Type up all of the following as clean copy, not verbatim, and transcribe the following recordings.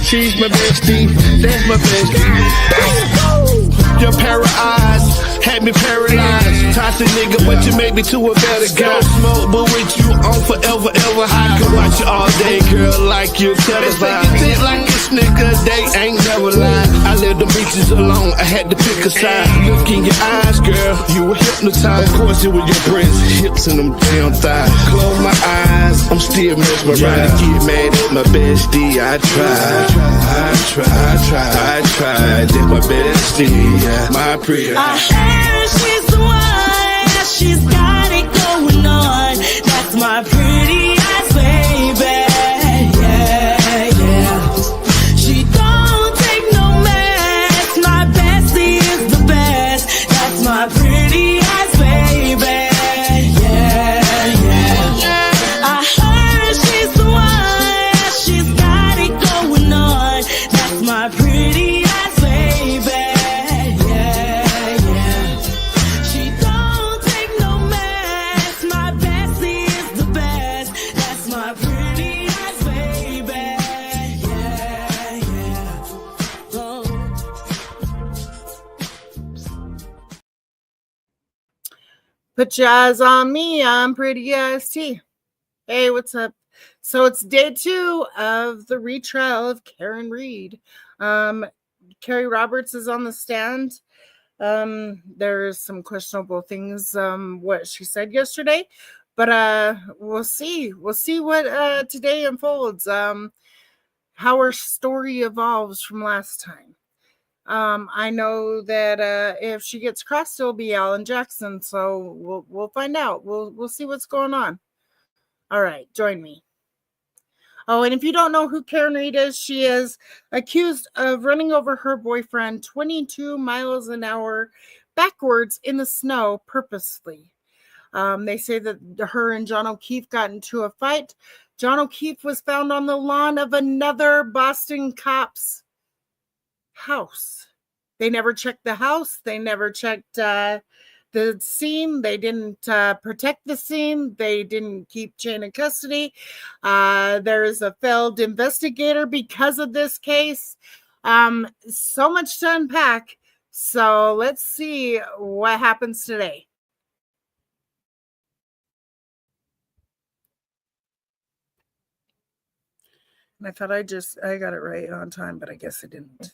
She's my bestie, that's my bestie. Your pair of eyes had me paralyzed. Toxic nigga, but you made me to a better guy. Smoke, but with you on forever, ever high. Could watch you all day, girl, like you televised. You think like this nigga, they ain't never lied. I left the beaches alone, I had to pick a side. Look in your eyes, girl, you were hypnotized. Of course, it was your breasts, hips, and them damn thighs. Close my eyes, I'm still mesmerized. To get mad at my bestie, I tried. That's my bestie. My pretty. I heard she's the one. She's got it going on. That's my pretty eyes, baby. Yeah, yeah. She don't take no mess. My bestie is the best. That's my pretty eyes, baby. Yeah, yeah. I heard she's the one. She's got it going on. That's my pretty eyes, baby. Put your eyes on me, I'm pretty T. Hey, what's up? So it's day 2 of the retrial of Karenread. Kerriroberts is on the stand. There's some questionable things, what she said yesterday, but we'll see. We'll see what today unfolds, how her story evolves from last time. I know that if she gets crossed, it'll be Alan Jackson. So we'll find out. We'll see what's going on. All right, join me. Oh, and if you don't know who Karenread is, she is accused of running over her boyfriend 22 miles an hour backwards in the snow purposely. They say that her and John O'Keefe got into a fight. John O'Keefe was found on the lawn of another Boston cop's house. They never checked the house. They never checked the scene. They didn't protect the scene. They didn't keep chain of custody. There is a failed investigator because of this case. So much to unpack. So let's see what happens today. And I thought I got it right on time, but I guess I didn't.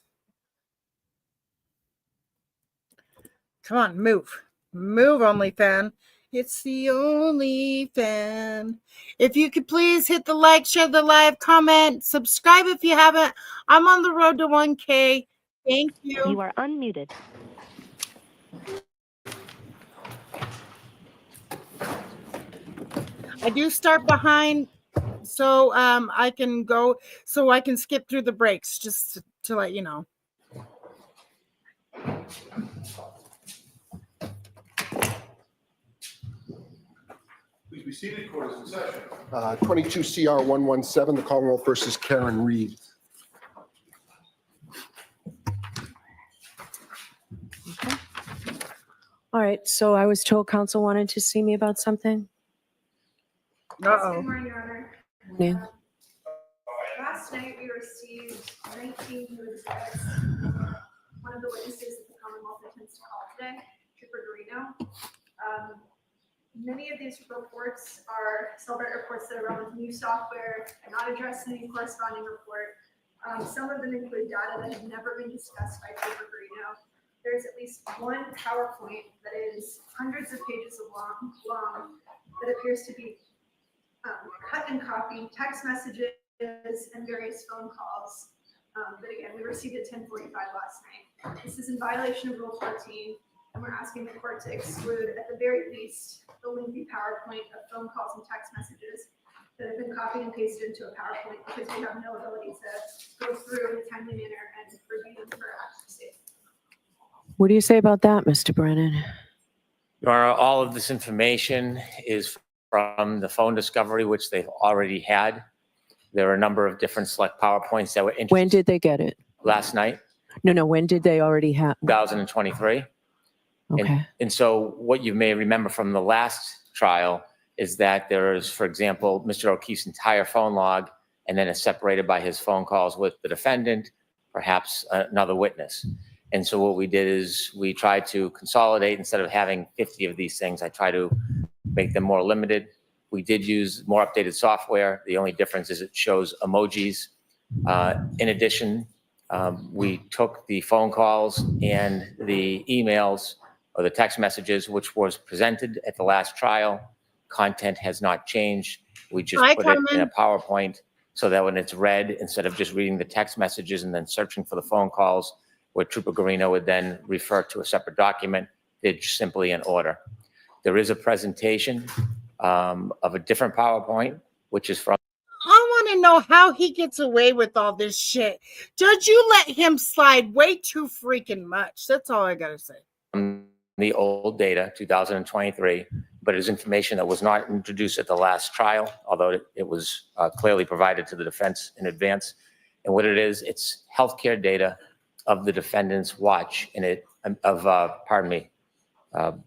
Come on, move. Move, OnlyFan. It's the OnlyFan. If you could please hit the like, share the live, comment, subscribe if you haven't. I'm on the road to 1K. Thank you. You are unmuted. I do start behind, so I can go, so I can skip through the breaks, just to let you know. Please be seated. Court is in session. 22 CR 117, the Commonwealth versus Karenread. Okay. All right. So I was told counsel wanted to see me about something. Uh-oh. Good morning, Your Honor. Yeah. Last night we received 19 new exhibits. One of the witnesses that the Commonwealth intends to call today, Trooper Garino. Many of these reports are celebrate reports that are run with new software and not addressed in any corresponding report. Some of them include data that have never been discussed by Trooper Garino. There's at least one PowerPoint that is hundreds of pages long that appears to be cut and copied, text messages, and various phone calls. But again, we received at 10:45 last night. This is in violation of Rule 14. And we're asking the court to exclude, at the very least, the lengthy PowerPoint of phone calls and text messages that have been copied and pasted into a PowerPoint because we have no ability to go through in a timely manner and review them for accuracy. What do you say about that, Mr. Brennan? Your Honor, all of this information is from the phone discovery, which they've already had. There are a number of different select PowerPoints that were introduced. When did they get it? Last night. No, when did they already have? 2023. Okay. And so what you may remember from the last trial is that there is, for example, Mr. O'Keefe's entire phone log and then is separated by his phone calls with the defendant, perhaps another witness. And so what we did is we tried to consolidate. Instead of having 50 of these things, I try to make them more limited. We did use more updated software. The only difference is it shows emojis. In addition, we took the phone calls and the emails or the text messages, which was presented at the last trial. Content has not changed. We just put it in a PowerPoint so that when it's read, instead of just reading the text messages and then searching for the phone calls, where Trooper Garino would then refer to a separate document, it's simply an order. There is a presentation of a different PowerPoint, which is from I want to know how he gets away with all this shit. Judge, you let him slide way too freaking much. That's all I got to say. the old data, 2023, but it is information that was not introduced at the last trial, although it was clearly provided to the defense in advance. And what it is, it's healthcare data of the defendant's watch, and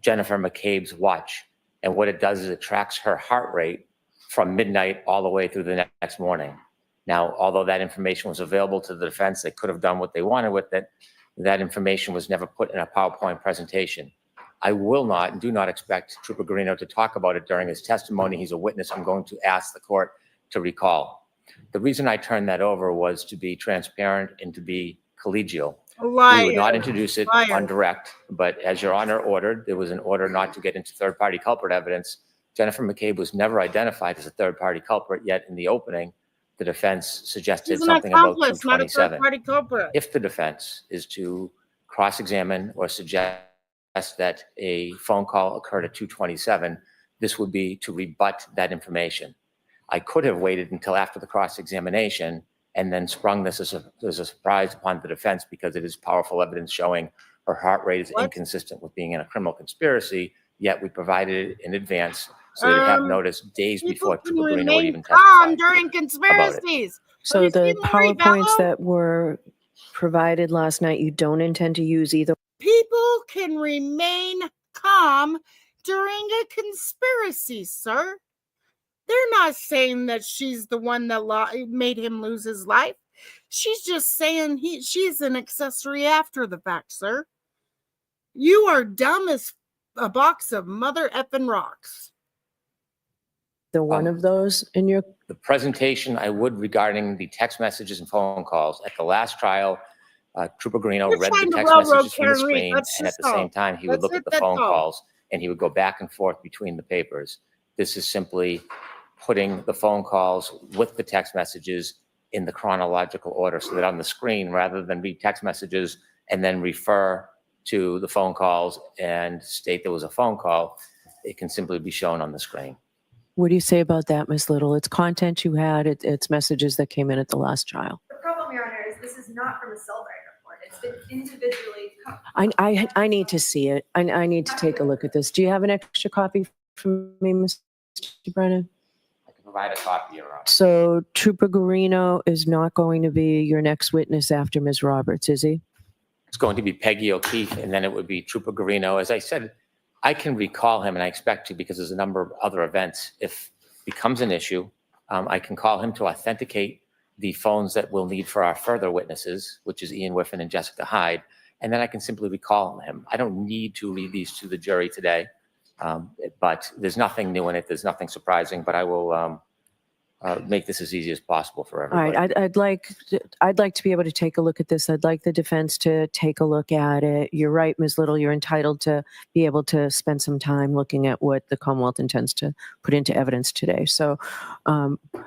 Jennifer McCabe's watch. And what it does is it tracks her heart rate from midnight all the way through the next morning. Now, although that information was available to the defense, they could have done what they wanted with it. That information was never put in a PowerPoint presentation. I will not and do not expect Trooper Garino to talk about it during his testimony. He's a witness I'm going to ask the court to recall. The reason I turned that over was to be transparent and to be collegial. Liar. We would not introduce it Liar. on direct, but as Your Honor ordered, there was an order not to get into third-party culprit evidence. Jennifer McCabe was never identified as a third-party culprit, yet in the opening, the defense suggested He's an something about accomplice, not a 227. third-party culprit. If the defense is to cross-examine or suggest that a phone call occurred at 227, this would be to rebut that information. I could have waited until after the cross-examination and then sprung this as a surprise upon the defense, because it is powerful evidence showing her heart rate is inconsistent with being in a criminal conspiracy, yet we provided it in advance so they'd have notice days before Trooper Garino would even testify during conspiracies. So the Marie PowerPoints Bello? that were provided last night, you don't intend to use either? People can remain calm during a conspiracy, sir. They're not saying that she's the one that made him lose his life. She's just saying she's an accessory after the fact, sir. You are dumb as a box of mother effing rocks. The one of those in your? The presentation I would regarding the text messages and phone calls at the last trial, Trooper Garino read the text messages from the screen, and at the same time, he would look at the phone calls and he would go back and forth between the papers. This is simply putting the phone calls with the text messages in the chronological order, so that on the screen, rather than read text messages and then refer to the phone calls and state there was a phone call, it can simply be shown on the screen. What do you say about that, Ms. Little? It's content you had, it's messages that came in at the last trial. The problem, Your Honor, is this is not from a Cellbrite report. It's been individually. I need to see it. I need to take a look at this. Do you have an extra copy from me, Mr. Brennan? I can provide a copy, Your Honor. So Trooper Garino is not going to be your next witness after Ms. Roberts, is he? It's going to be Peggy O'Keefe, and then it would be Trooper Garino. As I said, I can recall him, and I expect to, because there's a number of other events. If it becomes an issue, I can call him to authenticate the phones that we'll need for our further witnesses, which is Ian Whiffen and Jessica Hyde, and then I can simply recall him. I don't need to read these to the jury today, but there's nothing new in it. There's nothing surprising, but I will make this as easy as possible for everybody. All right, I'd like to be able to take a look at this. I'd like the defense to take a look at it. You're right, Ms. Little, you're entitled to be able to spend some time looking at what the Commonwealth intends to put into evidence today. So,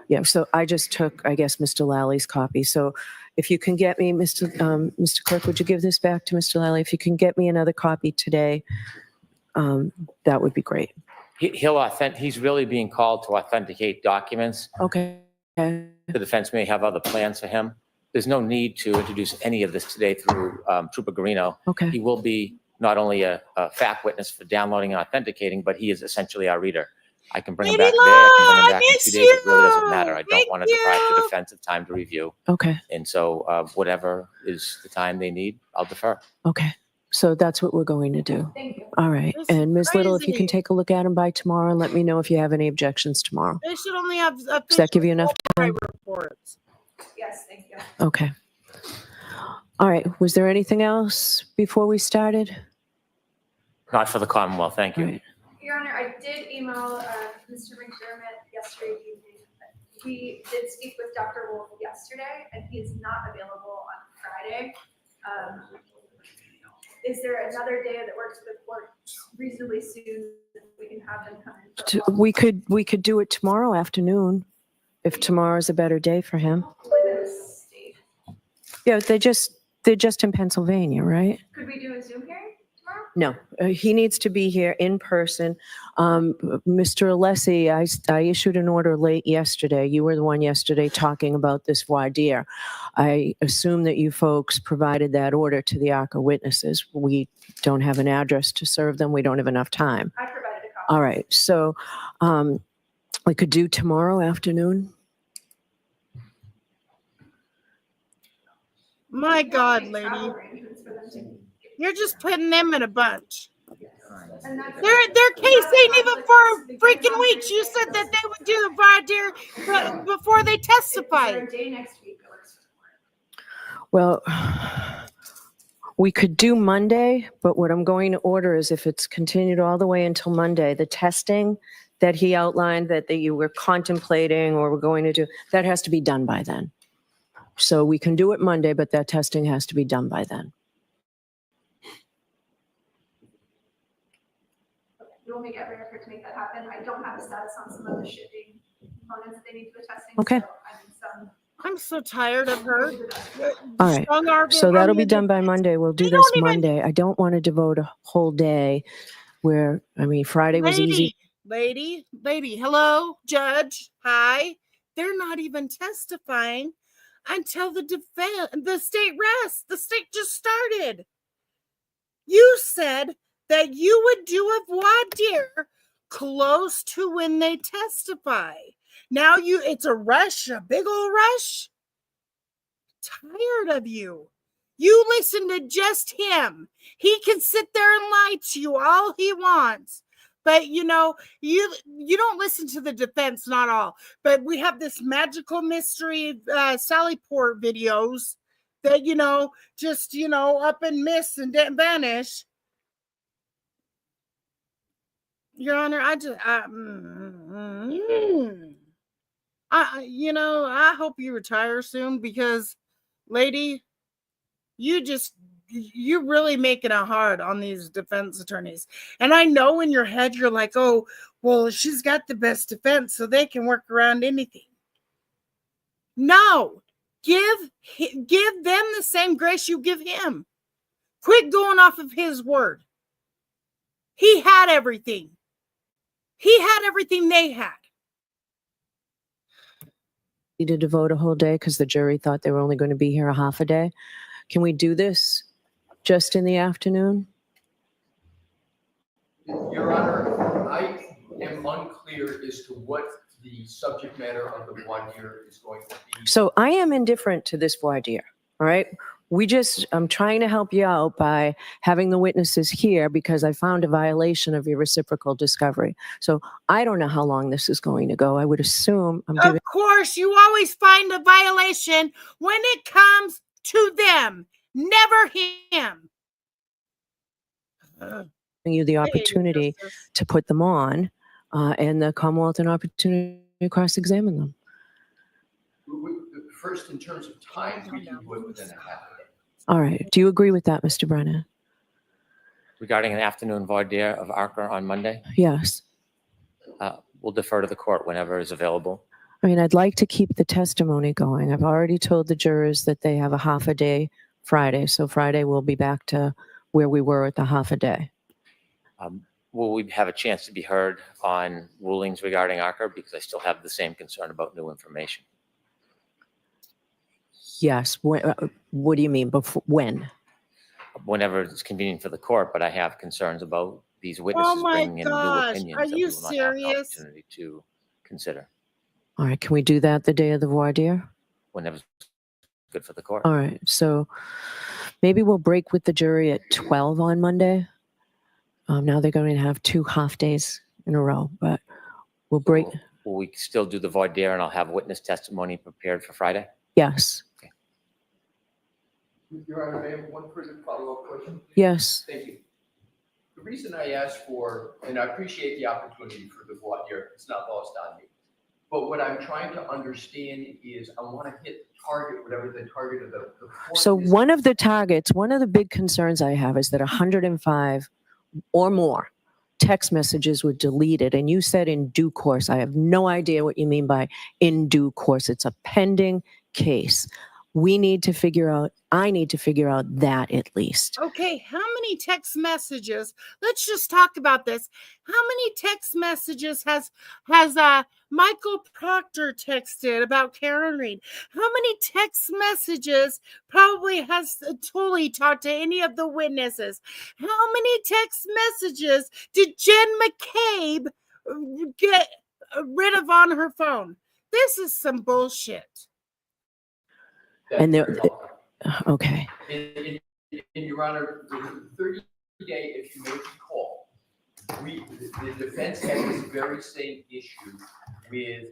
yeah, so I just took, I guess, Mr. Lally's copy. So if you can get me, Mr. Clerk, would you give this back to Mr. Lally? If you can get me another copy today, that would be great. He's really being called to authenticate documents. Okay. The defense may have other plans for him. There's no need to introduce any of this today through Trooper Garino. Okay. He will be not only a fact witness for downloading and authenticating, but he is essentially our reader. I can bring him back today. I can bring him back in 2 days. It really doesn't matter. I don't want to deprive the defense of time to review. Okay. And so whatever is the time they need, I'll defer. Okay. So that's what we're going to do. Thank you. All right. This is And Ms. Little, if you can crazy. take a look at them by tomorrow and let me know if you have any objections tomorrow. They should only have. Does that give you enough time? Reports. Yes, thank you. Okay. All right. Was there anything else before we started? Not for the Commonwealth, thank All you. right. Your Honor, I did email Mr. McDermott yesterday evening. We did speak with Dr. Wolf yesterday, and he is not available on Friday. Is there another day that works for the court reasonably soon that we can have them come in? for a call? We could do it tomorrow afternoon if tomorrow's a better day for him. State. Yeah, they're just in Pennsylvania, right? Could we do a Zoom hearing tomorrow? No, he needs to be here in person. Mr. Alessi, I issued an order late yesterday. You were the one yesterday talking about this voir dire. I assume that you folks provided that order to the ARCA witnesses. We don't have an address to serve them. We don't have enough time. I provided a copy. All right, so we could do tomorrow afternoon. My God, Make lady, travel arrangements for them to- you're just putting them in a bunch. And that's- Their case ain't even for freaking weeks. You said that they would do the voir dire before they Is there testified. a day next week that works for the court? Well, we could do Monday, but what I'm going to order is if it's continued all the way until Monday, the testing that he outlined that you were contemplating or were going to do, that has to be done by then. So we can do it Monday, but that testing has to be done by then. We will make every effort to make that happen. I don't have a status on some of the shipping components that they need for the testing. Okay. So I need some. I'm so tired of her. All right. Strong arm So on that'll be your done by defense. Monday. We'll do They this don't even- Monday. I don't want to devote a whole day where, I mean, Friday was easy. Lady, hello, judge, hi. They're not even testifying until the state rests. The state just started. You said that you would do a voir dire close to when they testify. Now it's a rush, a big old rush. Tired of you. You listen to just him. He can sit there and lie to you all he wants. But you don't listen to the defense, not all. But we have this magical mystery Sally Port videos that just up and miss and vanish. Your Honor, I hope you retire soon because, lady, you're really making it hard on these defense attorneys. And I know in your head, you're like, oh, well, she's got the best defense, so they can work around anything. No, give them the same grace you give him. Quit going off of his word. He had everything. He had everything they had. To devote a whole day because the jury thought they were only going to be here a half a day. Can we do this just in the afternoon? Your Honor, I am unclear as to what the subject matter of the voir dire is going to be. So I am indifferent to this voir dire, all right? I'm trying to help you out by having the witnesses here because I found a violation of your reciprocal discovery. So I don't know how long this is going to go. I would assume Of course, you always find a violation when it comes to them, never him. giving you the opportunity to put them on and the Commonwealth an opportunity to cross-examine them. First, in terms of time, we can do it within a half a day. All right. Do you agree with that, Mr. Brennan? Regarding an afternoon voir dire of ARCA on Monday, Yes. we'll defer to the court whenever is available. I mean, I'd like to keep the testimony going. I've already told the jurors that they have a half a day Friday. So Friday we'll be back to where we were at the half a day. Will we have a chance to be heard on rulings regarding ARCA? Because I still have the same concern about new information. Yes. What do you mean? Before, when? Whenever it's convenient for the court, but I have concerns about these witnesses my bringing in new gosh, opinions are that we you will not have an serious? opportunity to consider All right. Can we do that the day of the voir dire? whenever it's good for the court. All right. So Maybe we'll break with the jury at 12 on Monday. Now they're going to have 2 half days in a row, but we'll break. Will we still do the voir dire and I'll have witness testimony prepared for Friday? Yes. Your Honor, may I have one further follow-up question? Yes. Thank you. The reason I asked for, and I appreciate the opportunity for the voir dire, it's not lost on me. But what I'm trying to understand is I want to hit the target, whatever the target of the court So is. one of the targets, one of the big concerns I have is that 105 or more text messages were deleted. And you said in due course. I have no idea what you mean by in due course. It's a pending case. We need to figure out, I need to figure out that at least. Okay, how many text messages? Let's just talk about this. How many text messages has Michael Proctor texted about KarenRead? How many text messages probably has Tully talked to any of the witnesses? How many text messages did Jen McCabe get rid of on her phone? This is some bullshit. And there, okay. In Your Honor, the 30-day, if you may recall, the defense had this very same issue with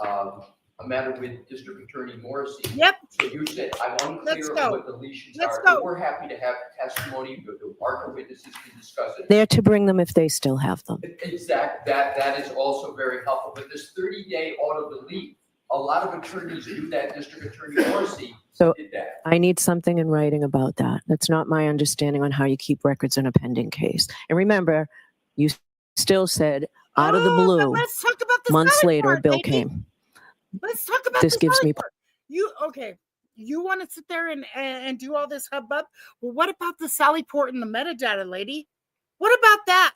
a matter with District Attorney Morrissey. Yep. So you said, I'm unclear on what the deletions Let's are. go. But we're happy to have testimony, the partner witnesses can discuss it. They're to bring them if they still have them. Exactly. That is also very helpful. But this 30-day auto delete, a lot of attorneys do that. District Attorney Morrissey So did that. I need something in writing about that. That's not my understanding on how you keep records in a pending case. And remember, you still said out of the But blue, let's talk about the months Sally later, part, Bill baby. came. Let's talk about This the gives Sally me- part. You want to sit there and do all this hubbub? Well, what about the Sally port and the metadata, lady? What about that?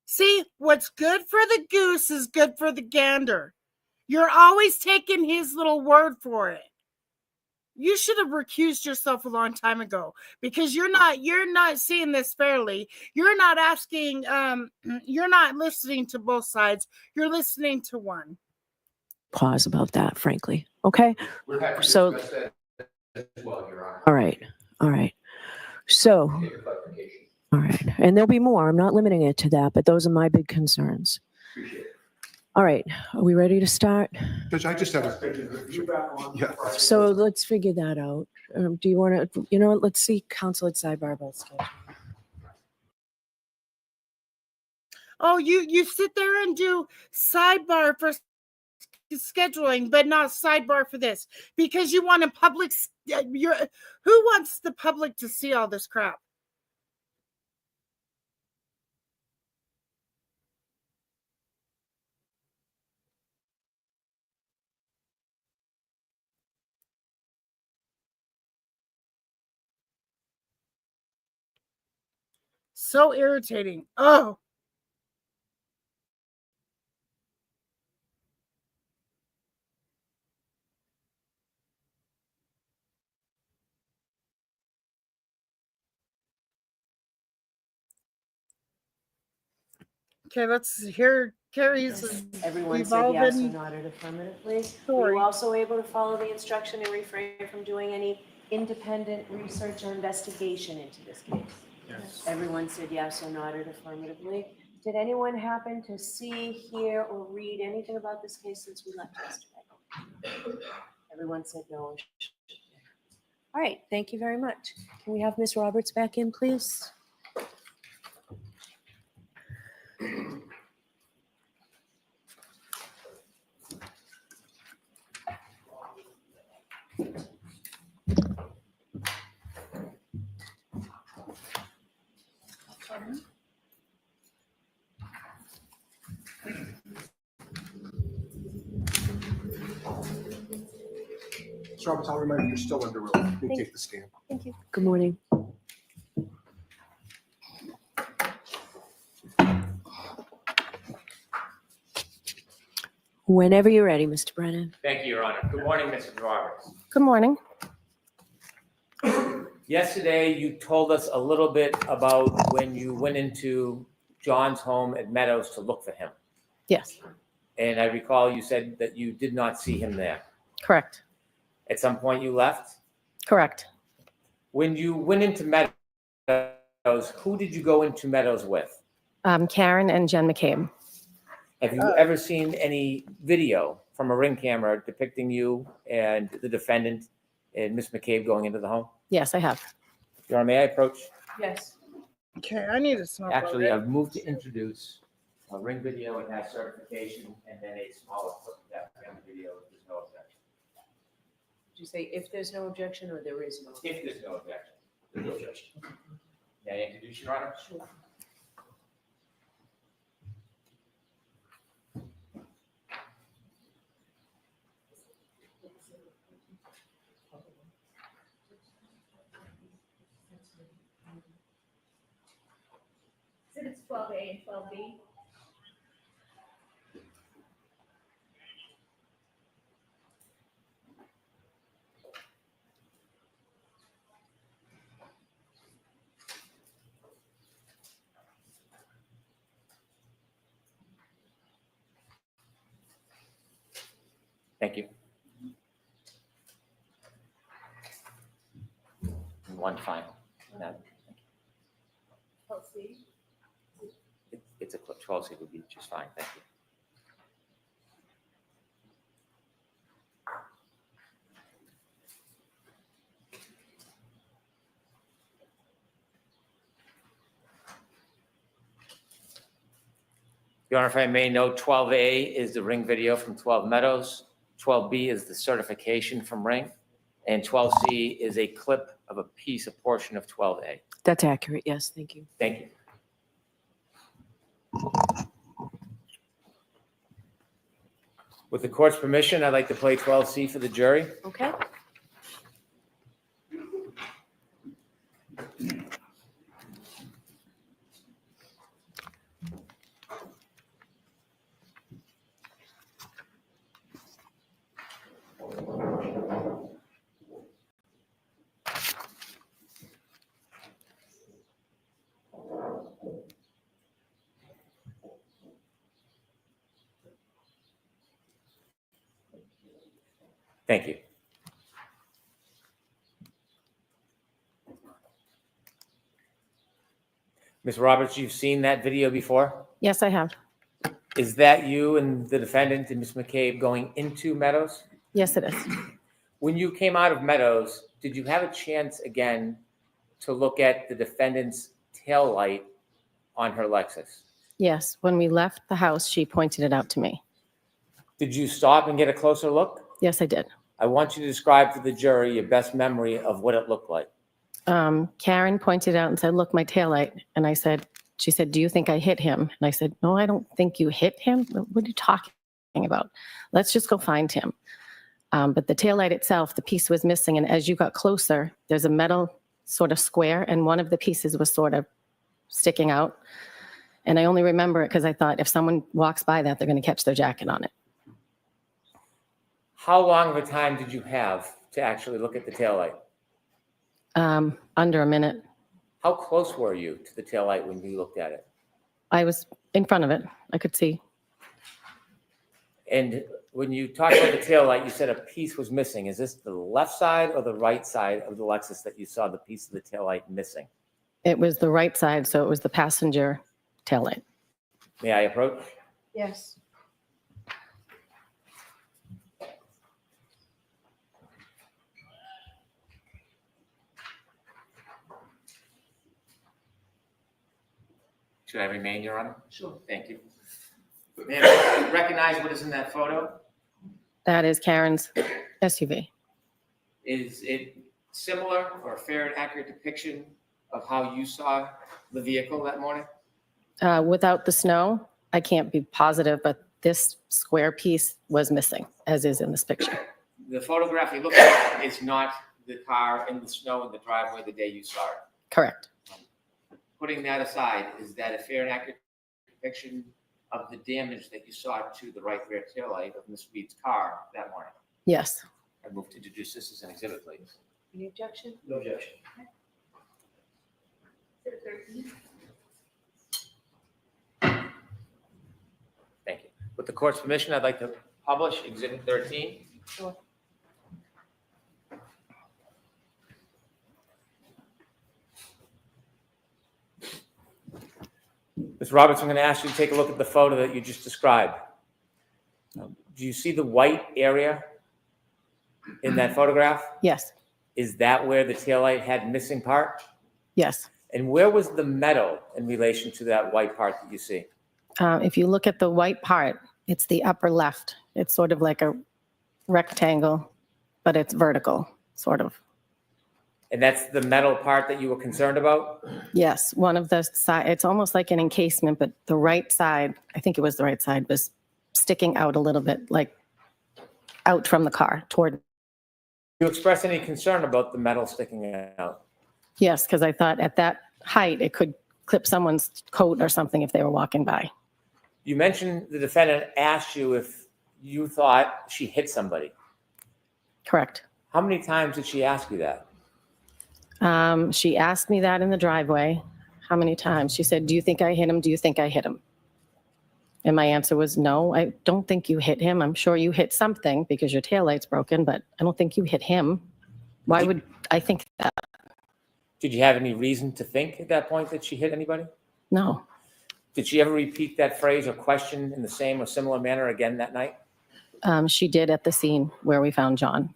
See, what's good for the goose is good for the gander. You're always taking his little word for it. You should have recused yourself a long time ago because you're not seeing this fairly. You're not asking, you're not listening to both sides. You're listening to one. Pause about that, frankly. Okay. We're happy to So- discuss that as well, Your Honor. All right. All right. So, Take a clarification. all right. And there'll be more. I'm not limiting it to that, but those are my big concerns. Appreciate it. All right. Are we ready to start? Judge, I just have a, yeah. So let's figure that out. Do you want to, you know what? Let's see counsel at sidebar about schedule. Oh, you sit there and do sidebar for scheduling, but not sidebar for this because you want a public. Who wants the public to see all this crap? So irritating. Oh. Okay, let's hear Carrie's Everyone said yes or evolving nodded affirmatively. Were story. you also able to follow the instruction and refrain from doing any independent research or investigation into this case? Yes. Everyone said yes or nodded affirmatively. Did anyone happen to see, hear, or read anything about this case since we left yesterday? Everyone said no. All right, thank you very much. Can we have Ms. Roberts back in, please? Mr. Roberts, I'll remind you, you're still under oath. You can take the stand. Thank you. Good morning. Whenever you're ready, Mr. Brennan. Thank you, Your Honor. Good morning, Mrs. Roberts. Good morning. Yesterday, you told us a little bit about when you went into John's home at Meadows to look for him. Yes, And I recall you said that you did not see him there. correct, At some point you left. correct. When you went into Meadows, who did you go into Meadows with? Karen and Jen McCabe. Have you ever seen any video from a Ring camera depicting you and the defendant and Miss McCabe going into the home? Yes, I have. Your Honor, may I approach? Yes. Okay, I need to snap Actually, out I've moved to introduce a Ring video. It has certification and then a smaller clip of that family video if there's no objection. Did you say if there's no objection or there is no? If there's no objection. There's no objection. May I introduce Your Honor? Sure. Exhibits 12A and 12B. Thank you. And one final. No, Chelsea. it's a clip. 12C would be just fine. Thank you. Your Honor, if I may note, 12A is the Ring video from 12 Meadows. 12B is the certification from Ring. And 12C is a clip of a piece, a portion of 12A. That's accurate. Yes, thank you. Thank you. With the court's permission, I'd like to play 12C for the jury. Okay. Thank you. Ms. Roberts, you've seen that video before? Yes, I have. Is that you and the defendant and Ms. McCabe going into Meadows? Yes, it is. When you came out of Meadows, did you have a chance again to look at the defendant's taillight on her Lexus? Yes, when we left the house, she pointed it out to me. Did you stop and get a closer look? Yes, I did. I want you to describe to the jury your best memory of what it looked like. Karen pointed out and said, "Look, my taillight." And she said, "Do you think I hit him?" And I said, "No, I don't think you hit him. What are you talking about? Let's just go find him." But the taillight itself, the piece was missing. And as you got closer, there's a metal sort of square, and one of the pieces was sort of sticking out. And I only remember it because I thought if someone walks by that, they're going to catch their jacket on it. How long of a time did you have to actually look at the taillight? Under a minute. How close were you to the taillight when you looked at it? I was in front of it. I could see. And when you talked about the taillight, you said a piece was missing. Is this the left side or the right side of the Lexus that you saw the piece of the taillight missing? It was the right side, so it was the passenger taillight. May I approach? Yes. Should I remain, Your Honor? Sure. Thank you. May I recognize what is in that photo? That is Karen's SUV. Is it similar or a fair and accurate depiction of how you saw the vehicle that morning? Without the snow, I can't be positive, but this square piece was missing, as is in this picture. The photograph you look at is not the car in the snow in the driveway the day you saw it. Correct. Putting that aside, is that a fair and accurate depiction of the damage that you saw to the right rear taillight of Ms. Reed's car that morning? Yes. I move to introduce this as an exhibit, please. Any objection? No objection. Exhibit 13. Thank you. With the court's permission, I'd like to publish exhibit 13. Sure. Ms. Roberts, I'm going to ask you to take a look at the photo that you just described. Do you see the white area in that photograph? Yes, Is that where the taillight had missing part? yes. And where was the metal in relation to that white part that you see? If you look at the white part, it's the upper left. It's sort of like a rectangle, but it's vertical, sort of. And that's the metal part that you were concerned about? Yes, one of the side, it's almost like an encasement, but the right side, I think it was the right side, was sticking out a little bit, like out from the car toward. You express any concern about the metal sticking out? Yes, because I thought at that height, it could clip someone's coat or something if they were walking by. You mentioned the defendant asked you if you thought she hit somebody. Correct. How many times did she ask you that? She asked me that in the driveway. How many times? She said, do you think I hit him? Do you think I hit him? And my answer was, no, I don't think you hit him. I'm sure you hit something because your taillight's broken, but I don't think you hit him. Why would I think that? Did you have any reason to think at that point that she hit anybody? No. Did she ever repeat that phrase or question in the same or similar manner again that night? She did at the scene where we found John.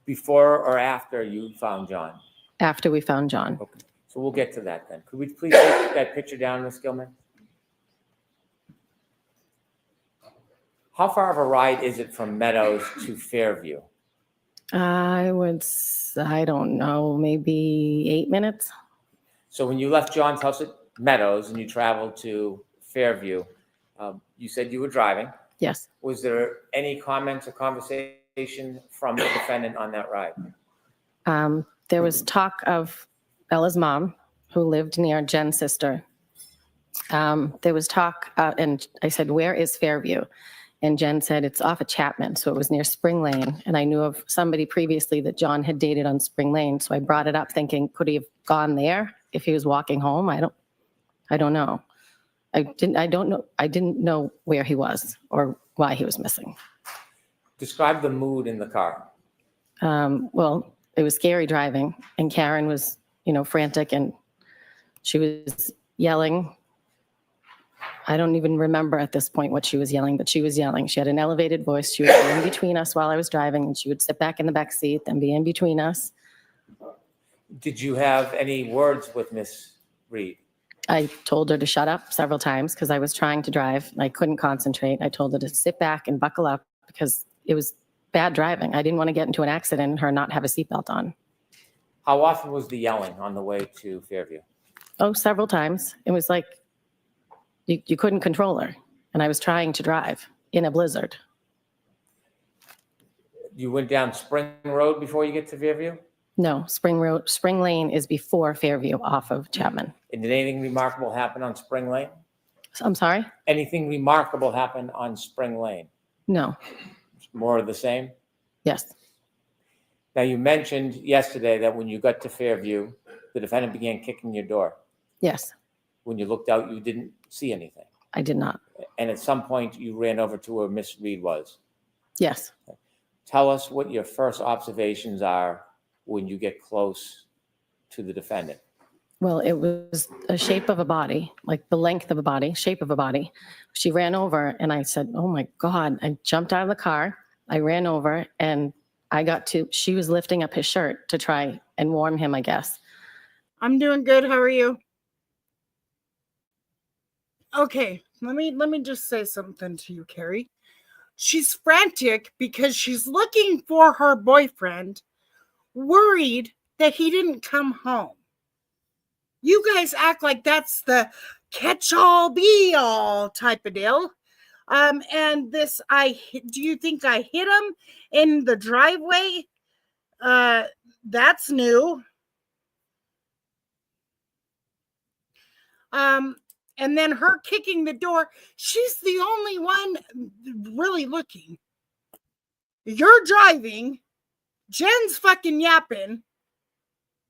Before or after you found John? After we found John. Okay, so we'll get to that then. Could we please take that picture down, Ms. Gilman? How far of a ride is it from Meadows to Fairview? I don't know, maybe 8 minutes. So when you left John's house at Meadows and you traveled to Fairview, you said you were driving. Yes. Was there any comments or conversation from the defendant on that ride? There was talk of Bella's mom, who lived near Jen's sister. There was talk, and I said, where is Fairview? And Jen said, it's off of Chapman, so it was near Spring Lane. And I knew of somebody previously that John had dated on Spring Lane, so I brought it up thinking, could he have gone there if he was walking home? I don't know. I didn't know where he was or why he was missing. Describe the mood in the car. Well, it was scary driving, and Karen was, frantic, and she was yelling. I don't even remember at this point what she was yelling, but she was yelling. She had an elevated voice. She would be in between us while I was driving, and she would sit back in the back seat and be in between us. Did you have any words with Miss Reed? I told her to shut up several times because I was trying to drive. I couldn't concentrate. I told her to sit back and buckle up because it was bad driving. I didn't want to get into an accident and her not have a seatbelt on. How often was the yelling on the way to Fairview? Oh, several times. It was like you couldn't control her, and I was trying to drive in a blizzard. You went down Spring Road before you get to Fairview? No, Spring Lane is before Fairview off of Chapman. And did anything remarkable happen on Spring Lane? I'm sorry? Anything remarkable happen on Spring Lane? No. More of the same? Yes. Now, you mentioned yesterday that when you got to Fairview, the defendant began kicking your door. Yes. When you looked out, you didn't see anything. I did not. And at some point, you ran over to where Miss Reed was. Yes. Tell us what your first observations are when you get close to the defendant. Well, it was a shape of a body, like the length of a body, shape of a body. She ran over and I said, oh my God. I jumped out of the car. I ran over and she was lifting up his shirt to try and warm him, I guess. I'm doing good. How are you? Okay, let me just say something to you, Carrie. She's frantic because she's looking for her boyfriend, worried that he didn't come home. You guys act like that's the catch-all, be-all type of deal. And this, do you think I hit him in the driveway? That's new. And then her kicking the door, she's the only one really looking. You're driving, Jen's fucking yapping.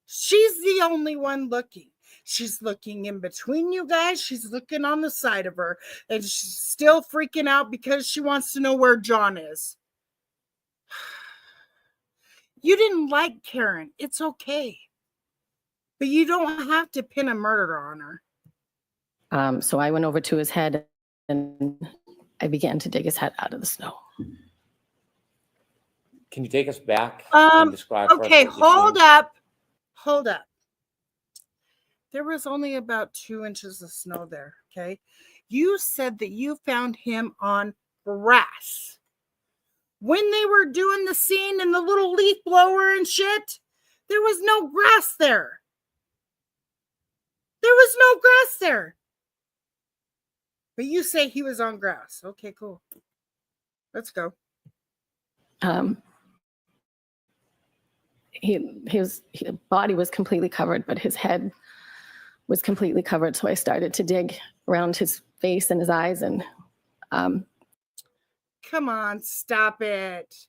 She's the only one looking. She's looking in between you guys. She's looking on the side of her. And she's still freaking out because she wants to know where John is. You didn't like Karen. It's okay. But you don't have to pin a murder on her. So I went over to his head and I began to dig his head out of the snow. Can you take us back and describe for us Okay, what you hold seen? up. There was only about 2 inches of snow there. Okay. You said that you found him on grass. When they were doing the scene and the little leaf blower and shit, there was no grass there. There was no grass there. But you say he was on grass. Okay, cool. Let's go. His body was completely covered, but his head was completely covered. So I started to dig around his face and his eyes, and Come on, stop it.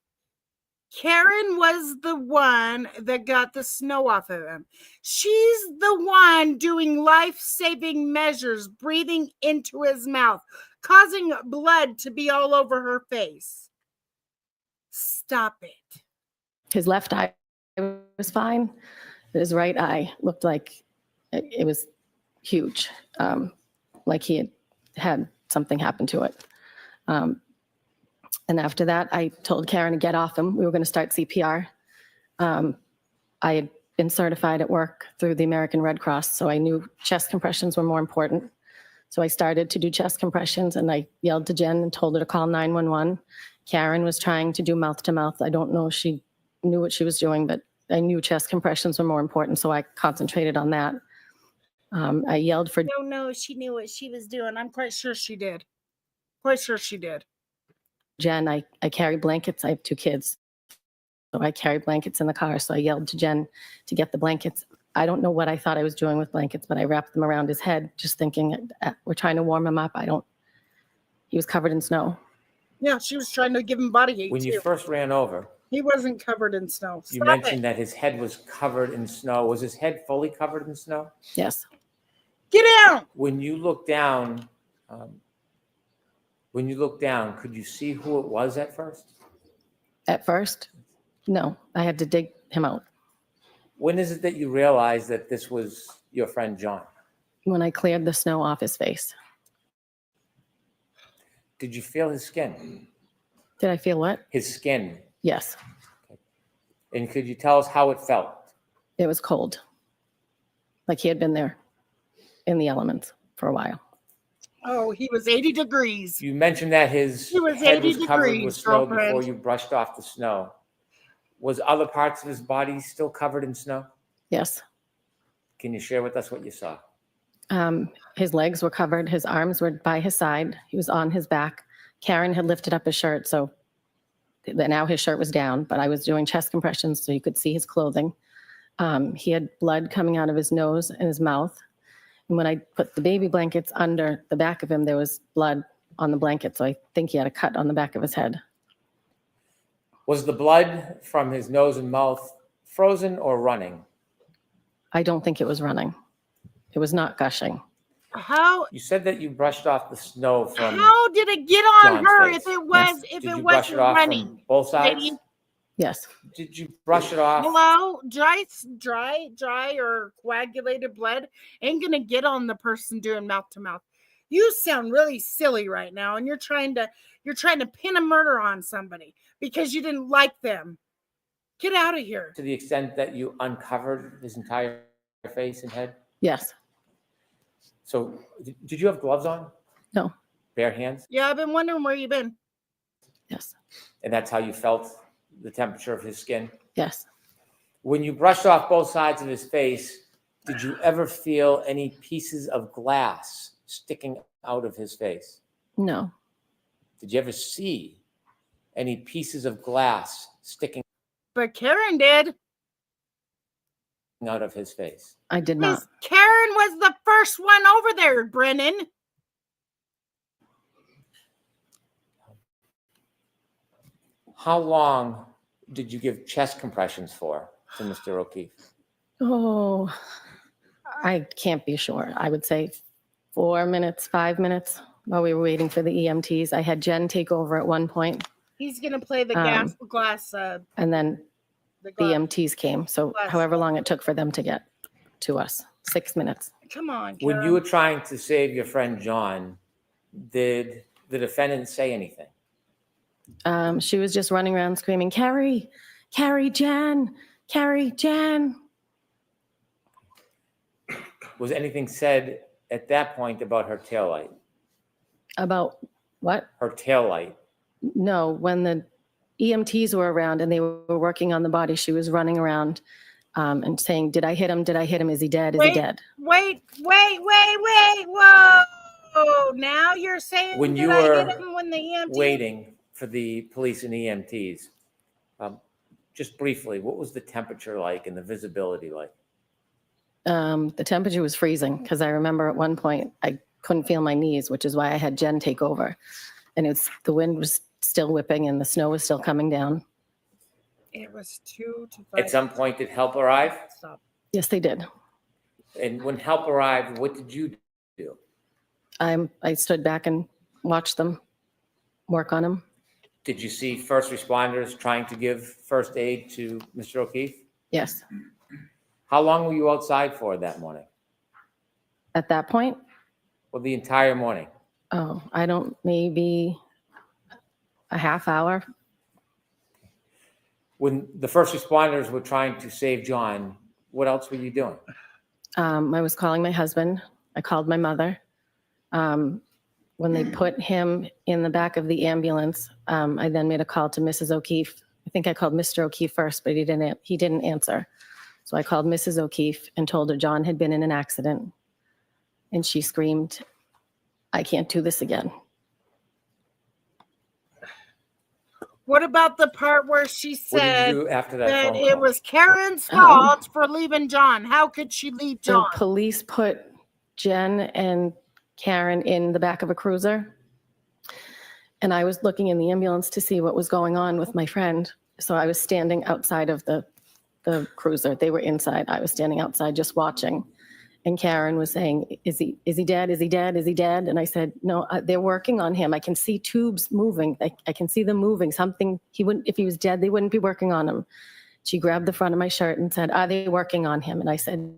Karen was the one that got the snow off of him. She's the one doing life-saving measures, breathing into his mouth, causing blood to be all over her face. Stop it. his left eye was fine. His right eye looked like it was huge, like he had something happen to it. And after that, I told Karen to get off him. We were going to start CPR. I had been certified at work through the American Red Cross, so I knew chest compressions were more important. So I started to do chest compressions, and I yelled to Jen and told her to call 911. Karen was trying to do mouth to mouth. I don't know if she knew what she was doing, but I knew chest compressions were more important, so I concentrated on that. I yelled for... No, she knew what she was doing. I'm quite sure she did. Quite sure she did. Jen, I carry blankets. I have 2 kids. So I carry blankets in the car. So I yelled to Jen to get the blankets. I don't know what I thought I was doing with blankets, but I wrapped them around his head, just thinking we're trying to warm him up. He was covered in snow. Yeah, she was trying to give him body heat. When you too. first ran over, He wasn't covered in snow. you Stop mentioned it. that his head was covered in snow. Was his head fully covered in snow? Yes. Get down. When you look down, could you see who it was at first? At first, no. I had to dig him out. When is it that you realized that this was your friend John? When I cleared the snow off his face. Did you feel his skin? Did I feel what? His skin. Yes. And could you tell us how it felt? It was cold. Like he had been there in the elements for a while. Oh, he was 80 degrees. You mentioned that his He was head 80 was covered with degrees, snow girlfriend. before you brushed off the snow. Was other parts of his body still covered in snow? Yes. Can you share with us what you saw? His legs were covered. His arms were by his side. He was on his back. Karen had lifted up his shirt, so now his shirt was down, but I was doing chest compressions so you could see his clothing. He had blood coming out of his nose and his mouth. And when I put the baby blankets under the back of him, there was blood on the blanket, so I think he had a cut on the back of his head. Was the blood from his nose and mouth frozen or running? I don't think it was running. It was not gushing. How You said that you brushed off the snow from did it get on John's her face. if it was Did if you it brush wasn't it off running? from both sides? Lady? Yes. Did you brush it off? Hello, dry or coagulated blood ain't gonna get on the person doing mouth to mouth. You sound really silly right now, and you're trying to pin a murder on somebody because you didn't like them. Get out of here. To the extent that you uncovered his entire face and head? Yes. So did you have gloves on? No. Bare hands? Yeah, I've been wondering where you've been. Yes. And that's how you felt the temperature of his skin? Yes. When you brushed off both sides of his face, did you ever feel any pieces of glass sticking out of his face? No. Did you ever see any pieces of glass sticking But Karen did. out of his face? I did not. Miss Karen was the first one over there, Brennan. How long did you give chest compressions for to Mr. O'Keefe? Oh, I can't be sure. I would say 4 minutes, 5 minutes while we were waiting for the EMTs. I had Jen take over at one point, He's gonna play the glass. and then The the glass. EMTs came. So Glass. however long it took for them to get to us, 6 minutes. Come on, When Karen. you were trying to save your friend John, did the defendant say anything? She was just running around screaming, Carrie, Carrie, Jen, Carrie, Jen. Was anything said at that point about her taillight? About what? Her taillight. No, when the EMTs were around and they were working on the body, she was running around and saying, did I hit him? Did I hit him? Is he dead? Is he dead? Wait. Whoa. Now you're saying When that you I were hit him when the EMT... waiting for the police and EMTs, just briefly, what was the temperature like and the visibility like? The temperature was freezing because I remember at one point I couldn't feel my knees, which is why I had Jen take over. And the wind was still whipping and the snow was still coming down. It was 2 to 5. At some point, did help arrive? Stop. Yes, they did. And when help arrived, what did you do? I stood back and watched them work on him. Did you see first responders trying to give first aid to Mr. O'Keefe? Yes. How long were you outside for that morning? At that point, Well, the entire morning. maybe a half hour. When the first responders were trying to save John, what else were you doing? I was calling my husband. I called my mother. When they put him in the back of the ambulance, I then made a call to Mrs. O'Keefe. I think I called Mr. O'Keefe first, but he didn't answer. So I called Mrs. O'Keefe and told her John had been in an accident. And she screamed, I can't do this again. What about the part where she What did said you do after that that phone it call? was Karen's fault for leaving John? How could she leave The John? police put Jen and Karen in the back of a cruiser. And I was looking in the ambulance to see what was going on with my friend. So I was standing outside of the cruiser. They were inside. I was standing outside just watching. And Karen was saying, is he dead? Is he dead? Is he dead? And I said, no, they're working on him. I can see tubes moving. I can see them moving. Something, if he was dead, they wouldn't be working on him. She grabbed the front of my shirt and said, are they working on him? And I said,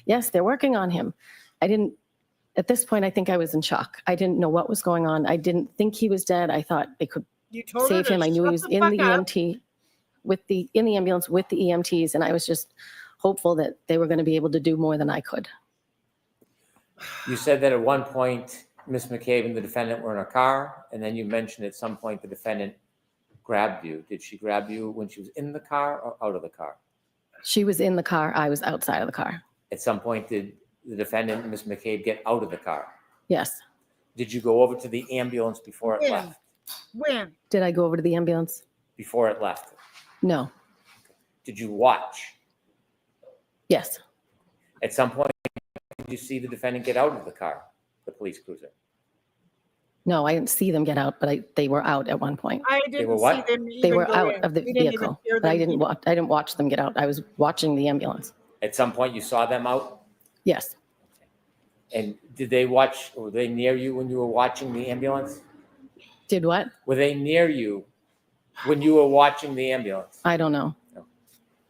yes, they're working on him. At this point, I think I was in shock. I didn't know what was going on. I didn't think he was dead. I thought they could You told her save to him. I knew he shut was the in fuck the up. EMT in the ambulance with the EMTs. And I was just hopeful that they were going to be able to do more than I could. You said that at one point, Ms. McCabe and the defendant were in a car, and then you mentioned at some point the defendant grabbed you. Did she grab you when she was in the car or out of the car? She was in the car. I was outside of the car. At some point, did the defendant, Ms. McCabe, get out of the car? Yes. Did you go over to the ambulance before it When? left? When? Did I go over to the ambulance? Before it left? No. Did you watch? Yes. At some point, did you see the defendant get out of the car, the police cruiser? No, I didn't see them get out, but they were out at one point. I didn't were what? see them even They were go out in. of the We didn't even vehicle, hear but I them didn't watch them get out. I was watching the ambulance. At some point, you saw them out? Yes. And did they watch, or were they near you when you were watching the ambulance? Did what? Were they near you when you were watching the ambulance? I don't know.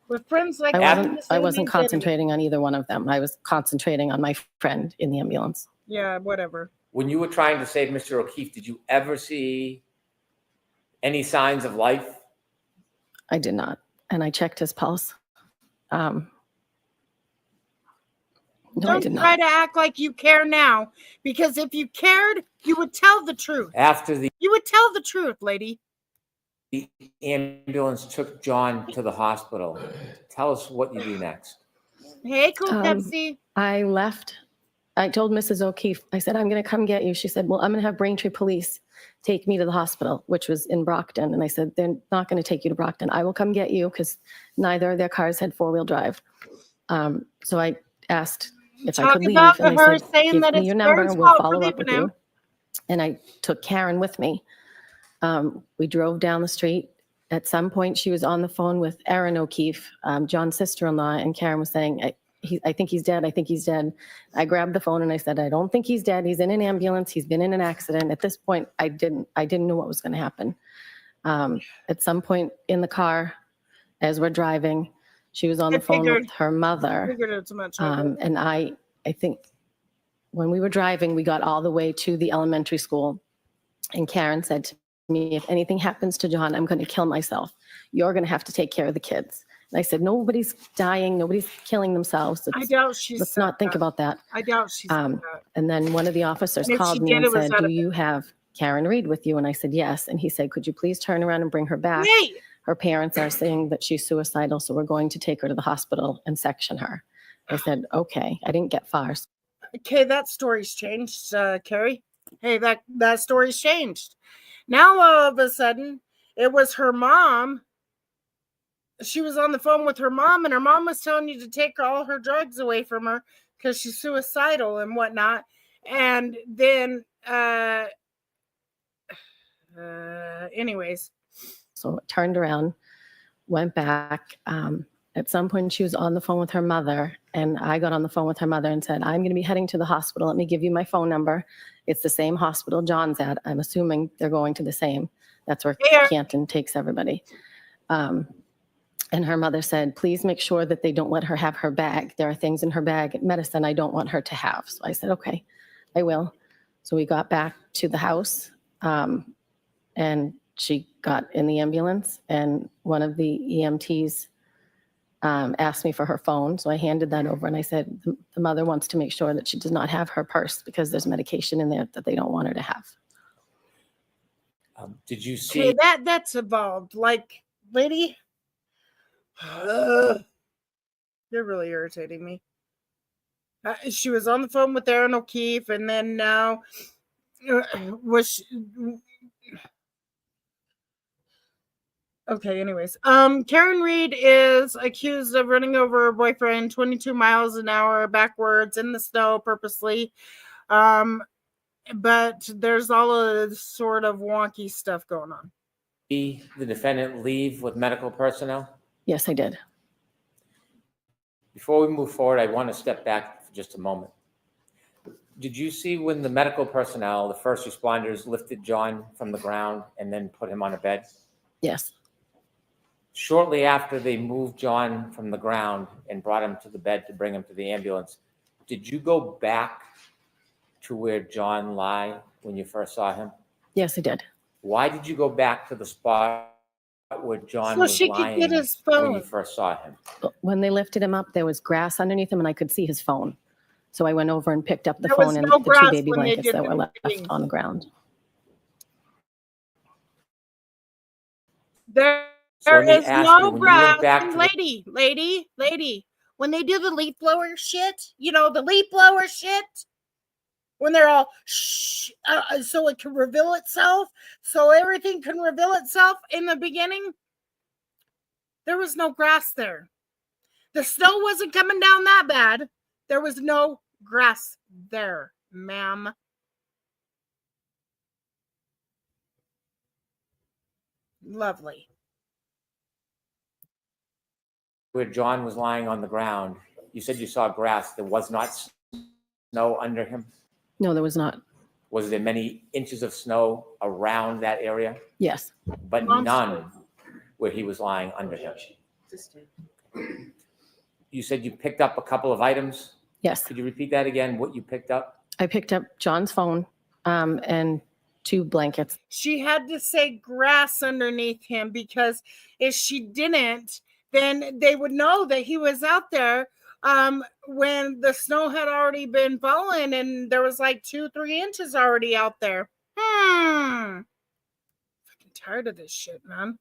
With friends like I that, wasn't. the I same wasn't thing, concentrating on either one of them. I was concentrating on my friend in the ambulance. Yeah, whatever. When you were trying to save Mr. O'Keefe, did you ever see any signs of life? I did not, and I checked his pulse. No, I Don't did try not. to act like you care now, because if you cared, you would tell the truth. After the You would tell the truth, lady. ambulance took John to the hospital, tell us what you do next. Hey, cool Um, Pepsi. I left. I told Mrs. O'Keefe, I said, I'm going to come get you. She said, well, I'm going to have Braintree Police take me to the hospital, which was in Brockton. And I said, they're not going to take you to Brockton. I will come get you because neither of their cars had four-wheel drive. So I asked if I Talk could leave. about And her they said, saying give that me it's your number Karen's and we'll fault for follow up leaving with you. him. And I took Karen with me. We drove down the street. At some point, she was on the phone with Erin O'Keefe, John's sister-in-law, and Karen was saying, I think he's dead. I think he's dead. I grabbed the phone and I said, I don't think he's dead. He's in an ambulance. He's been in an accident. At this point, I didn't know what was going to happen. At some point in the car, as we're driving, she was on the phone with her mother. Figured it's much. And I think when we were driving, we got all the way to the elementary school, and Karen said to me, if anything happens to John, I'm going to kill myself. You're going to have to take care of the kids. And I said, nobody's dying. Nobody's killing themselves. I doubt she's. Let's not think about that. I doubt she's. that. And then one of the officers And if called she me did, and it was said, out do of- you have Karen Read with you? And I said, yes. And he said, could you please turn around and bring her back? Wait. Her parents are saying that she's suicidal, so we're going to take her to the hospital and section her. I said, okay. I didn't get far. Okay, that story's changed, Carrie. Hey, that story's changed. Now all of a sudden, it was her mom. She was on the phone with her mom, and her mom was telling you to take all her drugs away from her because she's suicidal and whatnot. And then, anyways. So it turned around, went back. At some point, she was on the phone with her mother, and I got on the phone with her mother and said, I'm going to be heading to the hospital. Let me give you my phone number. It's the same hospital John's at. I'm assuming they're going to the same. That's where Canton takes everybody. And her mother said, please make sure that they don't let her have her bag. There are things in her bag, medicine I don't want her to have. So I said, okay, I will. So we got back to the house, and she got in the ambulance, and one of the EMTs asked me for her phone. So I handed that over, and I said, the mother wants to make sure that she does not have her purse because there's medication in there that they don't want her to have. Did you see? Okay, that's evolved. Like, lady, you're really irritating me. She was on the phone with Aaron O'Keefe, and then now was she, okay, anyways. Karen Read is accused of running over her boyfriend 22 miles an hour backwards in the snow purposely. But there's all of this sort of wonky stuff going on. The defendant leave with medical personnel? Yes, I did. Before we move forward, I want to step back for just a moment. Did you see when the medical personnel, the first responders, lifted John from the ground and then put him on a bed? Yes. Shortly after they moved John from the ground and brought him to the bed to bring him to the ambulance, did you go back to where John lay when you first saw him? Yes, I did. Why did you go back to the spot where John So was she could lying get his when phone. you first saw him? When they lifted him up, there was grass underneath him, and I could see his phone. So I went over and picked up the There was phone and no the two grass baby when they blankets did that the were left meeting. on the ground. There So let me is ask no you, when you grass. went back to the- Lady. When they do the leaf blower shit, the leaf blower shit, when they're all shh, so it can reveal itself, so everything can reveal itself in the beginning, there was no grass there. The snow wasn't coming down that bad. There was no grass there, ma'am. Lovely. Where John was lying on the ground, you said you saw grass. There was not snow under him? No, there was not. Was there many inches of snow around that area? Yes. But Monster. none where he was lying under him? You said you picked up a couple of items. Yes. Could you repeat that again, what you picked up? I picked up John's phone and 2 blankets. She had to say grass underneath him because if she didn't, then they would know that he was out there when the snow had already been falling and there was like 2-3 inches already out there. Fucking tired of this shit, man.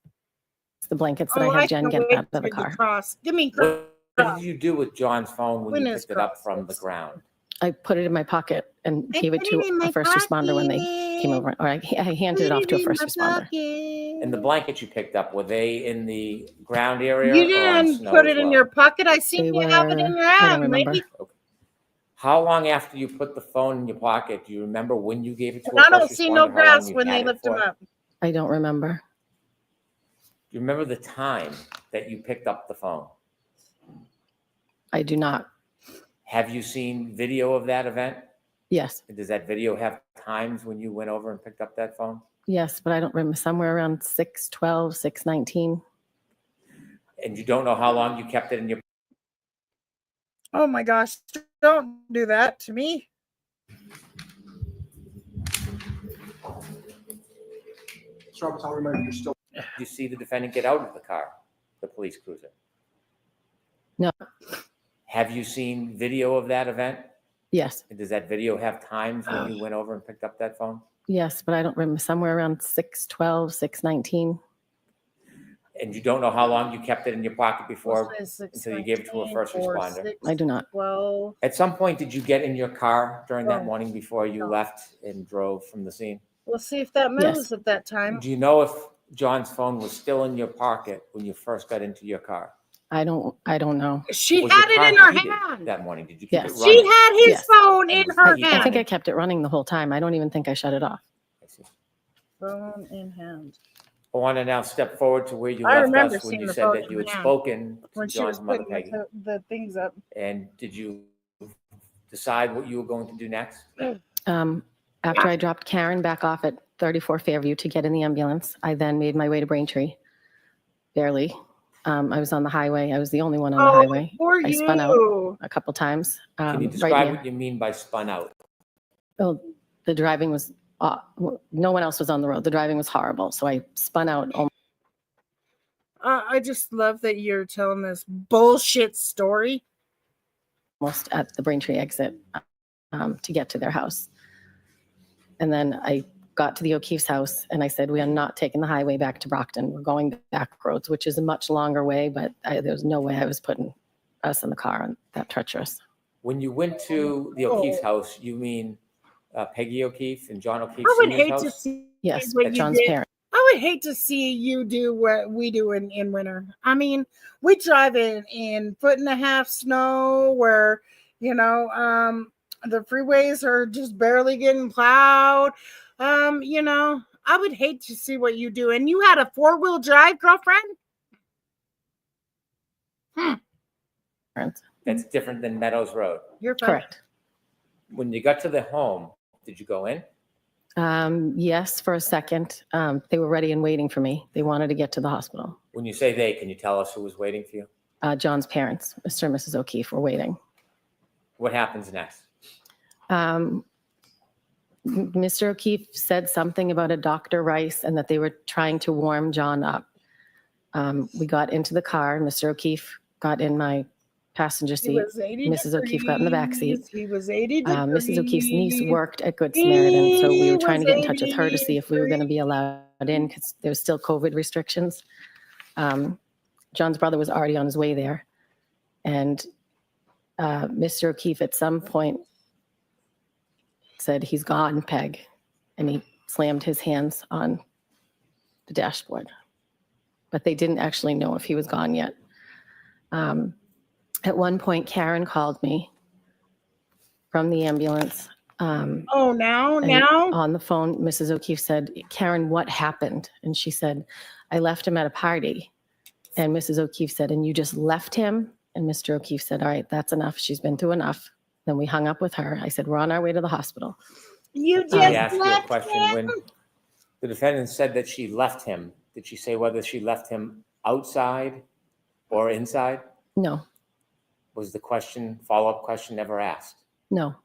The blankets that I had Jen get out of the car. Give me What did you do with John's phone when you picked it up from the ground? I put it in my pocket and gave it to a first responder when they came over, or I handed it off to a first responder. And the blankets you picked up, were they in the ground area? You or on didn't snow put as it in well? your pocket. I seen They you have it in were- your I don't hand, remember. lady. How long after you put the phone in your pocket, do you remember when you gave it to And a I don't first see responder? no How long grass you when had they it lift him for? up. I don't remember. Do you remember the time that you picked up the phone? I do not. Have you seen video of that event? Yes. Does that video have times when you went over and picked up that phone? Yes, but I don't remember. Somewhere around 6:12, 6:19. And you don't know how long you kept it in your Oh my gosh, don't do that to me. Mr. Roberts, I'll remind you, you're still. Did you see the defendant get out of the car, the police cruiser? No. Have you seen video of that event? Yes. And does that video have times when you went over and picked up that phone? Yes, but I don't remember, somewhere around 6:12, 6:19. And you don't know how long you kept it in your pocket before, We'll say until you gave it to a first 6:19 or responder? I do not. 6:12. At some point, did you get in your car during that No. morning before you No. left and drove from the scene? We'll see if that Yes. moves at that time. Do you know if John's phone was still in your pocket when you first got into your car? I don't know. She Was had your it in car her heated hand. that morning? Did you keep Yes. it She running? had his Yes. phone in her I I think I hand. kept it running the whole time. I don't even think I shut it off. I see. Phone in hand. I want to now step forward to where you I left remember us when seeing you the said phone that in you had her hand spoken to When she was John's mother, putting Peggy. the things up. And did you decide what you were going to do next? After I dropped Karen back off at 34 Fairview to get in the ambulance, I then made my way to Braintree. Barely. I was on the highway. I was the only one on the highway. Poor I spun out you. a couple times. Can you right describe near. what you mean by spun out? Oh, the driving was, no one else was on the road. The driving was horrible. So I spun out I just love that you're telling this bullshit story. almost at the Braintree exit to get to their house. And then I got to the O'Keefe's house and I said, we are not taking the highway back to Brockton. We're going back roads, which is a much longer way, but there was no way I was putting us in the car on that treacherous. When you went to the O'Keefe's house, you mean Peggy O'Keefe and John O'Keefe I would Sr.'s hate to house? see Yes, what at you John's did. parents. I would hate to see you do what we do in winter. I mean, we drive in 1.5 feet snow where, the freeways are just barely getting plowed. I would hate to see what you do. And you had a 4-wheel drive, girlfriend? That's different than Meadows Road. You're fine. Correct. When you got to the home, did you go in? Yes, for a second. They were ready and waiting for me. They wanted to get to the hospital. When you say they, can you tell us who was waiting for you? John's parents, Mr. and Mrs. O'Keefe, were waiting. What happens next? Mr. O'Keefe said something about a Dr. Rice and that they were trying to warm John up. We got into the car. Mr. O'Keefe got in my passenger He seat. was 80 Mrs. O'Keefe got in the back seat. degrees. He was 80 Mrs. O'Keefe's niece degrees. worked at Good Samaritan, so we were trying to get in touch with her to He see if we were going to be allowed in because there was still COVID restrictions. John's brother was already on his way there. And Mr. O'Keefe at some point said, he's gone, Peg. And he slammed his hands on the dashboard. But they didn't actually know if he was gone yet. At one point, Karen called me from the ambulance. Oh, now? On the phone, Mrs. O'Keefe said, Karen, what happened? And she said, I left him at a party. And Mrs. O'Keefe said, and you just left him? And Mr. O'Keefe said, all right, that's enough. She's been through enough. Then we hung up with her. I said, we're on our way to the hospital. You just Let me ask you a left question. him? When the defendant said that she left him, did she say whether she left him outside or inside? No, Was the question, follow-up question, never asked? no.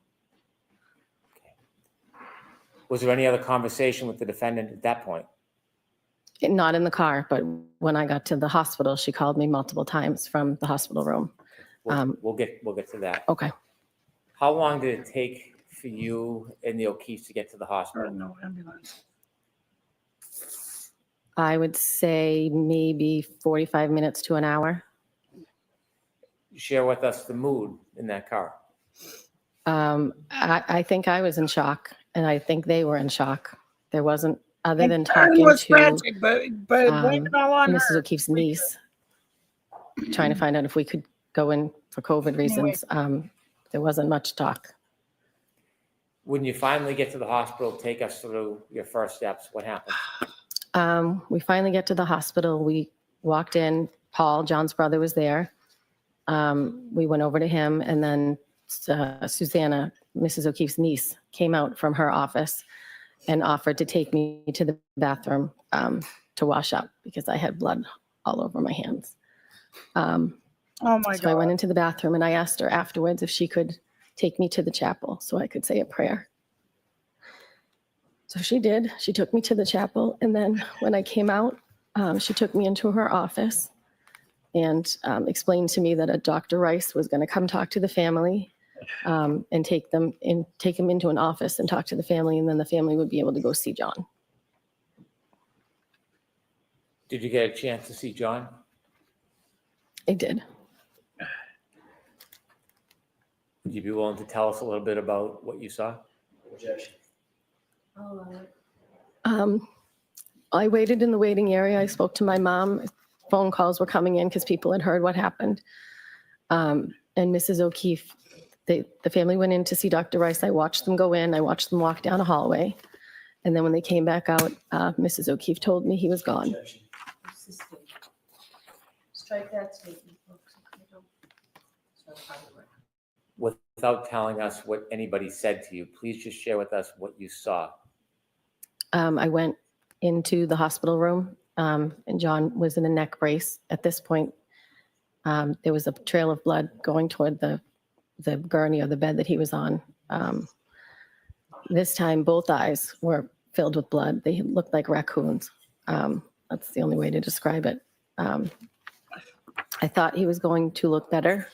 Was there any other conversation with the defendant at that point? Not in the car, but when I got to the hospital, she called me multiple times from the hospital room. We'll get to that. Okay. How long did it take for you and the O'Keefes to get to the hospital? No ambulance. I would say maybe 45 minutes to an hour. Share with us the mood in that car. I think I was in shock, and I think they were in shock. There wasn't, other than Karen talking was to frantic, but blame it all on Mrs. her. O'Keefe's niece, trying to find out if we could go in for COVID reasons. There wasn't much talk. When you finally get to the hospital, take us through your first steps. What happened? We finally get to the hospital. We walked in. Paul, John's brother, was there. We went over to him, and then Susanna, Mrs. O'Keefe's niece, came out from her office and offered to take me to the bathroom to wash up because I had blood all over my hands. Oh my So I went God. into the bathroom and I asked her afterwards if she could take me to the chapel so I could say a prayer. So she did. She took me to the chapel. And then when I came out, she took me into her office and explained to me that a Dr. Rice was going to come talk to the family and take them into an office and talk to the family. And then the family would be able to go see John. Did you get a chance to see John? I did. Would you be willing to tell us a little bit about what you saw? I waited in the waiting area. I spoke to my mom. Phone calls were coming in because people had heard what happened. And Mrs. O'Keefe, the family went in to see Dr. Rice. I watched them go in. I watched them walk down a hallway. And then when they came back out, Mrs. O'Keefe told me he was gone. Strike that statement, folks. Without telling us what anybody said to you, please just share with us what you saw. I went into the hospital room, and John was in a neck brace. At this point, there was a trail of blood going toward the gurney or the bed that he was on. This time, both eyes were filled with blood. They looked like raccoons. That's the only way to describe it. I thought he was going to look better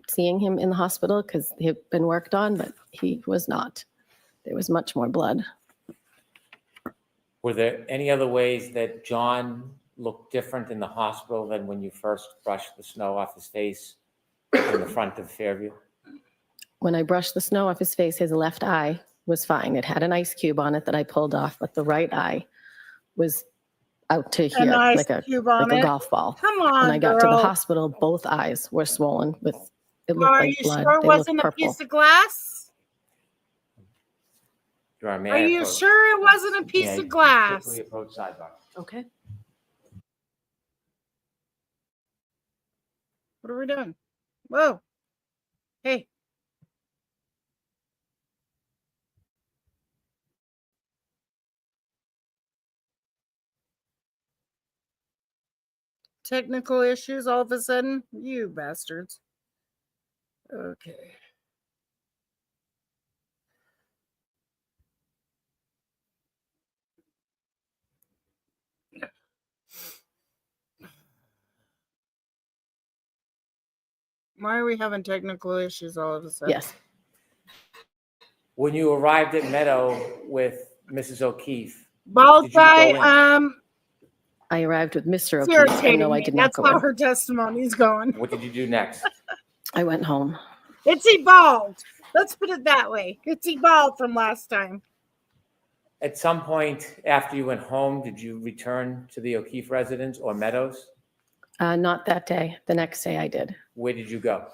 seeing him in the hospital because he had been worked on, but he was not. There was much more blood. Were there any other ways that John looked different in the hospital than when you first brushed the snow off his face in the front of Fairview? When I brushed the snow off his face, his left eye was fine. It had an ice cube on it that I pulled off, but the right eye was out to here, like a golf ball. Come on, When I got to the girl. hospital, both eyes were swollen with, it looked Are like you blood. sure it They looked wasn't a purple. piece of glass? Your Honor, may Are I you approach? sure it wasn't a May piece I of glass? quickly approach sidebar? Okay. What are we doing? Whoa. Hey. Technical issues all of a sudden? You bastards. Okay. Why are we having technical issues all of a sudden? Yes. When you arrived at Meadow with Mrs. O'Keefe, Bald did you go guy, in? I arrived with Mr. it's O'Keefe. I irritating know I me. did not That's go how in. her testimony's going. What did you do next? I went home. It's evolved. Let's put it that way. It's evolved from last time. At some point after you went home, did you return to the O'Keefe residence or Meadows? Not that day. The next day I did. Where did you go?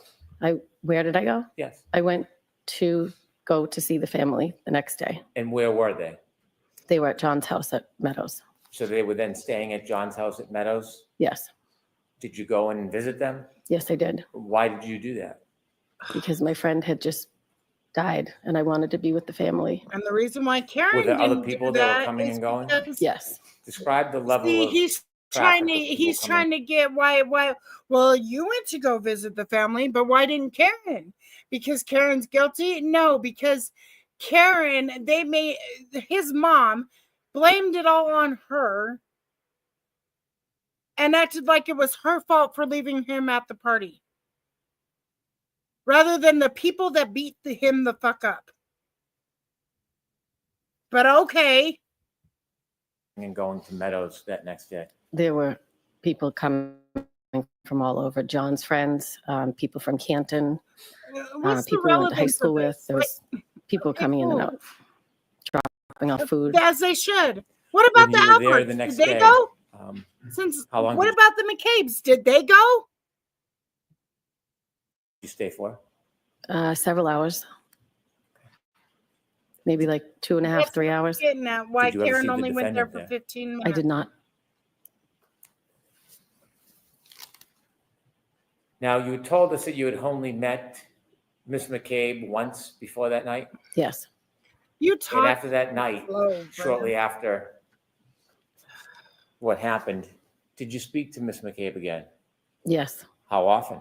Where did I go? Yes. I went to go to see the family the next day. And where were they? They were at John's house at Meadows. So they were then staying at John's house at Meadows? Yes. Did you go in and visit them? Yes, I did. Why did you do that? Because my friend had just died and I wanted to be with the family. And the reason why Karen Were there other didn't people do that were that coming is and going? because- Yes. Describe the level See, of he's traffic trying to of people he's coming. trying to get why well, you went to go visit the family, but why didn't Karen? Because Karen's guilty? No, because Karen, his mom blamed it all on her and acted like it was her fault for leaving him at the party. Rather than the people that beat him the fuck up. But okay. And going to Meadows that next day. There were people coming from all over. John's friends, people from Canton, What's the people we went to high relevance school of with. this? There was people Okay, coming in and cool. out, dropping off food. As they should. What about When the you were there Alberts? the Did next they day, go? Since how long what did about the McCabe's? Did they go? you stay for? Several hours. Maybe like 2.5, 3 hours. Getting at why Did you ever see Karen the only went there defendant for there? 15 I minutes. did not. Now, you told us that you had only met Miss McCabe once before that night. Yes. You And talk after that night, slow, shortly Brenda. after what happened, did you speak to Miss McCabe again? Yes. How often?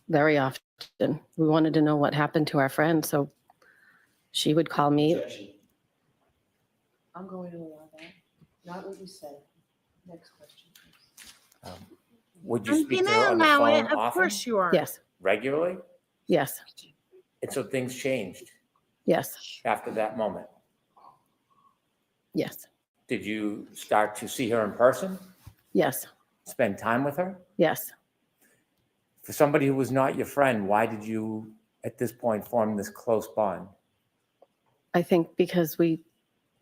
very often. We wanted to know what happened to our friend, so she would call me. I'm going to allow that. Not what you said. Next question, please. Would you I'm speak to gonna her on the allow phone it. Of often, course you are. Yes, regularly? yes, And so things changed yes, after that moment. yes, Did you start to see her in person, yes, spend time with her? yes. For somebody who was not your friend, why did you, at this point, form this close bond? I think because we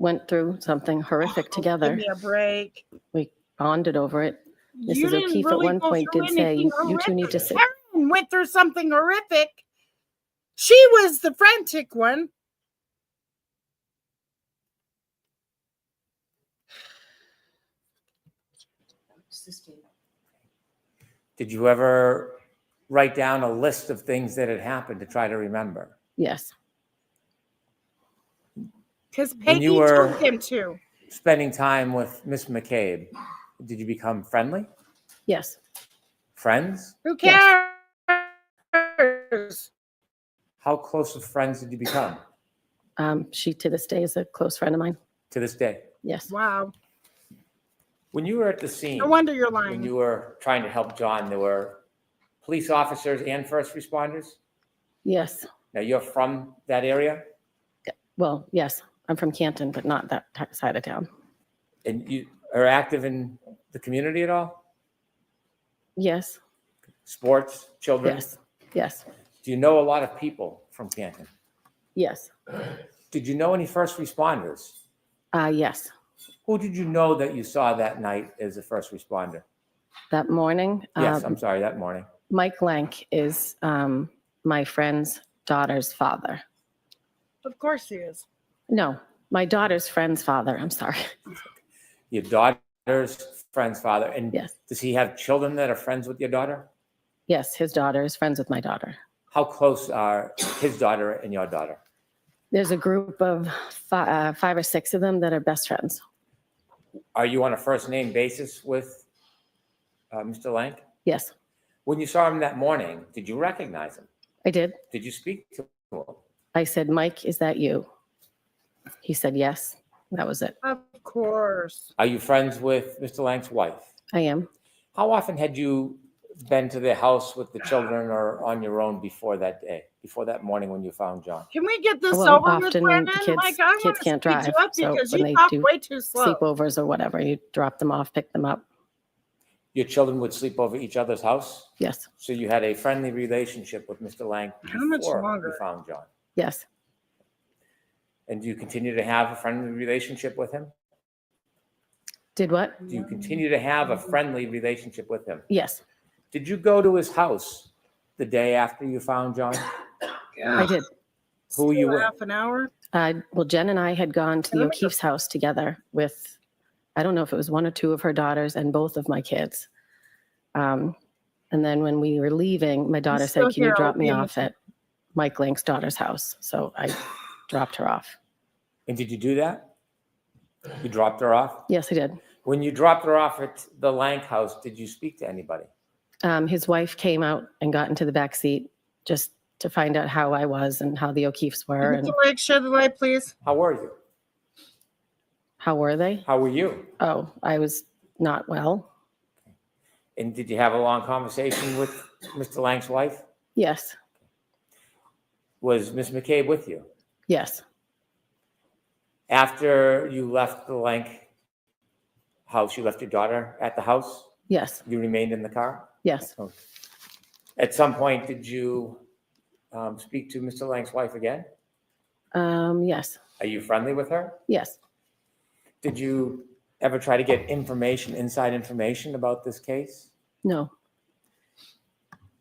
went through something horrific Give together, me a break. we bonded over it. You Mrs. didn't O'Keefe at really one go point through did say, anything you two need to horrific. sit. Karen went through something horrific. She was the frantic one. Did you ever write down a list of things that had happened to try to remember? Yes, Because When Peggy you were told him to. spending time with Miss McCabe, did you become friendly? yes, Friends? Who Yes. cares? How close of friends did you become she to this day is a close friend of mine. to this day? Yes, Wow. When you were at the scene, No wonder you're when lying. you were trying to help John, there were police officers and first responders. yes. Now, you're from that area, Well, yes, I'm from Canton, but not that side of town. and you are active in the community at all? Yes, Sports, children? yes, yes, Do you know a lot of people from Canton? yes, Did you know any first responders? yes. Who did you know that you saw that night as a first responder? That morning, Yes, I'm sorry, that morning. Mike Lank is my friend's daughter's father. Of course he is. No, my daughter's friend's father. I'm sorry. Your daughter's friend's father. And Yes, does he have children that are friends with your daughter? yes, his daughter is friends with my daughter. How close are his daughter and your daughter? There's a group of 5 or 6 of them that are best friends. Are you on a first name basis with Mr. Lank? Yes, When you saw him that morning, did you recognize him? I did. Did you speak to him? I said, Mike, is that you? He said, yes. That was it. Of course. Are you friends with Mr. Lank's wife? I am. How often had you been to their house with the children or on your own before that day, before that morning when you found John? Can we get this Well, over with, often Brandon? the Like, I kids want to can't speed drive, you up so because when you they talk do way too slow. Sleepovers or whatever, you drop them off, pick them up. Your children would sleep over each other's house? Yes, So you had a friendly relationship with Mr. Lank How much before longer? you found John? yes, And do you continue to have a friendly relationship with him? did what? Do you continue to have a friendly relationship with him? Yes, Did you go to his house the day after you found John? I did. Who were you Still with? half an hour. Well, Jen and I had gone to the O'Keefe's house together with, I don't know if it was 1 or 2 of her daughters and both of my kids. And then when we were leaving, my daughter still said, can you here, I'll drop be me in the- off at Mike Lank's daughter's house? So I dropped her off. And did you do that? You dropped her off? Yes, I did. When you dropped her off at the Lank house, did you speak to anybody? His wife came out and got into the back seat just to find out how I was and how the O'Keefes were and Mr. Lake, shed the light, please. How were you? how were they? How were you? Oh, I was not well. And did you have a long conversation with Mr. Lank's wife? Yes, Was Miss McCabe with you? yes, After you left the Lank house, you left your daughter at the house? yes, You remained in the car? yes. At some point, did you speak to Mr. Lank's wife again? Yes, Are you friendly with her? yes. Did you ever try to get information, inside information about this case? No,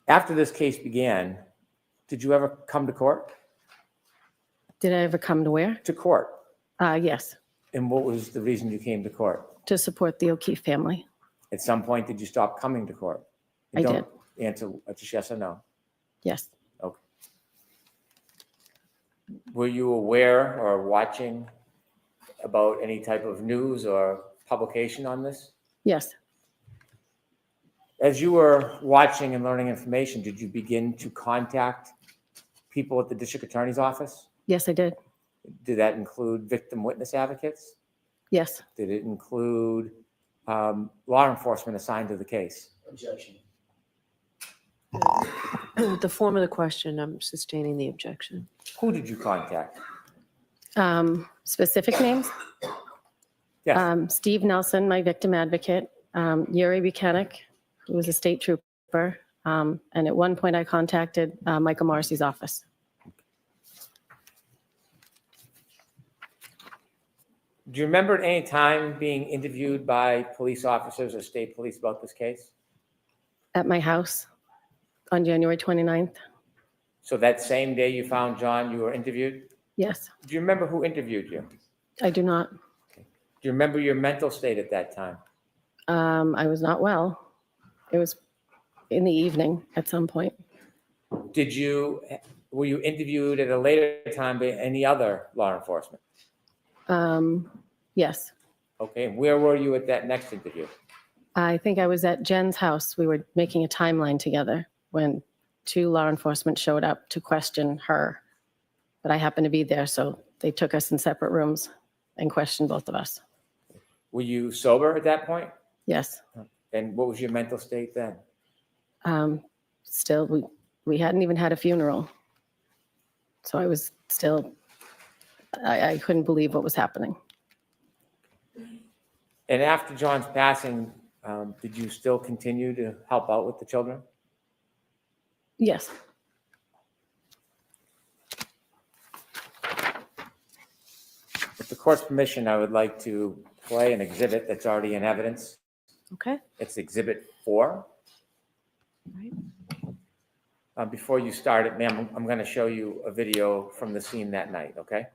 After this case began, did you ever come to court? did I ever come to where? To court. Yes, And what was the reason you came to court? to support the O'Keefe family. At some point, did you stop coming to court? I did. Don't answer just yes or no. Yes, Okay. Were you aware or watching about any type of news or publication on this? yes, As you were watching and learning information, did you begin to contact people at the district attorney's office? Yes, I did. Did that include victim witness advocates? Yes. Did it include law enforcement assigned to the case? Objection. The form of the question, I'm sustaining the objection. Who did you contact? Specific names? Yes. Steve Nelson, my victim advocate, Yuri Buchanan, who was a state trooper, and at one point I contacted Michael Morrissey's office. Do you remember at any time being interviewed by police officers or state police about this case? At my house on January 29th. So that same day you found John, you were interviewed? Yes, Do you remember who interviewed you? I do not. Do you remember your mental state at that time? I was not well. It was in the evening at some point. Were you interviewed at a later time by any other law enforcement? Yes, Okay, and where were you at that next interview? I think I was at Jen's house. We were making a timeline together when 2 law enforcement showed up to question her. But I happened to be there, so they took us in separate rooms and questioned both of us. Were you sober at that point? Yes. And what was your mental state then? Still, we hadn't even had a funeral. So I was still, I couldn't believe what was happening. And after John's passing, did you still continue to help out with the children? Yes. With the court's permission, I would like to play an exhibit that's already in evidence. Okay. It's Exhibit 4. Right. Before you start it, ma'am, I'm going to show you a video from the scene that night, okay?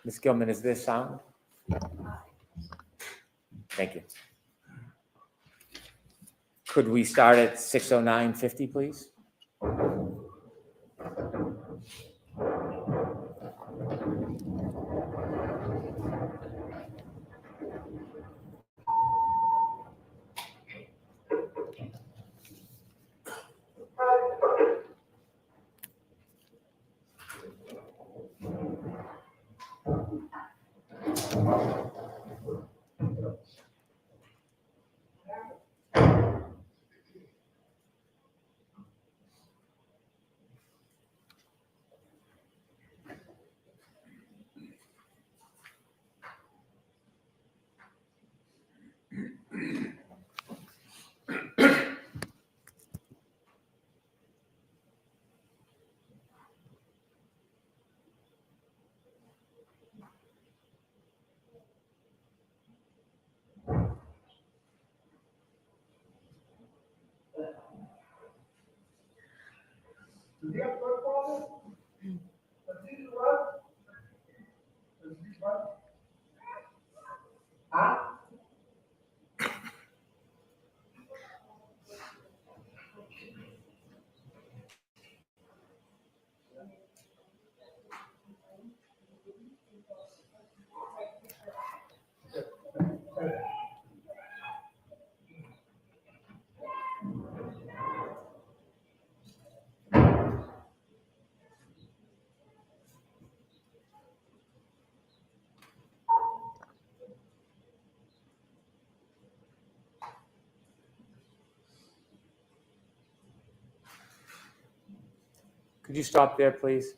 Ms. Gilman, is this sound? Thank you. Could we start at 6:09:50, please? Could you stop there, please?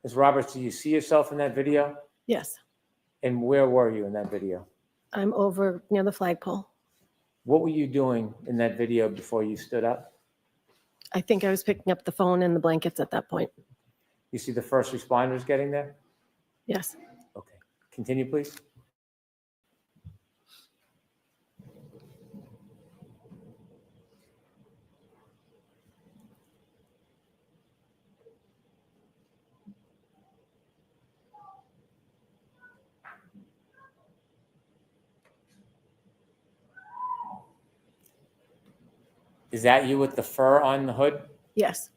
Ms. Roberts, do you see yourself in that video? Yes. And where were you in that video? I'm over near the flagpole. What were you doing in that video before you stood up? I think I was picking up the phone and the blankets at that point. You see the first responders getting there? Yes. Okay. Continue, please. Is that you with the fur on the hood? Yes.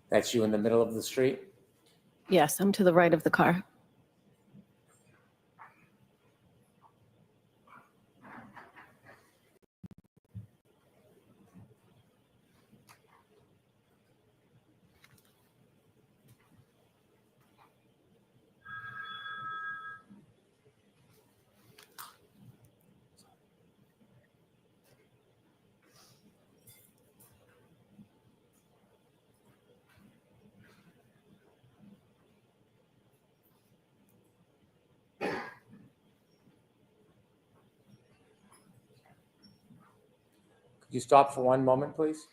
That's you in the middle of the street? Yes, I'm to the right of the car. Could you stop for one moment, please?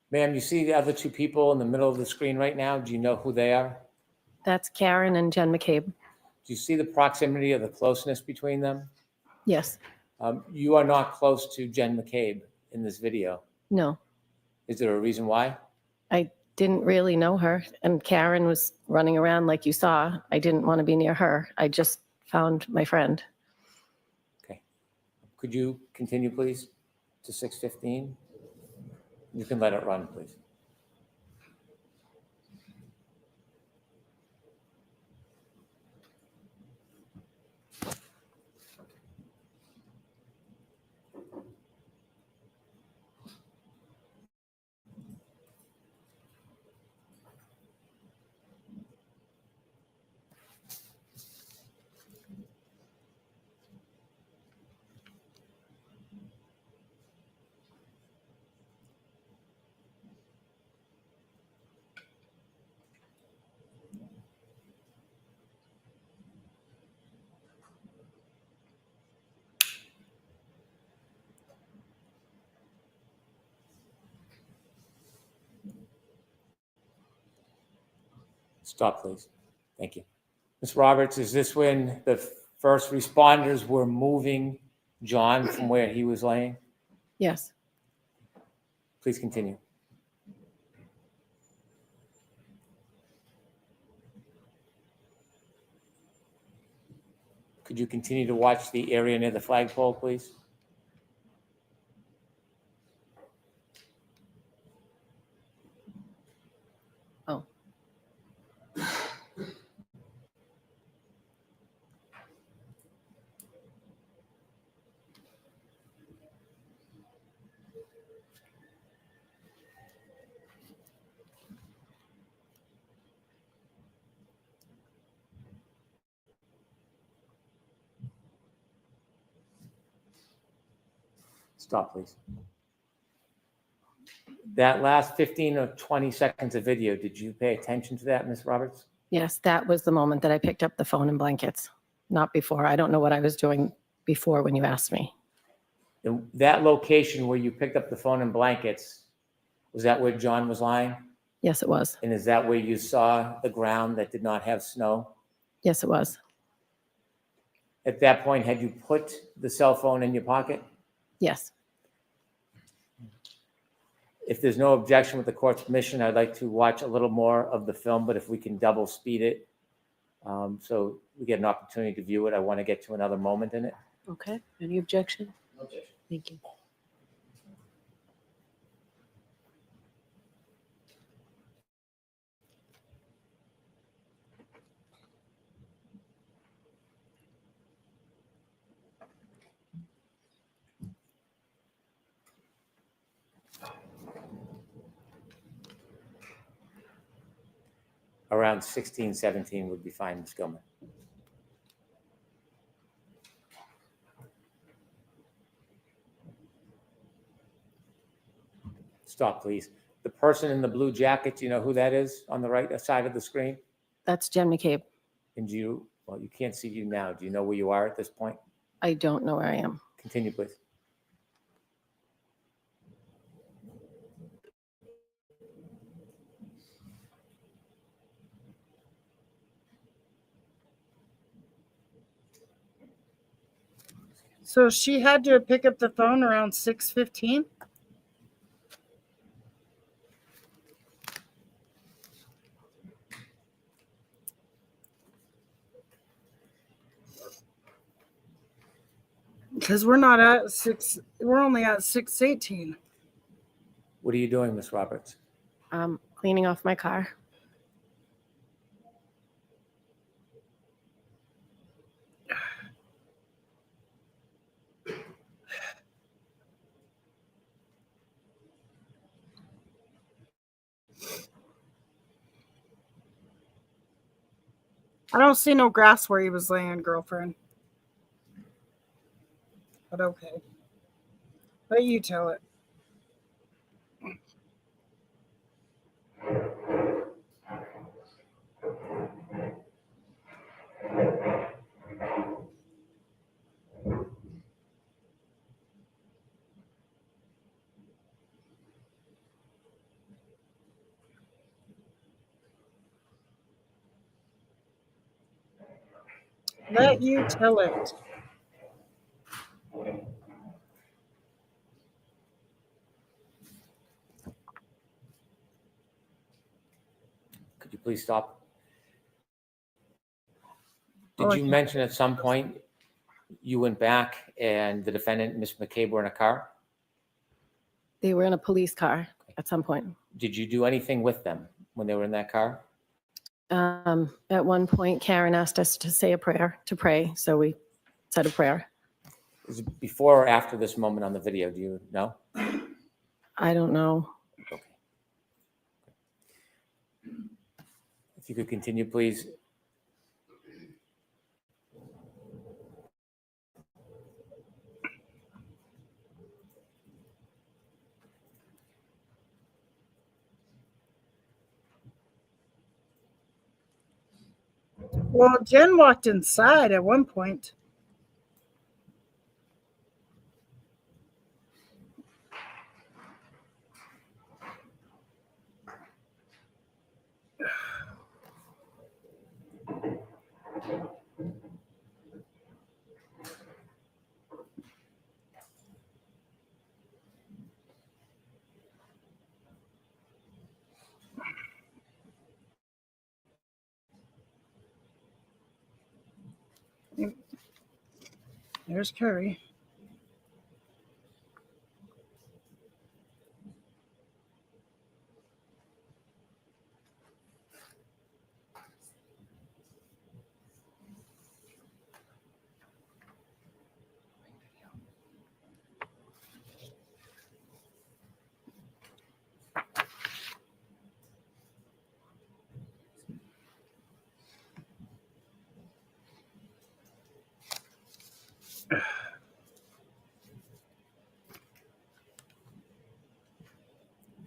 Ma'am, you see the other two people in the middle of the screen right now? Do you know who they are? That's Karen and Jen McCabe. Do you see the proximity or the closeness between them? Yes. You are not close to Jen McCabe in this video. No, Is there a reason why? I didn't really know her. And Karen was running around like you saw. I didn't want to be near her. I just found my friend. Okay. Could you continue, please, to 6:15? You can let it run, please. Stop, please. Thank you. Ms. Roberts, is this when the first responders were moving John from where he was laying? Yes. Please continue. Could you continue to watch the area near the flagpole, please? Oh. Stop, please. That last 15 or 20 seconds of video, did you pay attention to that, Ms. Roberts? Yes, that was the moment that I picked up the phone and blankets. Not before. I don't know what I was doing before when you asked me. And that location where you picked up the phone and blankets, was that where John was lying? Yes, it was. And is that where you saw the ground that did not have snow? Yes, it was. At that point, had you put the cell phone in your pocket? Yes. If there's no objection with the court's permission, I'd like to watch a little more of the film, but if we can double speed it, so we get an opportunity to view it. I want to get to another moment in it. Okay. Any objection? No objection. Thank you. Around 16, 17 would be fine, Ms. Gilman. Stop, please. The person in the blue jacket, do you know who that is on the right side of the screen? That's Jen McCabe. And well, you can't see you now. Do you know where you are at this point? I don't know where I am. Continue, please. So she had to pick up the phone around 6:15. Because we're not at 6, we're only at 6:18. What are you doing, Ms. Roberts? Cleaning off my car. I don't see no grass where he was laying, girlfriend. But okay. Let you tell it. Let you tell it. Could you please stop? Did you mention at some point you went back and the defendant, Ms. McCabe, were in a car? They were in a police car at some point. Did you do anything with them when they were in that car? At one point, Karen asked us to say a prayer, to pray. So we said a prayer. Is it before or after this moment on the video? Do you know? I don't know. Okay. If you could continue, please. Well, Jen walked inside at one point. There's Curry.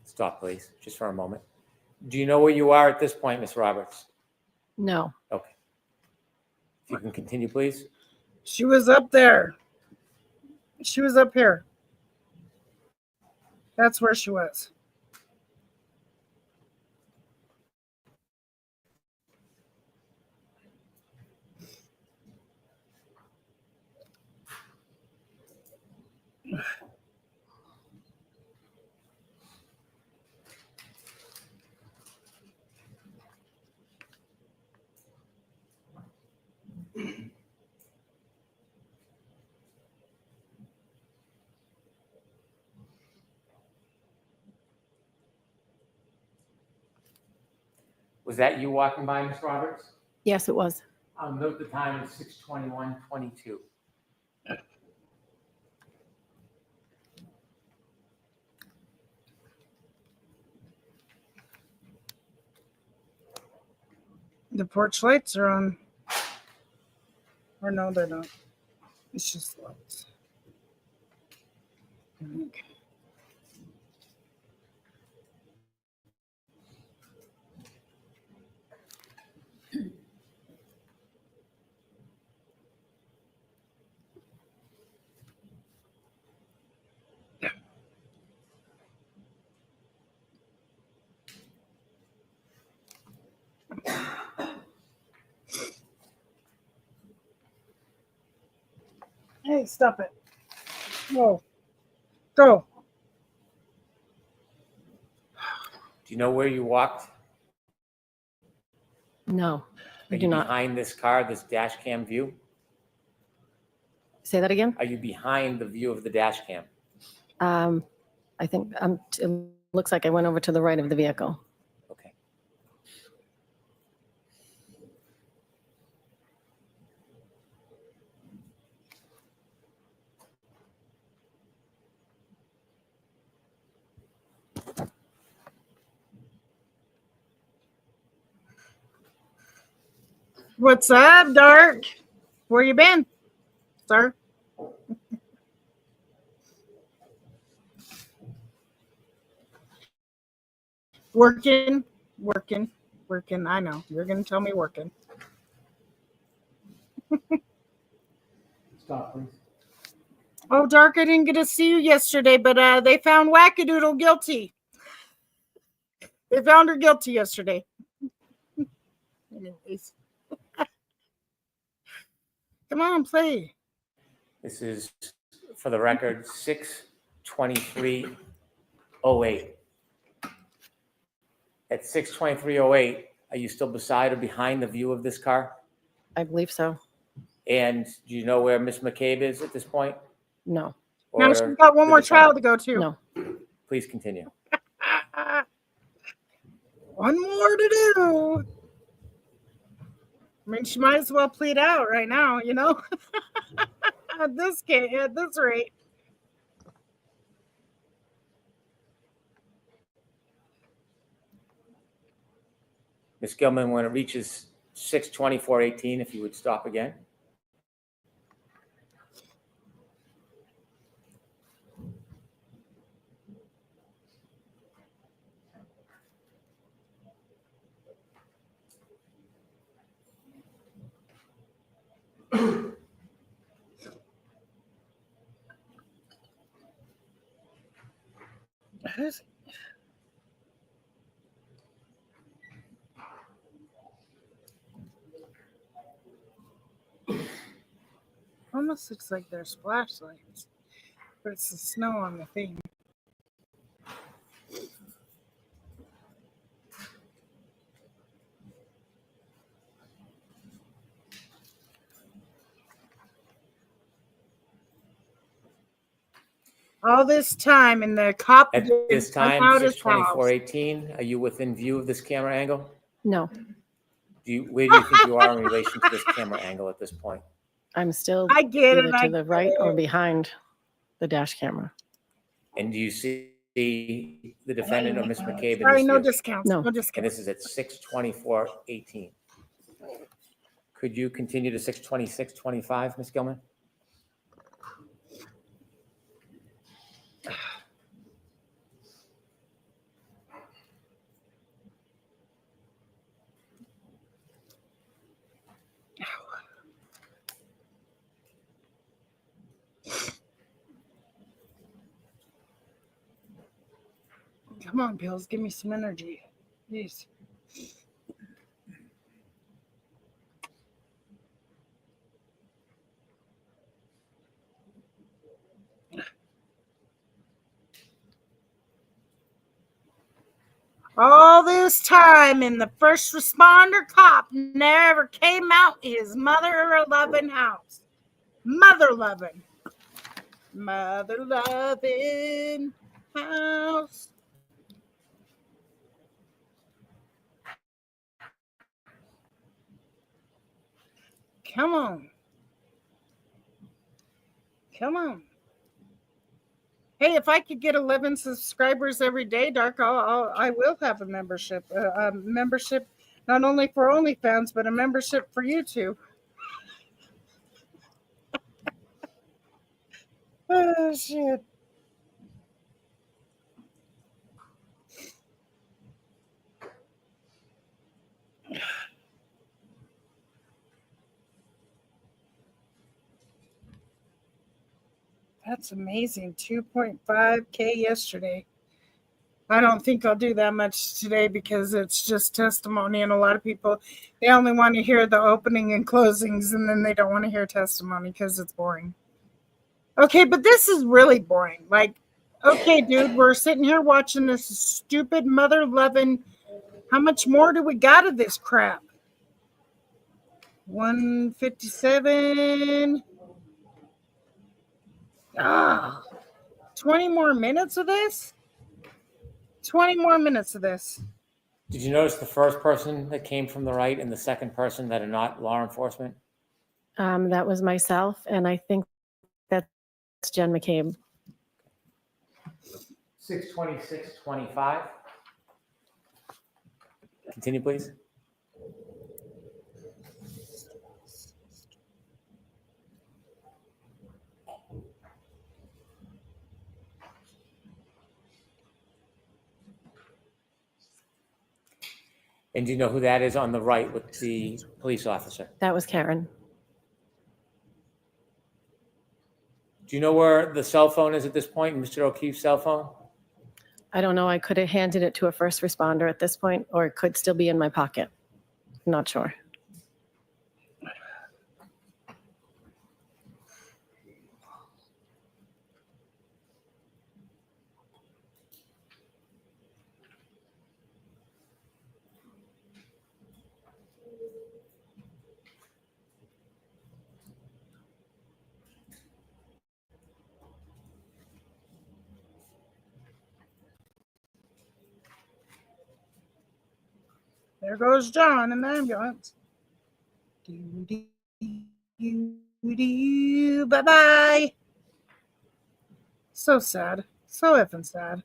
Stop, please, just for a moment. Do you know where you are at this point, Ms. Roberts? No. Okay. If you can continue, please. She was up there. She was up here. That's where she was. Was that you walking by, Ms. Roberts? Yes, it was. I'll note the time is 6:21:22. The porch lights are on. Or no, they're not. It's just lights. Okay. Hey, stop it. Whoa. Go. Do you know where you walked? No, I Are do you not. behind this car, this dash cam view? Say that again? Are you behind the view of the dash cam? I think it looks like I went over to the right of the vehicle. Okay. What's up, Dark? Where you been, sir? Working. I know. You're going to tell me working. Stop, please. Oh, Dark, I didn't get to see you yesterday, but they found Wackadoodle guilty. They found her guilty yesterday. Anyways. Come on, play. This is, for the record, 6/23/08. At 6/23/08, are you still beside or behind the view of this car? I believe so. And do you know where Miss McCabe is at this point? No, Now Or she's got one the more trial defendant? to go to. no. Please continue. One more to do. I mean, she might as well plead out right now, you know? at this rate. Ms. Gilman, when it reaches 6/24/18, if you would stop again. Almost looks like they're flashlights, but it's the snow on the thing. All this time, and the cop At this time, out his house. 6/24/18, are you within view of this camera angle? No, Where do you think you are in relation to this camera angle at this point? I'm still I get either it. to the right or behind the dash camera. And do you see the defendant or Ms. McCabe in Sorry, this no view? discounts. No. No And discounts. this is at 6/24/18. Could you continue to 6/26/25, Ms. Gilman? Come on, Bills, give me some energy. Please. All this time, and the first responder cop never came out his mother-loving house. Mother-loving house. Come on. Come on. Hey, if I could get 11 subscribers every day, Dark, I will have a membership. Membership Not only for OnlyFans, but a membership for YouTube. Oh, shit. That's amazing. 2.5K yesterday. I don't think I'll do that much today because it's just testimony, and a lot of people, they only want to hear the opening and closings, and then they don't want to hear testimony because it's boring. Okay, but this is really boring. Like, okay, dude, we're sitting here watching this stupid mother-loving. How much more do we got of this crap? 157. 20 more minutes of this? 20 more minutes of this. Did you notice the first person that came from the right and the second person that are not law enforcement? That was myself, and I think that's Jen McCabe. 62625. Continue, please. And do you know who that is on the right with the police officer? That was Karen. Do you know where the cell phone is at this point, Mr. O'Keefe's cell phone? I don't know. I could have handed it to a first responder at this point, or it could still be in my pocket. I'm not sure. There goes John in the ambulance. Bye-bye. So sad. So effing sad.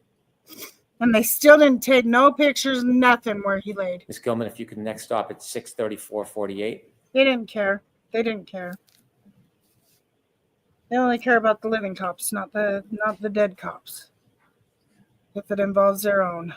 And they still didn't take no pictures, nothing where he laid. Ms. Gilman, if you could next stop at 63448. They didn't care. They didn't care. They only care about the living cops, not the dead cops. If it involves their own.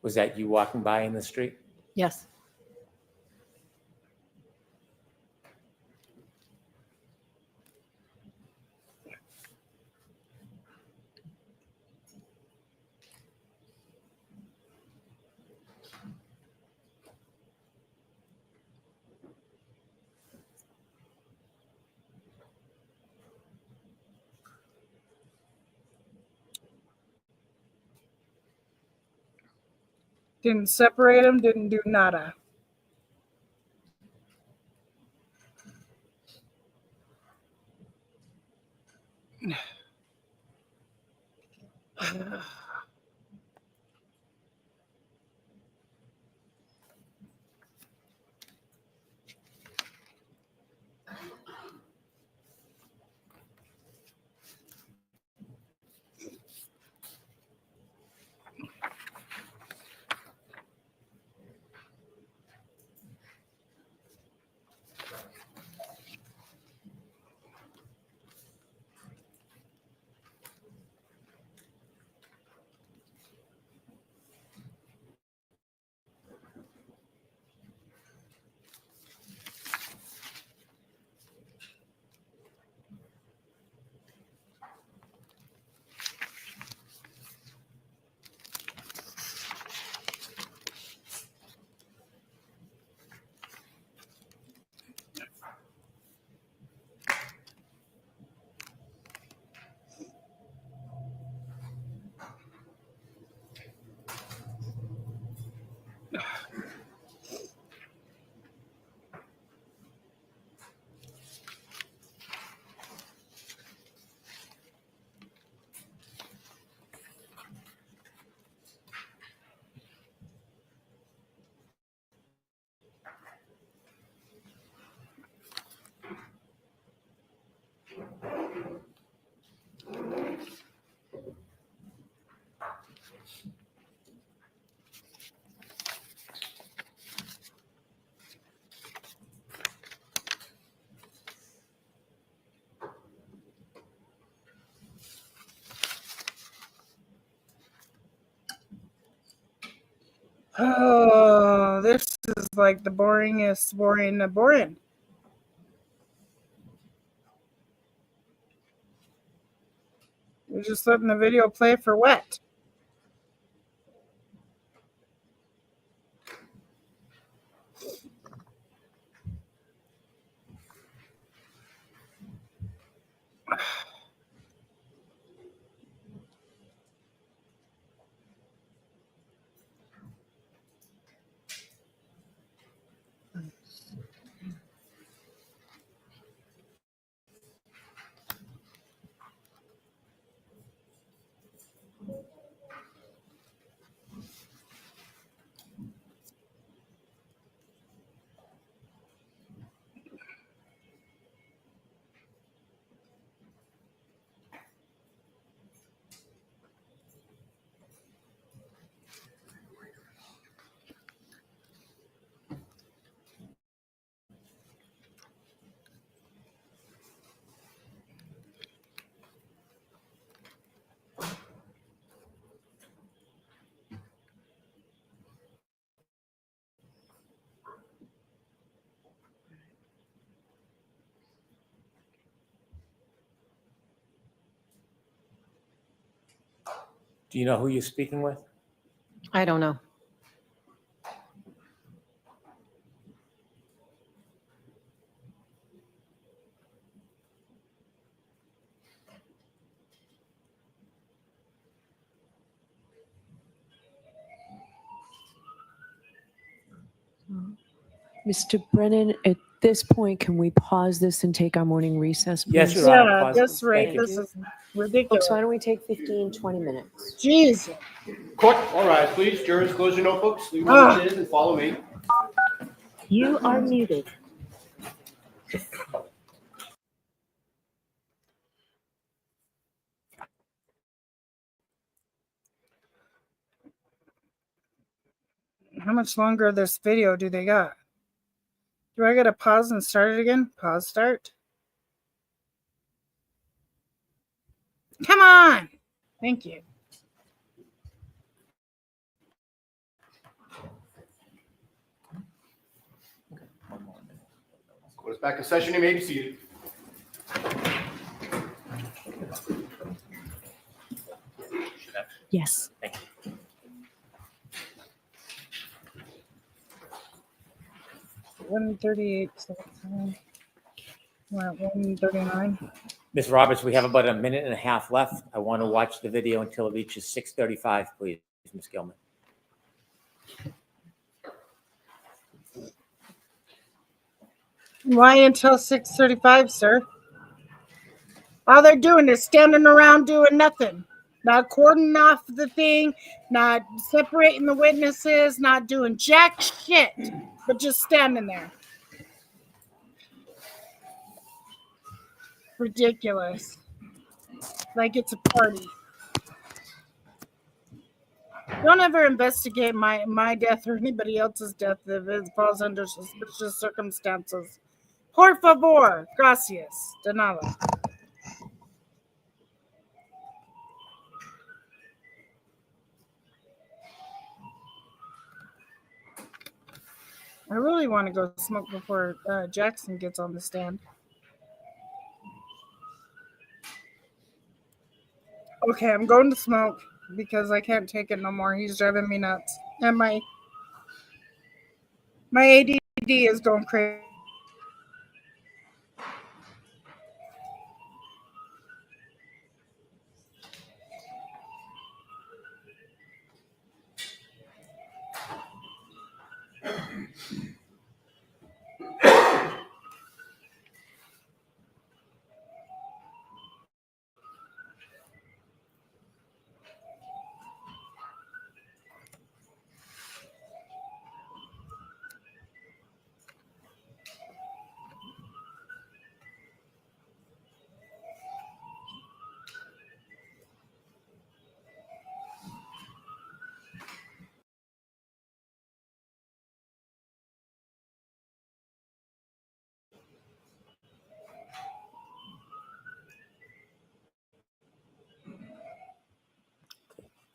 Was that you walking by in the street? Yes. Didn't separate them, didn't do nada. Oh, this is like the boringest boring of boring. You're just letting the video play for what? Do you know who you're speaking with? I don't know. Mr. Brennan, at this point, can we pause this and take our morning recess, please? Yes, Your Honor. Yeah, Pause. that's right. Thank you. This is ridiculous. Folks, why don't we take 15, 20 minutes? Jeez. Court, all rise, please. Jurors, close your notebooks, leave Ah. them in and follow me. You are muted. How much longer of this video do they got? Do I gotta pause and start it again? Pause, start. Come on. Thank you. Court is back in session. You may be seated. Yes. 138. We're at 139. Ms. Roberts, we have about a minute and a half left. I want to watch the video until it reaches 6:35, please, Ms. Gilman. Why until 6:35, sir? All they're doing is standing around doing nothing. Not cordoning off the thing, not separating the witnesses, not doing jack shit, but just standing there. Ridiculous. Like it's a party. Don't ever investigate my death or anybody else's death if it falls under suspicious circumstances. Por favor, gracias, de nada. I really want to go smoke before Jackson gets on the stand. Okay, I'm going to smoke because I can't take it no more. He's driving me nuts. And my ADD is going crazy.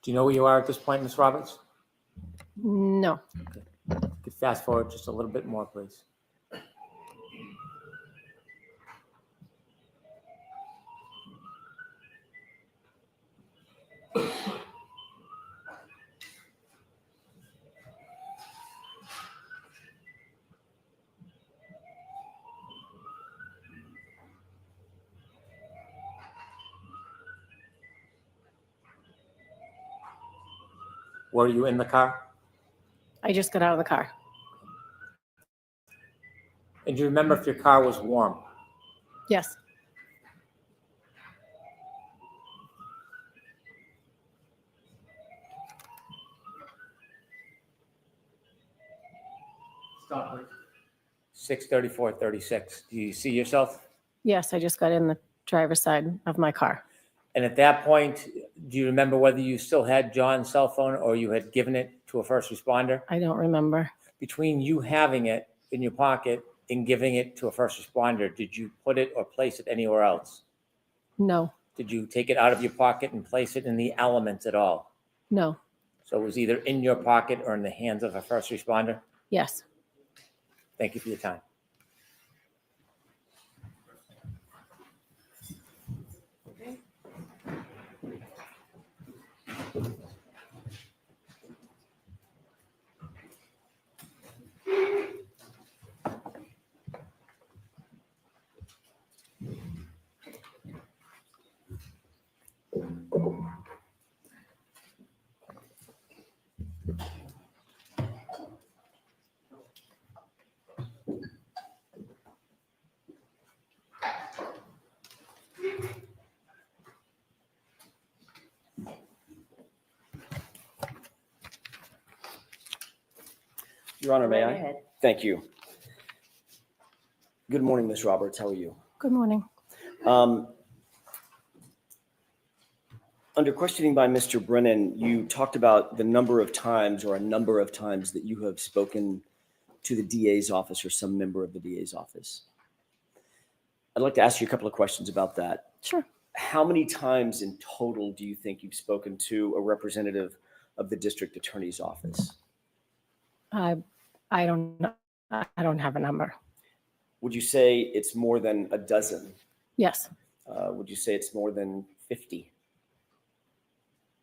Do you know where you are at this point, Ms. Roberts? No. Could fast forward just a little bit more, please. Were you in the car? I just got out of the car. And do you remember if your car was warm? Yes. Stop, please. 6:34:36. Do you see yourself? Yes, I just got in the driver's side of my car. And at that point, do you remember whether you still had John's cell phone or you had given it to a first responder? I don't remember. Between you having it in your pocket and giving it to a first responder, did you put it or place it anywhere else? No. Did you take it out of your pocket and place it in the elements at all? No. So it was either in your pocket or in the hands of a first responder? Yes. Thank you for your time. Your Honor, may I? Thank you. Good morning, Ms. Roberts. How are you? Good morning. Under questioning by Mr. Brennan, you talked about the number of times or a number of times that you have spoken to the DA's office or some member of the DA's office. I'd like to ask you a couple of questions about that. Sure. How many times in total do you think you've spoken to a representative of the district attorney's office? I don't know. I don't have a number. Would you say it's more than a dozen? Yes. Would you say it's more than 50?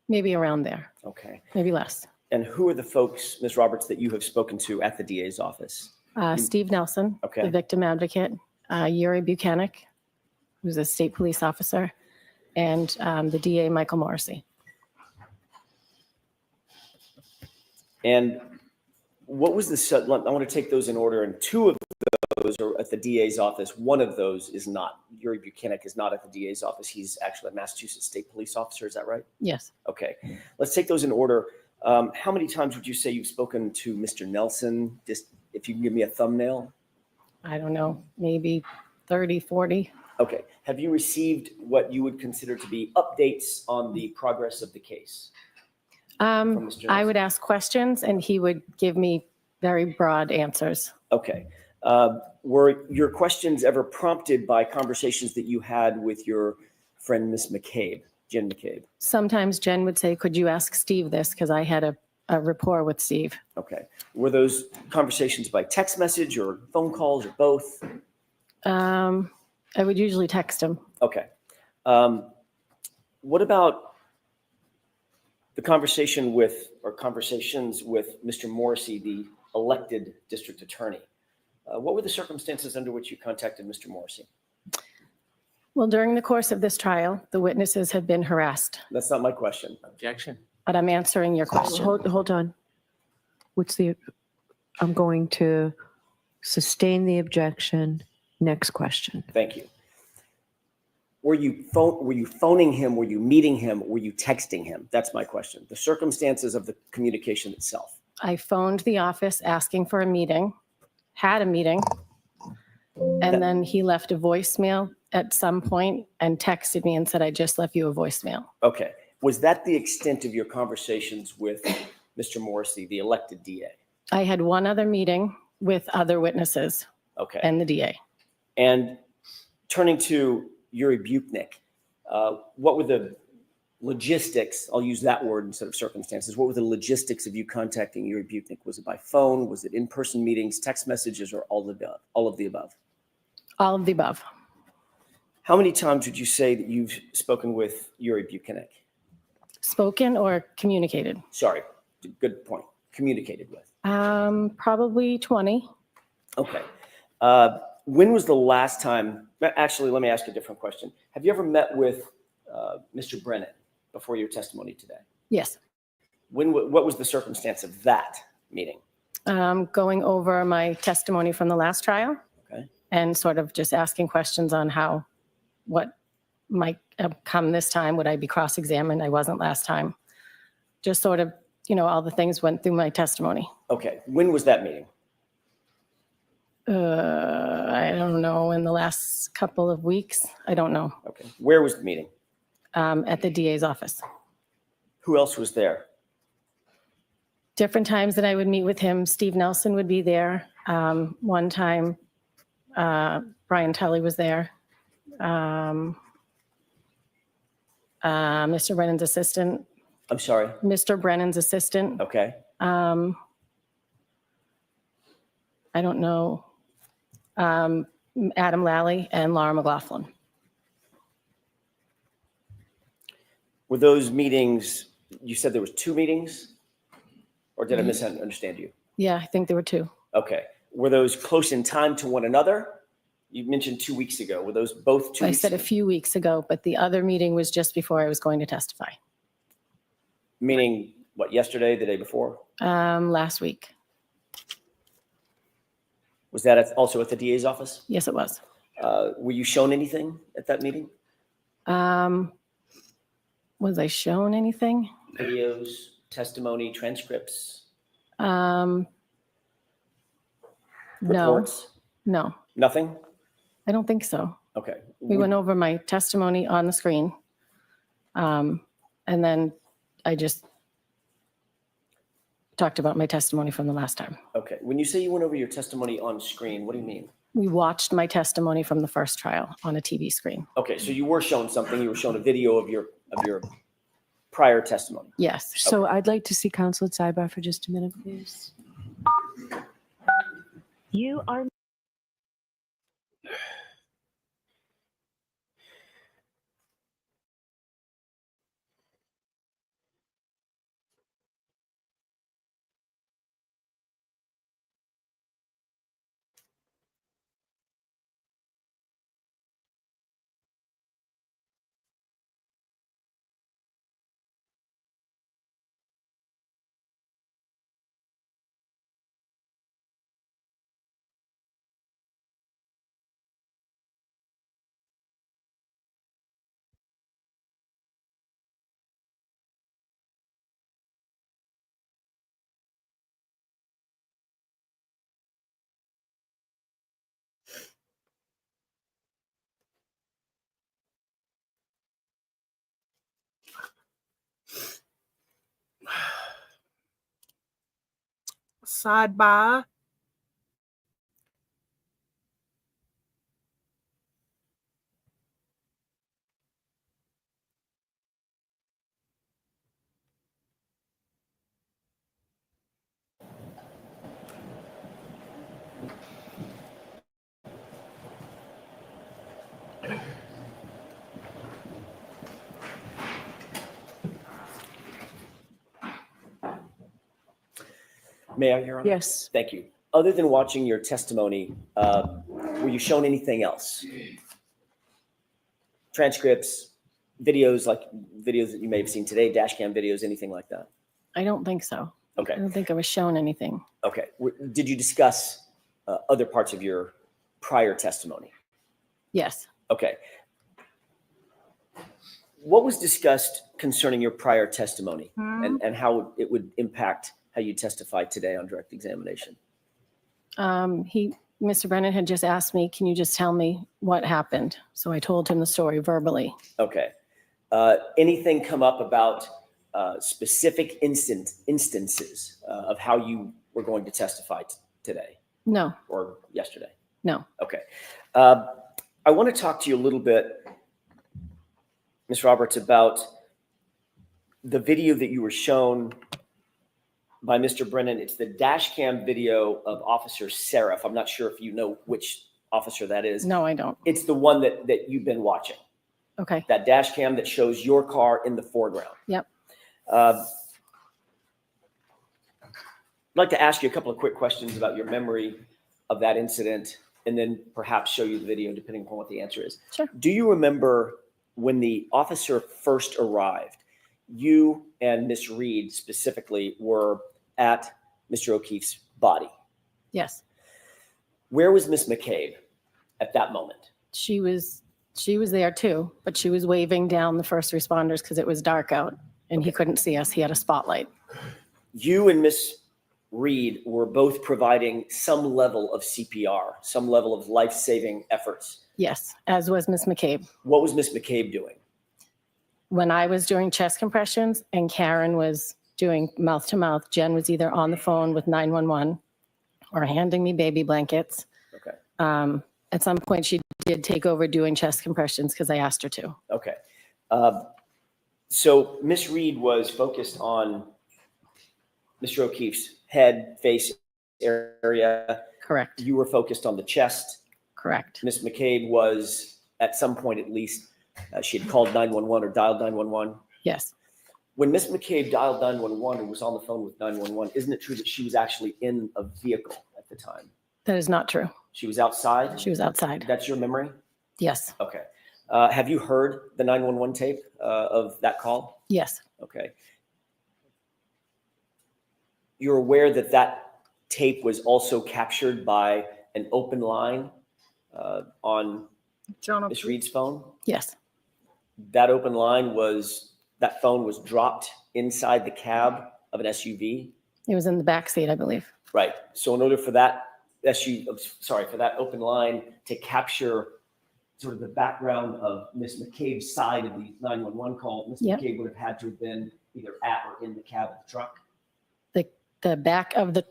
Maybe around there. Okay. Maybe less. And who are the folks, Ms. Roberts, that you have spoken to at the DA's office? Steve Nelson, Okay. the victim advocate, Yuri Buchanan, who's a state police officer, and the DA, Michael Morrissey. And what was the, I want to take those in order, and two of those are at the DA's office. One of those is not. Yuri Buchanan is not at the DA's office. He's actually a Massachusetts state police officer. Is that right? Yes. Okay. Let's take those in order. How many times would you say you've spoken to Mr. Nelson? Just if you can give me a thumbnail. I don't know, maybe 30, 40. Okay. Have you received what you would consider to be updates on the progress of the case? Mr. Nelson? I would ask questions and he would give me very broad answers. Okay. Were your questions ever prompted by conversations that you had with your friend, Miss McCabe, Jen McCabe? Sometimes Jen would say, could you ask Steve this? Because I had a rapport with Steve. Okay. Were those conversations by text message or phone calls or both? I would usually text him. Okay. What about the conversation with, or conversations with Mr. Morrissey, the elected district attorney? What were the circumstances under which you contacted Mr. Morrissey? Well, during the course of this trial, the witnesses have been harassed, That's not my question. Objection. but I'm answering your question. Hold on. I'm going to sustain the objection. Next question. Thank you. Were you phoning him? Were you meeting him? Were you texting him? That's my question. The circumstances of the communication itself. I phoned the office asking for a meeting, had a meeting, and then he left a voicemail at some point and texted me and said, I just left you a voicemail. Okay. Was that the extent of your conversations with Mr. Morrissey, the elected DA? I had one other meeting with other witnesses Okay. and the DA. And turning to Yuri Buchanan, what were the logistics, I'll use that word instead of circumstances. What were the logistics of you contacting Yuri Butnik? Was it by phone? Was it in-person meetings, text messages, or all of the above? All of the above. How many times would you say that you've spoken with Yuri Butnik? Spoken or communicated? Sorry, good point. Communicated with. Probably 20. Okay. When was the last time? Actually, let me ask you a different question. Have you ever met with Mr. Brennan before your testimony today? Yes. What was the circumstance of that meeting? Going over my testimony from the last trial. Okay. And sort of just asking questions on what might come this time. Would I be cross-examined? I wasn't last time. Just sort of, all the things went through my testimony. Okay. When was that meeting? I don't know, in the last couple of weeks. I don't know. Okay. Where was the meeting? At the DA's office. Who else was there? Different times that I would meet with him, Steve Nelson would be there. One time, Brian Tully was there. Mr. Brennan's assistant. I'm sorry. Mr. Brennan's assistant. Okay. I don't know. Adam Lally and Laura McLaughlin. Were those meetings, you said there was 2 meetings? Or did I misunderstand you? Yeah, I think there were 2. Okay. Were those close in time to one another? You mentioned 2 weeks ago. Were those both 2 I weeks said a ago? few weeks ago, but the other meeting was just before I was going to testify. Meaning, what, yesterday, the day before? Last week. Was that also at the DA's office? Yes, it was. Were you shown anything at that meeting? Was I shown anything? Videos, testimony, transcripts, No, reports? no, Nothing? I don't think so. Okay. We went over my testimony on the screen. And then I just talked about my testimony from the last time. Okay. When you say you went over your testimony on screen, what do you mean? We watched my testimony from the first trial on a TV screen. Okay, so you were shown something. You were shown a video of your prior testimony. Yes. So I'd like to see counsel at sidebar for just a minute, please. You are Sidebar. May I, Your Honor? Yes. Thank you. Other than watching your testimony, were you shown anything else? Transcripts, videos, like videos that you may have seen today, dash cam videos, anything like that? I don't think so. I Okay. don't think I was shown anything. Okay. Did you discuss other parts of your prior testimony? Yes. Okay. What was discussed concerning your prior testimony and how it would impact how you testified today on direct examination? Mr. Brennan had just asked me, can you just tell me what happened? So I told him the story verbally. Okay. Anything come up about specific instances of how you were going to testify today No, or yesterday? no. Okay. I want to talk to you a little bit, Ms. Roberts, about the video that you were shown by Mr. Brennan, it's the dash cam video of Officer Seraph. I'm not sure if you know which officer that is. No, I don't. It's the one that you've been watching. Okay. That dash cam that shows your car in the foreground. Yep. I'd like to ask you a couple of quick questions about your memory of that incident, and then perhaps show you the video depending upon what the answer is. Sure. Do you remember when the officer first arrived, you and Miss Reed specifically were at Mr. O'Keefe's body? Yes. Where was Miss McCabe at that moment? She was there too, but she was waving down the first responders because it was dark out and he couldn't see us. He had a spotlight. You and Miss Reed were both providing some level of CPR, some level of life-saving efforts. Yes, as was Miss McCabe. What was Miss McCabe doing? When I was doing chest compressions and Karen was doing mouth to mouth, Jen was either on the phone with 911 or handing me baby blankets. Okay. At some point, she did take over doing chest compressions because I asked her to. Okay. So Miss Reed was focused on Mr. O'Keefe's head, face area. Correct. You were focused on the chest. Correct. Miss McCabe was, at some point at least, she had called 911 or dialed 911. Yes. When Miss McCabe dialed 911 and was on the phone with 911, isn't it true that she was actually in a vehicle at the time? That is not true. She was outside? She was outside. That's your memory? Yes. Okay. Have you heard the 911 tape of that call? Yes. Okay. You're aware that that tape was also captured by an open line on John Miss Reed's phone? Yes. That open line that phone was dropped inside the cab of an SUV? It was in the back seat, I believe. Right. So in order for that for that open line to capture sort of the background of Miss McCabe's side of the 911 call, Miss Yep. McCabe would have had to have been either at or in the cab of the truck. The back of the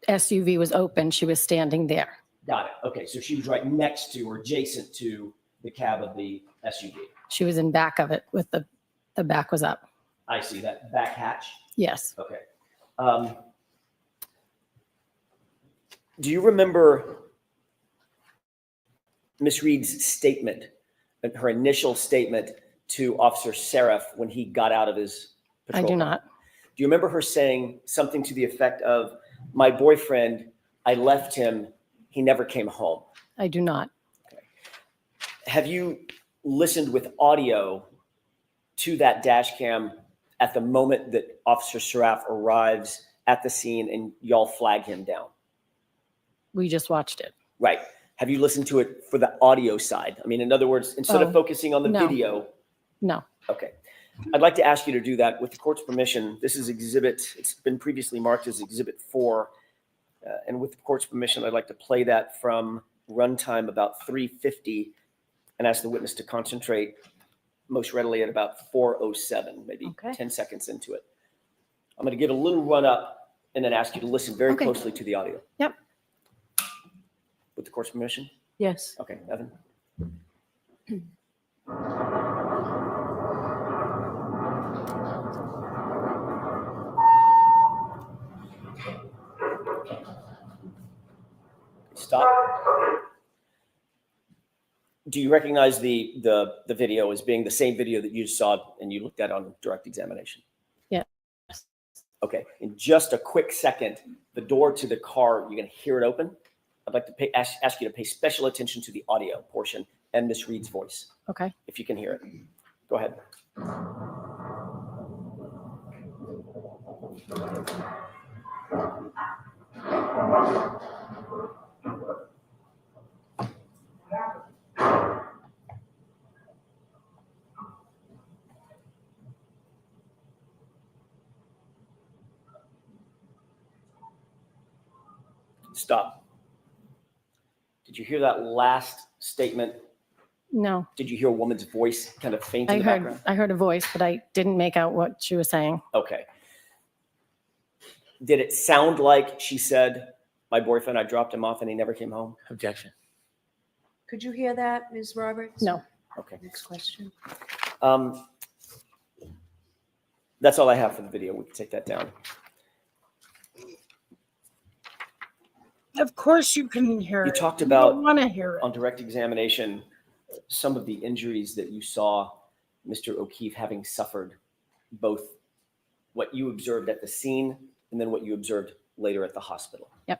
SUV was open. She was standing there. Got it. Okay. So she was right next to or adjacent to the cab of the SUV. She was in back of it with the back was up. I see that back hatch. Yes. Okay. Do you remember Miss Reed's statement, her initial statement to Officer Seraph when he got out of his patrol? I do car? not. Do you remember her saying something to the effect of, "My boyfriend, I left him, he never came home"? I do not. Have you listened with audio to that dash cam at the moment that Officer Seraph arrives at the scene and y'all flag him down? We just watched it. Right. Have you listened to it for the audio side? I mean, in other words, instead of focusing on the no. video. No. Okay. I'd like to ask you to do that with the court's permission. This is it's been previously marked as Exhibit 4. And with the court's permission, I'd like to play that from runtime about 3:50 and ask the witness to concentrate most readily at about 4:07, maybe Okay. 10 seconds into it. I'm going to give a little run up and then ask you to listen very Okay. closely to the audio. Yep. With the court's permission? Yes. Okay, Evan. Stop. Do you recognize the video as being the same video that you saw and you looked at on direct examination? Yes. Okay, in just a quick second, the door to the car, you're going to hear it open. I'd like to ask you to pay special attention to the audio portion and Miss Reed's voice, Okay. if you can hear it. Go ahead. Stop. Did you hear that last statement? No. Did you hear a woman's voice kind of faint in the background? I heard a voice, but I didn't make out what she was saying. Okay. Did it sound like she said, "My boyfriend, I dropped him off and he never came home"? Objection. Could you hear that, Ms. Roberts? No. Okay. Next question. That's all I have for the video. We can take that down. Of course you can hear You it. talked You about don't want to hear it. on direct examination some of the injuries that you saw Mr. O'Keefe having suffered, both what you observed at the scene and then what you observed later at the hospital. Yep.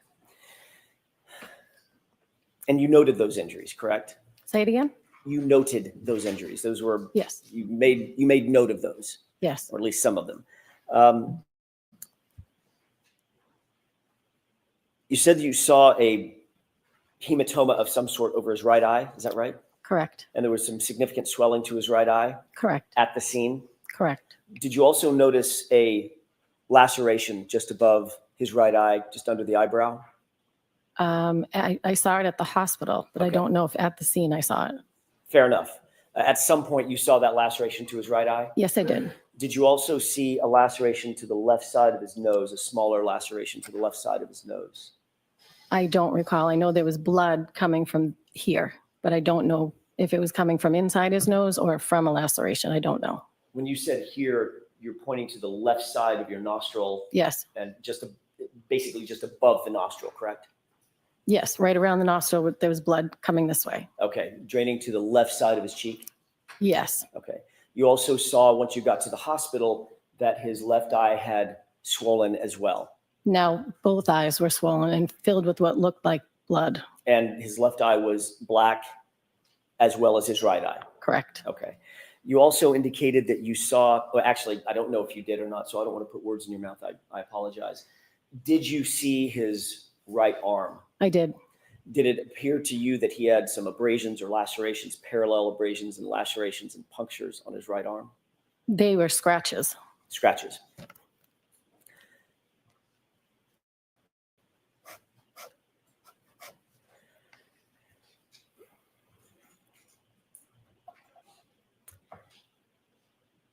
And you noted those injuries, correct? Say it again? You noted those injuries. Those were, Yes. you made note of those, Yes. or at least some of them. You said that you saw a hematoma of some sort over his right eye. Is that right? Correct. And there was some significant swelling to his right eye Correct. at the scene. Correct. Did you also notice a laceration just above his right eye, just under the eyebrow? I saw it at the hospital, but I Okay. don't know if at the scene I saw it. Fair enough. At some point, you saw that laceration to his right eye? Yes, I did. Did you also see a laceration to the left side of his nose, a smaller laceration to the left side of his nose? I don't recall. I know there was blood coming from here, but I don't know if it was coming from inside his nose or from a laceration. I don't know. When you said here, you're pointing to the left side of your nostril Yes. and basically just above the nostril, correct? Yes. Right around the nostril, there was blood coming this way. Okay, draining to the left side of his cheek? Yes. Okay. You also saw, once you got to the hospital, that his left eye had swollen as well. Now both eyes were swollen and filled with what looked like blood. And his left eye was black as well as his right eye. Correct. Okay. You also indicated that you saw, well, actually, I don't know if you did or not, so I don't want to put words in your mouth. I apologize. Did you see his right arm? I did. Did it appear to you that he had some abrasions or lacerations, parallel abrasions and lacerations and punctures on his right arm? They were scratches. Scratches.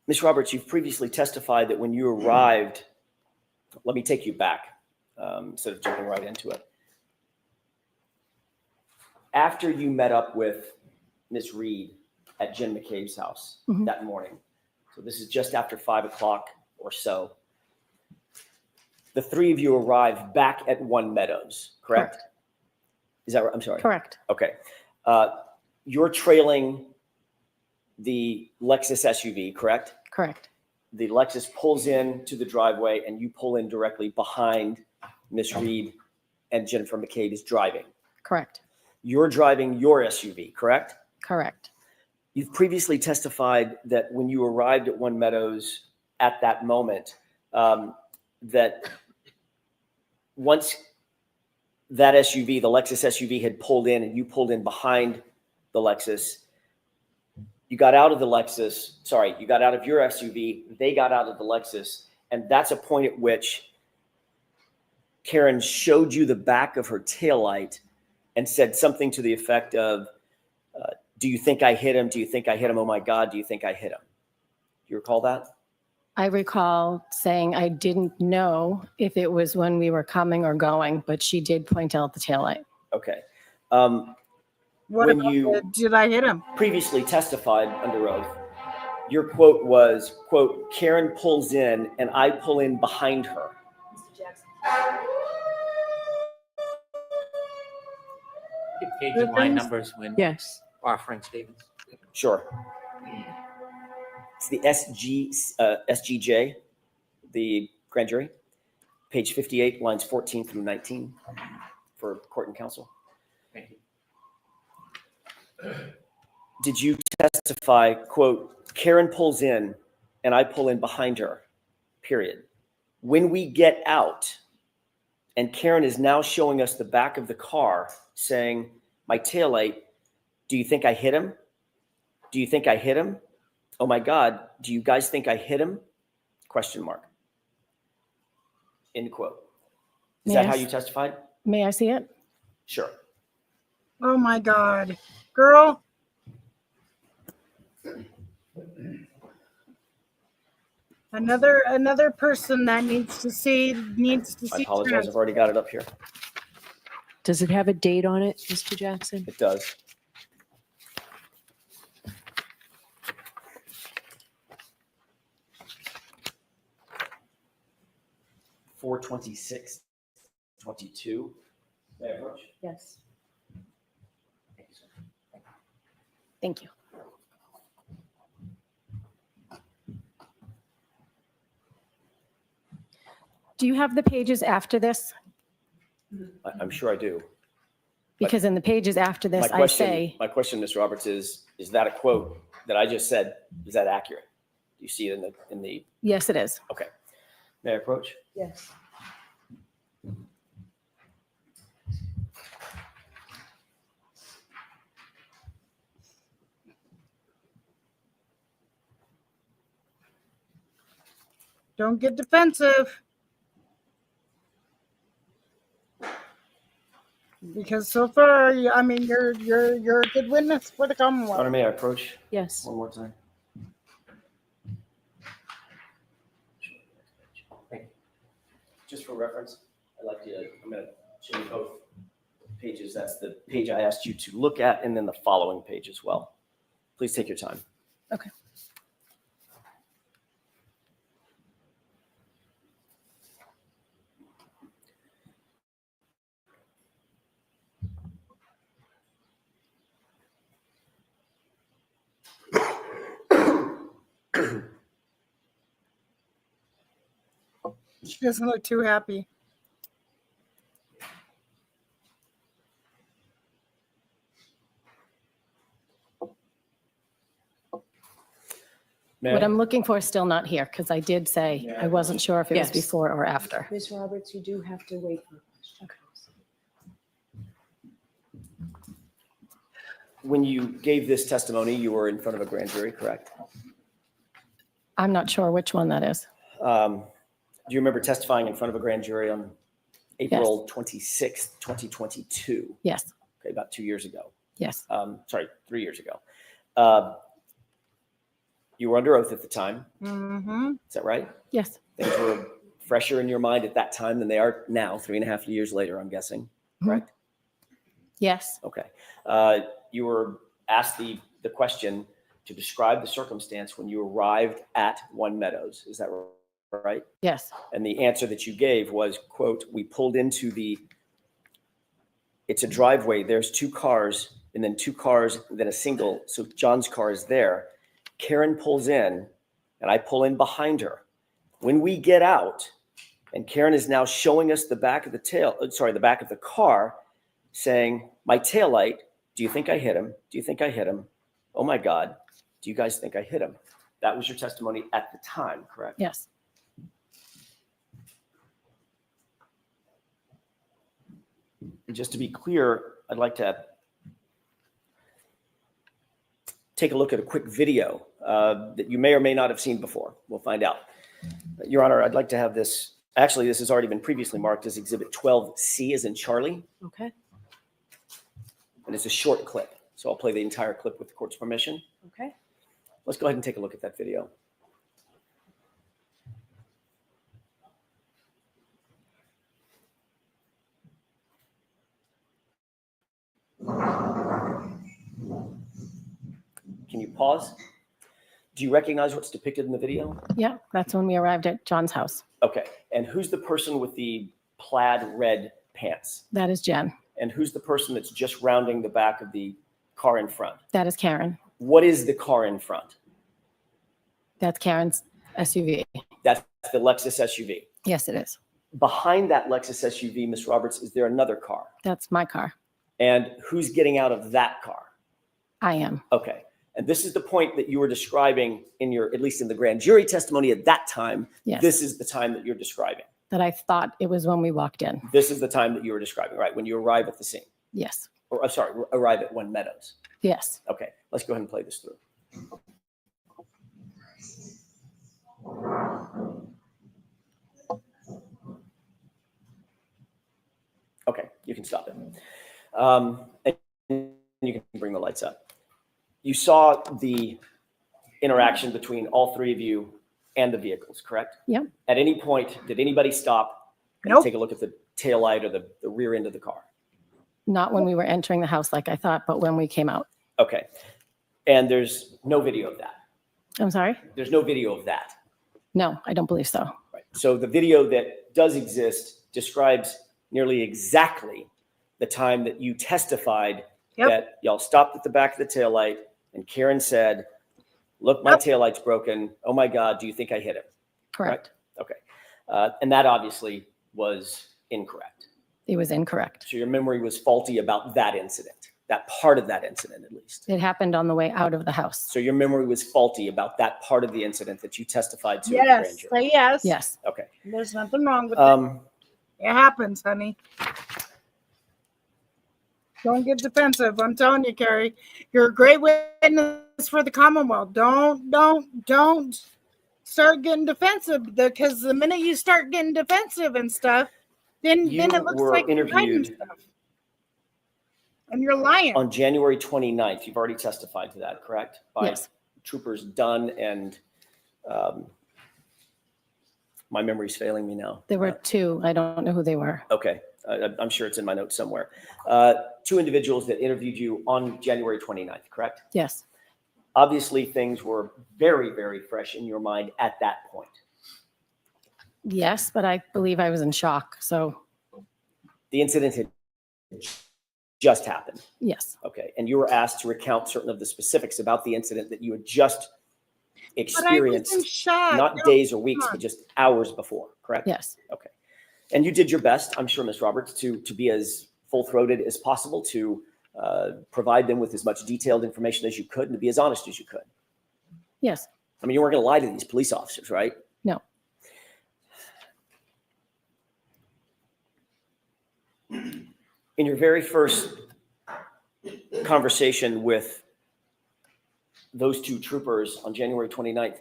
Ms. Roberts, you've previously testified that when you arrived, let me take you back instead of jumping right into it. After you met up with Ms. Reed at Jen McCabe's house that morning, so this is just after 5 o'clock or so, the three of you arrived back at One Meadows, correct? Is that right? I'm sorry. Correct. Okay. You're trailing the Lexus SUV, correct? Correct. The Lexus pulls in to the driveway and you pull in directly behind Miss Reed and Jennifer McCabe is driving. Correct. You're driving your SUV, correct? Correct. You've previously testified that when you arrived at One Meadows at that moment, that once that SUV, the Lexus SUV had pulled in and you pulled in behind the Lexus, you got out of the Lexus, sorry, you got out of your SUV, they got out of the Lexus, and that's a point at which Karen showed you the back of her taillight and said something to the effect of, do you think I hit him? Do you think I hit him? Oh my God, do you think I hit him? Do you recall that? I recall saying I didn't know if it was when we were coming or going, but she did point out the taillight. Okay. What When about you did I hit him? previously testified under oath, your quote was, quote, Karen pulls in and I pull in behind her. Mr. Jackson. Get page and line numbers when Yes. offering statements. Sure. It's the SGJ, the grand jury, page 58, lines 14 through 19 for court and counsel. Thank you. Did you testify, quote, Karen pulls in and I pull in behind her, period. When we get out and Karen is now showing us the back of the car saying, my taillight, do you think I hit him? Do you think I hit him? Oh my God, do you guys think I hit him? Question mark. End quote. Is that how you testified? May I see it? Sure. Oh my God, girl. Another person that needs to see I apologize. I've already got it up here. Does it have a date on it, Mr. Jackson? It does. 4/26/22. May I approach? Yes. Thank you, sir. Thank you. Do you have the pages after this? I'm sure I do. Because in the pages after My this, I question, say, Ms. Roberts, is that a quote that I just said? Is that accurate? Do you see it in the, yes, it is. okay. May I approach? Yes. Don't get defensive. Because so far, I mean, you're a good witness for the Commonwealth. Honor, may I approach Yes. one more time? Thank you. Just for reference, I'm going to show you both pages. That's the page I asked you to look at, and then the following page as well. Please take your time. Okay. She doesn't look too happy. May What I? I'm looking for is still not here, because I did say I wasn't sure if it was Yes. before or after. Ms. Roberts, you do have to wait for a question. When you gave this testimony, you were in front of a grand jury, correct? I'm not sure which one that is. Do you remember testifying in front of a grand jury on April 26th, 2022? Yes, Okay, about 2 years ago. yes, Sorry, 3 years ago. You were under oath at the time. Mm-hmm. Is that right? yes, Things were fresher in your mind at that time than they are now, 3.5 years later, I'm guessing, correct? yes, Okay. You were asked the question to describe the circumstance when you arrived at One Meadows. Is that right? yes, And the answer that you gave was, quote, we pulled into it's a driveway. There's 2 cars and then 2 cars, then a single. So John's car is there. Karen pulls in and I pull in behind her. When we get out, and Karen is now showing us the back of the back of the car, saying, my taillight, do you think I hit him? Do you think I hit him? Oh my God, do you guys think I hit him? That was your testimony at the time, correct? yes. And just to be clear, I'd like to take a look at a quick video that you may or may not have seen before. We'll find out. Your Honor, I'd like to have this. Actually, this has already been previously marked as Exhibit 12C as in Charlie, Okay. and it's a short clip. So I'll play the entire clip with the court's permission. Okay. Let's go ahead and take a look at that video. Can you pause? Do you recognize what's depicted in the video? Yeah, that's when we arrived at John's house. Okay. And who's the person with the plaid red pants? That is Jen. And who's the person that's just rounding the back of the car in front? That is Karen. What is the car in front? That's Karen's SUV. That's the Lexus SUV. Yes, it is. Behind that Lexus SUV, Ms. Roberts, is there another car? That's my car. And who's getting out of that car? I am. Okay. And this is the point that you were describing in your, at least in the grand jury testimony at that time. Yes. This is the time that you're describing. That I thought it was when we walked in. This is the time that you were describing, right? When you arrive at the scene. Yes. Or, I'm sorry, arrive at One Meadows. Yes. Okay. Let's go ahead and play this through. Okay, you can stop it. And you can bring the lights up. You saw the interaction between all 3 of you and the vehicles, correct? Yep. At any point, did anybody stop and Nope. take a look at the taillight or the rear end of the car? Not when we were entering the house like I thought, but when we came out. Okay. And there's no video of that. I'm sorry? There's no video of that. No, I don't believe so. Right. So the video that does exist describes nearly exactly the time that you testified that y'all stopped at the back of the taillight and Karen said, look, my taillight's broken. Oh my God, do you think I hit him? Correct. Right? Okay. And that obviously was incorrect. It was incorrect. So your memory was faulty about that incident, that part of that incident at least. It happened on the way out of the house. So your memory was faulty about that part of the incident that you testified to. At the grand Yes, jury. say yes. Yes. Okay. There's nothing wrong with it. It happens, honey. Don't get defensive. I'm telling you, Carrie, you're a great witness for the Commonwealth. Don't start getting defensive, because the minute you start getting defensive and stuff, then it looks like you're hiding stuff. And you're lying. On January 29th, you've already testified to that, correct? By Yes. Troopers Dunn and my memory's failing me now. There were two. I don't know who they were. Okay. I'm sure it's in my notes somewhere. Two individuals that interviewed you on January 29th, correct? Yes. Obviously, things were very, very fresh in your mind at that point. Yes, but I believe I was in shock. So The incident had just happened. yes. Okay. And you were asked to recount certain of the specifics about the incident that you had just experienced, But I was in shock. not No, days or weeks, come but on. just hours before, correct? Yes. Okay. And you did your best, I'm sure, Ms. Roberts, to be as full-throated as possible, to provide them with as much detailed information as you could and to be as honest as you could. Yes. I mean, you weren't going to lie to these police officers, right? No. In your very first conversation with those two troopers on January 29th,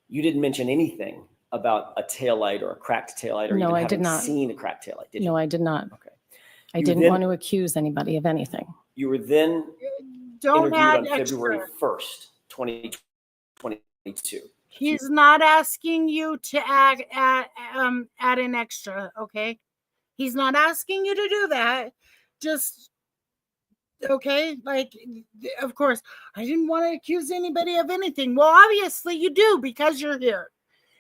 you didn't mention anything about a taillight or a cracked taillight, or No, even I did having not. seen a cracked taillight, did you? No, I did not. Okay. I You didn't then- want to accuse anybody of anything. You were then Don't interviewed add on February extra. 1st, 2022. He's not asking you to add an extra, okay? He's not asking you to do that. Just, okay, like, of course, I didn't want to accuse anybody of anything. Well, obviously you do, because you're here.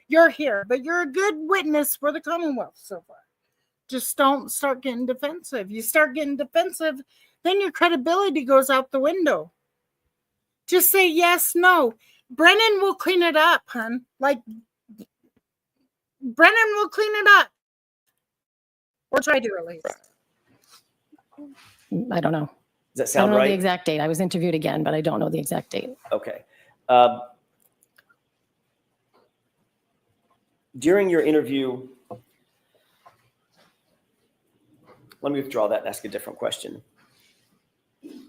You're here, but you're a good witness for the Commonwealth so far. Just don't start getting defensive. You start getting defensive, then your credibility goes out the window. Just say yes, no. Brennan will clean it up, hun. Like, Brennan will clean it up. Or try to, at least. I don't know. Does that I sound don't know right? the exact date. I was interviewed again, but I don't know the exact date. Okay. During your interview, let me withdraw that and ask a different question.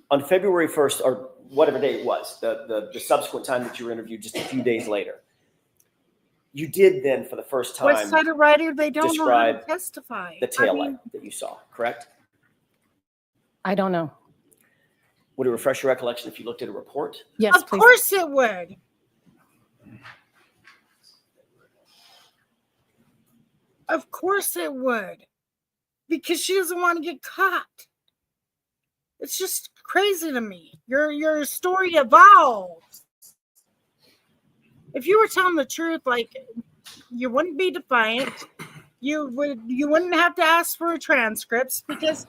On February 1st, or whatever day it was, the subsequent time that you were interviewed just a few days later, you did then for the first time West Side Writer, they don't know how to describe testify. the taillight that you saw, correct? I don't know. Would it refresh your recollection if you looked at a report? Yes, Of please. course it would. Of course it would. Because she doesn't want to get caught. It's just crazy to me. Your story evolves. If you were telling the truth, like, you wouldn't be defiant. You wouldn't have to ask for transcripts, because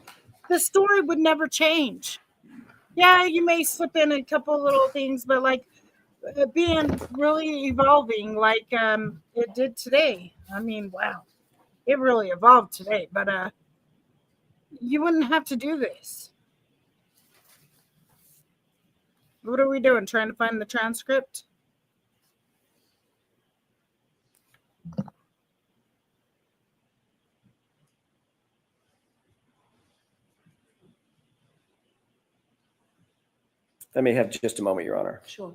the story would never change. Yeah, you may slip in a couple little things, but like being really evolving like it did today. I mean, wow. It really evolved today, but you wouldn't have to do this. What are we doing? Trying to find the transcript? I may have just a moment, Your Honor. Sure.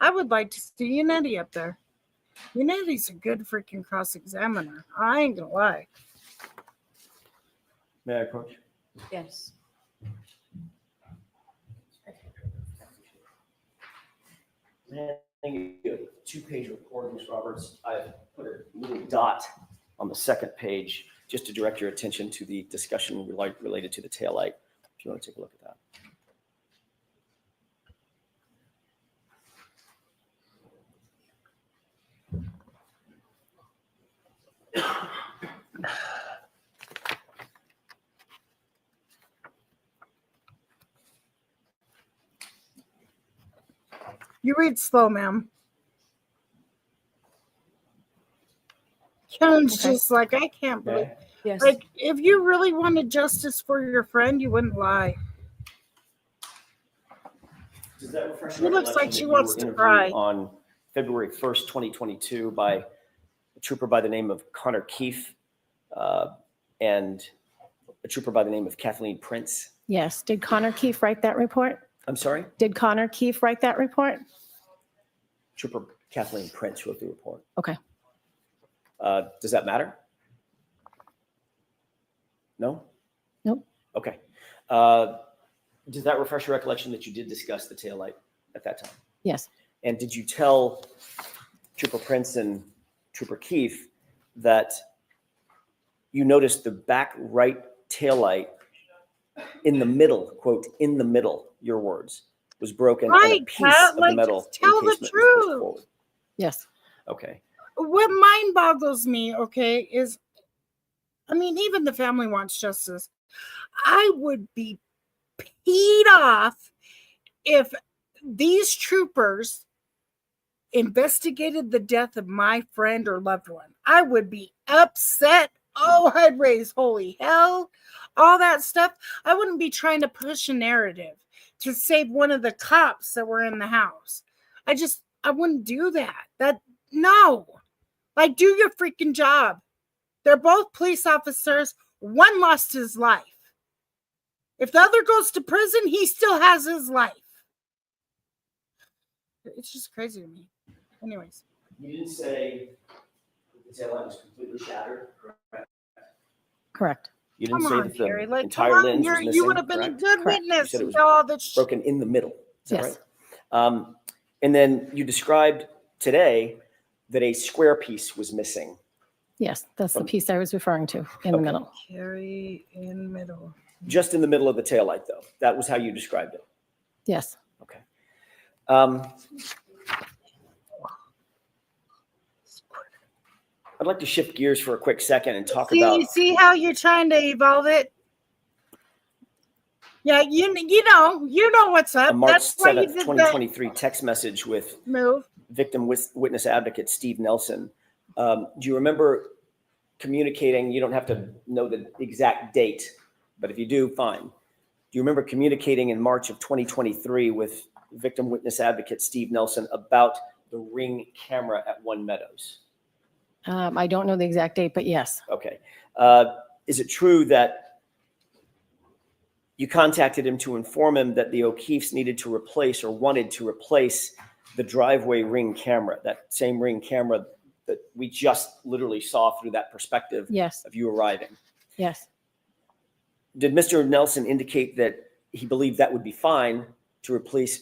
I would like to see Unetti up there. Unetti's a good freaking cross-examiner. I ain't gonna lie. May I approach? Yes. Two-page report, Ms. Roberts. I put a little dot on the second page just to direct your attention to the discussion related to the taillight, if you want to take a look at that. You read slow, ma'am. Karen's Okay. just like, I can't believe. Okay. Yes. Like, if you really wanted justice for your friend, you wouldn't lie. Does that refresh She looks like recollection she that you wants were to interviewed cry. on February 1st, 2022 by a trooper by the name of Connor Keefe and a trooper by the name of Kathleen Prince? Yes. Did Connor Keefe write that report? I'm sorry? Did Connor Keefe write that report? Trooper Kathleen Prince wrote the report. Okay. Does that matter? No? Nope. Okay. Does that refresh your recollection that you did discuss the taillight at that time? Yes. And did you tell Trooper Prince and Trooper Keefe that you noticed the back right taillight in the middle, quote, in the middle, your words, was broken and a Right, piece Pat, of the like, metal just tell the encasement was pushed truth. forward? Yes. Okay. What mind boggles me, okay, is, I mean, even the family wants justice. I would be peed off if these troopers investigated the death of my friend or loved one. I would be upset. Oh, I'd raise holy hell, all that stuff. I wouldn't be trying to push a narrative to save one of the cops that were in the house. I wouldn't do that. No. Like, do your freaking job. They're both police officers. One lost his life. If the other goes to prison, he still has his life. It's just crazy to me. Anyways. You didn't say the taillight was completely shattered, correct? Correct. You didn't Come say on, that the Carrie. Like, entire come on, lens was missing, you would have been correct? a good Correct. witness. You said it was to all the broken in the middle. Is that Yes. right? And then you described today that a square piece was missing. Yes. That's the piece I was referring to in the Okay. middle. Carrie in middle. Just in the middle of the taillight, though. That was how you described it. Yes. Okay. I'd like to shift gears for a quick second and talk about. See how you're trying to evolve it? Yeah, you know what's up. A March That's why you 7th, did that 2023 text message with move. victim witness advocate Steve Nelson. Do you remember communicating? You don't have to know the exact date, but if you do, fine. Do you remember communicating in March of 2023 with victim witness advocate Steve Nelson about the Ring camera at One Meadows? I don't know the exact date, but yes. Okay. Is it true that you contacted him to inform him that the O'Keefes needed to replace or wanted to replace the driveway Ring camera, that same Ring camera that we just literally saw through that perspective Yes. of you arriving? Yes. Did Mr. Nelson indicate that he believed that would be fine to replace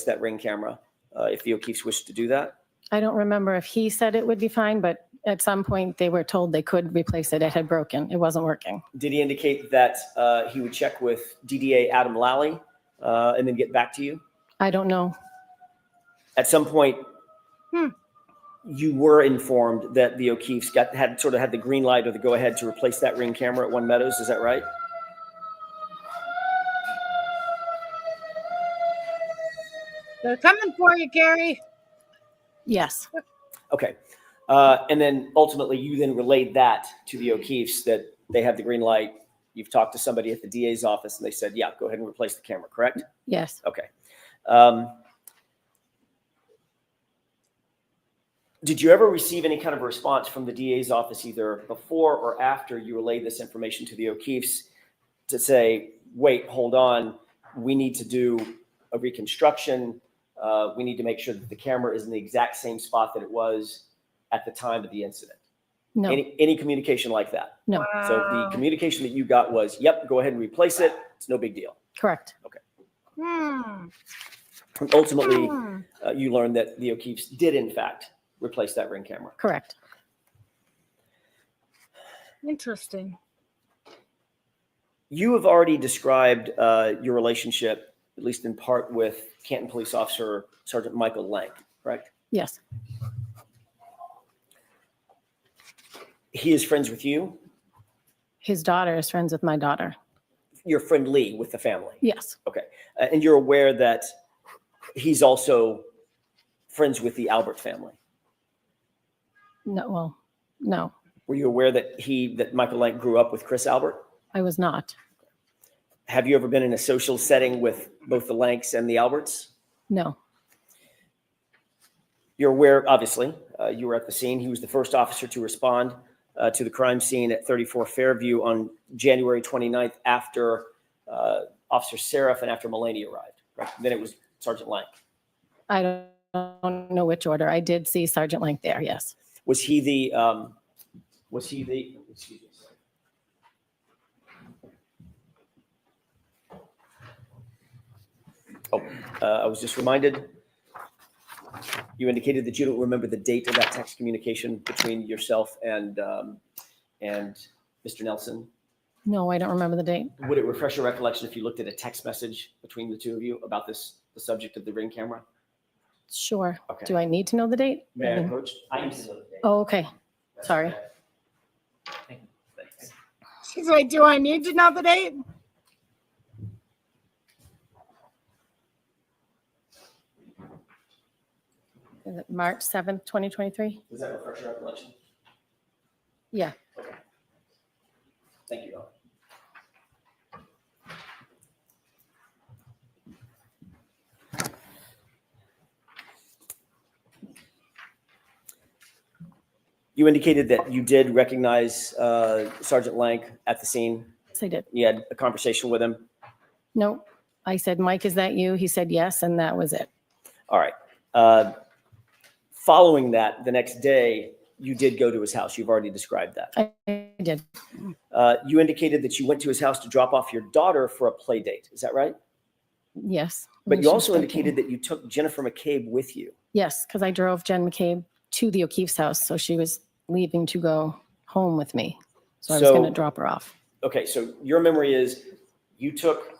that Ring camera if the O'Keefes wished to do that? I don't remember if he said it would be fine, but at some point they were told they could replace it. It had broken. It wasn't working. Did he indicate that he would check with DDA Adam Lally and then get back to you? I don't know. At some point, you were informed that the O'Keefes had the green light or the go ahead to replace that Ring camera at One Meadows. Is that right? They're coming for you, Carrie. Yes. Okay. And then ultimately, you then relayed that to the O'Keefes that they have the green light. You've talked to somebody at the DA's office and they said, yeah, go ahead and replace the camera, correct? Yes. Okay. Did you ever receive any kind of response from the DA's office either before or after you relayed this information to the O'Keefes to say, wait, hold on, we need to do a reconstruction. We need to make sure that the camera is in the exact same spot that it was at the time of the incident? No. Any communication like that? No. So the communication that you got was, yep, go ahead and replace it. It's no big deal. Correct. Okay. Hmm. And ultimately, you learned that the O'Keefes did, in fact, replace that Ring camera. Correct. Interesting. You have already described your relationship, at least in part, with Canton Police Officer Sergeant Michael Lang, correct? Yes. He is friends with you? His daughter is friends with my daughter. You're friendly with the family? Yes. Okay. And you're aware that he's also friends with the Albert family? No, well, no, Were you aware that Michael Lank grew up with Chris Albert? I was not. Have you ever been in a social setting with both the Lanks and the Alberts? No. You're aware, obviously, you were at the scene. He was the first officer to respond to the crime scene at 34 Fairview on January 29th after Officer Seraph and after Mulaney arrived. Right? Then it was Sergeant Lank. I don't know which order. I did see Sergeant Lank there, yes. Was he the, excuse me. I was just reminded, you indicated that you don't remember the date of that text communication between yourself and Mr. Nelson. No, I don't remember the date. Would it refresh your recollection if you looked at a text message between the two of you about the subject of the Ring camera? Sure. Okay. Do I need to know the date? May I approach? I need to know the date. Oh, okay. Sorry. Thanks. She's like, do I need to know the date? Is it March 7th, 2023? Does that refresh your recollection? Yeah. Okay. Thank you, Ellen. You indicated that you did recognize Sergeant Lank at the scene. Yes, I did. You had a conversation with him. No, I said, Mike, is that you? He said yes, and that was it. All right. Following that, the next day, you did go to his house. You've already described that. I did. You indicated that you went to his house to drop off your daughter for a play date. Is that right? Yes. But She you was also 13. indicated that you took Jennifer McCabe with you. Yes, because I drove Jen McCabe to the O'Keefe's house, so she was leaving to go home with me. So I was going to drop her off. Okay, so your memory is you took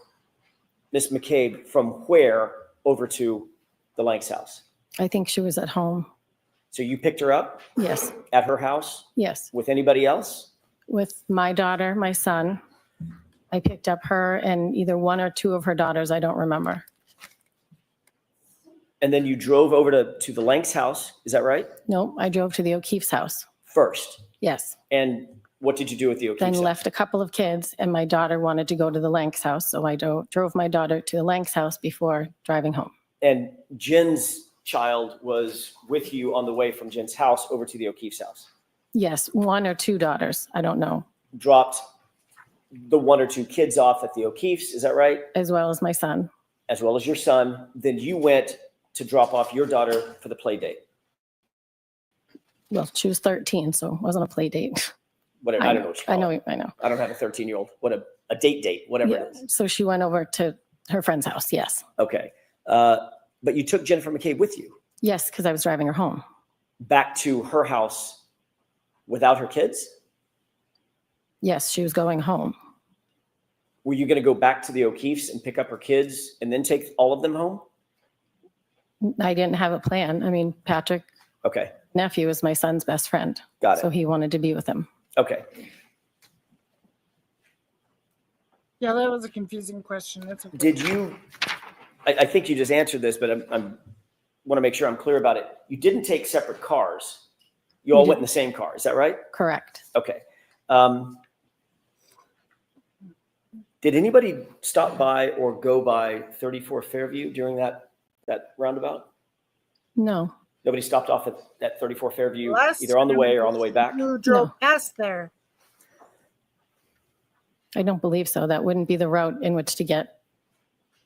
Miss McCabe from where over to the Lanks house? I think she was at home. So you picked her up Yes. at her house Yes. with anybody else? With my daughter, my son. I picked up her and either one or two of her daughters. I don't remember. And then you drove over to the Lanks house. Is that right? No, I drove to the O'Keefe's house. First. Yes. And what did you do with the O'Keefe's Then house? left a couple of kids, and my daughter wanted to go to the Lanks house. So I drove my daughter to the Lanks house before driving home. And Jen's child was with you on the way from Jen's house over to the O'Keefe's house. Yes, one or two daughters. I don't know. Dropped the one or two kids off at the O'Keefe's. Is that right? As well as my son. As well as your son. Then you went to drop off your daughter for the play date. Well, she was 13, so it wasn't a play date. Whatever. I don't know what you call it. I know. I don't have a 13-year-old. What a date, whatever Yeah. it is. So she went over to her friend's house. Yes. Okay. But you took Jennifer McCabe with you Yes, because I was driving her home. back to her house without her kids? Yes, she was going home. Were you going to go back to the O'Keefe's and pick up her kids and then take all of them home? I didn't have a plan. I mean, Patrick, Okay. nephew, is my son's best friend. Got it. So he wanted to be with him. Okay. Yeah, that was a confusing question. That's okay. Did you, I think you just answered this, but I want to make sure I'm clear about it. You didn't take separate cars. You all We went in the same car. Is that right? Correct. Okay. Did anybody stop by or go by 34 Fairview during that roundabout? No, Nobody stopped off at 34 Fairview, Last either on the time way or on the way back? You drove No. past there. I don't believe so. That wouldn't be the route in which to get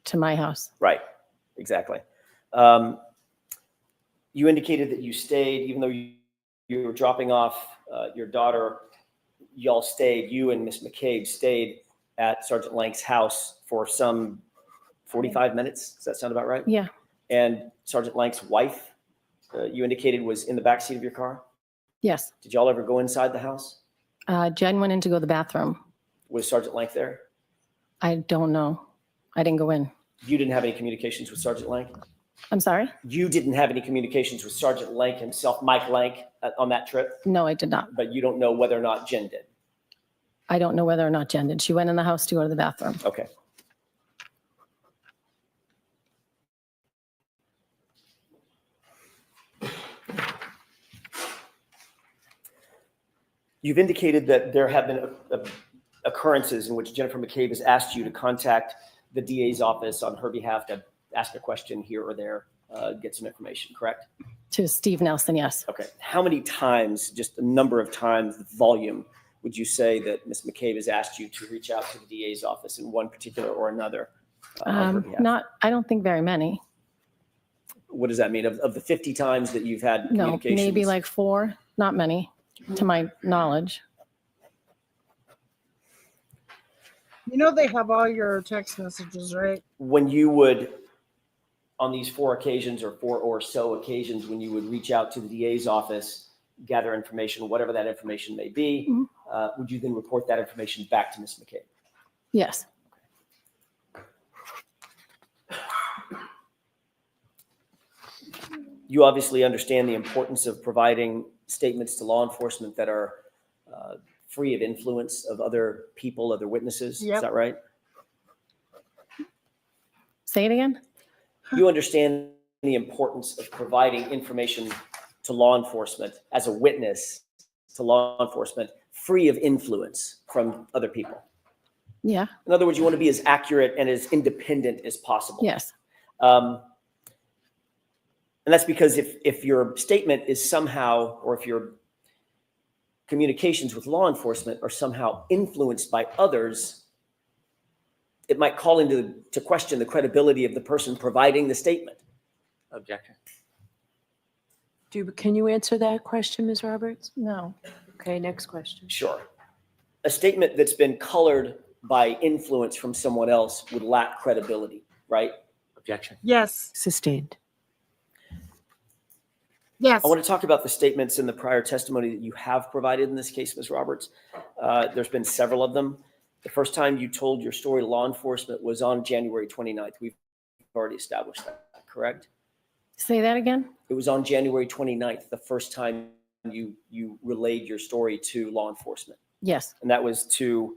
to my house. Right, exactly. You indicated that you stayed, even though you were dropping off your daughter, y'all stayed, you and Miss McCabe stayed at Sergeant Lank's house for some 45 minutes. Does that sound about right? Yeah. And Sergeant Lank's wife, you indicated was in the backseat of your car? Yes. Did y'all ever go inside the house? Jen went in to go to the bathroom. Was Sergeant Lank there? I don't know. I didn't go in. You didn't have any communications with Sergeant Lank? I'm sorry? You didn't have any communications with Sergeant Lank himself, Mike Lank, on that trip? No, I did not. But you don't know whether or not Jen did? I don't know whether or not Jen did. She went in the house to go to the bathroom. Okay. You've indicated that there have been occurrences in which Jennifer McCabe has asked you to contact the DA's office on her behalf to ask a question here or there, get some information, correct? To Steve Nelson, yes. Okay. How many times, just a number of times, the volume, would you say that Ms. McCabe has asked you to reach out to the DA's office in one particular or another on her behalf? I don't think very many. What does that mean? Of the 50 times that you've had No, communications? maybe like 4, not many, to my knowledge. You know they have all your text messages, right? When you would, on these 4 occasions or 4 or so occasions, when you would reach out to the DA's office, gather information, whatever that information may be, would you then report that information back to Ms. McCabe? Yes. You obviously understand the importance of providing statements to law enforcement that are free of influence of other people, other witnesses. Yep. Is that right? Say it again? You understand the importance of providing information to law enforcement as a witness to law enforcement free of influence from other people. Yeah. In other words, you want to be as accurate and as independent as possible. Yes. And that's because if your statement is somehow, or if your communications with law enforcement are somehow influenced by others, it might call into question the credibility of the person providing the statement. Objection. Can you answer that question, Ms. Roberts? No. Okay, next question. Sure. A statement that's been colored by influence from someone else would lack credibility, right? Objection. Yes. Sustained. Yes. I want to talk about the statements in the prior testimony that you have provided in this case, Ms. Roberts. There's been several of them. The first time you told your story to law enforcement was on January 29th. We've already established that, correct? Say that again? It was on January 29th, the first time you relayed your story to law enforcement. Yes. And that was to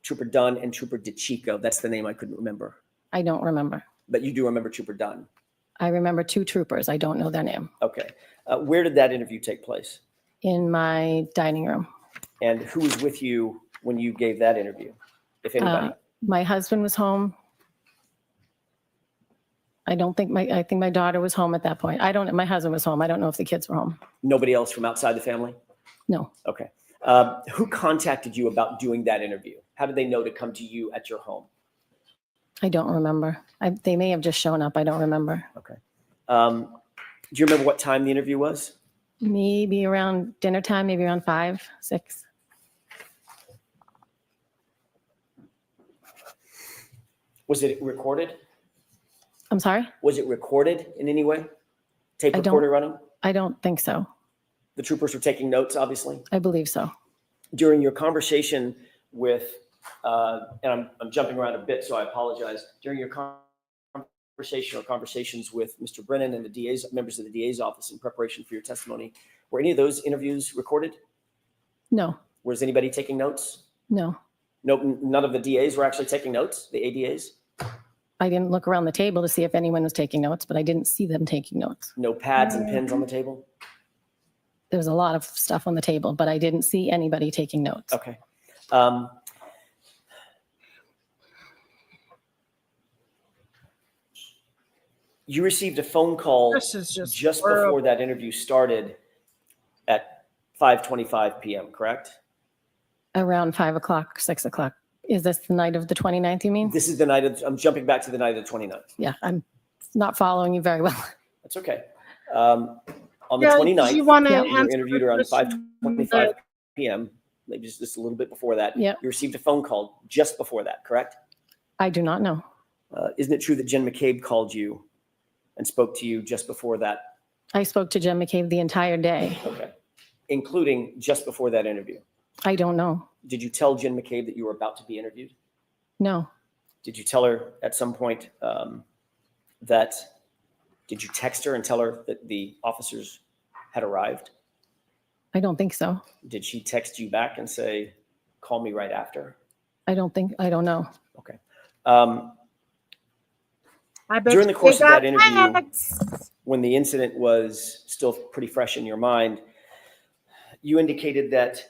Trooper Dunn and Trooper DeChico. That's the name I couldn't remember. I don't remember. But you do remember Trooper Dunn. I remember 2 troopers. I don't know their name. Okay. Where did that interview take place? In my dining room. And who was with you when you gave that interview, if anybody? My husband was home. I think my daughter was home at that point. My husband was home. I don't know if the kids were home. Nobody else from outside the family? No. Okay. Who contacted you about doing that interview? How did they know to come to you at your home? I don't remember. They may have just shown up. I don't remember. Okay. Do you remember what time the interview was? Maybe around dinner time, maybe around 5, 6. Was it recorded? I'm sorry? Was it recorded in any way? Tape I don't- recorder running? I don't think so. The troopers were taking notes, obviously. I believe so. During your conversation with, and I'm jumping around a bit, so I apologize. During your conversation or conversations with Mr. Brennan and the DA's members of the DA's office in preparation for your testimony, were any of those interviews recorded? No. Was anybody taking notes? No. Nope, none of the DAs were actually taking notes, the ADAs? I didn't look around the table to see if anyone was taking notes, but I didn't see them taking notes. No pads and pens on the table? There was a lot of stuff on the table, but I didn't see anybody taking notes. Okay. You received a phone call This is just just horrible. before that interview started at 5:25 p.m., correct? Around 5 o'clock, 6 o'clock. Is this the night of the 29th, you mean? This is the night of, I'm jumping back to the night of the 29th. Yeah, I'm not following you very well. That's okay. On the Yeah, 29th, you wanna you were answer interviewed the around question 5:25 p.m., maybe just a little bit before that. Yeah. You received a phone call just before that, correct? I do not know. Isn't it true that Jen McCabe called you and spoke to you just before that? I spoke to Jen McCabe the entire day. Okay. Including just before that interview. I don't know. Did you tell Jen McCabe that you were about to be interviewed? No. Did you tell her at some point did you text her and tell her that the officers had arrived? I don't think so. Did she text you back and say, call me right after? I don't know. Okay. I bet During the you course they of that got interview, facts. when the incident was still pretty fresh in your mind, you indicated that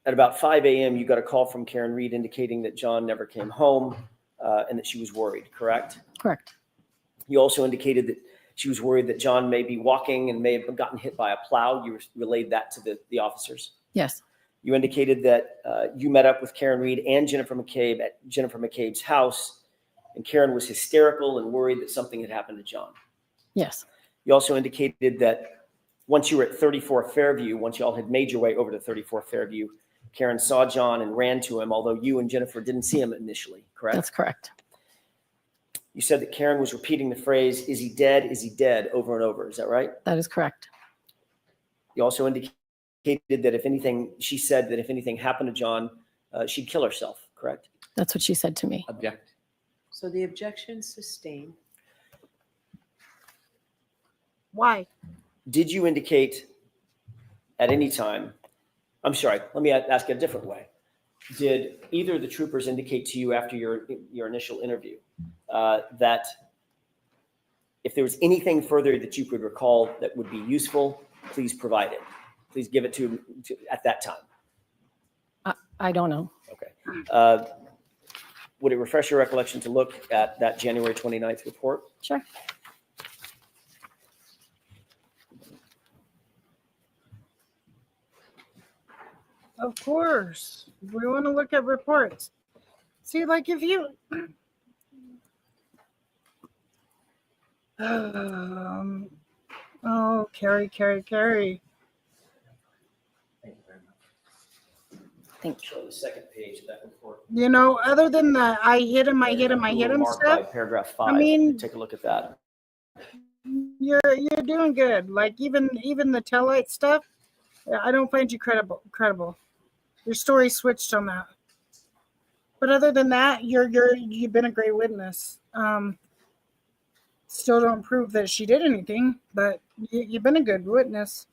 at about 5 a.m., you got a call from Karen Read indicating that John never came home and that she was worried, correct? Correct. You also indicated that she was worried that John may be walking and may have gotten hit by a plow. You relayed that to the officers. Yes. You indicated that you met up with Karen Read and Jennifer McCabe at Jennifer McCabe's house, and Karen was hysterical and worried that something had happened to John. Yes. You also indicated that once you were at 34 Fairview, once y'all had made your way over to 34 Fairview, Karen saw John and ran to him, although you and Jennifer didn't see him initially, correct? That's correct. You said that Karen was repeating the phrase, is he dead? Is he dead? Over and over. Is that right? That is correct. You also indicated that she said that if anything happened to John, she'd kill herself, correct? That's what she said to me. Object. So the objection sustained. Why? Did you indicate at any time, I'm sorry, let me ask it a different way. Did either of the troopers indicate to you after your initial interview that if there was anything further that you could recall that would be useful, please provide it? Please give it to at that time. I don't know. Okay. Would it refresh your recollection to look at that January 29th report? Sure. Of course. We want to look at reports. See, like if you oh, Carrie. Thank you very much. Thank you. Show the second page of that report. You know, other than the I hit him Marked by stuff, paragraph 5. I mean, take a look at that. you're doing good. Like even the taillight stuff, I don't find you credible. Your story switched on that. But other than that, you've been a great witness. Still don't prove that she did anything, but you've been a good witness.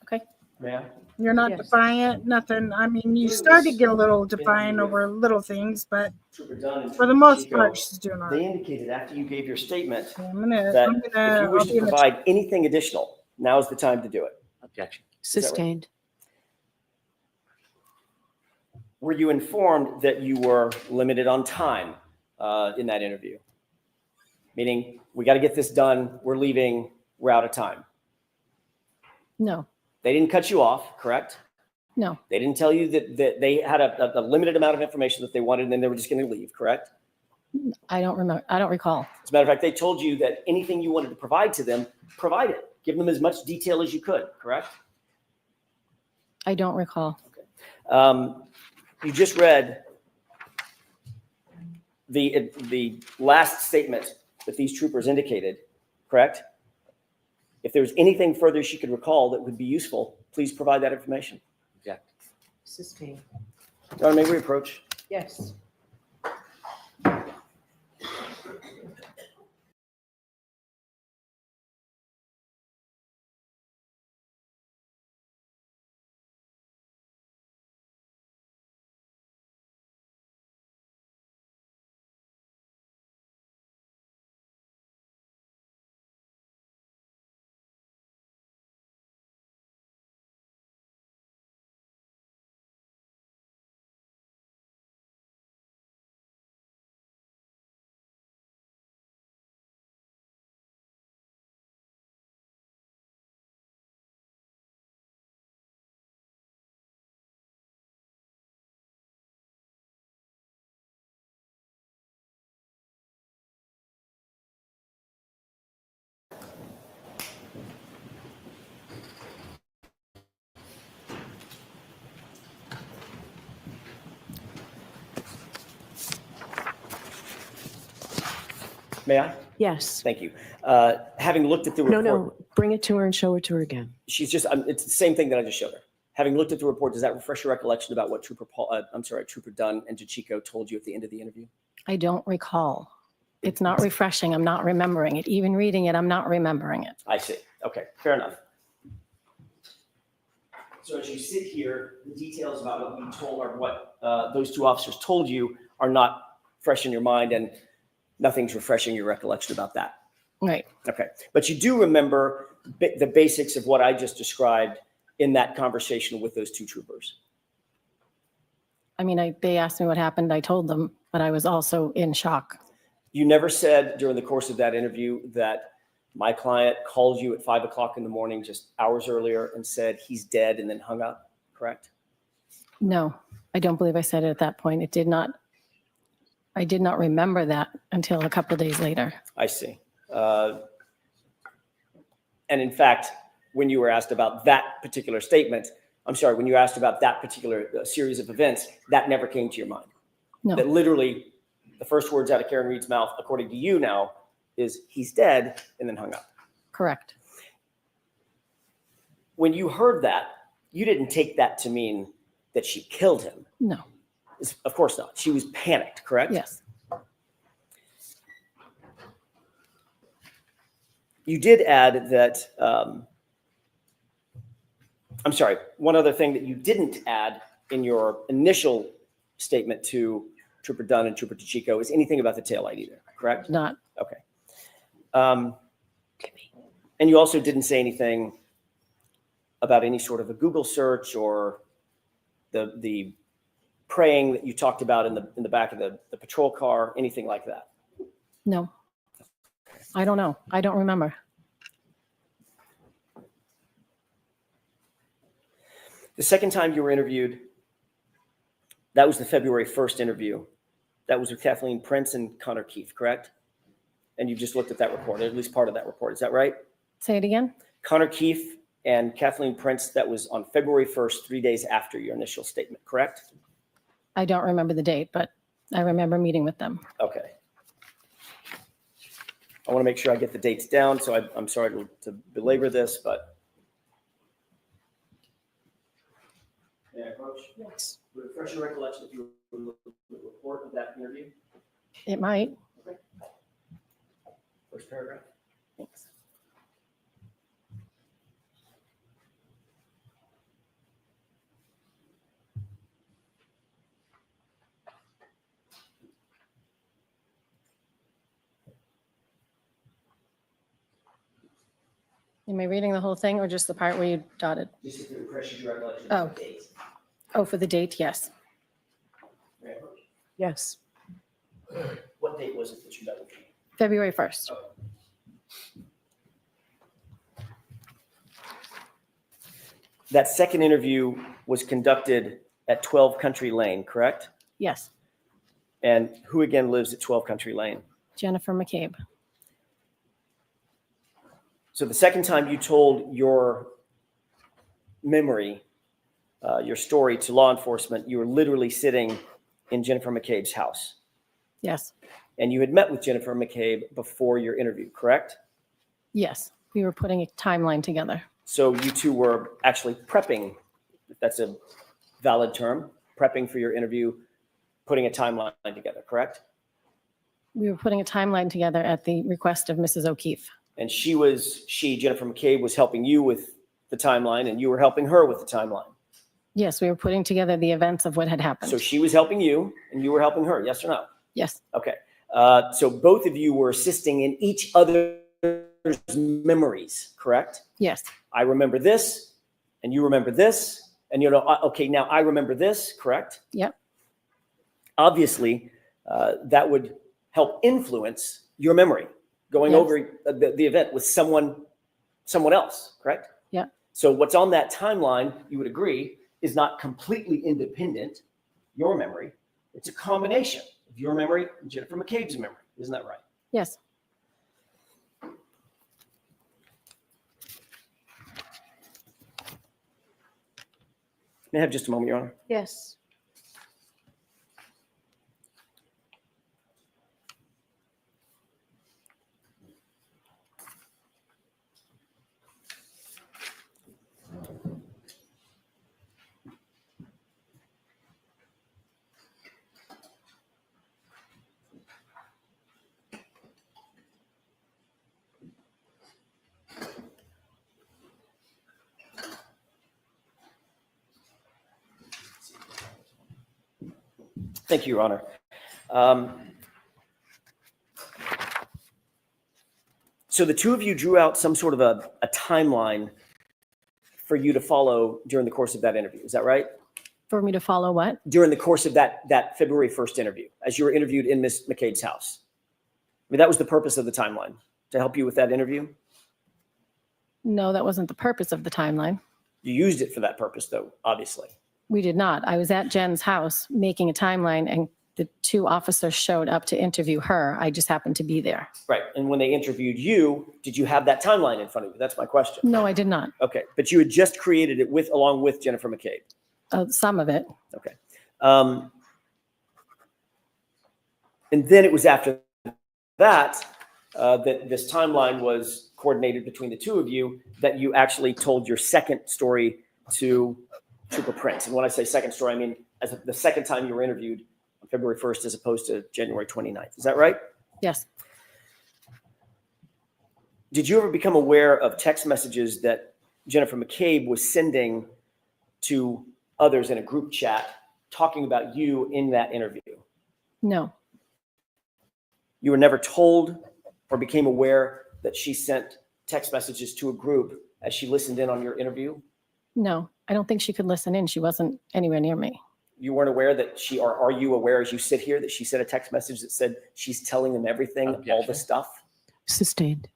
Okay. May I? You're not Yes. defiant, nothing. I mean, you started to get a little defiant over little things, but Trooper Dunn and for the Trooper most Chico, part, she's doing all they right. indicated after you gave your statement I'm that gonna, if you wish to provide anything additional, now is the time to do it. Objection. that right? Sustained. Were you informed that you were limited on time in that interview? Meaning, we got to get this done. We're leaving. We're out of time. No. They didn't cut you off, correct? No. They didn't tell you that they had a limited amount of information that they wanted, and then they were just going to leave, correct? I don't remember. I don't recall. As a matter of fact, they told you that anything you wanted to provide to them, provide it. Give them as much detail as you could, correct? I don't recall. You just read the last statement that these troopers indicated, correct? If there was anything further she could recall that would be useful, please provide that information. Object. Sustained. Your Honor, may we approach? Yes. May I? Yes. Thank you. Having looked at the report. No, bring it to her and show it to her again. She's just, it's the same thing that I just showed her. Having looked at the report, does that refresh your recollection about what Trooper Dunn and Chico told you at the end of the interview? I don't recall. It's not refreshing. I'm not remembering it. Even reading it, I'm not remembering it. I see. Okay, fair enough. So as you sit here, the details about what you told or what those two officers told you are not fresh in your mind, and nothing's refreshing your recollection about that. Right. Okay. But you do remember the basics of what I just described in that conversation with those two troopers. I mean, they asked me what happened. I told them, but I was also in shock. You never said during the course of that interview that my client called you at 5 o'clock in the morning, just hours earlier, and said he's dead and then hung up, correct? No, I don't believe I said it at that point. I did not remember that until a couple of days later. I see. And in fact, when you were asked about that particular statement, I'm sorry, when you asked about that particular series of events, that never came to your mind. No. That literally the first words out of Karen Read's mouth, according to you now, is he's dead and then hung up. Correct. When you heard that, you didn't take that to mean that she killed him. No. Of course not. She was panicked, correct? Yes. You did add that, I'm sorry, one other thing that you didn't add in your initial statement to Trooper Dunn and Trooper DeChico is anything about the taillight either, correct? Not. Okay. And you also didn't say anything about any sort of a Google search or the praying that you talked about in the back of the patrol car, anything like that? No. I don't know. I don't remember. The second time you were interviewed, that was the February 1st interview. That was with Kathleen Prince and Connor Keefe, correct? And you just looked at that report, at least part of that report. Is that right? Say it again. Connor Keefe and Kathleen Prince, that was on February 1st, 3 days after your initial statement, correct? I don't remember the date, but I remember meeting with them. Okay. I want to make sure I get the dates down, so I'm sorry to belabor this, but. May I approach? Yes. Would it refresh your recollection if you were looking at the report of that interview? It might. Okay. First paragraph. Thanks. Am I reading the whole thing or just the part where you dotted? Just if it refreshes your recollection Oh. of the dates. Oh, for the date, yes. May I approach? Yes. What date was it that you met with me? February 1st. That second interview was conducted at 12 Country Lane, correct? Yes. And who again lives at 12 Country Lane? Jennifer McCabe. So the second time you told your memory, your story to law enforcement, you were literally sitting in Jennifer McCabe's house. Yes. And you had met with Jennifer McCabe before your interview, correct? Yes. We were putting a timeline together. So you two were actually prepping, if that's a valid term, prepping for your interview, putting a timeline together, correct? We were putting a timeline together at the request of Mrs. O'Keefe. And Jennifer McCabe, was helping you with the timeline, and you were helping her with the timeline. Yes, we were putting together the events of what had happened. So she was helping you, and you were helping her, yes or no? Yes. Okay. So both of you were assisting in each other's memories, correct? Yes. I remember this, and you remember this, and okay, now I remember this, correct? Yep. Obviously, that would help influence your memory going Yes. over the event with someone else, correct? Yeah. So what's on that timeline, you would agree, is not completely independent, your memory. It's a combination of your memory and Jennifer McCabe's memory. Isn't that right? Yes. May I have just a moment, Your Honor? Yes. Thank you, Your Honor. So the two of you drew out some sort of a timeline for you to follow during the course of that interview. Is that right? For me to follow what? During the course of that February 1st interview, as you were interviewed in Ms. McCabe's house. I mean, that was the purpose of the timeline, to help you with that interview? No, that wasn't the purpose of the timeline. You used it for that purpose, though, obviously. We did not. I was at Jen's house making a timeline, and the two officers showed up to interview her. I just happened to be there. Right. And when they interviewed you, did you have that timeline in front of you? That's my question. No, I did not. Okay. But you had just created it along with Jennifer McCabe. Some of it. Okay. And then it was after that that this timeline was coordinated between the two of you, that you actually told your second story to Trooper Prince. And when I say second story, I mean as the second time you were interviewed on February 1st as opposed to January 29th. Is that right? Yes. Did you ever become aware of text messages that Jennifer McCabe was sending to others in a group chat talking about you in that interview? No. You were never told or became aware that she sent text messages to a group as she listened in on your interview? No, I don't think she could listen in. She wasn't anywhere near me. You weren't aware that or are you aware as you sit here that she sent a text message that said she's telling them everything, all the stuff? Sustained.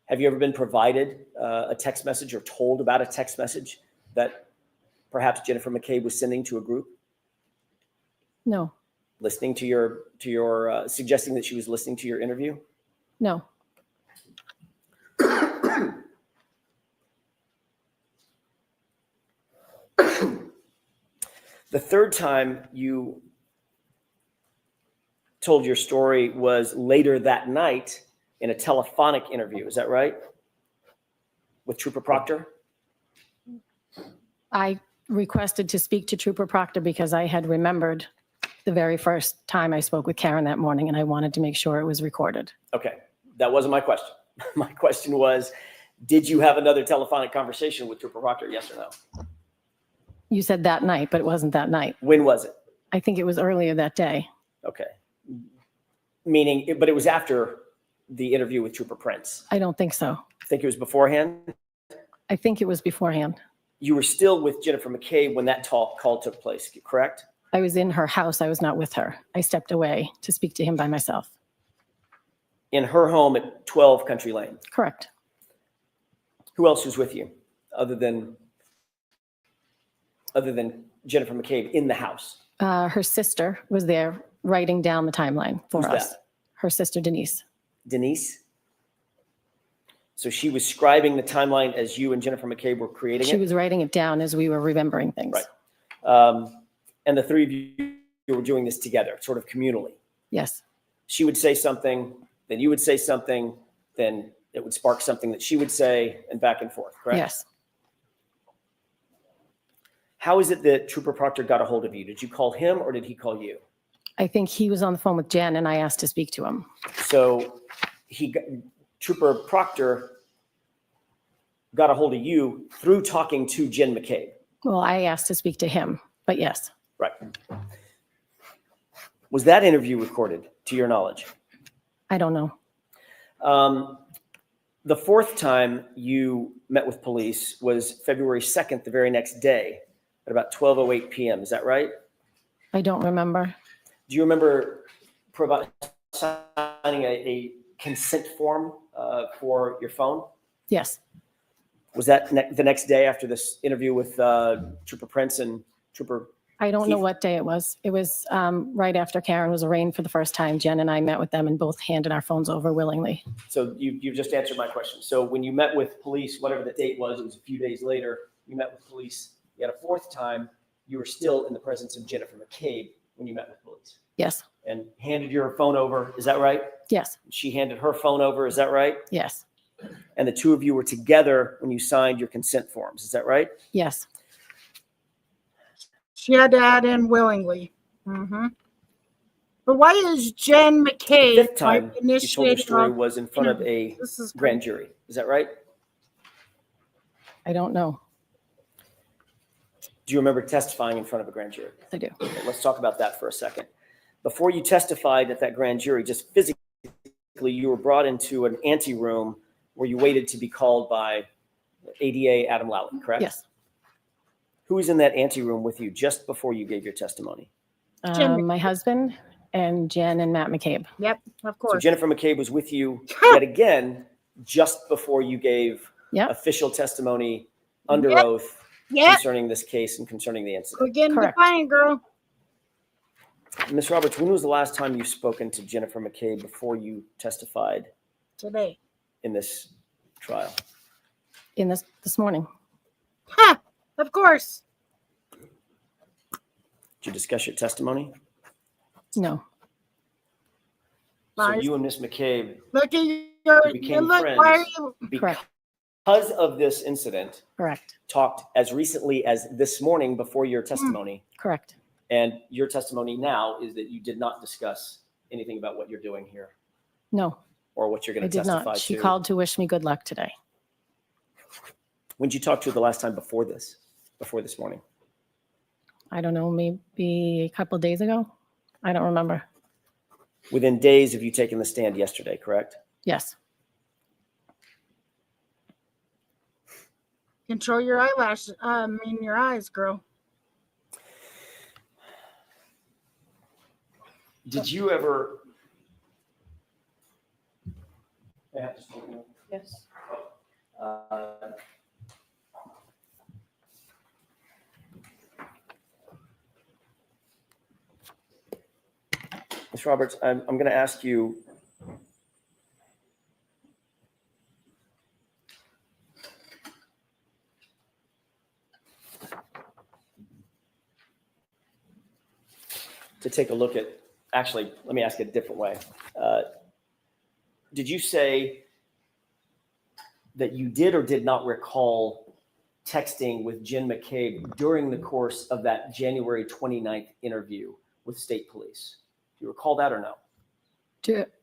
Have you ever been provided a text message or told about a text message that perhaps Jennifer McCabe was sending to a group? No. Listening to your suggesting that she was listening to your interview? No. The third time you told your story was later that night in a telephonic interview. Is that right? With Trooper Proctor? I requested to speak to Trooper Proctor because I had remembered the very first time I spoke with Karen that morning, and I wanted to make sure it was recorded. Okay, that wasn't my question. My question was, did you have another telephonic conversation with Trooper Proctor, yes or no? You said that night, but it wasn't that night. When was it? I think it was earlier that day. Okay. But it was after the interview with Trooper Prince. I don't think so. I think it was beforehand. I think it was beforehand. You were still with Jennifer McCabe when that call took place, correct? I was in her house. I was not with her. I stepped away to speak to him by myself. In her home at 12 Country Lane? Correct. Who else was with you other than Jennifer McCabe in the house? Her sister was there writing down the timeline for Who's us. that? Her sister, Denise. Denise? So she was scribing the timeline as you and Jennifer McCabe were creating it? She was writing it down as we were remembering things. Right. And the three of you were doing this together, sort of communally. Yes. She would say something, then you would say something, then it would spark something that she would say, and back and forth, correct? Yes. How is it that Trooper Proctor got a hold of you? Did you call him or did he call you? I think he was on the phone with Jen, and I asked to speak to him. So Trooper Proctor got a hold of you through talking to Jen McCabe. Well, I asked to speak to him, but yes. Right. Was that interview recorded, to your knowledge? I don't know. The fourth time you met with police was February 2nd, the very next day, at about 12:08 p.m. Is that right? I don't remember. Do you remember signing a consent form for your phone? Yes. Was that the next day after this interview with Trooper Prince and Trooper? I don't know what day it was. It was right after Karen was arraigned for the first time. Jen and I met with them and both handed our phones over willingly. So you just answered my question. So when you met with police, whatever the date was, it was a few days later, you met with police. You had a fourth time, you were still in the presence of Jennifer McCabe when you met with police. Yes. And handed your phone over, is that right? Yes. She handed her phone over, is that right? Yes. And the two of you were together when you signed your consent forms, is that right? Yes. She had to add in willingly. Mm-hmm. But why is Jen McCabe The fifth time you told your initiating story was in front of a grand jury, is that right? I don't know. Do you remember testifying in front of a grand jury? I do. Okay, let's talk about that for a second. Before you testified at that grand jury, just physically, you were brought into an anteroom where you waited to be called by ADA Adam Lally, correct? Yes. Who was in that anteroom with you just before you gave your testimony? My husband and Jen and Matt McCabe. Yep, of So course. Jennifer McCabe was with you yet again just before you gave Yep. official testimony under Yep. oath Yep. concerning this case and concerning the incident. We're getting Correct. defiant, girl. Ms. Roberts, when was the last time you've spoken to Jennifer McCabe before you testified Today. in this trial? In this morning. Ha! Of course. Did you discuss your testimony? No. So Nice. you and Ms. McCabe, Look at You your became look. Why are friends. you? Correct. because of this incident, Correct. talked as recently as this morning before your testimony. Correct. And your testimony now is that you did not discuss anything about what you're doing here No, or what you're I going to did testify not. She to. called to wish me good luck today. When did you talk to her the last time before this morning? I don't know, maybe a couple of days ago. I don't remember. Within days of you taking the stand yesterday, correct? Yes. Control your eyelashes. Your eyes, girl. Did you ever? Yes. Ms. Roberts, I'm going to ask you. To take a look at, actually, let me ask it a different way. Did you say that you did or did not recall texting with Jen McCabe during the course of that January 29th interview with state police? Do you recall that or no?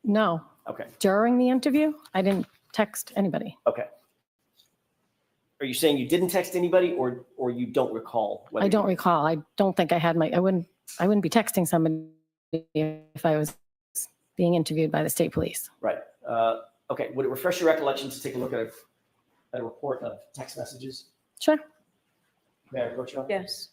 No. Okay. During the interview, I didn't text anybody. Okay. Are you saying you didn't text anybody or you don't recall? I don't recall. I don't think I had I wouldn't be texting somebody if I was being interviewed by the state police. Right. Okay. Would it refresh your recollection to take a look at a report of text messages? Sure. May I approach you on? Yes.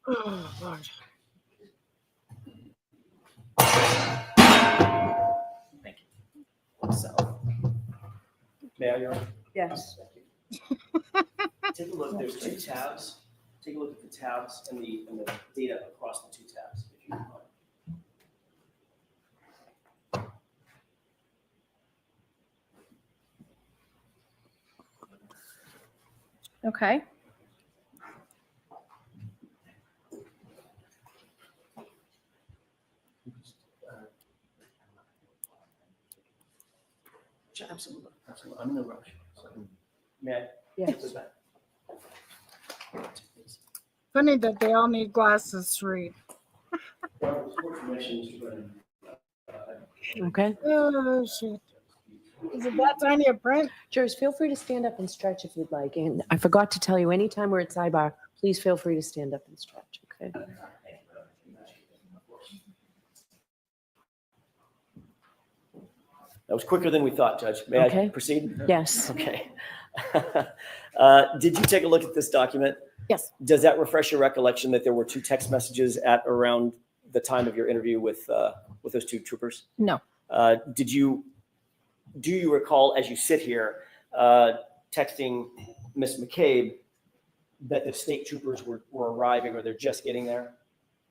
Oh, Lord. Thank you. So, may I, Your Honor? Yes. Take a look. There's two tabs. Take a look at the tabs and the data across the two tabs, if you don't mind. Okay. Absolutely. Absolutely. I'm in no rush. So, may I? Yes. Take this back? Funny that they all need glasses to read. Okay. Oh, shit. Is it that tiny a print? Jurors, feel free to stand up and stretch if you'd like. And I forgot to tell you, anytime we're at sidebar, please feel free to stand up and stretch, okay? That was quicker than we thought, Judge. May I Okay. proceed? Yes. Okay. Did you take a look at this document? Yes. Does that refresh your recollection that there were two text messages at around the time of your interview with those two troopers? No. Do you recall, as you sit here, texting Ms. McCabe that the state troopers were arriving or they're just getting there?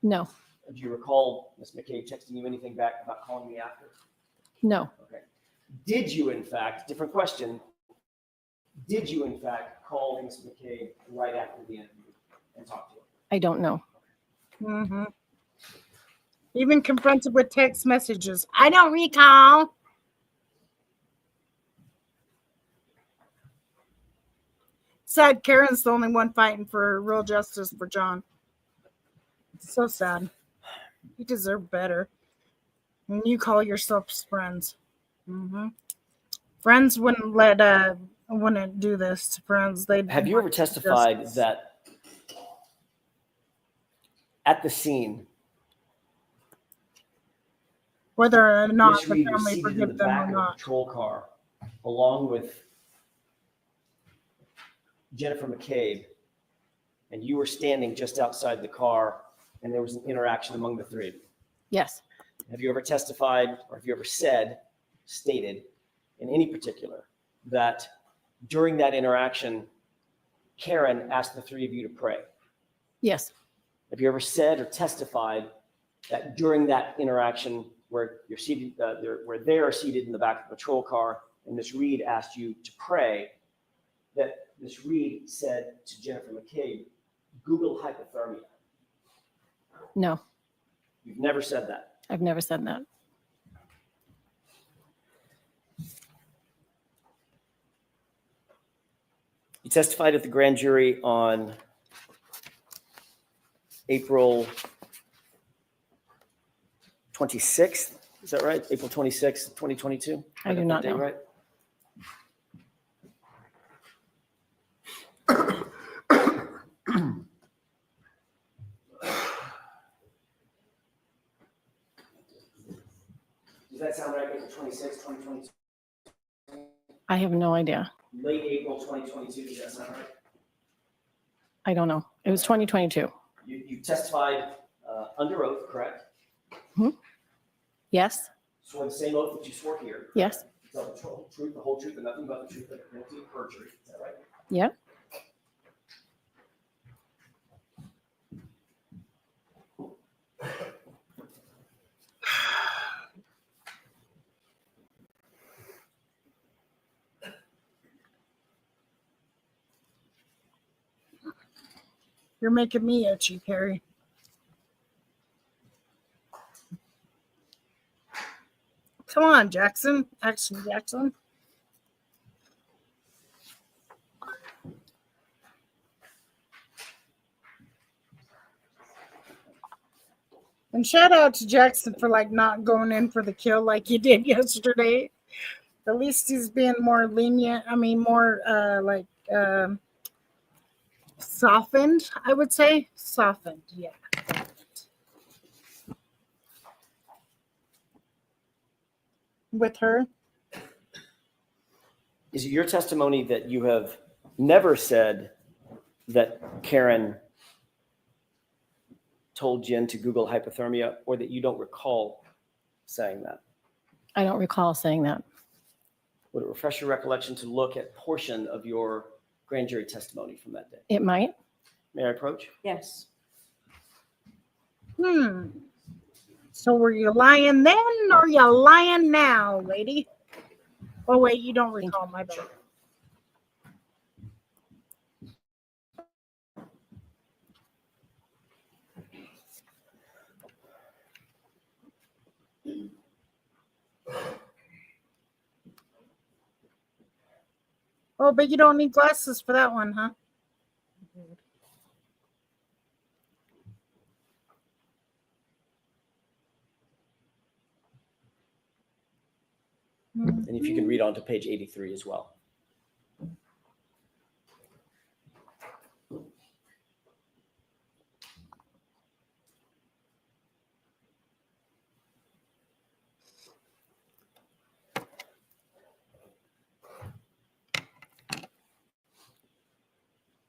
No. Do you recall Ms. McCabe texting you anything back about calling me after? No. Okay. Did you, in fact, different question, did you, in fact, call Ms. McCabe right after the interview and talk to her? I don't know. Mm-hmm. Even confronted with text messages. I don't recall. Sad Karen's the only one fighting for real justice for John. So sad. You deserve better. And you call yourselves friends. Friends wouldn't do this to friends. They'd Have you ever want testified justice. that at the scene, Whether or not Miss the Reed was family seated in the forgive them back or of the not. patrol car along with Jennifer McCabe, and you were standing just outside the car, and there was an interaction among the three of you? Yes. Have you ever testified, or have you ever stated in any particular, that during that interaction, Karen asked the three of you to pray? Yes. Have you ever said or testified that during that interaction where you're seated, where they are seated in the back of the patrol car, and Miss Reed asked you to pray, that Miss Reed said to Jennifer McCabe, Google hypothermia? No, You've never said that. I've never said that. You testified at the grand jury on April 26th. Is that right? April 26th, 2022? I do not know. Right? Does that sound right? April 26th, 2022? I have no idea. Late April 2022, does that sound right? I don't know. It was 2022. You testified under oath, correct? Yes. Swore the same oath that you swore here. Yes. Tell the truth, the whole truth, and nothing but the truth, but guilty of perjury. Is that right? Yeah. You're making me itchy, Carrie. Come on, Jackson. Action, Jackson. And shout out to Jackson for not going in for the kill like he did yesterday. At least he's being more lenient. I mean, more softened, I would say. Softened, yeah. With her. Is it your testimony that you have never said that Karen told Jen to Google hypothermia, or that you don't recall saying that? I don't recall saying that. Would it refresh your recollection to look at portion of your grand jury testimony from that day? It might. May I approach? Yes. So were you lying then or you lying now, lady? Oh, wait, you don't recall, my bad. Oh, but you don't need glasses for that one, huh? And if you can read on to page 83 as well.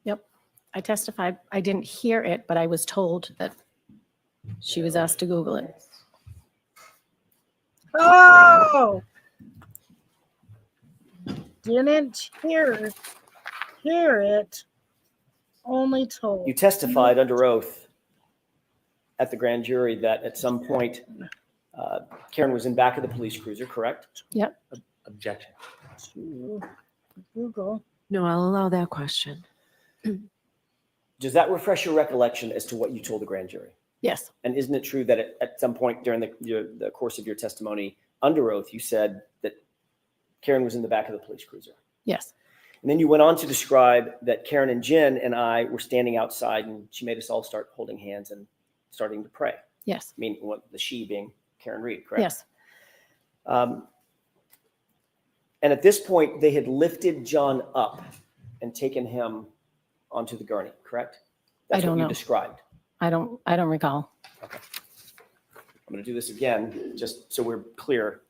Yep. I testified. I didn't hear it, but I was told that she was asked to Google it. Oh! Didn't hear it. Only told. You testified under oath at the grand jury that at some point Karen was in back of the police cruiser, correct? Yep. Objection. To Google. No, I'll allow that question. Does that refresh your recollection as to what you told the grand jury? Yes. And isn't it true that at some point during the course of your testimony under oath, you said that Karen was in the back of the police cruiser? Yes. And then you went on to describe that Karen and Jen and I were standing outside and she made us all start holding hands and starting to pray. Yes. I mean, what, the she being Karen Read, correct? Yes. And at this point, they had lifted John up and taken him onto the gurney, correct? That's I don't what you know. described. I don't recall. Okay. I'm going to do this again, just so we're clear.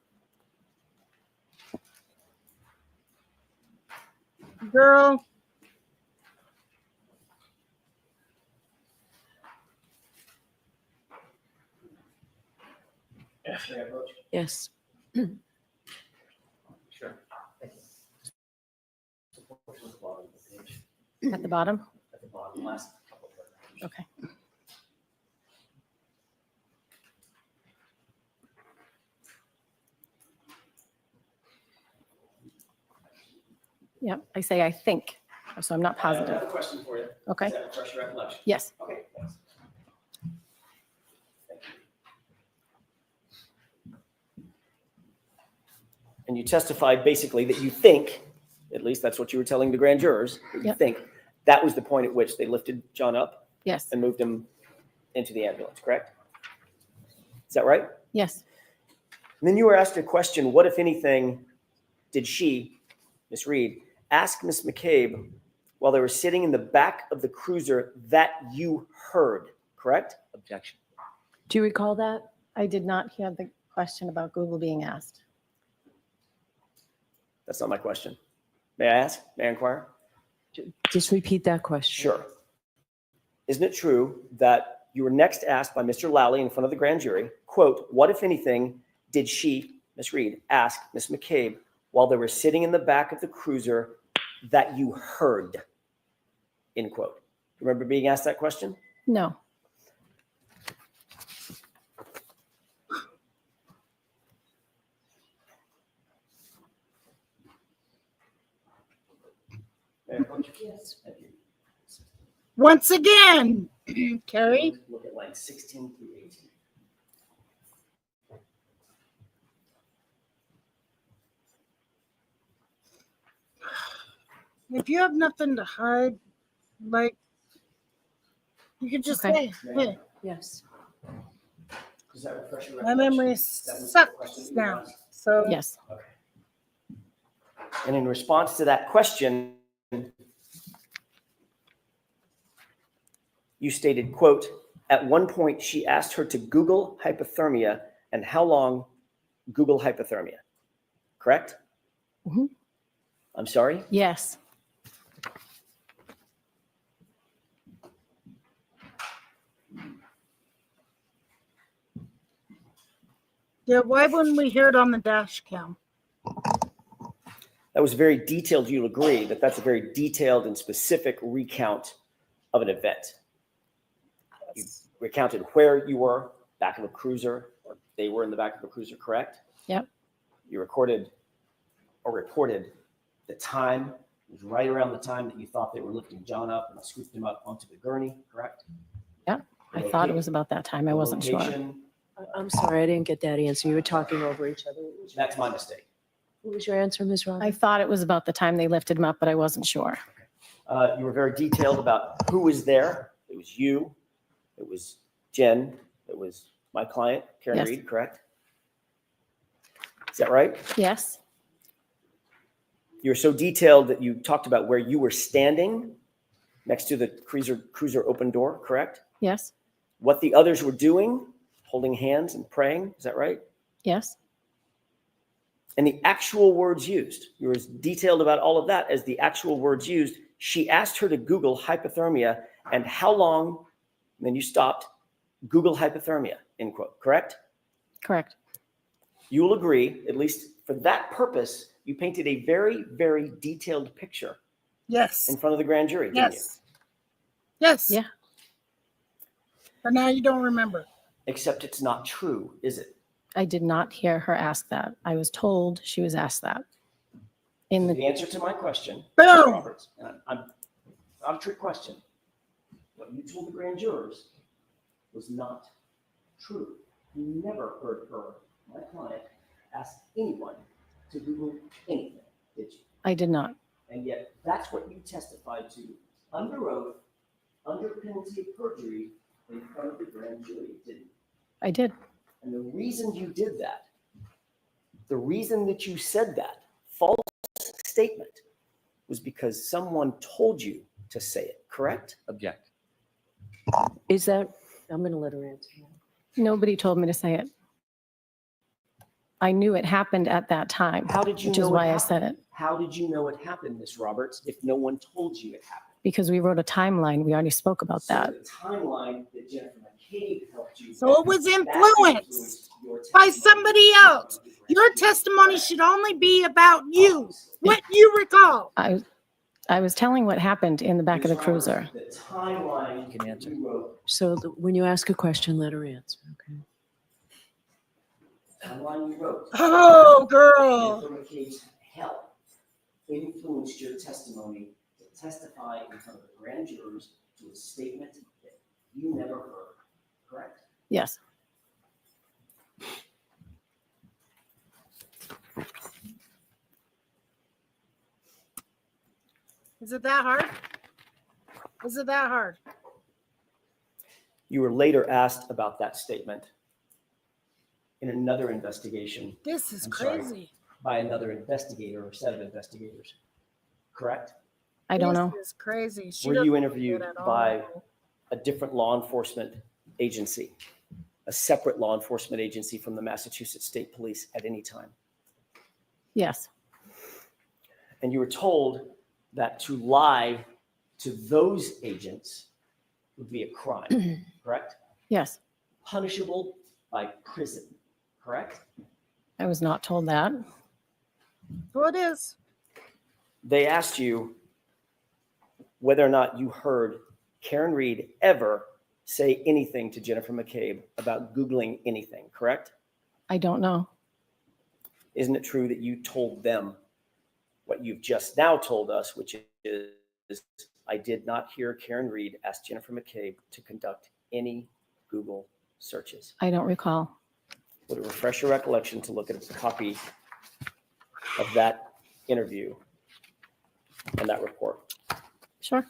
Girl. Yes. Sure. At the bottom? At the bottom, last couple of paragraphs. Okay. Yep, I say I think, so I'm not I have positive. another question for you. Okay. Does that refresh your recollection? Yes. Okay, thanks. Thank you. And you testified basically that you think, at least that's what you were telling the grand jurors, that you Yep. think that was the point at which they lifted John up Yes. and moved him into the ambulance, correct? Is that right? Yes. And then you were asked a question, what, if anything, did she, Miss Reed, ask Miss McCabe while they were sitting in the back of the cruiser that you heard, correct? Objection. Do you recall that? I did not hear the question about Google being asked. That's not my question. May I ask? May I inquire? Just repeat that question. Sure. Isn't it true that you were next asked by Mr. Lally in front of the grand jury, quote, what, if anything, did she, Miss Reed, ask Miss McCabe while they were sitting in the back of the cruiser that you heard, end quote? Remember being asked that question? No. Yes. Thank you. Once again, Carrie. Look at line 16 through 18. If you have nothing to hide, like, you could just Okay. say, hey, Yes. Does that refresh your my recollection? memory That was the sucks question you now. asked? So Yes. Okay. And in response to that question, you stated, quote, at one point she asked her to Google hypothermia and how long Google hypothermia, correct? Mhm. I'm sorry? Yes. yeah, why wouldn't we hear it on the dash cam? That was very detailed. You'll agree that that's a very detailed and specific recount of an event. You recounted where you were, back of a cruiser, or they were in the back of a cruiser, correct? Yep. You recorded or reported the time. It was right around the time that you thought they were lifting John up and scooped him up onto the gurney, correct? Yep. I thought it was about that time. I wasn't sure. I'm sorry, I didn't get that answer. You were talking over each other. That's my mistake. What was your answer, Ms. I Roberts? thought it was about the time they lifted him up, but I wasn't sure. You were very detailed about who was there. It was you. It was Jen. It was my client, Karen Yes. Read, correct? Is that right? Yes. You were so detailed that you talked about where you were standing next to the cruiser open door, correct? Yes. What the others were doing, holding hands and praying. Is that right? Yes. And the actual words used. You were as detailed about all of that as the actual words used. She asked her to Google hypothermia and how long, and then you stopped, Google hypothermia, end quote, correct? Correct. You will agree, at least for that purpose, you painted a very, very detailed picture Yes. in front of the grand jury, didn't you? Yes. Yes. Yeah. But now you don't remember. Except it's not true, is it? I did not hear her ask that. I was told she was asked that. In The the answer to my question, Boom. Mr. Roberts, and I'm not a trick question. What you told the grand jurors was not true. You never heard her, my client, ask anyone to Google anything, did you? I did not. And yet that's what you testified to under oath, under penalty of perjury in front of the grand jury, didn't you? I did. And the reason you did that, the reason that you said that false statement was because someone told you to say it, correct? Object. Is that, I'm going to let her answer. Nobody told me to say it. I knew it happened at that time, How did you which know is it why I happened? said it. How did you know it happened, Ms. Roberts, if no one told you it happened? Because we wrote a timeline. We already spoke about that. So the timeline that Jennifer McCabe helped you. So it was that influenced your by testimony. somebody else. Your testimony should only be about you, what you recall. I was telling what happened in the back of the Ms. Roberts, cruiser. The timeline You can answer. you wrote, So when you ask a question, let her answer. Okay. the timeline you wrote. Oh, girl. Jennifer McCabe's help influenced your testimony to testify in front of the grand jurors to a statement that you never heard, correct? Yes. Is it that hard? Is it that hard? You were later asked about that statement in another investigation This is I'm sorry. crazy. by another investigator or set of investigators, correct? I don't know. This is crazy. She Were you doesn't interviewed get it all. by a different law enforcement agency, a separate law enforcement agency from the Massachusetts State Police at any time? Yes. And you were told that to lie to those agents would be a crime, correct? Yes. Punishable by prison, correct? I was not told that. Well, it is. They asked you whether or not you heard Karen Read ever say anything to Jennifer McCabe about Googling anything, correct? I don't know. Isn't it true that you told them what you've just now told us, which is, I did not hear Karen Read ask Jennifer McCabe to conduct any Google searches? I don't recall. Would it refresh your recollection to look at a copy of that interview and that report? Sure.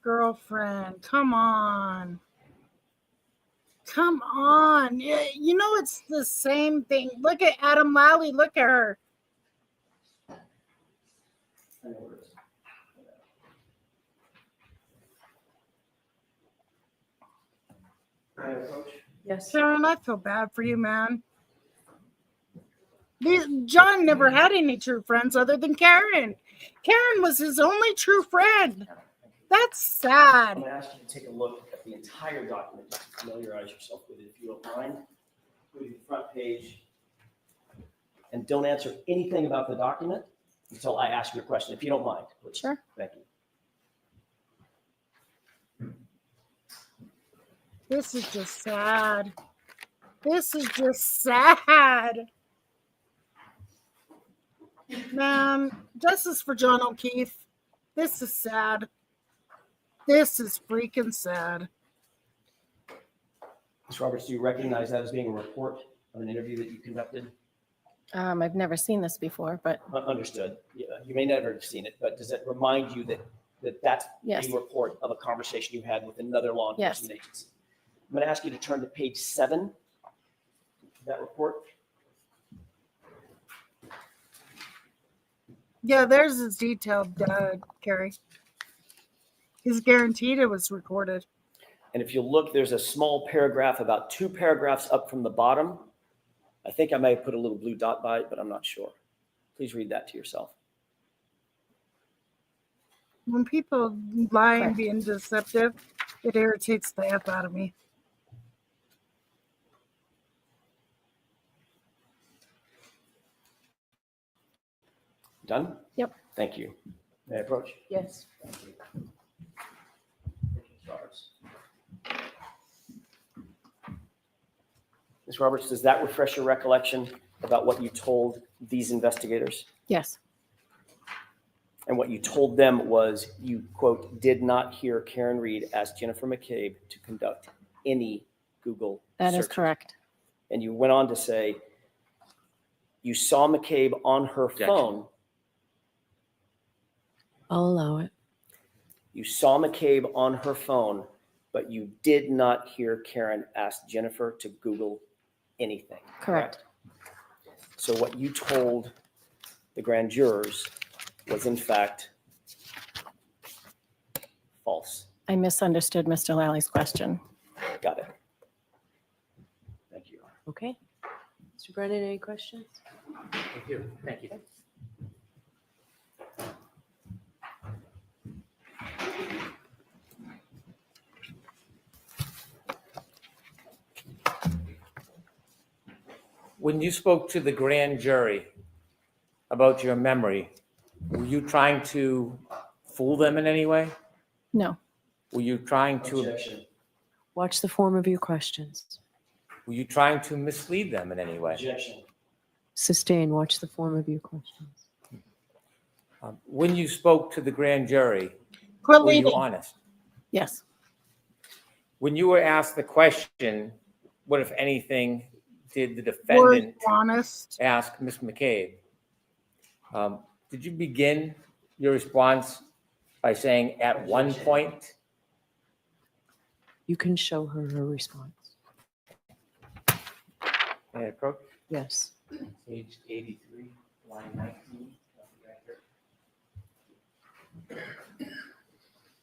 Girlfriend, come on. Come on. You know it's the same thing. Look at Adam Lally. Look at her. I know where it is. Can I approach? Yes. Sharon, I feel bad for you, man. John never had any true friends other than Karen. Karen was his only true friend. That's sad. I'm going to ask you to take a look at the entire document, just to familiarize yourself with it, if you don't mind. Go to the front page. And don't answer anything about the document until I ask you a question, if you don't mind, please. Sure. Thank you. This is just sad. This is just sad. Man, justice for John O'Keefe. This is sad. This is freaking sad. Ms. Roberts, do you recognize that as being a report of an interview that you conducted? I've never seen this before, but Understood. Yeah, you may never have seen it, but does it remind you that's Yes. a report of a conversation you had with another law Yes. enforcement agency? I'm going to ask you to turn to page 7 of that report. Yeah, there's his detailed, Carrie. He's guaranteed it was recorded. And if you look, there's a small paragraph, about 2 paragraphs up from the bottom. I think I may have put a little blue dot by it, but I'm not sure. Please read that to yourself. When people lie and Correct. being deceptive, it irritates the F out of me. Done? Yep. Thank you. May I approach? Yes. Thank you. Ms. Roberts. Ms. Roberts, does that refresh your recollection about what you told these investigators? yes. And what you told them was you, quote, did not hear Karen Read ask Jennifer McCabe to conduct any Google That is searches. correct. And you went on to say, you saw McCabe on her phone. I'll allow it. You saw McCabe on her phone, but you did not hear Karen ask Jennifer to Google anything. Correct. So what you told the grand jurors was in fact false. I misunderstood Mr. Lally's question. Got it. Thank you. Okay. Mr. Brennan, any questions? Thank you. Thank you. When you spoke to the grand jury about your memory, were you trying to fool them in any way? No, Were you trying to, Objection. Watch the form of your questions. were you trying to mislead them in any way? Objection. Sustain. Watch the form of your questions. When you spoke to the grand jury, Quit were you leaving. honest? yes, When you were asked the question, what, if anything, did the Were you defendant honest? ask Ms. McCabe? Did you begin your response by saying at one point? You can show her her response. May I approach? Yes. Page 83, line 19.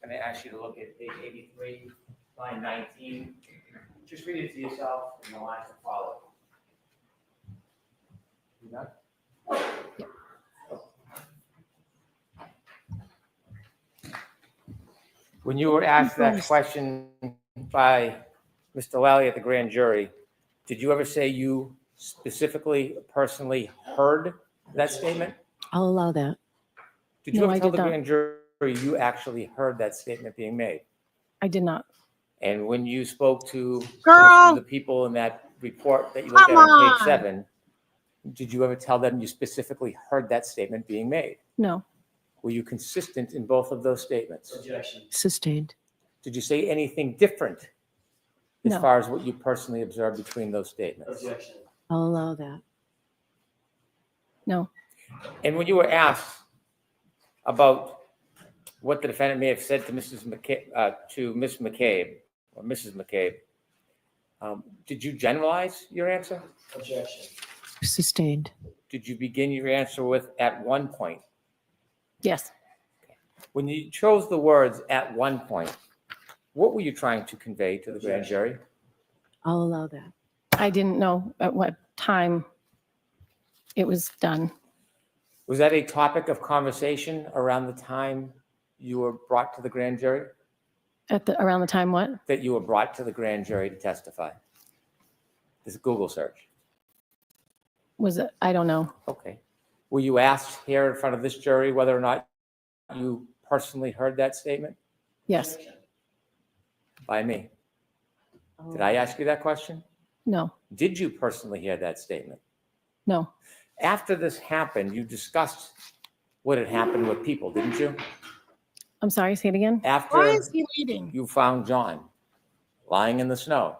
And I ask you to look at page 83, line 19. Just read it to yourself and the lines that follow. You got it? When you were asked that question by Mr. Lally at the grand jury, did you ever say you specifically, personally heard that statement? I'll allow that. Did you No, ever I tell did the not. grand jury you actually heard that statement being made? I did not. And when you spoke to Girl. the people in that report that you looked at Come on page on. 7, did you ever tell them you specifically heard that statement being made? No, Were you consistent in both of those statements? Objection. Sustained. Did you say anything different as No. far as what you personally observed between those statements? Objection. I'll allow that. no, And when you were asked about what the defendant may have said to Ms. McCabe or Mrs. McCabe, did you generalize your answer? Objection. Sustained. Did you begin your answer with at one point? yes. When you chose the words at one point, what were you trying to convey to the grand jury? I'll allow that. I didn't know at what time it was done. Was that a topic of conversation around the time you were brought to the grand jury? Around the time what? That you were brought to the grand jury to testify? This Google search. Was it? I don't know. Okay. Were you asked here in front of this jury whether or not you personally heard that statement Yes. by me? Did I ask you that question? No, Did you personally hear that statement? no, After this happened, you discussed what had happened with people, didn't you? I'm sorry, say it again. Why After is he leading? you found John lying in the snow,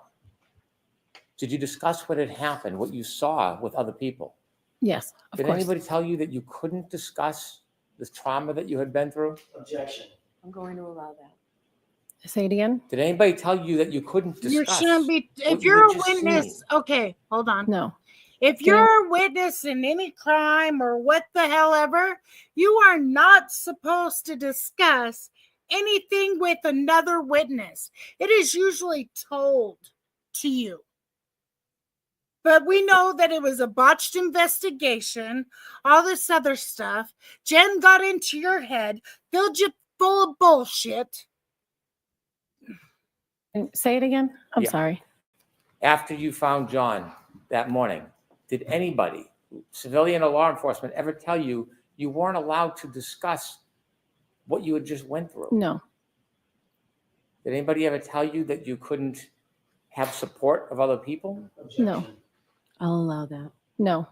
did you discuss what had happened, what you saw with other people? Yes, of Did course. anybody tell you that you couldn't discuss the trauma that you had been through? Objection. I'm going to allow that. Say it again. Did anybody tell you that you couldn't discuss? You shouldn't be. what If you you're had a just witness, seen? okay, hold on. No, If you're a witness in any crime or what the hell ever, you are not supposed to discuss anything with another witness. It is usually told to you. But we know that it was a botched investigation, all this other stuff. Jen got into your head, filled you full of bullshit. say it again. I'm Yeah. sorry. After you found John that morning, did anybody, civilian or law enforcement, ever tell you you weren't allowed to discuss what you had just went through? No, Did anybody ever tell you that you couldn't have support of other people? no, I'll allow that. no,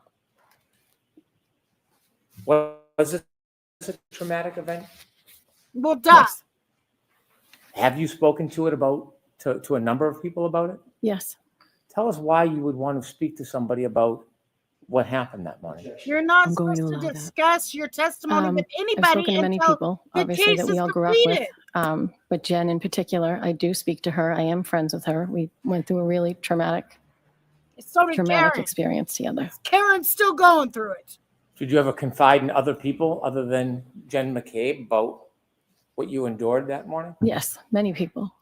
Was this a traumatic event? Well, duh. yes, Have you spoken to it to a number of people about it? yes, Tell us why you would want to speak to somebody about what happened that morning. You're not I'm going supposed to to allow that. discuss your testimony with I've anybody spoken to many until people, the obviously, case that we is all grew up with. completed. But Jen in particular, I do speak to her. I am friends with her. We went through a really traumatic So did Karen. experience together. Karen's still going through it. Did you ever confide in other people other than Jen McCabe about what you endured that morning? Yes, many people,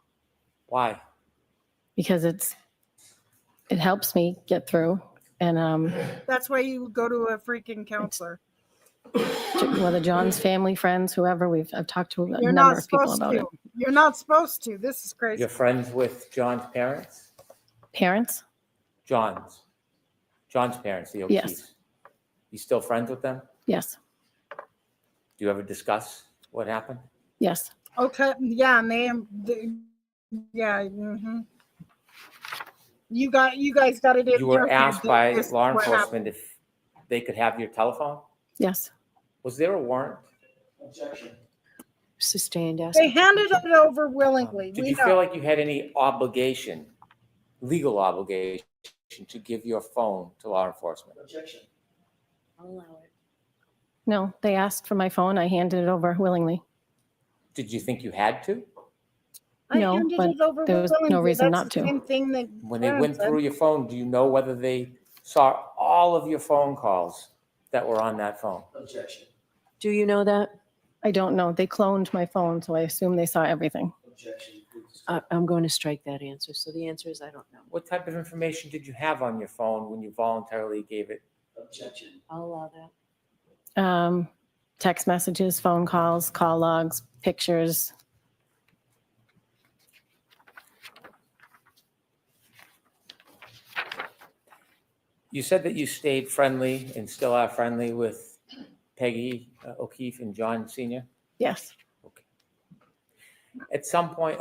Why? because it helps me get through. And That's why you go to a freaking counselor. whether John's family, friends, whoever, I've talked to a You're number not of people supposed about to. it. You're not supposed to. This is crazy. You're friends with John's parents? Parents? John's parents, the O'Keefes. Yes. You still friends with them? Yes, Do you ever discuss what happened? yes. Okay. Yeah, and yeah. You guys got it in You were your head asked that by this is law what enforcement if they could have your telephone? Yes. Was there a warrant? Sustained. happened. They handed it over willingly. Did We you know. feel like you had any obligation, legal obligation, to give your phone to law enforcement? I'll allow it. No, they asked for my phone. I handed it over willingly. Did you think you had to? I No, handed but it over there was no willingly. reason That's not the to. Same thing that When they Karen went said. through your phone, do you know whether they saw all of your phone calls that were on that phone? Do you know that? I don't know. They cloned my phone, so I assume they saw everything. I'm going to strike that answer. So the answer is I don't know. What type of information did you have on your phone when you voluntarily gave it? I'll allow that. Text messages, phone calls, call logs, pictures. You said that you stayed friendly and still are friendly with Peggy O'Keefe and John Sr.? Yes, Okay. At some point,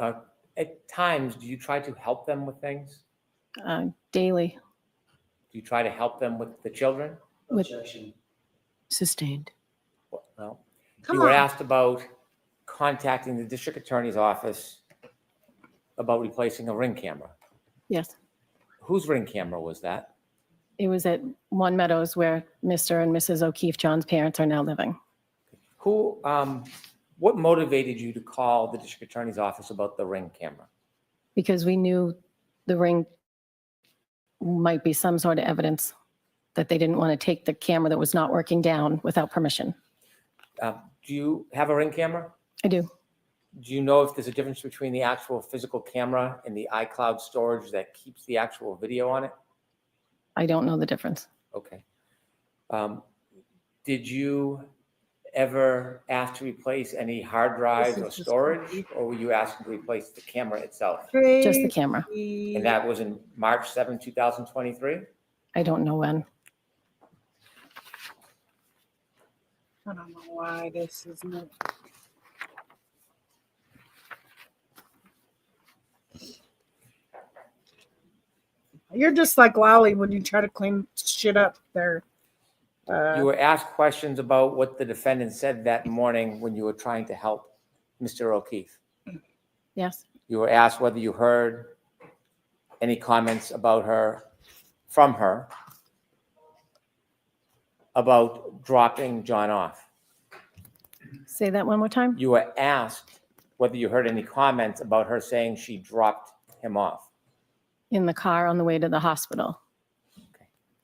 at times, do you try to help them with things? daily. Do you try to help them with the children? Sustained. Well, Come you were on. asked about contacting the district attorney's office about replacing a Ring camera. Yes. Whose Ring camera was that? It was at One Meadows where Mr. and Mrs. O'Keefe, John's parents, are now living. What motivated you to call the district attorney's office about the Ring camera? Because we knew the Ring might be some sort of evidence that they didn't want to take the camera that was not working down without permission. Do you have a Ring camera? I do. Do you know if there's a difference between the actual physical camera and the iCloud storage that keeps the actual video on it? I don't know the difference. Okay. Did you ever ask to replace any hard drives or storage, or were you asked to replace the camera itself? Just the camera. And that was in March 7, 2023? I don't know when. I don't know why this is not. You're just like Lolly when you try to clean shit up there. You were asked questions about what the defendant said that morning when you were trying to help Mr. O'Keefe. Yes. You were asked whether you heard any comments about her, from her, about dropping John off. Say that one more time. You were asked whether you heard any comments about her saying she dropped him off. In the car on the way to the hospital.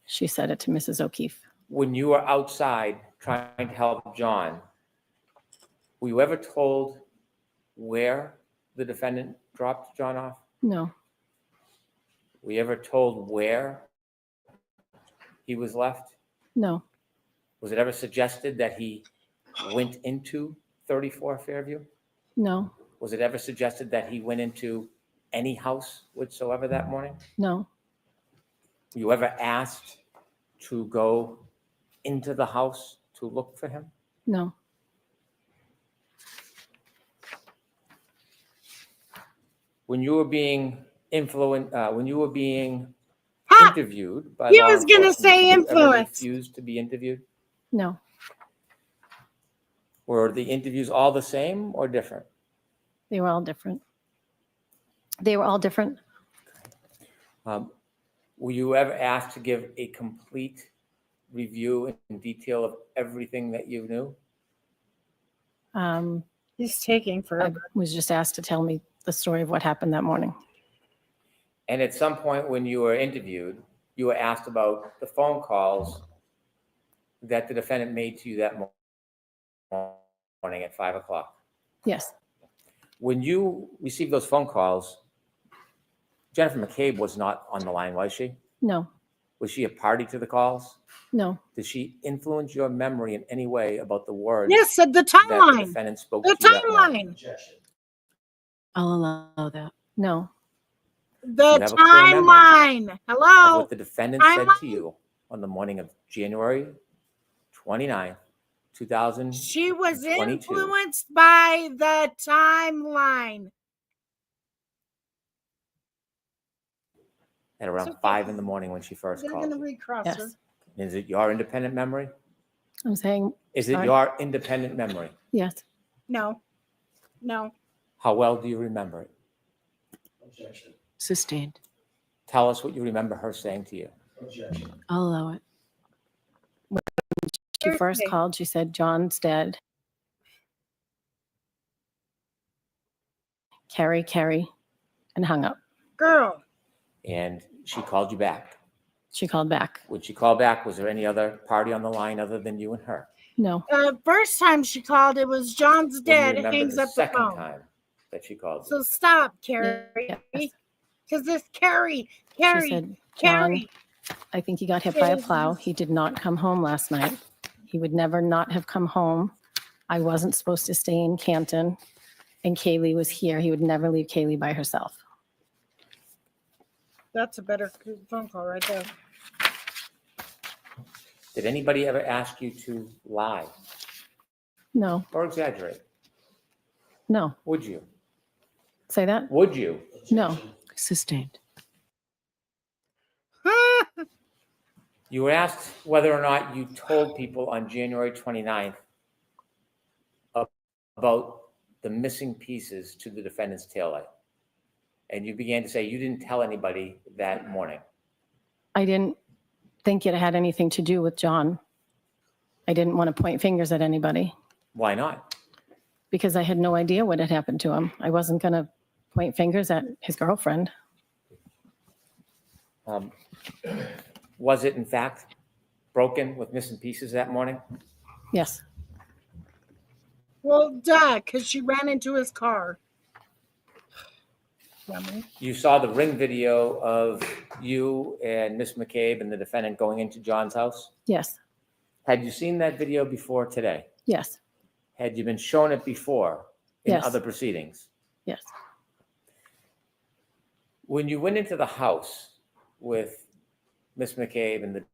She said it to Mrs. O'Keefe. When you were outside trying to help John, were you ever told where the defendant dropped John off? No. Were you ever told where he was left? No. Was it ever suggested that he went into 34 Fairview? No. Was it ever suggested that he went into any house whatsoever that morning? No. Were you ever asked to go into the house to look for him? No. When you were being interviewed by He law was gonna enforcement, say did you ever influence. refuse to be interviewed? No. Were the interviews all the same or different? They were all different. They were all different. Were you ever asked to give a complete review in detail of everything that you knew? He's taking I forever. was just asked to tell me the story of what happened that morning. And at some point when you were interviewed, you were asked about the phone calls that the defendant made to you that morning at 5 o'clock. Yes, When you received those phone calls, Jennifer McCabe was not on the line, was she? no, Was she a party to the calls? no, Did she influence your memory in any way about the words Yes, the that the timeline. defendant spoke The to you that morning? timeline. I'll allow that. no, The You have a clear memory timeline. Of Hello. what the defendant said to you on the morning of January 29th, 2022. She was influenced by the timeline. At around 5 in the morning when she first They're called gonna you. recross her. yes. Is it your independent memory? I'm saying, Is it Sorry. your independent memory? yes, No. No. How well do you remember it? Sustained. Tell us what you remember her saying to you. I'll allow it. she first Thursday. called, she said, John's dead. Kerry, and hung up. Girl. And she called you back. She called back. When she called back, was there any other party on the line other than you and her? No, First time she called, it was John's When you dead. remember Hangs the up the second phone. time that she called you? So stop, Carrie. Yes. Because this Carrie, she said, John, Carrie. I think he got hit by a Jesus. plow. He did not come home last night. He would never not have come home. I wasn't supposed to stay in Canton, and Kaylee was here. He would never leave Kaylee by herself. That's a better phone call right there. Did anybody ever ask you to lie No, or exaggerate? no. Would you? Say that? Would you? No, Sustained. You were asked whether or not you told people on January 29th about the missing pieces to the defendant's taillight. And you began to say you didn't tell anybody that morning. I didn't think it had anything to do with John. I didn't want to point fingers at anybody Why not? because I had no idea what had happened to him. I wasn't going to point fingers at his girlfriend. Was it in fact broken with missing pieces that morning? Yes, Well, duh, because she ran into his car. Yummy. You saw the ring video of you and Miss McCabe and the defendant going into John's house? yes, Had you seen that video before today? yes, Had you been shown it before in Yes. other proceedings? yes. When you went into the house with Miss McCabe and the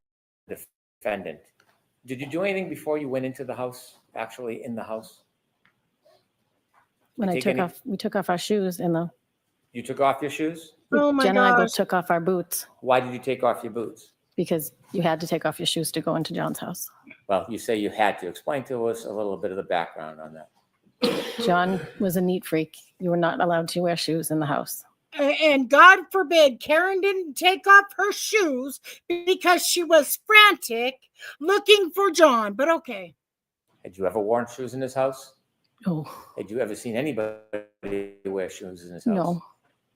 defendant, did you do anything before you went into the house, actually in the house? When You I take took any- off, we took off our shoes and You took off your shoes? Oh my Jen and I gosh. both took off our boots Why did you take off your boots? because you had to take off your shoes to go into John's house. Well, you say you had to. Explain to us a little bit of the background on that. John was a neat freak. You were not allowed to wear shoes in the house. And God forbid Karen didn't take off her shoes because she was frantic looking for John. But okay. Had you ever worn shoes in his house? Oh, Had you ever seen anybody wear shoes in his house? no,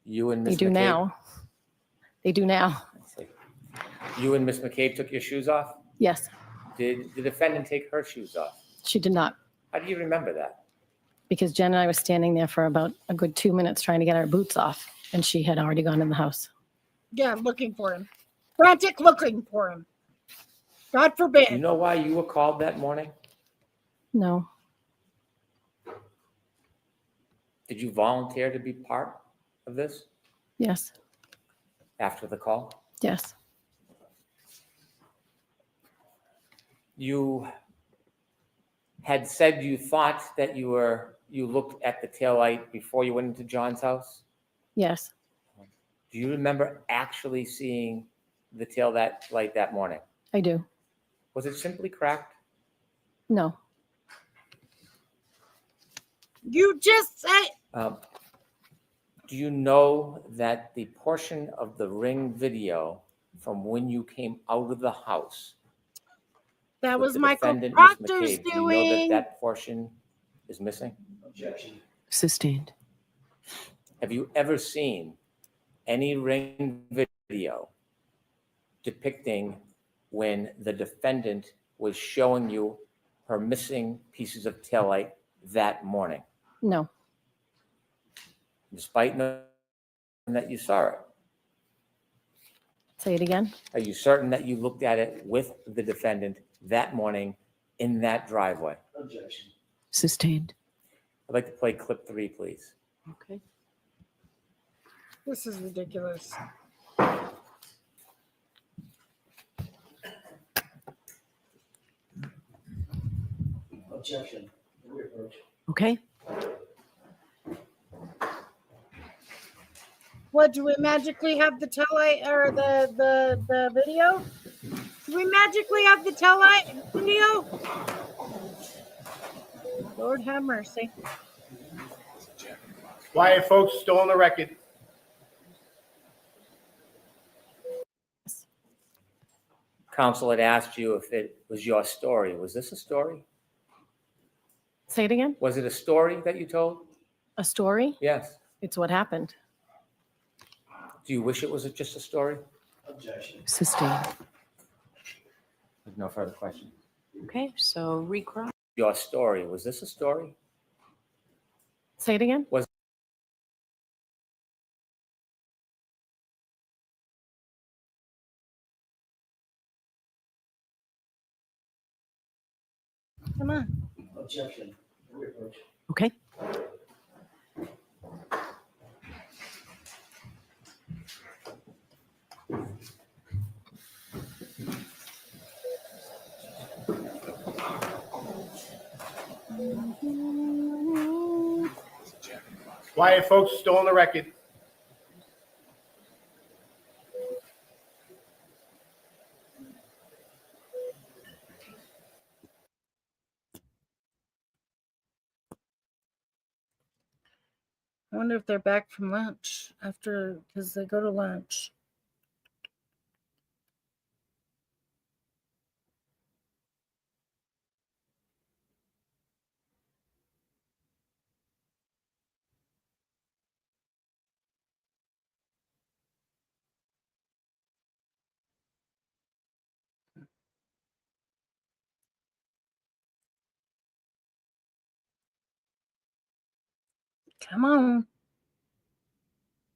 You and they Miss do McCabe? now. They do now. I see. You and Miss McCabe took your shoes off? Yes, Did the defendant take her shoes off? she did not How do you remember that? because Jen and I were standing there for about a good 2 minutes trying to get our boots off and she had already gone in the house. Yeah, looking for him. Frantic looking for him. God Do you forbid. know why you were called that morning? No, Did you volunteer to be part of this yes, after the call? yes, You had said you thought that you looked at the taillight before you went into John's house. yes, Do you remember actually seeing the tail light that morning? I do. Was it simply cracked? No, You just say Do you know that the portion of the ring video from when you came out of the house. That with was the Michael defendant, Ms. Proctor's McCabe. Do you know that doing. that portion is missing? Objection. Sustained. Have you ever seen any ring video depicting when the defendant was showing you her missing pieces of taillight that morning, No, despite knowing that you saw it? say it again. Are you certain that you looked at it with the defendant that morning in that driveway? Objection. Sustained. I'd like to play clip 3, please. Okay. This is ridiculous. Objection. Okay. What, do we magically have the taillight or the video? Do we magically have the taillight video? Lord have mercy. Quiet, folks, still on the record. Counsel had asked you if it was your story. Was this a story? Say it again. Was it a story that you told? A story? Yes. It's what happened. Do you wish it was just a story? Objection. Sustained. There's no further question. Okay. So recross. Your story. Was this a story? Say it again. Was Come on. Objection. Okay. Quiet, folks, still on the record. I wonder if they're back from lunch after, because they go to lunch. Come on.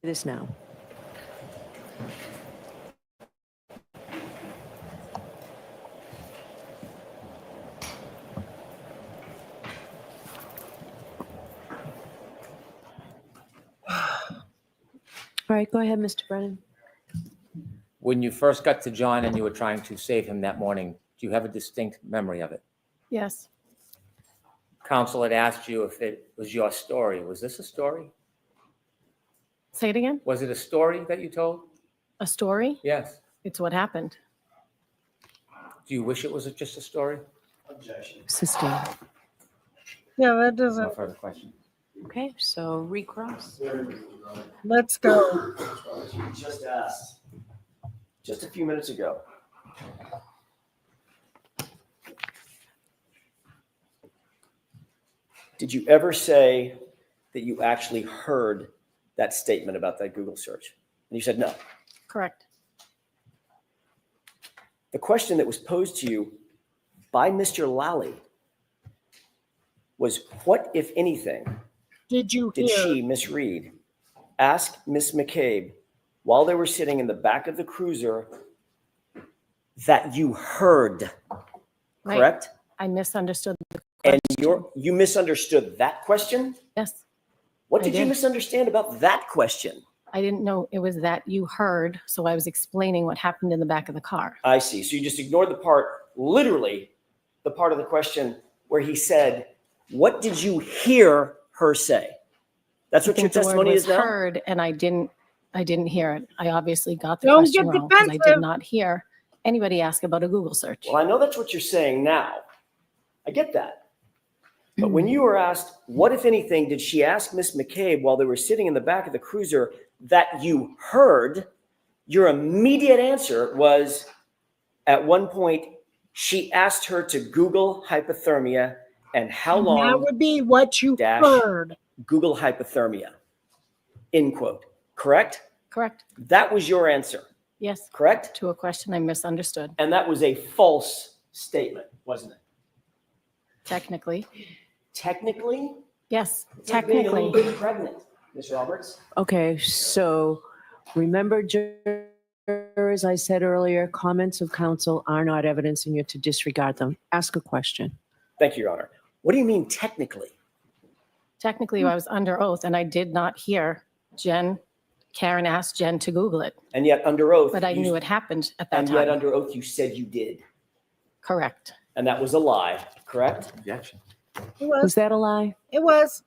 This now. All right, go ahead, Mr. Brennan. when you first got to John and you were trying to save him that morning, do you have a distinct memory of it? Yes. Counsel had asked you if it was your story. Was this a story? Say it again. Was it a story that you told? A story? Yes. It's what happened. Do you wish it was just a story? Objection. Sustained. Yeah, that No doesn't. further question. Okay, so recross. Let's go. Just asked, just a few minutes ago. Did you ever say that you actually heard that statement about that Google search? And you said no. Correct. The question that was posed to you by Mr. Lally was, what, if anything, Did you did hear? she, Miss Reed, ask Miss McCabe while they were sitting in the back of the cruiser that you heard, Right. correct? I misunderstood the And question. you misunderstood that question? Yes. What I did you did. misunderstand about that question? I didn't know it was that you heard, so I was explaining what happened in the back of the car. I see. So you just ignored the part, literally, the part of the question where he said, what did you hear her say? That's I what your think the word testimony was is now? heard, and I didn't hear it. I obviously got the Don't question get wrong because I defensive. did not hear anybody ask about a Google search. Well, I know that's what you're saying now. I get that. But when you were asked, what, if anything, did she ask Miss McCabe while they were sitting in the back of the cruiser that you heard? Your immediate answer was, at one point, she asked her to Google hypothermia and how long. That would be what you dash heard. Google hypothermia. End quote. Correct? Correct. That was your answer. Yes. Correct? To a question I misunderstood. And that was a false statement, wasn't it? Technically. Technically? Yes, It's like being a little technically. bit pregnant, Ms. Roberts. Okay, so remember, jurors, I said earlier, comments of counsel are not evidence and you're to disregard them. Ask a question. Thank you, Your Honor. What do you mean technically? Technically, I was under oath and I did not hear Karen asked Jen to Google it, And yet under oath. but I you- knew it happened at that And yet time. under oath, you said you did. Correct. And that was a lie, correct? Objection. It Was was. that a lie? It was.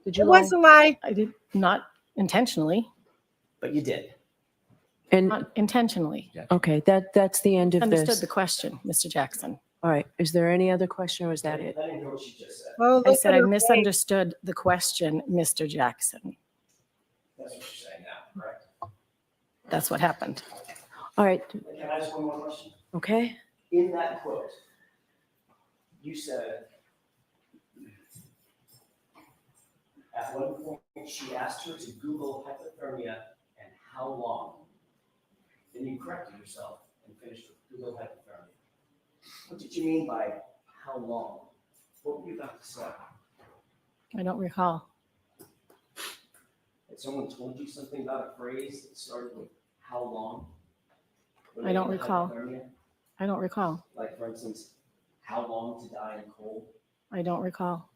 Did It you was lie? a lie. I did not intentionally, But you did. And, not intentionally. okay, that's the end of Understood this. the question, Mr. Jackson. All right, is there any other question or is that it? I didn't hear what she just said. Oh, I look said at I her face. misunderstood the question, Mr. Jackson. That's what you're saying now, correct? That's what happened. All right, Can I ask one more question? okay. In that quote, you said, at one point, she asked her to Google hypothermia and how long? Then you corrected yourself and finished with Google hypothermia. What did you mean by how long? What were you about to say? I don't recall. Had someone told you something about a phrase that started with how long? I don't Related to recall. hypothermia? I don't recall. Like, for instance, how long to die in cold? I don't recall.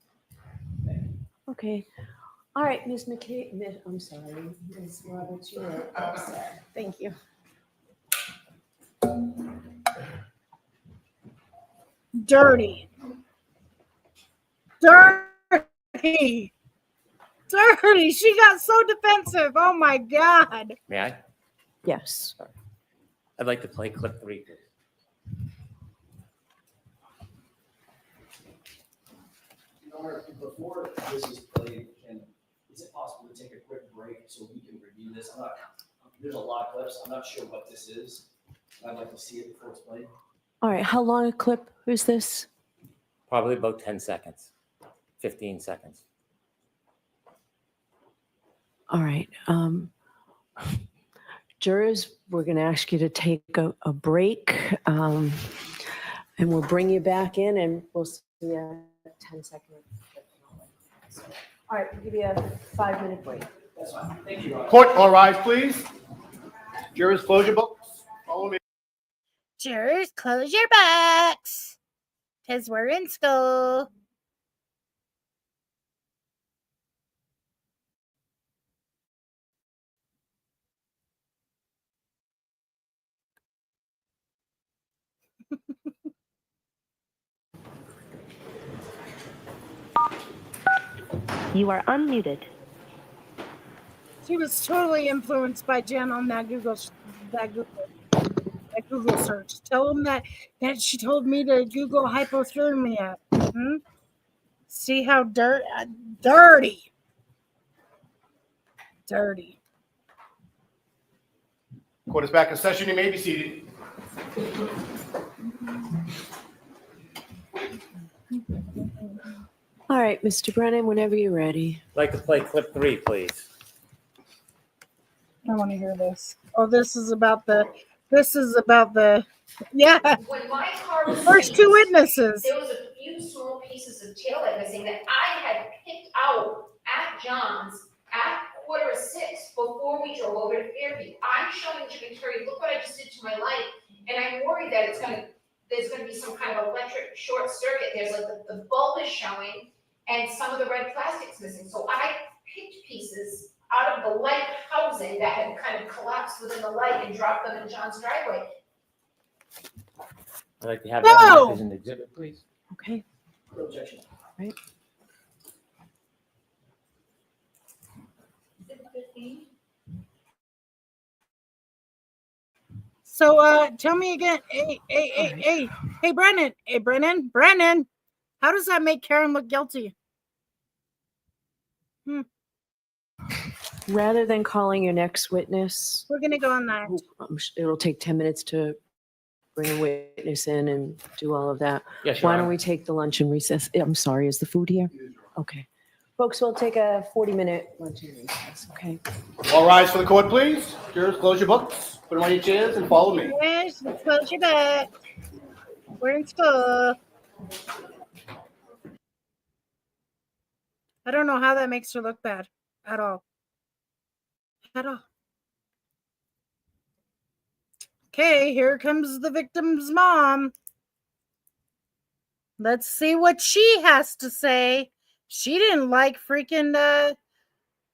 Okay. All right, Ms. McKay, I'm sorry, Ms. Roberts, you're all set. Thank you. Dirty. Dirty. Dirty. She got so defensive. Oh my God. May I? Yes. I'd like to play clip 3, please. Before this is played, is it possible to take a quick break so we can review this? There's a lot of clips. I'm not sure what this is. I'd like to see it before it's played. All right, how long a clip is this? Probably about 10 seconds, 15 seconds. All right. Jurors, we're going to ask you to take a break, and we'll bring you back in and we'll see a 10-second. All right, we'll give you a 5-minute break. That's fine. Thank you, Ron. Court, all rise, please. Jurors, close your books. Follow me. Jurors, close your books. Because we're in school. You are unmuted. She was totally influenced by Jen on that Google search. Tell them that she told me to Google hypothermia. Hmm? See how dirty. Dirty. Court is back in session. You may be seated. All right, Mr. Brennan, whenever you're ready. I'd like to play clip 3, please. I want to hear this. Oh, this is about the yeah. When my car was First two witnesses. there was a few small pieces of taillight missing that I had picked out at John's at 5:45 before we drove over to Fairview. I'm showing Jim and Kerry, look what I just did to my light, and I'm worried that there's gonna be some kind of electric short circuit. There's like the bulb is showing and some of the red plastic's missing. So I picked pieces out of the light housing that had kind of collapsed within the light and dropped them in John's driveway. I'd like to have No! that as an exhibit, please. Okay. No objection. Right. So tell me again. Hey, Brennan. Hey, Brennan. How does that make Karen look guilty? Rather than calling your next witness, We're gonna go on that. it'll take 10 minutes to bring a witness in and do all of that. Yes, Your Why don't Honor. we take the lunch and recess? I'm sorry, is the food here? Okay. Folks, we'll take a 40-minute lunch and recess, okay? All rise for the court, please. Jurors, close your books, put them on your chairs, and follow me. Yes, close your book. We're in school. I don't know how that makes her look bad at all. At all. Okay, here comes the victim's mom. Let's see what she has to say. She didn't like freaking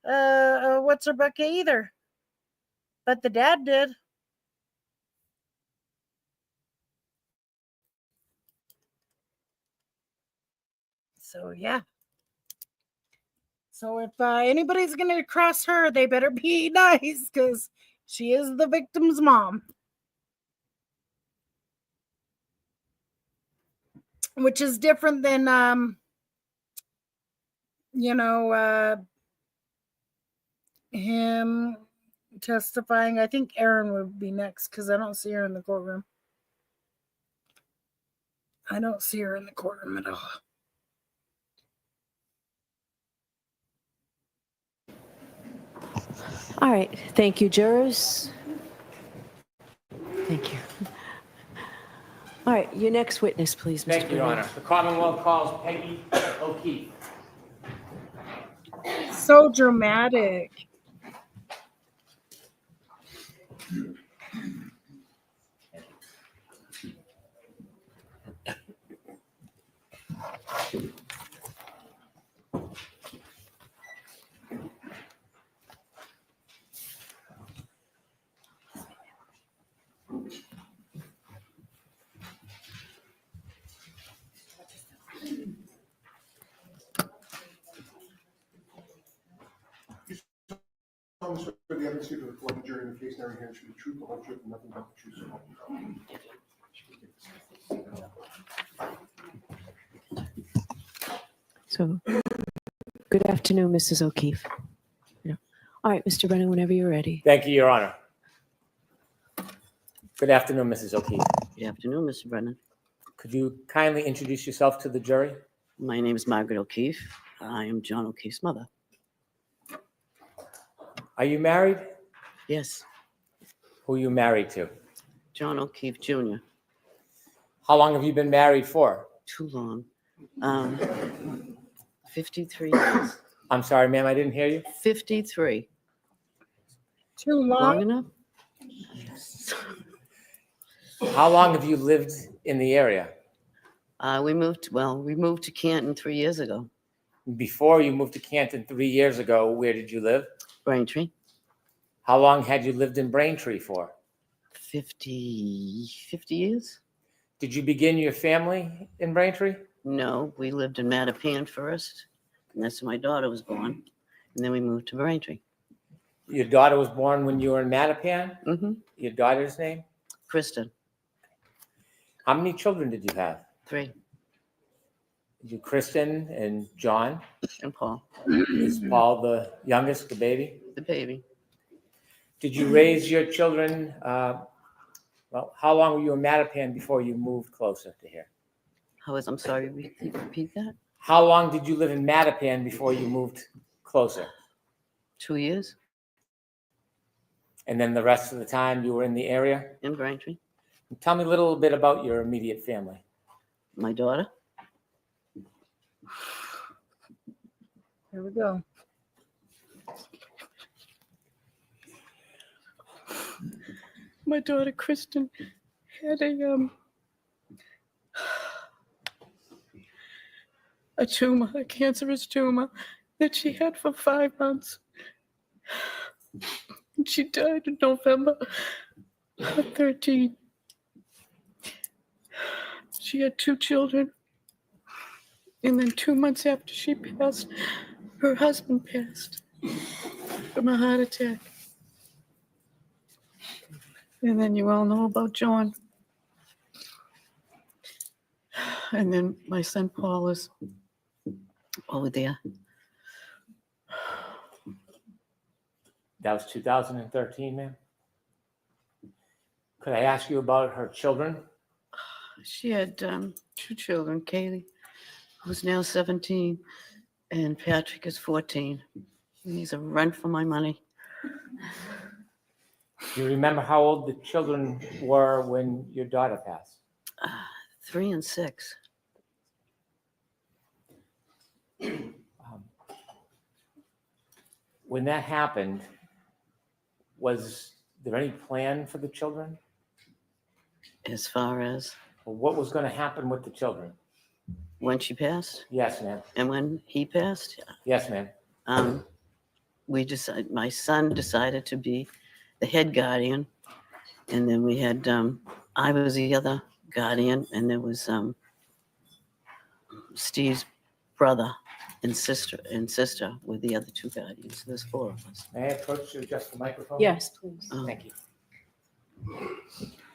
what's her bucket either. But the dad did. So yeah. So if anybody's gonna cross her, they better be nice because she is the victim's mom. Which is different than him testifying. I think Aaron would be next because I don't see her in the courtroom. I don't see her in the courtroom at all. All right, thank you, jurors. Thank you. All right, your next witness, please, Mr. Thank you, Your Brennan. Honor. The Commonwealth calls Peggy O'Keefe. So dramatic. Thomas, for the evidence here to report the jury in the case now in hand should be true, the whole truth, and nothing but the truth. So help you God. So, good afternoon, Mrs. O'Keefe. Yeah. All right, Mr. Brennan, whenever you're ready. Thank you, Your Honor. Good afternoon, Mrs. O'Keefe. Good afternoon, Mr. Brennan. Could you kindly introduce yourself to the jury? My name is Margaret O'Keefe. I am John O'Keefe's mother. Are you married? Yes, Who are you married to? John O'Keefe Jr. How long have you been married for? Too long. 53 years. I'm sorry, ma'am, I didn't hear you. 53. Too long? Long enough? How long have you lived in the area? We moved to Canton 3 years ago. Before you moved to Canton 3 years ago, where did you live? Braintree. How long had you lived in Braintree for? 50 years? Did you begin your family in Braintree? No, we lived in Mattapan first, and that's where my daughter was born. And then we moved to Braintree. Your daughter was born when you were in Mattapan? Mm-hmm. Your daughter's name? Kristen. How many children did you have? 3. You, Kristen and John? And Paul. Is Paul the youngest, the baby? The baby. Did you raise your children, how long were you in Mattapan before you moved closer to here? I'm sorry, repeat that? How long did you live in Mattapan before you moved closer? 2 years. And then the rest of the time you were in the area? In Braintree. Tell me a little bit about your immediate family. My daughter. Here we go. My daughter Kristen had a tumor, a cancerous tumor that she had for 5 months. She died in November of 13. She had 2 children. And then 2 months after she passed, her husband passed from a heart attack. And then you all know about John. And then my son Paul is over there. That was 2013, ma'am? Could I ask you about her children? She had 2 children, Kaylee, who's now 17, and Patrick is 14. And he's a run for my money. Do you remember how old the children were when your daughter passed? 3 and 6. When that happened, was there any plan for the children? As far as Or what was going to happen with the children? when she passed Yes, ma'am. and when he passed, Yes, ma'am. we decided, my son decided to be the head guardian. And then we had, I was the other guardian, and there was Steve's brother and sister were the other 2 guardians. So there's 4 of us. May I approach you, adjust the microphone? Yes, please. Oh, Thank you.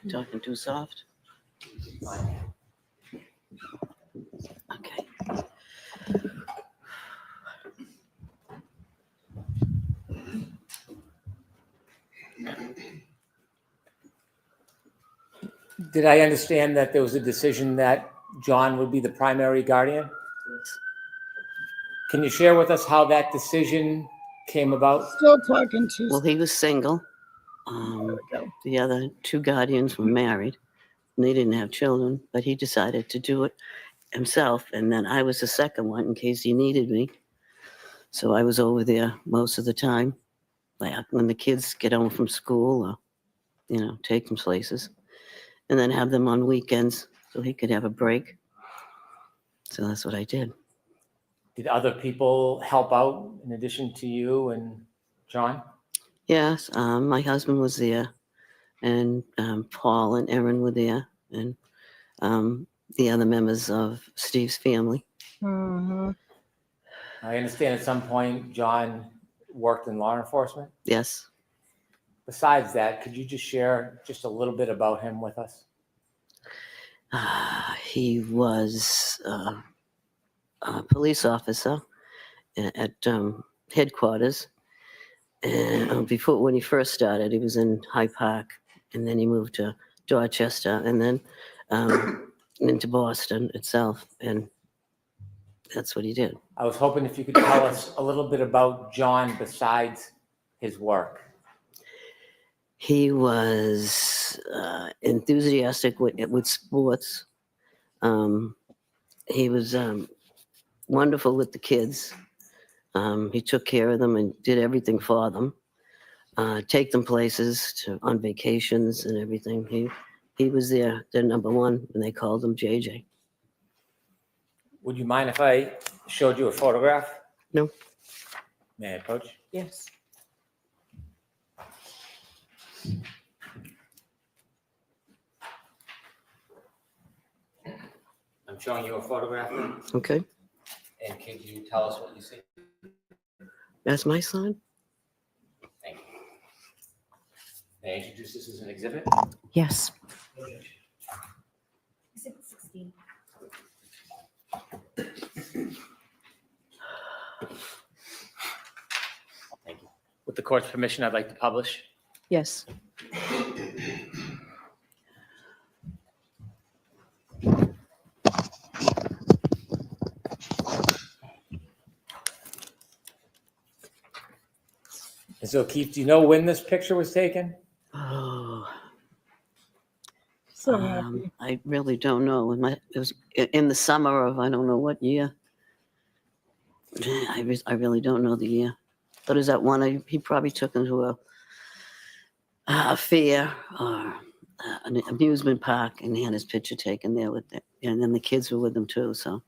talking too soft? Okay. Did I understand that there was a decision that John would be the primary guardian? Can you share with us how that decision came about? Still talking too. Well, he was single. The other 2 guardians were married. And they didn't have children, but he decided to do it himself. And then I was the second one in case he needed me. So I was over there most of the time, like when the kids get home from school or, take them places. And then have them on weekends so he could have a break. So that's what I did. Did other people help out in addition to you and John? Yes, my husband was there, and Paul and Erin were there, and the other members of Steve's family. Mm-hmm. I understand at some point John worked in law enforcement. Yes. Besides that, could you just share just a little bit about him with us? He was a police officer at headquarters. And when he first started, he was in Hyde Park, and then he moved to Dorchester, and then into Boston itself. And that's what he did. I was hoping if you could tell us a little bit about John besides his work. He was enthusiastic with sports. He was wonderful with the kids. He took care of them and did everything for them. Take them places on vacations and everything. He was their number one, and they called him JJ. Would you mind if I showed you a photograph? No. May I approach? Yes. I'm showing you a photograph. Okay. And could you tell us what you see? That's my son? Thank you. May I introduce this as an exhibit? Yes. Exhibit 16. Thank you. With the court's permission, I'd like to publish. Yes. Ms. O'Keefe, do you know when this picture was taken? Oh. So happy. I really don't know. It was in the summer of I don't know what year. I really don't know the year. But is that one he probably took him to a fair or an amusement park, and he had his picture taken there with it. And then the kids were with him too. So.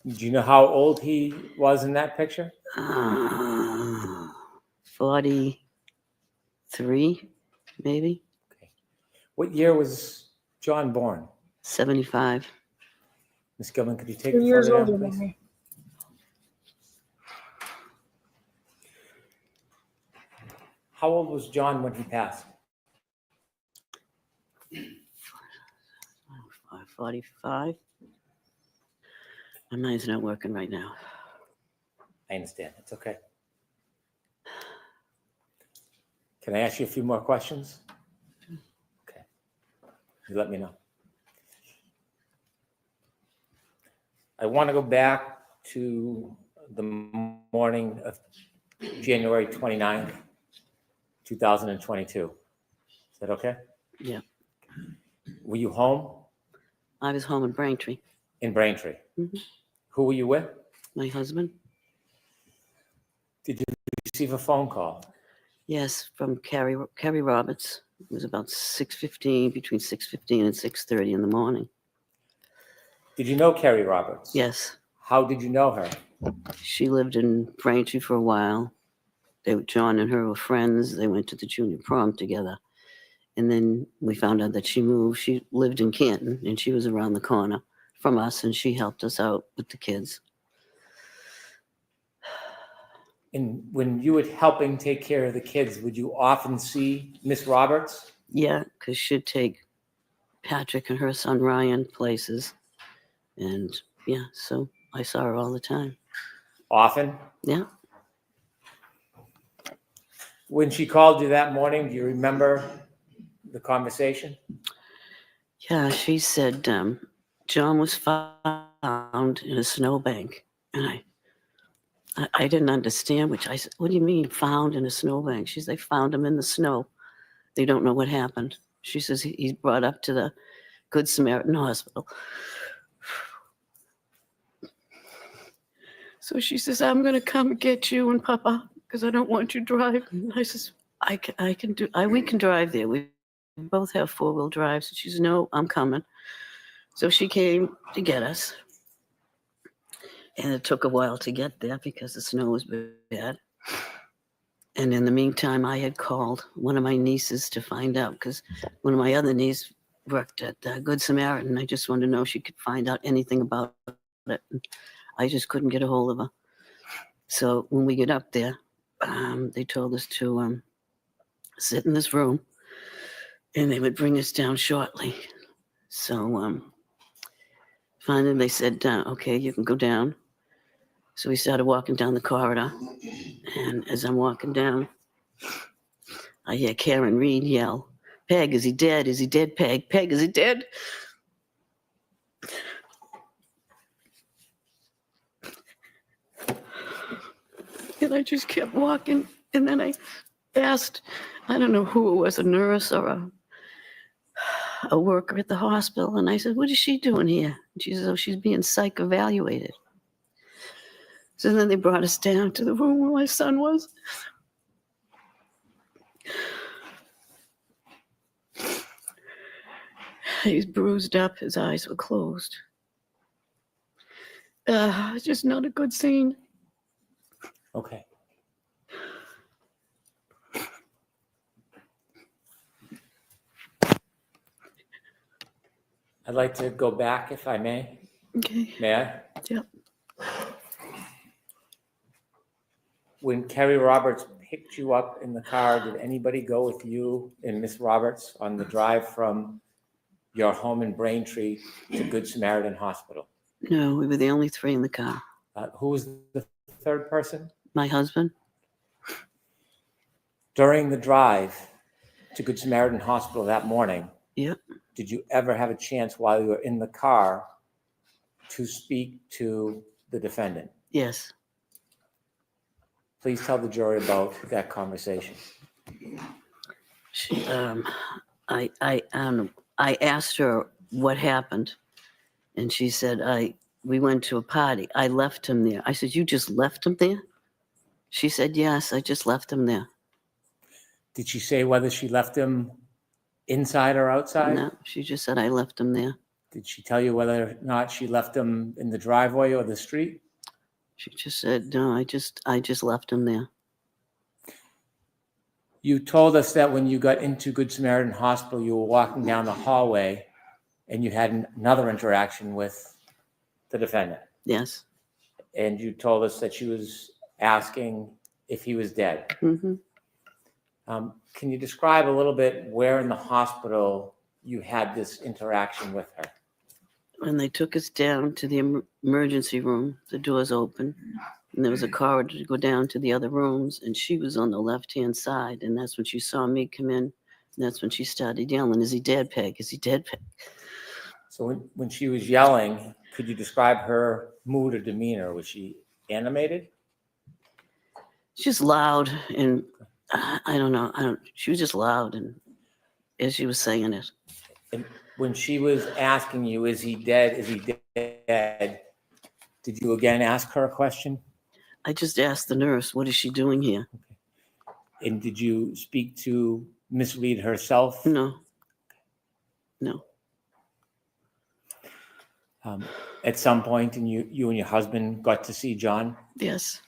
Do you know how old he was in that picture? 43, maybe. Okay. What year was John born? 75. Ms. Gilman, could you take 2 the years photograph, older than please? me. How old was John when he passed? 45. My mind's not working right now. I understand. It's okay. Can I ask you a few more questions? Okay. You let me know. I want to go back to the morning of January 29th, 2022. Is that okay? Yeah. Were you home? I was home in Braintree. In Braintree. Mhm. Who were you with? My husband. Did you receive a phone call? Yes, from Kerry Roberts. It was about 6:15, between 6:15 and 6:30 in the morning. Did you know Kerry Roberts? Yes. How did you know her? She lived in Braintree for a while. John and her were friends. They went to the junior prom together. And then we found out that she moved. She lived in Canton, and she was around the corner from us, and she helped us out with the kids. And when you were helping take care of the kids, would you often see Miss Roberts? Yeah, because she'd take Patrick and her son Ryan places. And yeah, so I saw her all the time. Often? Yeah. When she called you that morning, do you remember the conversation? Yeah, she said John was found in a snowbank. And I didn't understand, which I said, what do you mean found in a snowbank? She said, they found him in the snow. They don't know what happened. She says he's brought up to the Good Samaritan Hospital. So she says, I'm going to come get you and Papa because I don't want you driving. I says, we can drive there. We both have four-wheel drives. She says, no, I'm coming. So she came to get us. And it took a while to get there because the snow was bad. And in the meantime, I had called one of my nieces to find out because one of my other nieces worked at Good Samaritan. I just wanted to know if she could find out anything about it. I just couldn't get a hold of her. So when we get up there, they told us to sit in this room and they would bring us down shortly. So finally they said, okay, you can go down. So we started walking down the corridor. And as I'm walking down, I hear Karenread yell, Peg, is he dead? Is he dead, Peg? Peg, is he dead? And I just kept walking. And then I asked, I don't know who it was, a nurse or a worker at the hospital. And I said, what is she doing here? And she said, oh, she's being psych evaluated. So then they brought us down to the room where my son was. He's bruised up. His eyes were closed. It's just not a good scene. Okay. I'd like to go back, if I may. Okay. May I? Yep. When Kerry Roberts picked you up in the car, did anybody go with you and Miss Roberts on the drive from your home in Braintree to Good Samaritan Hospital? No, we were the only three in the car. Who was the third person? My husband. During the drive to Good Samaritan Hospital that morning, Yep. did you ever have a chance while you were in the car to speak to the defendant? Yes. Please tell the jury about that conversation. She, I asked her what happened, and she said, we went to a party. I left him there. I said, you just left him there? She said, yes, I just left him there. Did she say whether she left him inside or outside? No, she just said, I left him there. Did she tell you whether or not she left him in the driveway or the street? She just said, no, I just left him there. You told us that when you got into Good Samaritan Hospital, you were walking down the hallway and you had another interaction with the defendant. Yes. And you told us that she was asking if he was dead. Mm-hmm. Can you describe a little bit where in the hospital you had this interaction with her? When they took us down to the emergency room, the doors open. And there was a corridor to go down to the other rooms, and she was on the left-hand side. And that's when she saw me come in. And that's when she started yelling, "Is he dead, Peg? Is he dead, Peg?" So when she was yelling, could you describe her mood or demeanor? Was she animated? She's loud, and I don't know. She was just loud, and as she was saying it. And when she was asking you, "Is he dead? Is he dead?" Did you again ask her a question? I just asked the nurse, "What is she doing here?" And did you speak to Miss Reed herself? No. At some point, and you and your husband got to see John? Yes.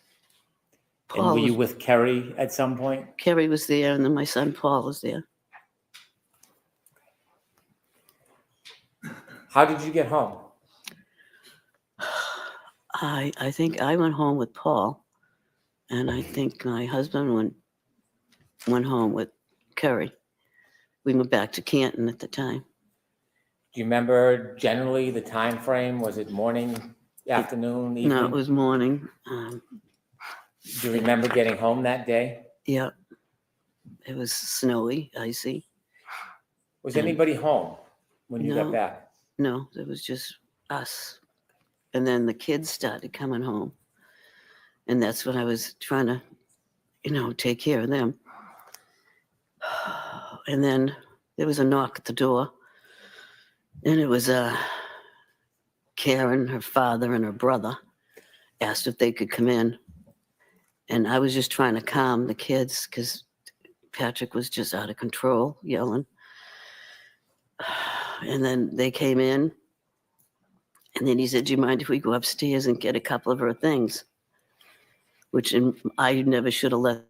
And were you with Kerry at some point? Kerry was there, and then my son Paul was there. How did you get home? I think I went home with Paul, and I think my husband went home with Kerry. We went back to Canton at the time. Do you remember generally the time frame? Was it morning, afternoon, evening? No, it was morning. Do you remember getting home that day? Yeah. It was snowy, icy. Was anybody home when you got back? No, it was just us. And then the kids started coming home. And that's when I was trying to, take care of them. And then there was a knock at the door. And it was Karen, her father, and her brother asked if they could come in. And I was just trying to calm the kids because Patrick was just out of control, yelling. And then they came in. And then he said, "Do you mind if we go upstairs and get a couple of her things?" Which I never should have let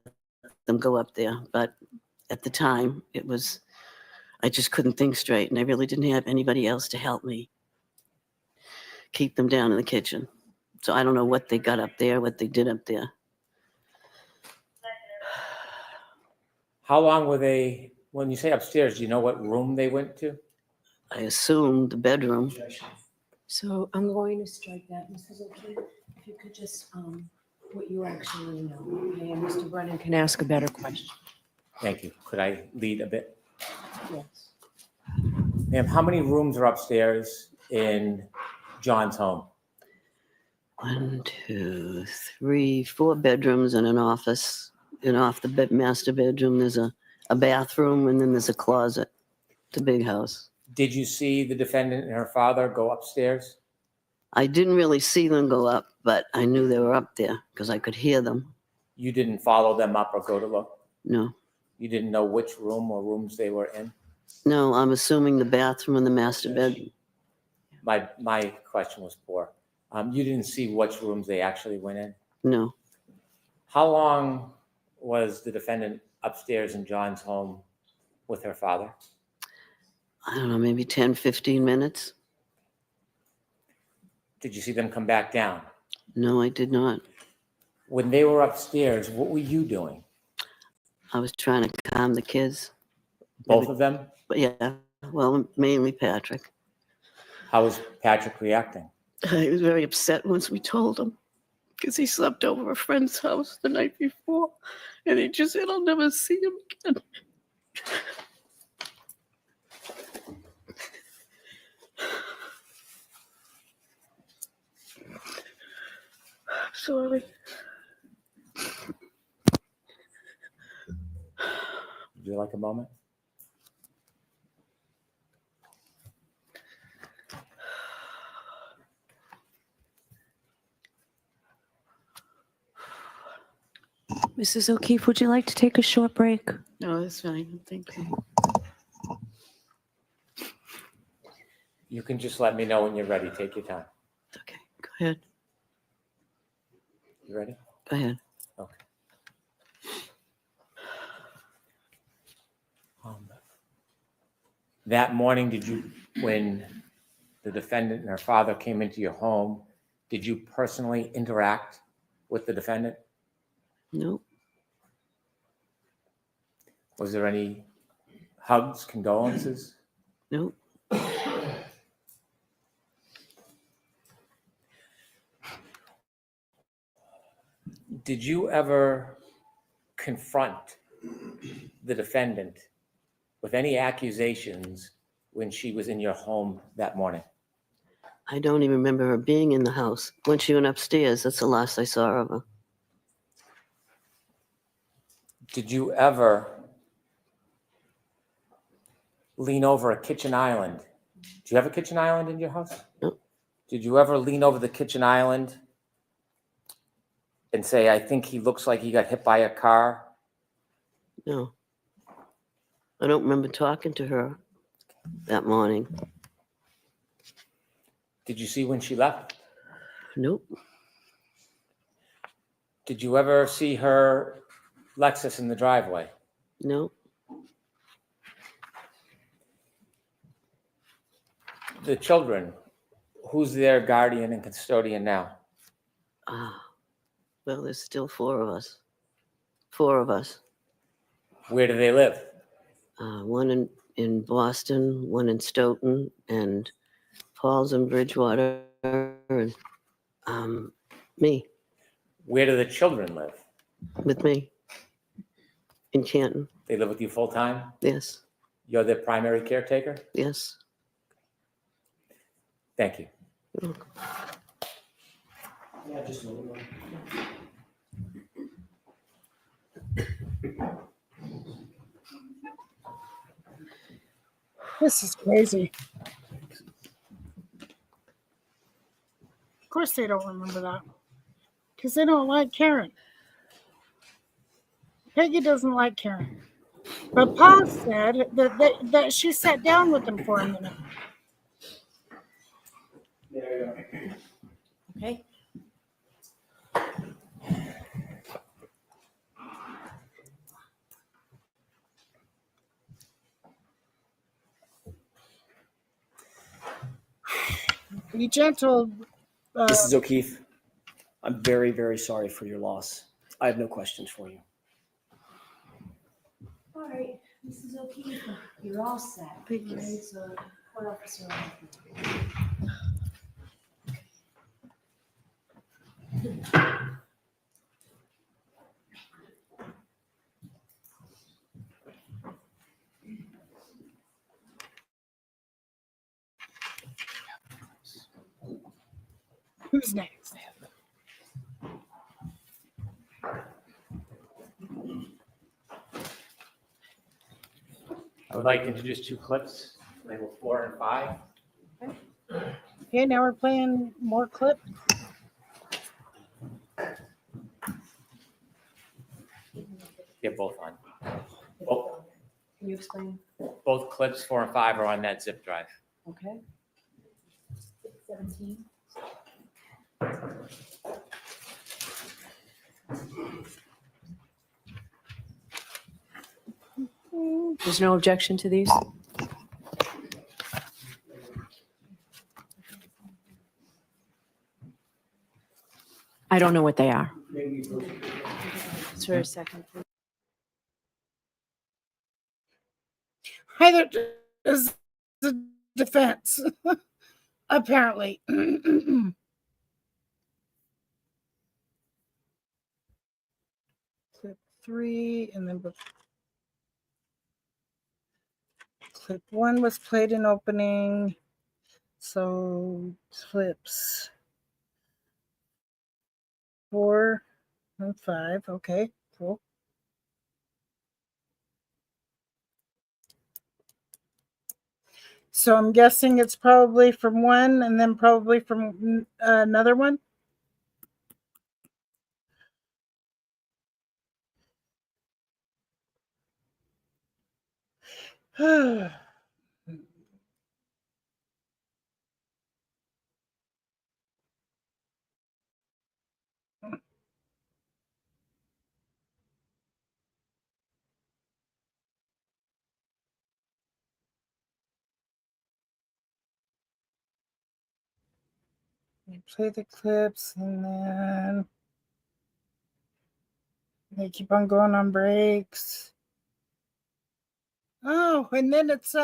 them go up there. But at the time, I just couldn't think straight. And I really didn't have anybody else to help me keep them down in the kitchen. So I don't know what they got up there, what they did up there. How long were they, when you say upstairs, do you know what room they went to? I assumed the bedroom. So I'm going to strike that, Mrs. O'Keefe. If you could just, what you actually know, okay? And Mr. Brennan can ask a better question. Thank you. Could I lead a bit? Yes. Ma'am, how many rooms are upstairs in John's home? 1, 2, 3, 4 bedrooms and an office. And off the master bedroom, there's a bathroom, and then there's a closet. It's a big house. Did you see the defendant and her father go upstairs? I didn't really see them go up, but I knew they were up there because I could hear them. You didn't follow them up or go to look? No. You didn't know which room or rooms they were in? No, I'm assuming the bathroom and the master bedroom. My question was poor. You didn't see which rooms they actually went in? No. How long was the defendant upstairs in John's home with her father? I don't know, maybe 10, 15 minutes. Did you see them come back down? No, I did not. When they were upstairs, what were you doing? I was trying to calm the kids. Both of them? But yeah, well, mainly Patrick. How was Patrick reacting? He was very upset once we told him because he slept over a friend's house the night before. And he just said, "I'll never see him again." Sorry. Would you like a moment? Mrs. O'Keefe, would you like to take a short break? No, that's fine. Thank you. You can just let me know when you're ready. Take your time. Okay, go ahead. You ready? Go ahead. Okay. That morning, when the defendant and her father came into your home, did you personally interact with the defendant? Nope. Was there any hugs, condolences? Nope. Did you ever confront the defendant with any accusations when she was in your home that morning? I don't even remember her being in the house. When she went upstairs, that's the last I saw of her. Did you ever lean over a kitchen island? Do you have a kitchen island in your house? No. Did you ever lean over the kitchen island and say, I think he looks like he got hit by a car? No. I don't remember talking to her that morning. Did you see when she left? Nope. Did you ever see her Lexus in the driveway? No. The children, who's their guardian and custodian now? Well, there's still 4 of us. 4 of us. Where do they live? One in Boston, one in Stoughton, and Paul's in Bridgewater, and me. Where do the children live? With me. In Canton. They live with you full time? Yes. You're their primary caretaker? Yes. Thank you. You're welcome. Yeah, just a little one. This is crazy. Of course they don't remember that. Because they don't like Karen. Peggy doesn't like Karen. But Pa said that she sat down with him for a minute. Okay. Be gentle. Mrs. O'Keefe, I'm very, very sorry for your loss. I have no questions for you. All right, Mrs. O'Keefe, you're all set. Thank you. Right, so court officer. Who's next? I would like to introduce 2 clips, labeled 4 and 5. Okay, now we're playing more clip. Get both on. Both, Can you explain? both clips 4 and 5 are on that zip drive. Okay. 17. There's no objection to these? I don't know what they are. Is there a second? Hi, there is the defense. Apparently. Clip 3, and then clip 1 was played in opening. So clips 4 and 5. Okay, cool. So I'm guessing it's probably from one and then probably from another one. You play the clips and then they keep on going on breaks. Oh, and then it's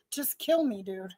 just kill me, dude.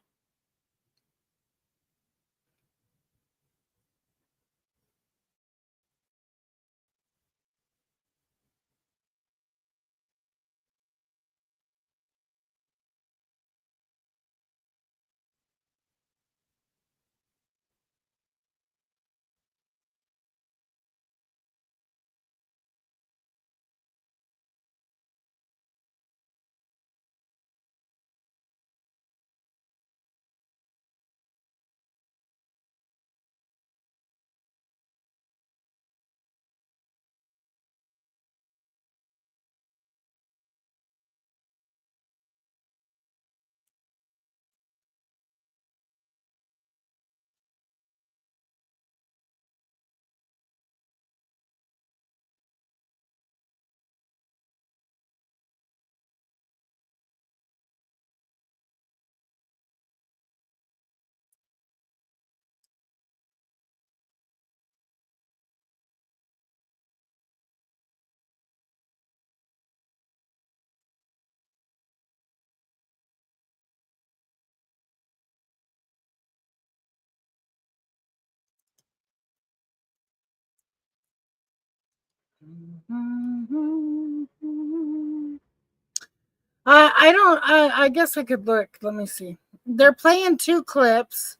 I guess I could look. Let me see. They're playing two clips.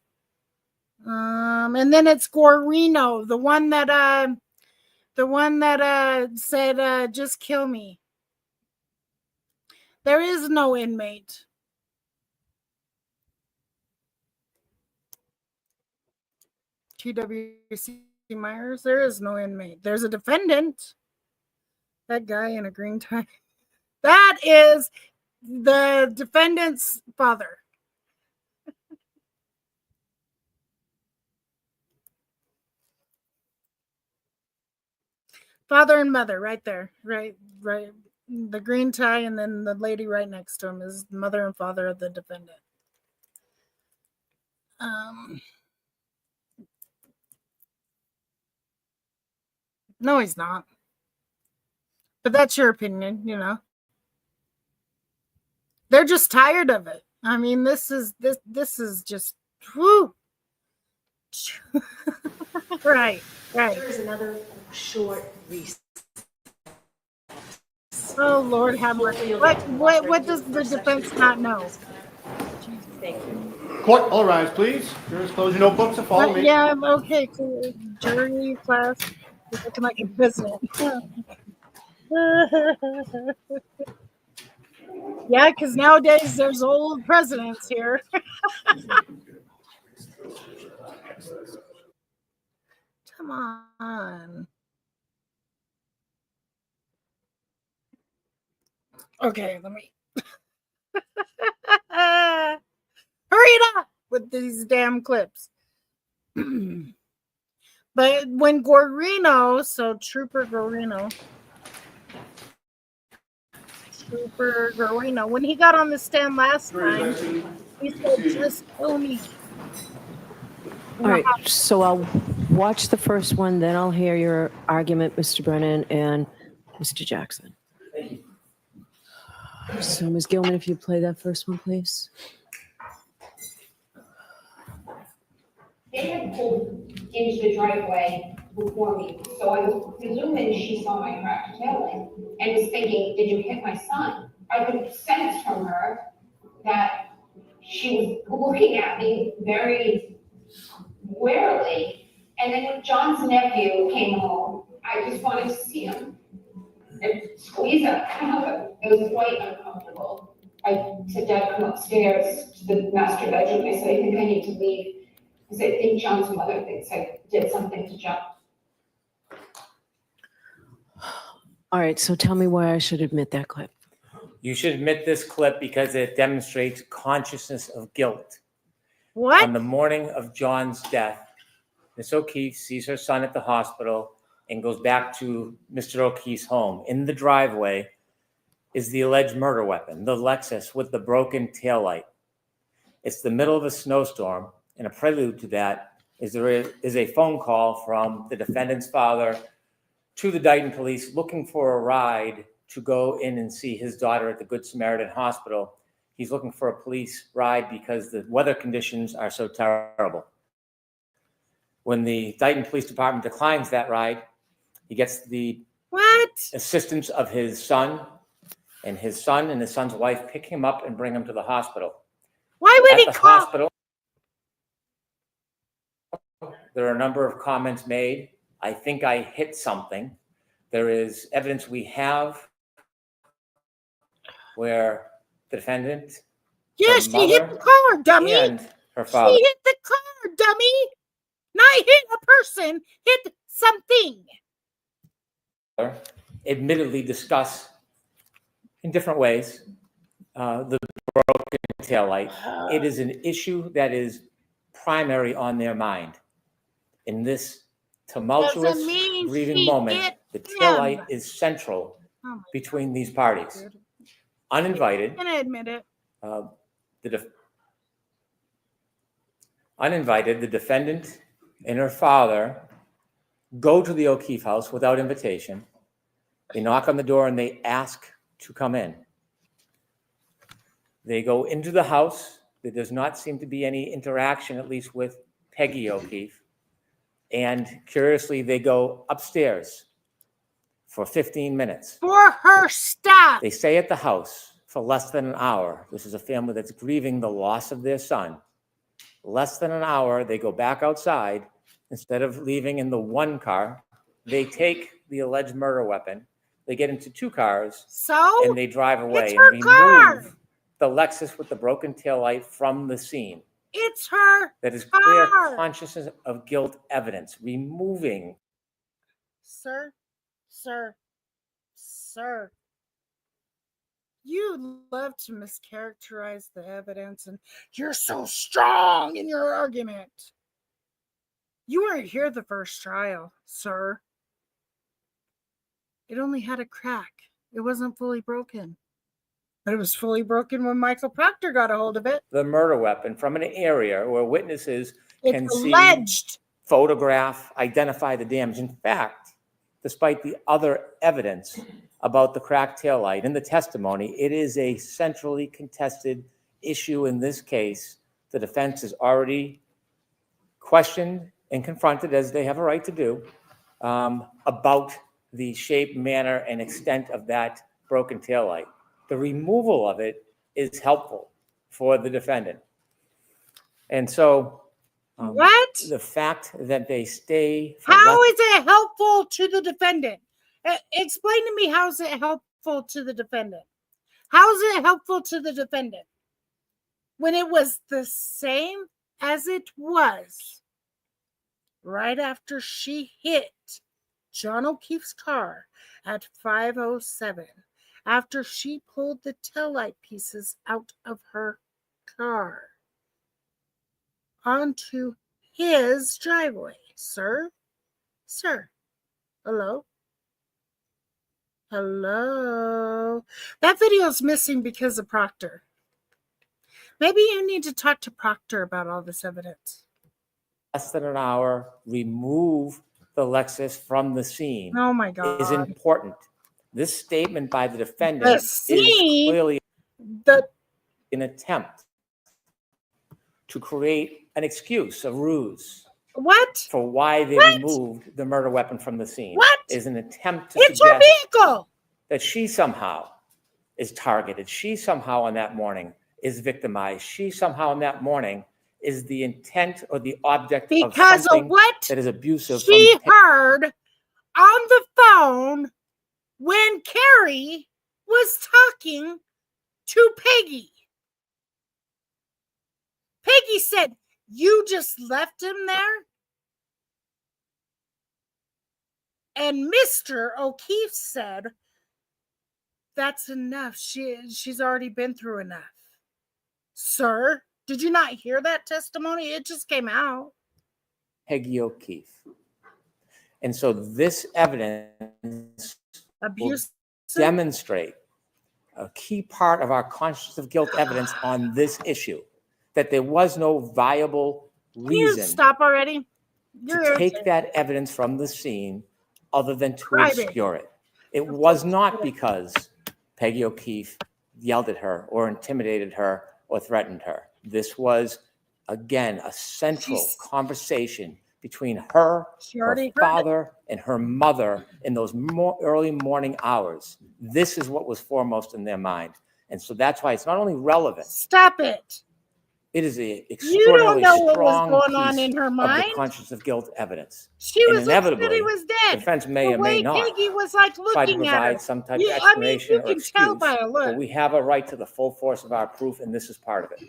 And then it's Guarino, the one that said just kill me. There is no inmate. TWC Myers, there is no inmate. There's a defendant. That guy in a green tie. That is the defendant's father. Father and mother right there. Right. The green tie, and then the lady right next to him is the mother and father of the defendant. No, he's not. But that's your opinion, you know. They're just tired of it. I mean, this is just whoo. Right. There's another short recess. Oh Lord, have mercy. What does the defense not know? Thank you. Court, all rise, please. Jurors, close your notebooks and follow me. Yeah, okay, cool. Jury class. You're looking like a president. Yeah, because nowadays there's old presidents here. Come on. Okay, let me hurry it up with these damn clips. But when Guarino, so Trooper Guarino, when he got on the stand last time, he said, just kill me. All right, so I'll watch the first one, then I'll hear your argument, Mr. Brennan and Mr. Jackson. So, Ms. Gilman, if you play that first one, please. They had pulled into the driveway before me, so I was presuming she saw my cracked tail light and was thinking, did you hit my son? I could sense from her that she was looking at me very warily. And then when John's nephew came home, I just wanted to see him and squeeze him. It was quite uncomfortable. I said, Dad, come upstairs to the master bedroom. I said, I think I need to leave. I said, I think John's mother thinks I did something to John. All right, so tell me why I should admit that clip. You should admit this clip because it demonstrates consciousness of guilt. What? On the morning of John's death, Miss O'Keefe sees her son at the hospital and goes back to Mr. O'Keefe's home. In the driveway is the alleged murder weapon, the Lexus with the broken taillight. It's the middle of a snowstorm, and a prelude to that is there is a phone call from the defendant's father to the Dayton police looking for a ride to go in and see his daughter at the Good Samaritan Hospital. He's looking for a police ride because the weather conditions are so terrible. When the Dayton Police Department declines that ride, he gets the assistance of his son and his son's wife pick him up and bring him to the hospital. Why would he call? Hospital, there are a number of comments made. I think I hit something. There is evidence we have where the defendant, yeah, she hit the car, dummy. And her father. She hit the car, dummy. Not hit a person, hit something. Admittedly discuss in different ways the broken taillight. It is an issue that is primary on their mind. In this tumultuous, grieving moment, the taillight is central between these parties. Uninvited. Can I admit it? Uninvited, the defendant and her father go to the O'Keefe house without invitation. They knock on the door and they ask to come in. They go into the house. There does not seem to be any interaction, at least with Peggy O'Keefe. And curiously, they go upstairs for 15 minutes. For her stop. They stay at the house for less than an hour. This is a family that's grieving the loss of their son. Less than an hour, they go back outside. Instead of leaving in the one car, they take the alleged murder weapon. They get into two cars and they drive away and remove the Lexus with the broken taillight from the scene. It's her That is car. clear consciousness of guilt evidence, removing. Sir, you love to mischaracterize the evidence, and you're so strong in your argument. You weren't here the first trial, sir. It only had a crack. It wasn't fully broken. But it was fully broken when Michael Proctor got a hold of it. The murder weapon from an area where witnesses can see, alleged. Photograph, identify the damage. In fact, despite the other evidence about the cracked taillight in the testimony, it is a centrally contested issue in this case. The defense is already questioned and confronted, as they have a right to do, about the shape, manner, and extent of that broken taillight. The removal of it is helpful for the defendant. And so what? The fact that they stay. How is it helpful to the defendant? Explain to me, how is it helpful to the defendant? How is it helpful to the defendant when it was the same as it was right after she hit John O'Keefe's car at 5:07, after she pulled the taillight pieces out of her car onto his driveway? Sir, hello? That video's missing because of Proctor. Maybe you need to talk to Proctor about all this evidence. Less than an hour, remove the Lexus from the scene. Oh my God. Is important. This statement by the defendant is clearly an attempt to create an excuse, a ruse. What? For why they removed the murder weapon from the scene. What? Is an attempt to It's her vehicle. That she somehow is targeted. She somehow on that morning is victimized. She somehow on that morning is the intent or the object of something that is abusive. She heard on the phone when Kerry was talking to Peggy. Peggy said, "You just left him there?" And Mr. O'Keefe said, "That's enough. She's already been through enough." Sir, did you not hear that testimony? It just came out. Peggy O'Keefe. And so this evidence will demonstrate a key part of our consciousness of guilt evidence on this issue, that there was no viable reason. Can you stop already? To take that evidence from the scene other than to obscure it. It was not because Peggy O'Keefe yelled at her or intimidated her or threatened her. This was, again, a central conversation between her father, and her mother in those early morning hours. This is what was foremost in their mind. And so that's why it's not only relevant. Stop it. It is an extraordinarily strong what was going on in her mind. Of the conscience of guilt evidence. She was inevitably, that he was dead. Defense may or may not Peggy was like try to looking at her. provide some type of explanation you or can excuse. tell by a look. But we have a right to the full force of our proof, and this is part of it.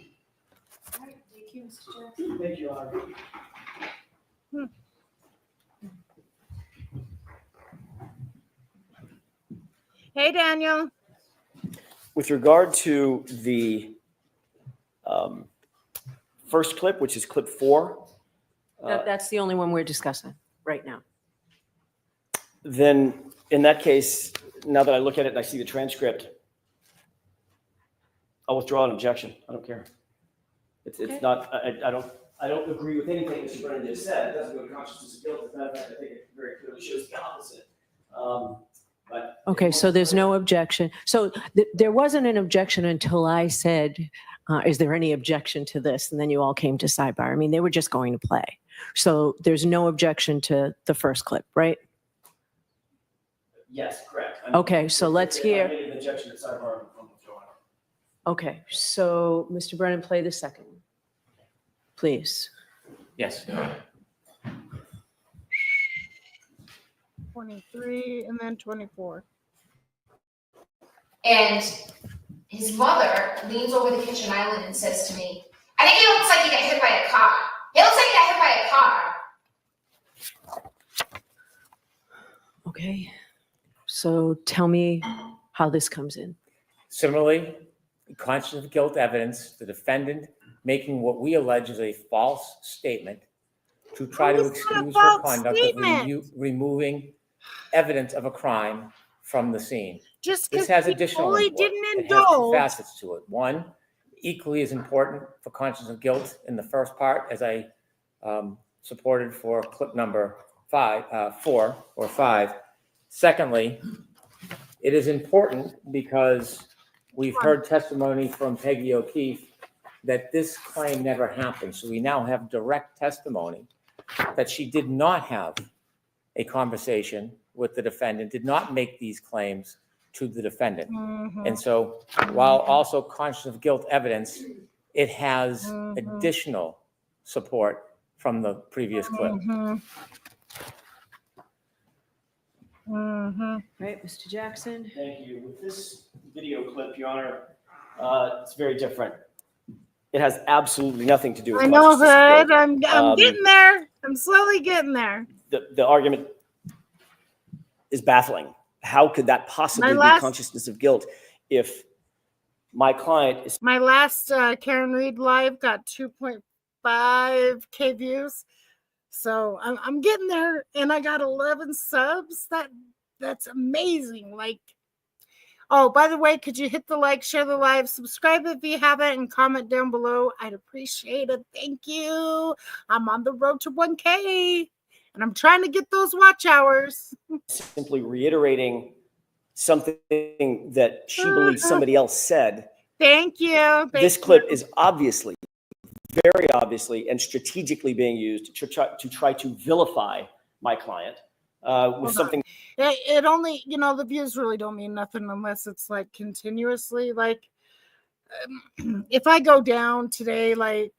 Thank you, Mr. Jackson. Thank you, Honor. Hey, Daniel. With regard to the first clip, which is clip 4. That's the only one we're discussing right now. Then in that case, now that I look at it and I see the transcript, I'll withdraw an objection. I don't care. It's not, I don't agree with anything Mr. Brennan just said. It doesn't go to consciousness of guilt. As a matter of fact, I think it very clearly shows the opposite. But Okay, so there's no objection. So there wasn't an objection until I said, is there any objection to this? And then you all came to sidebar. I mean, they were just going to play. So there's no objection to the first clip, right? Yes, correct. Okay, so let's hear. I made an objection at sidebar from Joanna. Okay, so Mr. Brennan, play the second one, please. Yes. 23 and then 24. And his mother leans over the kitchen island and says to me, I think he looks like he got hit by a car. He looks like he got hit by a car. Okay, so tell me how this comes in. Similarly, conscious of guilt evidence, the defendant making what we allege is a false statement to try to excuse her conduct of removing evidence of a crime from the scene. Just this has additional import. It has two facets to it. One, equally as important for conscience of guilt in the first part, as I supported for clip number 4 or 5. Secondly, it is important because we've heard testimony from Peggy O'Keefe that this claim never happened. So we now have direct testimony that she did not have a conversation with the defendant, did not make these claims to the defendant. And so while also conscious of guilt evidence, it has additional support from the previous clip. Right, Mr. Jackson? Thank you. With this video clip, Your Honor, it's very different. It has absolutely nothing to do with I know, consciousness of Hood. guilt. I'm getting there. I'm slowly getting there. The argument is baffling. How could that possibly be consciousness of guilt if my client is... My last Karen Read live got 2.5K views. So I'm getting there, and I got 11 subs. That's amazing. Like, oh, by the way, could you hit the like, share the live, subscribe if you haven't, and comment down below? I'd appreciate it. Thank you. I'm on the road to 1K, and I'm trying to get those watch hours. Simply reiterating something that she believes somebody else said. Thank you. This clip is obviously, very obviously, and strategically being used to try to vilify my client with something. It only, the views really don't mean nothing unless it's like continuously. Like, if I go down today, like,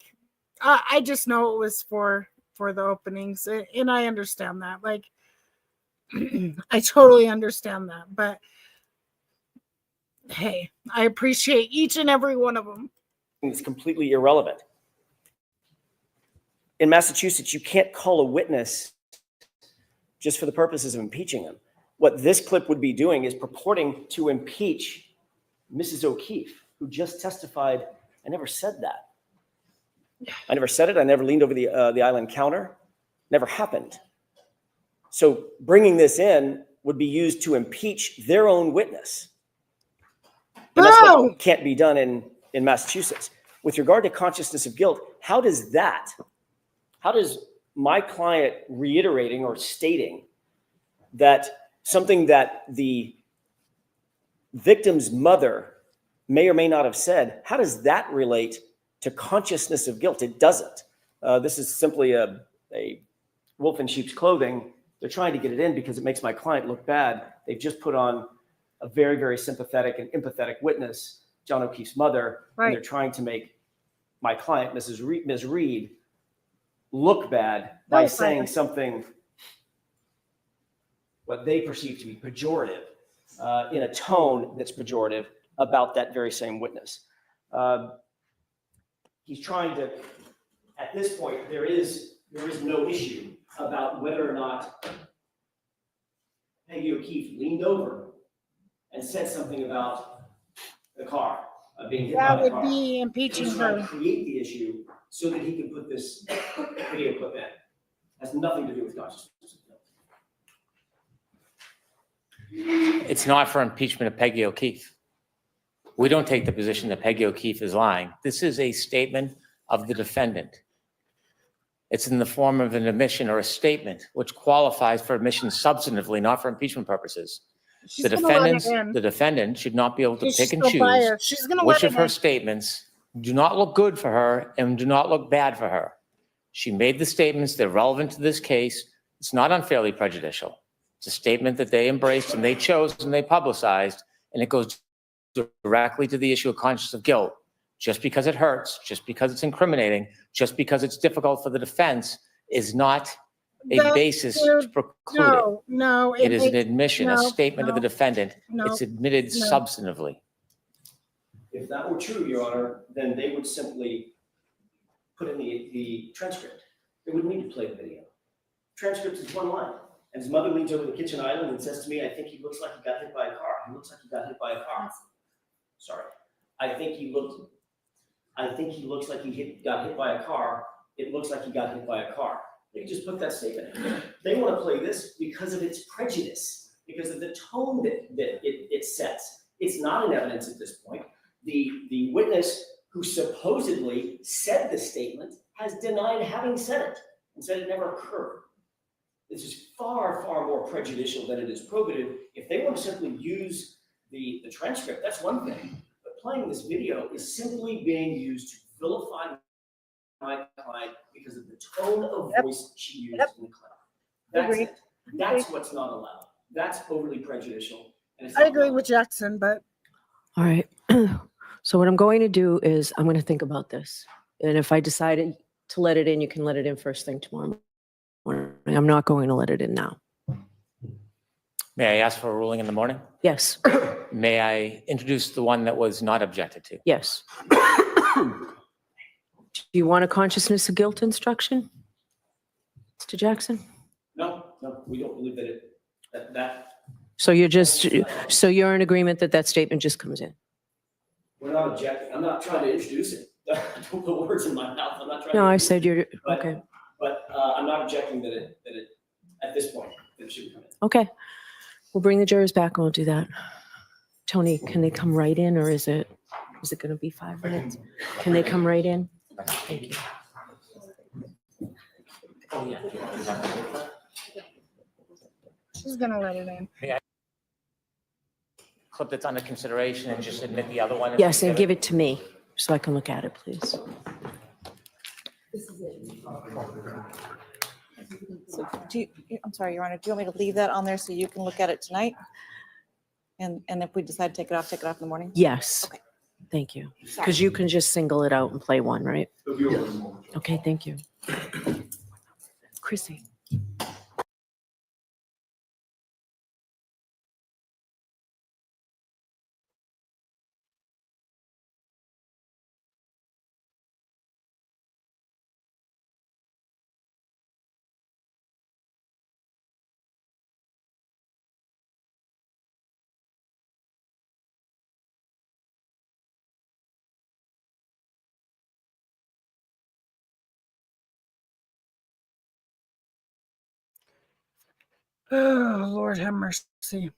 I just know it was for the openings, and I understand that. Like, I totally understand that. But hey, I appreciate each and every one of them. It's completely irrelevant. In Massachusetts, you can't call a witness just for the purposes of impeaching them. What this clip would be doing is purporting to impeach Mrs. O'Keefe, who just testified. I never said that. I never said it. I never leaned over the island counter. Never happened. So bringing this in would be used to impeach their own witness. And that's what can't be done in Massachusetts. With regard to consciousness of guilt, how does my client reiterating or stating that something that the victim's mother may or may not have said, how does that relate to consciousness of guilt? It doesn't. This is simply a wolf in sheep's clothing. They're trying to get it in because it makes my client look bad. They've just put on a very, very sympathetic and empathetic witness, John O'Keefe's mother, and they're trying to make my client, Ms. Reed, look bad by saying something what they perceive to be pejorative, in a tone that's pejorative about that very same witness. He's trying to, at this point, there is no issue about whether or not Peggy O'Keefe leaned over and said something about the car being hit by the car. That would be impeaching her. To create the issue so that he can put this video clip in. Has nothing to do with consciousness of guilt. It's not for impeachment of Peggy O'Keefe. We don't take the position that Peggy O'Keefe is lying. This is a statement of the defendant. It's in the form of an admission or a statement, which qualifies for admission substantively, not for impeachment purposes. The defendant should not be able to pick and choose which of her statements do not look good for her and do not look bad for her. She made the statements. They're relevant to this case. It's not unfairly prejudicial. It's a statement that they embraced and they chose and they publicized, and it goes directly to the issue of consciousness of guilt. Just because it hurts, just because it's incriminating, just because it's difficult for the defense is not a basis to preclude it. No. It is an admission, a no, statement of the defendant. no, It's admitted no. substantively. If that were true, Your Honor, then they would simply put in the transcript. They wouldn't need to play the video. Transcript is one line. And his mother leans over the kitchen island and says to me, I think he looks like he got hit by a car. He looks like he got hit by a car. Sorry. I think he looks like he got hit by a car. It looks like he got hit by a car. They can just put that statement in. They want to play this because of its prejudice, because of the tone that it sets. It's not an evidence at this point. The witness who supposedly said the statement has denied having said it and said it never occurred. This is far, far more prejudicial than it is probative. If they want to simply use the transcript, that's one thing. But playing this video is simply being used to vilify my client because of the tone of voice she used in the clip. That's Agreed. it. That's what's not allowed. That's overly prejudicial. And it's I not agree allowed. with Jackson, but All right. So what I'm going to do is I'm going to think about this. And if I decided to let it in, you can let it in first thing tomorrow morning. I'm not going to let it in now. May I ask for a ruling in the morning? Yes. May I introduce the one that was not objected to? Yes. Do you want a consciousness of guilt instruction, Mr. Jackson? No, we don't believe that So you're in agreement that that statement just comes in? we're not objecting. I'm not trying to introduce it. Don't put words in my mouth. I'm not trying No, to. I introduce said you're, it, but- okay. But I'm not objecting that it, at this point, that it should come in. Okay. We'll bring the jurors back and we'll do that. Tony, can they come right in or is it going to be 5 minutes? Can they come right in? Thank you. Oh, yeah. she's gonna let it in. Clip that's under consideration and just admit the other one? Yes, and give it to me so I can look at it, please. So I'm sorry, Your Honor, do you want me to leave that on there so you can look at it tonight? And if we decide to take it off in the morning? Yes. Okay. Thank you. Because you can just single it out and play one, right? Yes. Okay, thank you. Chrissy. Oh, Lord have mercy.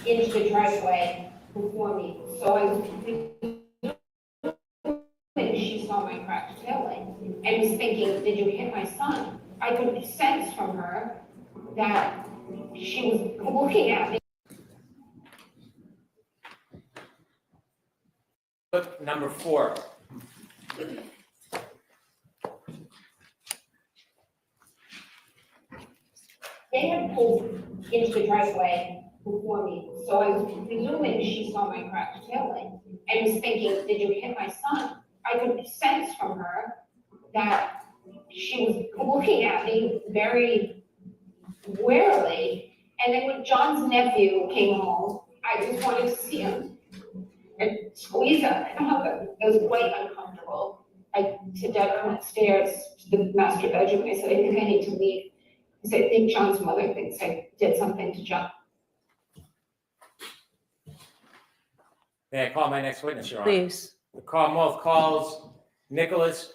Into the driveway before me, so I was she saw my cracked taillight and was thinking, did you hit my son? I could sense from her that she was looking at me. Clip number 4. They had pulled into the driveway before me, so I was presuming she saw my cracked taillight and was thinking, did you hit my son? I could sense from her that she was looking at me very warily. And then when John's nephew came home, I just wanted to see him and squeeze him. It was quite uncomfortable. I said, Dad, I went upstairs to the master bedroom. I said, I think I need to leave. I said, I think John's mother thinks I did something to John. May I call my next witness, Your Honor? Please. The Commonwealth calls Nicholas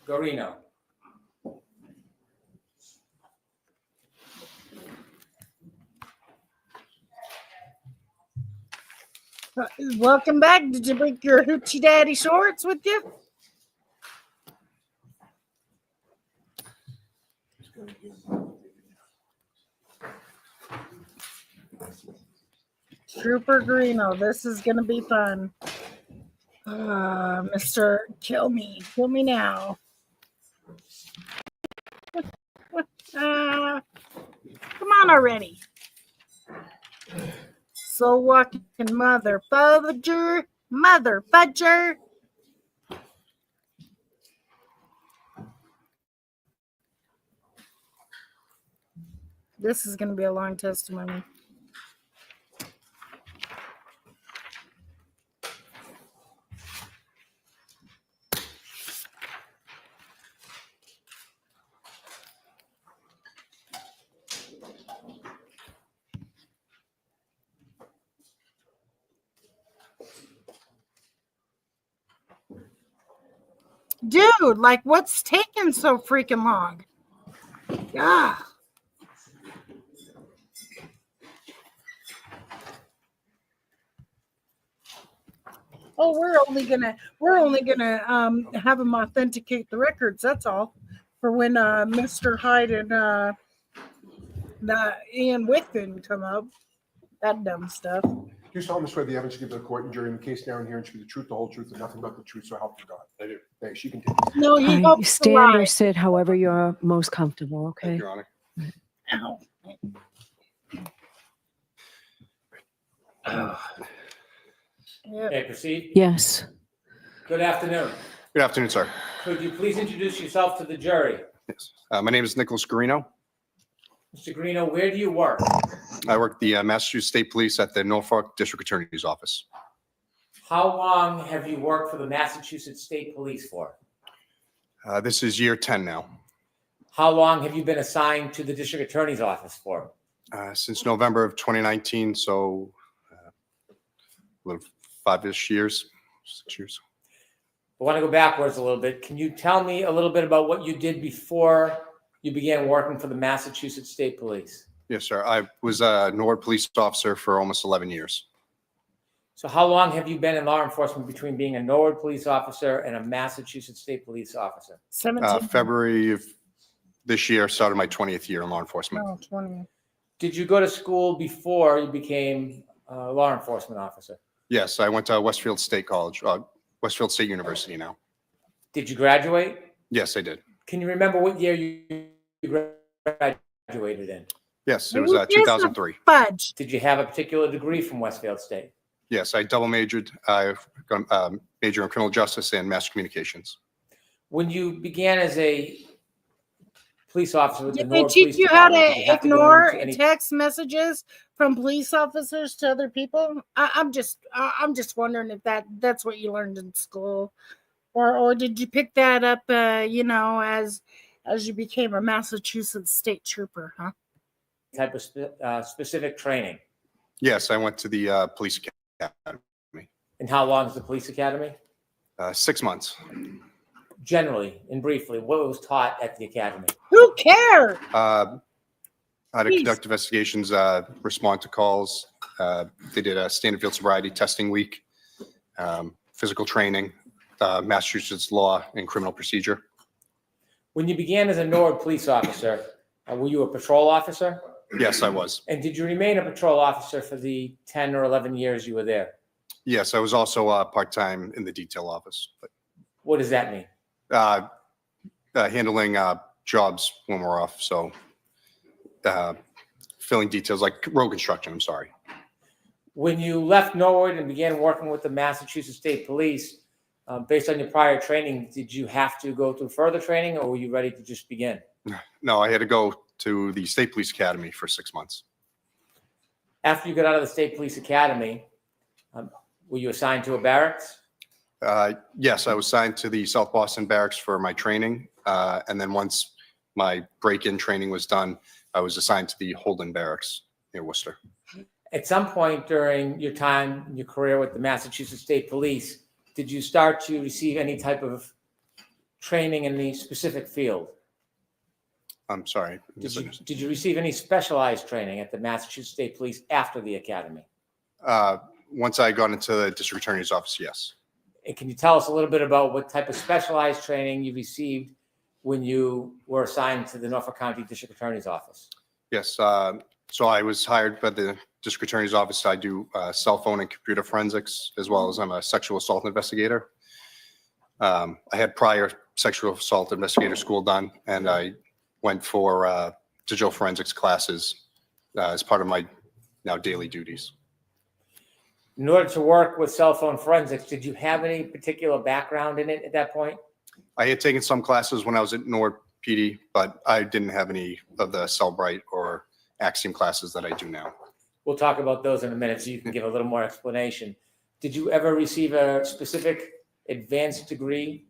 Garino. Welcome back. Did you bring your hoochie daddy shorts with you? Trooper Greeno, this is gonna be fun. Mr. Kill me now. Come on already. So walking mother fudger. This is gonna be a long testimony. Dude, like, what's taking so freaking long? Yeah. Oh, we're only gonna have them authenticate the records. That's all. For when Mr. Hyde and Ian Wickton come up, that dumb stuff. Do you solemnly swear the evidence you give to the court and jury in the case now and here and should be the truth, the whole truth, and nothing but the truth, so help you God? I do. Thanks. You can take it. No, he Hi, hopes to stand or lie. sit, however you're most comfortable, okay? Your Honor. Ow. Yeah. Okay, proceed. Yes. Good afternoon. Good afternoon, sir. Could you please introduce yourself to the jury? Yes. My name is Nicholas Garino. Mr. Greeno, where do you work? I work at the Massachusetts State Police at the Norfolk District Attorney's Office. How long have you worked for the Massachusetts State Police for? This is year 10 now. How long have you been assigned to the District Attorney's Office for? Since November of 2019, so a little 5-ish years, 6 years. I want to go backwards a little bit. Can you tell me a little bit about what you did before you began working for the Massachusetts State Police? Yes, sir. I was a Norwood police officer for almost 11 years. So how long have you been in law enforcement between being a Norwood police officer and a Massachusetts State Police officer? 17. February of this year started my 20th year in law enforcement. Oh, 20. Did you go to school before you became a law enforcement officer? Yes, I went to Westfield State College, Westfield State University now. Did you graduate? Yes, I did. Can you remember what year you graduated in? Yes, it was 2003. Fudge. Did you have a particular degree from Westfield State? Yes, I double majored. I got a major in criminal justice and mass communications. When you began as a police officer with the Did they Norwood teach Police you how Department, to did you have to go ignore into any- text messages from police officers to other people? I'm just wondering if that's what you learned in school, or did you pick that up, as you became a Massachusetts state trooper, huh? type of specific training? Yes, I went to the police academy. And how long is the police academy? 6 months. Generally and briefly, what was taught at the academy? Who cares? How to Please. conduct investigations, respond to calls. They did a standard field sobriety testing week, physical training, Massachusetts law and criminal procedure. When you began as a Norwood police officer, were you a patrol officer? Yes, I was. And did you remain a patrol officer for the 10 or 11 years you were there? Yes, I was also part-time in the detail office, but What does that mean? handling jobs when we're off. So filling details like road construction. I'm sorry. When you left Norwood and began working with the Massachusetts State Police, based on your prior training, did you have to go through further training or were you ready to just begin? No, I had to go to the State Police Academy for 6 months. After you got out of the State Police Academy, were you assigned to a barracks? Yes, I was assigned to the South Boston Barracks for my training. And then once my break-in training was done, I was assigned to the Holden Barracks near Worcester. At some point during your time, in your career with the Massachusetts State Police, did you start to receive any type of training in the specific field? I'm sorry. Did you receive any specialized training at the Massachusetts State Police after the academy? Once I got into the district attorney's office, yes. And can you tell us a little bit about what type of specialized training you received when you were assigned to the Norfolk County District Attorney's Office? Yes. So I was hired by the district attorney's office. I do cell phone and computer forensics, as well as I'm a sexual assault investigator. I had prior sexual assault investigator school done, and I went for digital forensics classes as part of my now daily duties. In order to work with cell phone forensics, did you have any particular background in it at that point? I had taken some classes when I was at NORD PD, but I didn't have any of the Cellbrite or Axiom classes that I do now. We'll talk about those in a minute so you can give a little more explanation. Did you ever receive a specific advanced degree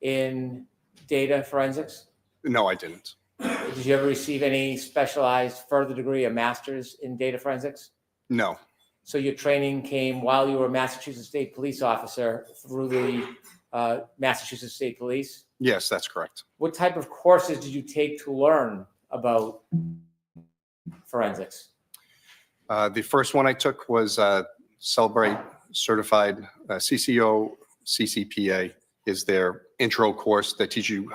in data forensics? No, I didn't. Did you ever receive any specialized further degree, a master's in data forensics? No. So your training came while you were a Massachusetts State Police officer through the Massachusetts State Police? Yes, that's correct. What type of courses did you take to learn about forensics? The first one I took was Cellbrite certified CCO CCPA is their intro course that teaches you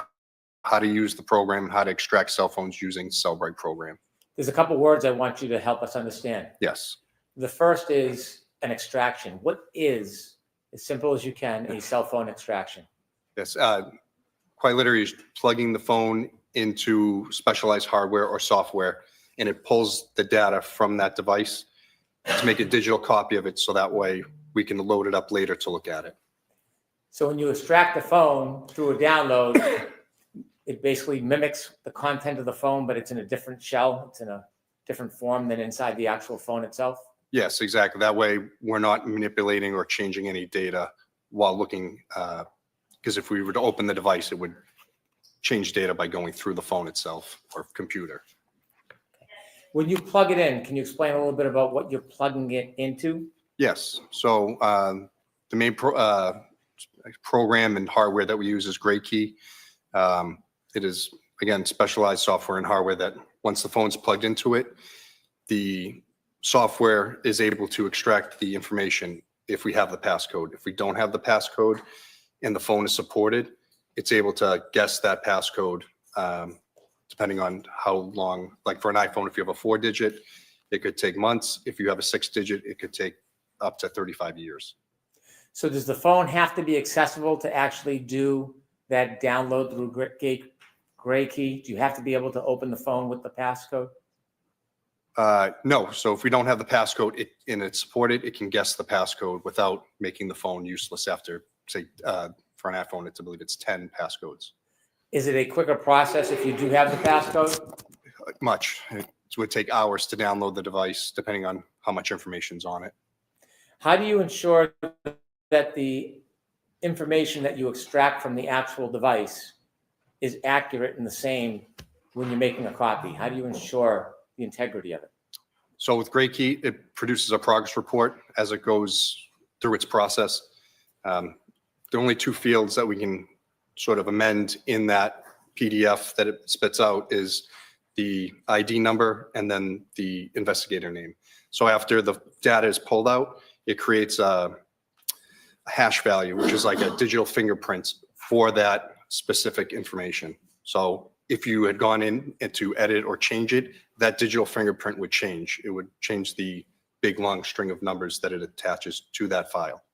how to use the program and how to extract cell phones using Cellbrite program. There's a couple words I want you to help us understand. Yes. The first is an extraction. What is, as simple as you can, a cell phone extraction? Yes. Quite literally is plugging the phone into specialized hardware or software, and it pulls the data from that device to make a digital copy of it, so that way we can load it up later to look at it. So when you extract the phone through a download, it basically mimics the content of the phone, but it's in a different shell. It's in a different form than inside the actual phone itself. Yes, exactly. That way we're not manipulating or changing any data while looking, because if we were to open the device, it would change data by going through the phone itself or computer. When you plug it in, can you explain a little bit about what you're plugging it into? Yes. So the main program and hardware that we use is GrayKey. It is, again, specialized software and hardware that once the phone's plugged into it, the software is able to extract the information if we have the passcode. If we don't have the passcode and the phone is supported, it's able to guess that passcode depending on how long, like for an iPhone, if you have a 4-digit, it could take months. If you have a 6-digit, it could take up to 35 years. So does the phone have to be accessible to actually do that download through GrayKey? Do you have to be able to open the phone with the passcode? No. So if we don't have the passcode and it's supported, it can guess the passcode without making the phone useless after, say, for an iPhone, I believe it's 10 passcodes. Is it a quicker process if you do have the passcode? Much. It would take hours to download the device, depending on how much information's on it. How do you ensure that the information that you extract from the actual device is accurate and the same when you're making a copy? How do you ensure the integrity of it? So with GrayKey, it produces a progress report as it goes through its process. The only two fields that we can sort of amend in that PDF that it spits out is the ID number and then the investigator name. So after the data is pulled out, it creates a hash value, which is like a digital fingerprint for that specific information. So if you had gone in and to edit or change it, that digital fingerprint would change. It would change the big long string of numbers that it attaches to that file.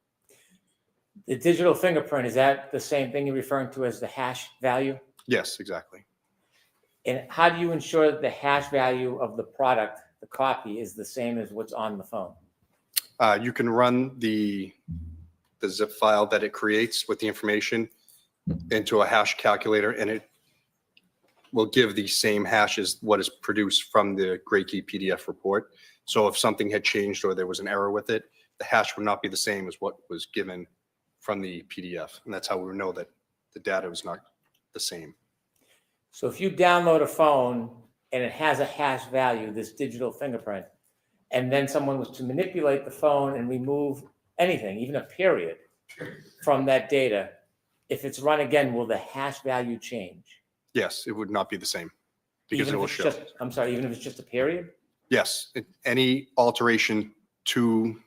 The digital fingerprint, is that the same thing you're referring to as the hash value? Yes, exactly. And how do you ensure that the hash value of the product, the copy, is the same as what's on the phone? You can run the zip file that it creates with the information into a hash calculator, and it will give the same hash as what is produced from the GrayKey PDF report. So if something had changed or there was an error with it, the hash would not be the same as what was given from the PDF. And that's how we know that the data was not the same. So if you download a phone and it has a hash value, this digital fingerprint, and then someone was to manipulate the phone and remove anything, even a period, from that data, if it's run again, will the hash value change? Yes, it would not be the same because Even it will if it's show. just, I'm sorry, even if it's just a period? Yes, any alteration to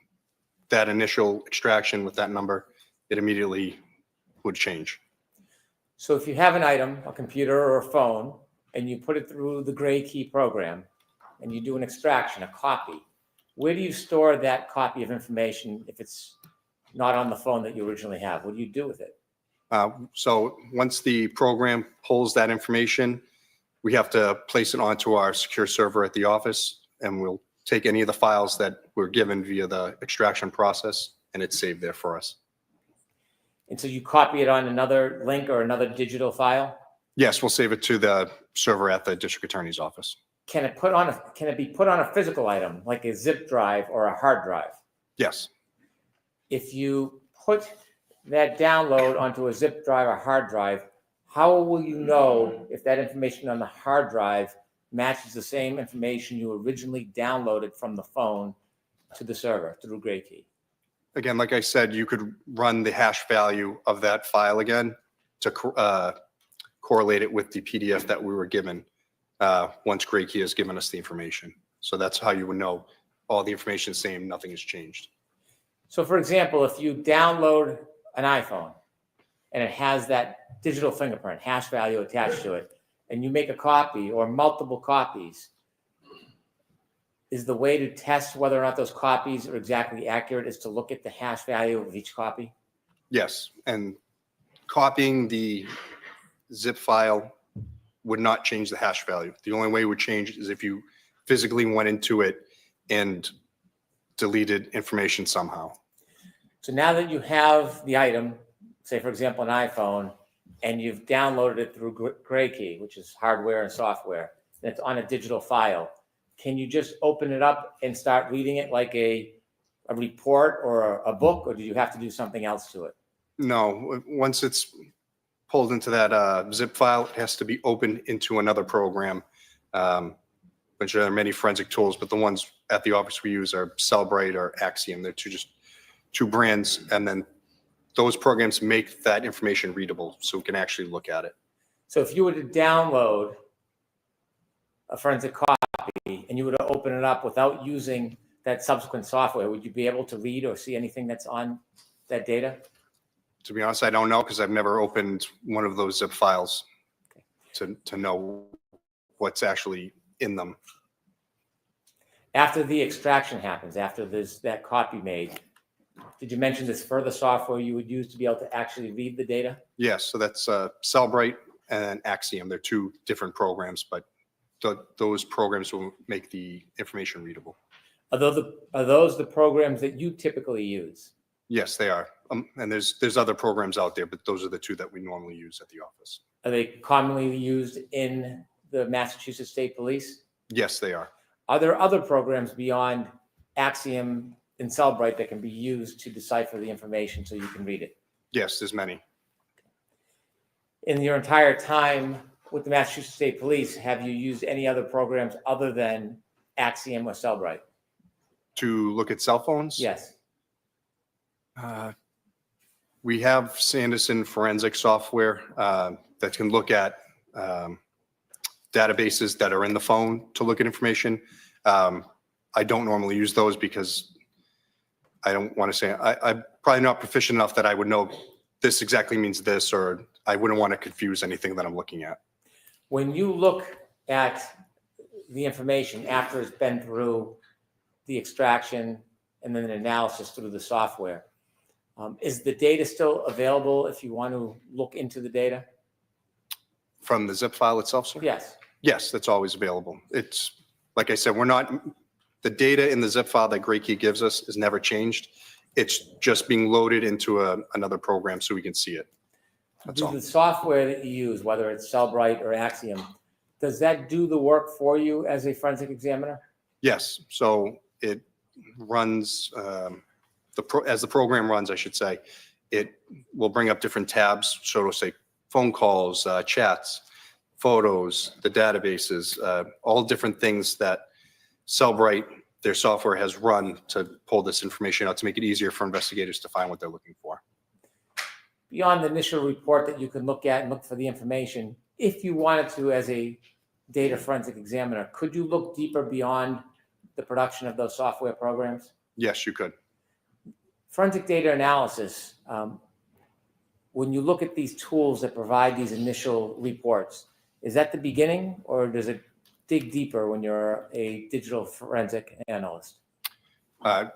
that initial extraction with that number, it immediately would change. So if you have an item, a computer or a phone, and you put it through the gray key program, and you do an extraction, a copy, where do you store that copy of information if it's not on the phone that you originally have? What do you do with it? So once the program pulls that information, we have to place it onto our secure server at the office, and we'll take any of the files that were given via the extraction process, and it's saved there for us. And so you copy it on another link or another digital file? Yes, we'll save it to the server at the district attorney's office. Can it be put on a physical item, like a zip drive or a hard drive? Yes. If you put that download onto a zip drive or hard drive, how will you know if that information on the hard drive matches the same information you originally downloaded from the phone to the server through Gray Key? Again, like I said, you could run the hash value of that file again to correlate it with the PDF that we were given once Gray Key has given us the information. So that's how you would know all the information is the same, nothing has changed. So for example, if you download an iPhone and it has that digital fingerprint hash value attached to it, and you make a copy or multiple copies, is the way to test whether or not those copies are exactly accurate is to look at the hash value of each copy? Yes, and copying the zip file would not change the hash value. The only way it would change is if you physically went into it and deleted information somehow. So now that you have the item, say for example an iPhone, and you've downloaded it through Gray Key, which is hardware and software, and it's on a digital file, can you just open it up and start reading it like a report or a book, or do you have to do something else to it? No, once it's pulled into that zip file, it has to be opened into another program, which there are many forensic tools, but the ones at the office we use are Cellbrite or Axiom. They're just two brands, and then those programs make that information readable so we can actually look at it. So if you were to download a forensic copy and you were to open it up without using that subsequent software, would you be able to read or see anything that's on that data? To be honest, I don't know because I've never opened one of those zip files to know what's actually in them. After the extraction happens, after there's that copy made, did you mention this further software you would use to be able to actually read the data? Yes, so that's Cellbrite and Axiom. They're two different programs, but those programs will make the information readable. Are those the programs that you typically use? Yes, they are. And there's other programs out there, but those are the two that we normally use at the office. Are they commonly used in the Massachusetts State Police? Yes, they are. Are there other programs beyond Axiom and Cellbrite that can be used to decipher the information so you can read it? Yes, there's many. In your entire time with the Massachusetts State Police, have you used any other programs other than Axiom or Cellbrite? To look at cell phones? Yes. We have Sanderson forensic software that can look at databases that are in the phone to look at information. I don't normally use those because I don't want to say, I'm probably not proficient enough that I would know this exactly means this, or I wouldn't want to confuse anything that I'm looking at. When you look at the information after it's been through the extraction and then the analysis through the software, is the data still available if you want to look into the data? From the zip file itself, sir? Yes. Yes, that's always available. It's, like I said, the data in the zip file that Gray Key gives us is never changed. It's just being loaded into another program so we can see it. That's all. The software that you use, whether it's Cellbrite or Axiom, does that do the work for you as a forensic examiner? Yes. So it runs, as the program runs, I should say, it will bring up different tabs. So it'll say phone calls, chats, photos, the databases, all different things that Cellbrite, their software, has run to pull this information out to make it easier for investigators to find what they're looking for. Beyond the initial report that you can look at and look for the information, if you wanted to as a data forensic examiner, could you look deeper beyond the production of those software programs? Yes, you could. forensic data analysis, when you look at these tools that provide these initial reports, is that the beginning, or does it dig deeper when you're a digital forensic analyst?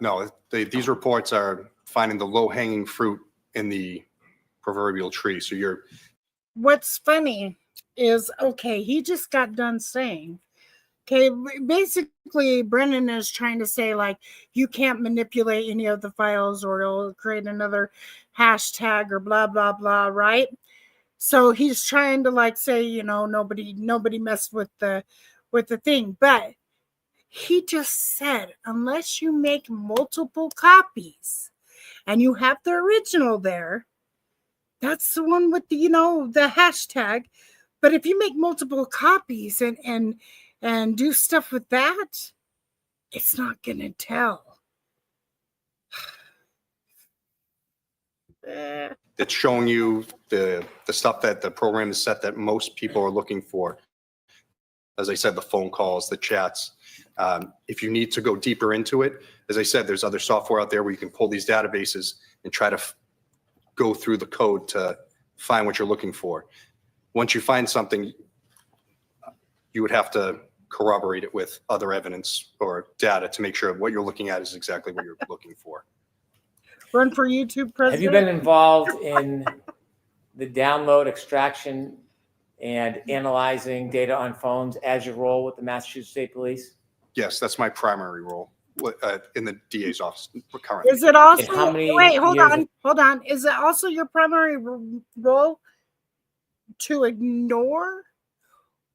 No, these reports are finding the low-hanging fruit in the proverbial tree. So you're. What's funny is, okay, he just got done saying, okay, basically Brennan is trying to say, like, you can't manipulate any of the files or it'll create another hashtag or blah, blah, blah, right? So he's trying to, like, say, you know, nobody messed with the thing. But he just said, unless you make multiple copies and you have the original there, that's the one with the, you know, the hashtag. But if you make multiple copies and do stuff with that, it's not going to tell. It's showing you the stuff that the program is set that most people are looking for. As I said, the phone calls, the chats. If you need to go deeper into it, as I said, there's other software out there where you can pull these databases and try to go through the code to find what you're looking for. Once you find something, you would have to corroborate it with other evidence or data to make sure what you're looking at is exactly what you're looking for. Run for YouTube president. Have you been involved in the download, extraction, and analyzing data on phones as your role with the Massachusetts State Police? Yes, that's my primary role in the DA's office currently. Is it also, And how many wait, hold years on. Is it also your primary role to ignore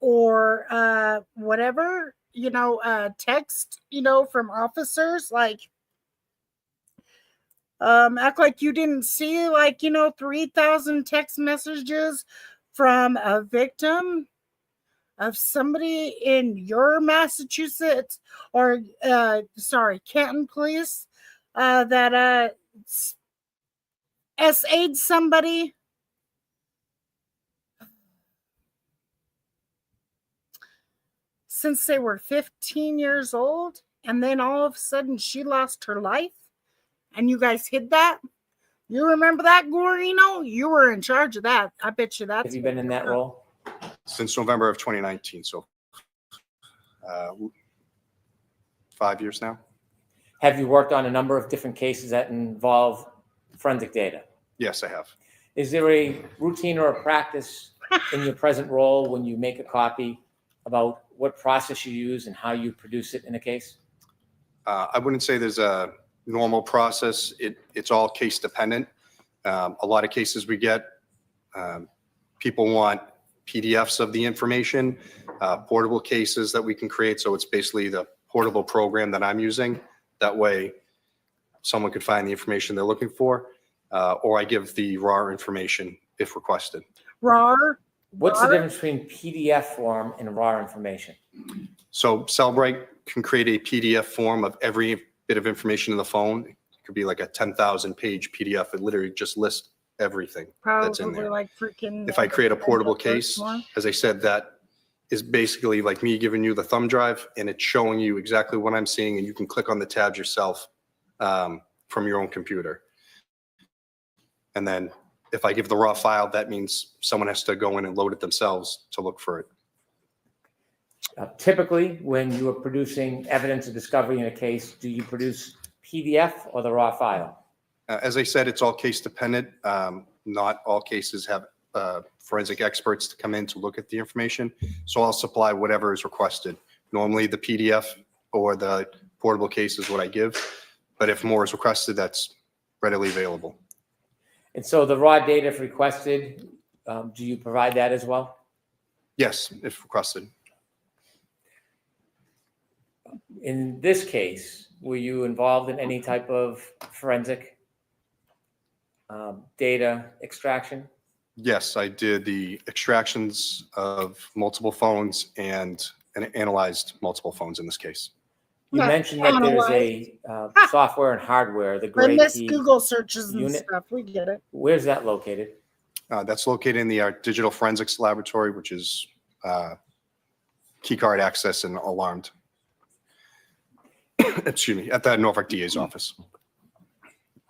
or whatever, you know, text, you know, from officers? Like, act like you didn't see, like, you know, 3,000 text messages from a victim of somebody in your Massachusetts or Canton police that SA'd somebody. Since they were 15 years old, and then all of a sudden she lost her life, and you guys hid that? You remember that, Guarino? You were in charge of that. I bet you that's. Have you been in that role? Since November of 2019, so 5 years now. Have you worked on a number of different cases that involve forensic data? Yes, I have. Is there a routine or a practice in your present role when you make a copy about what process you use and how you produce it in a case? I wouldn't say there's a normal process. It's all case dependent. A lot of cases we get, people want PDFs of the information, portable cases that we can create. So it's basically the portable program that I'm using. That way someone could find the information they're looking for, or I give the raw information if requested. Raw? What's the difference between PDF form and raw information? So Cellbrite can create a PDF form of every bit of information in the phone. It could be like a 10,000 page PDF. It literally just lists everything that's in there. Like freaking. If I create a portable case, as I said, that is basically like me giving you the thumb drive and it's showing you exactly what I'm seeing, and you can click on the tabs yourself from your own computer. And then if I give the raw file, that means someone has to go in and load it themselves to look for it. Typically, when you are producing evidence of discovery in a case, do you produce PDF or the raw file? As I said, it's all case dependent. Not all cases have forensic experts to come in to look at the information. So I'll supply whatever is requested. Normally the PDF or the portable case is what I give, but if more is requested, that's readily available. And so the raw data, if requested, do you provide that as well? Yes, if requested. In this case, were you involved in any type of forensic data extraction? Yes, I did the extractions of multiple phones and analyzed multiple phones in this case. You mentioned that there's a software and hardware, the Gray Key Google searches and unit. stuff. We get it. Where's that located? That's located in the Digital Forensics Laboratory, which is keycard access and alarmed. Excuse me, at the Norfolk DA's office.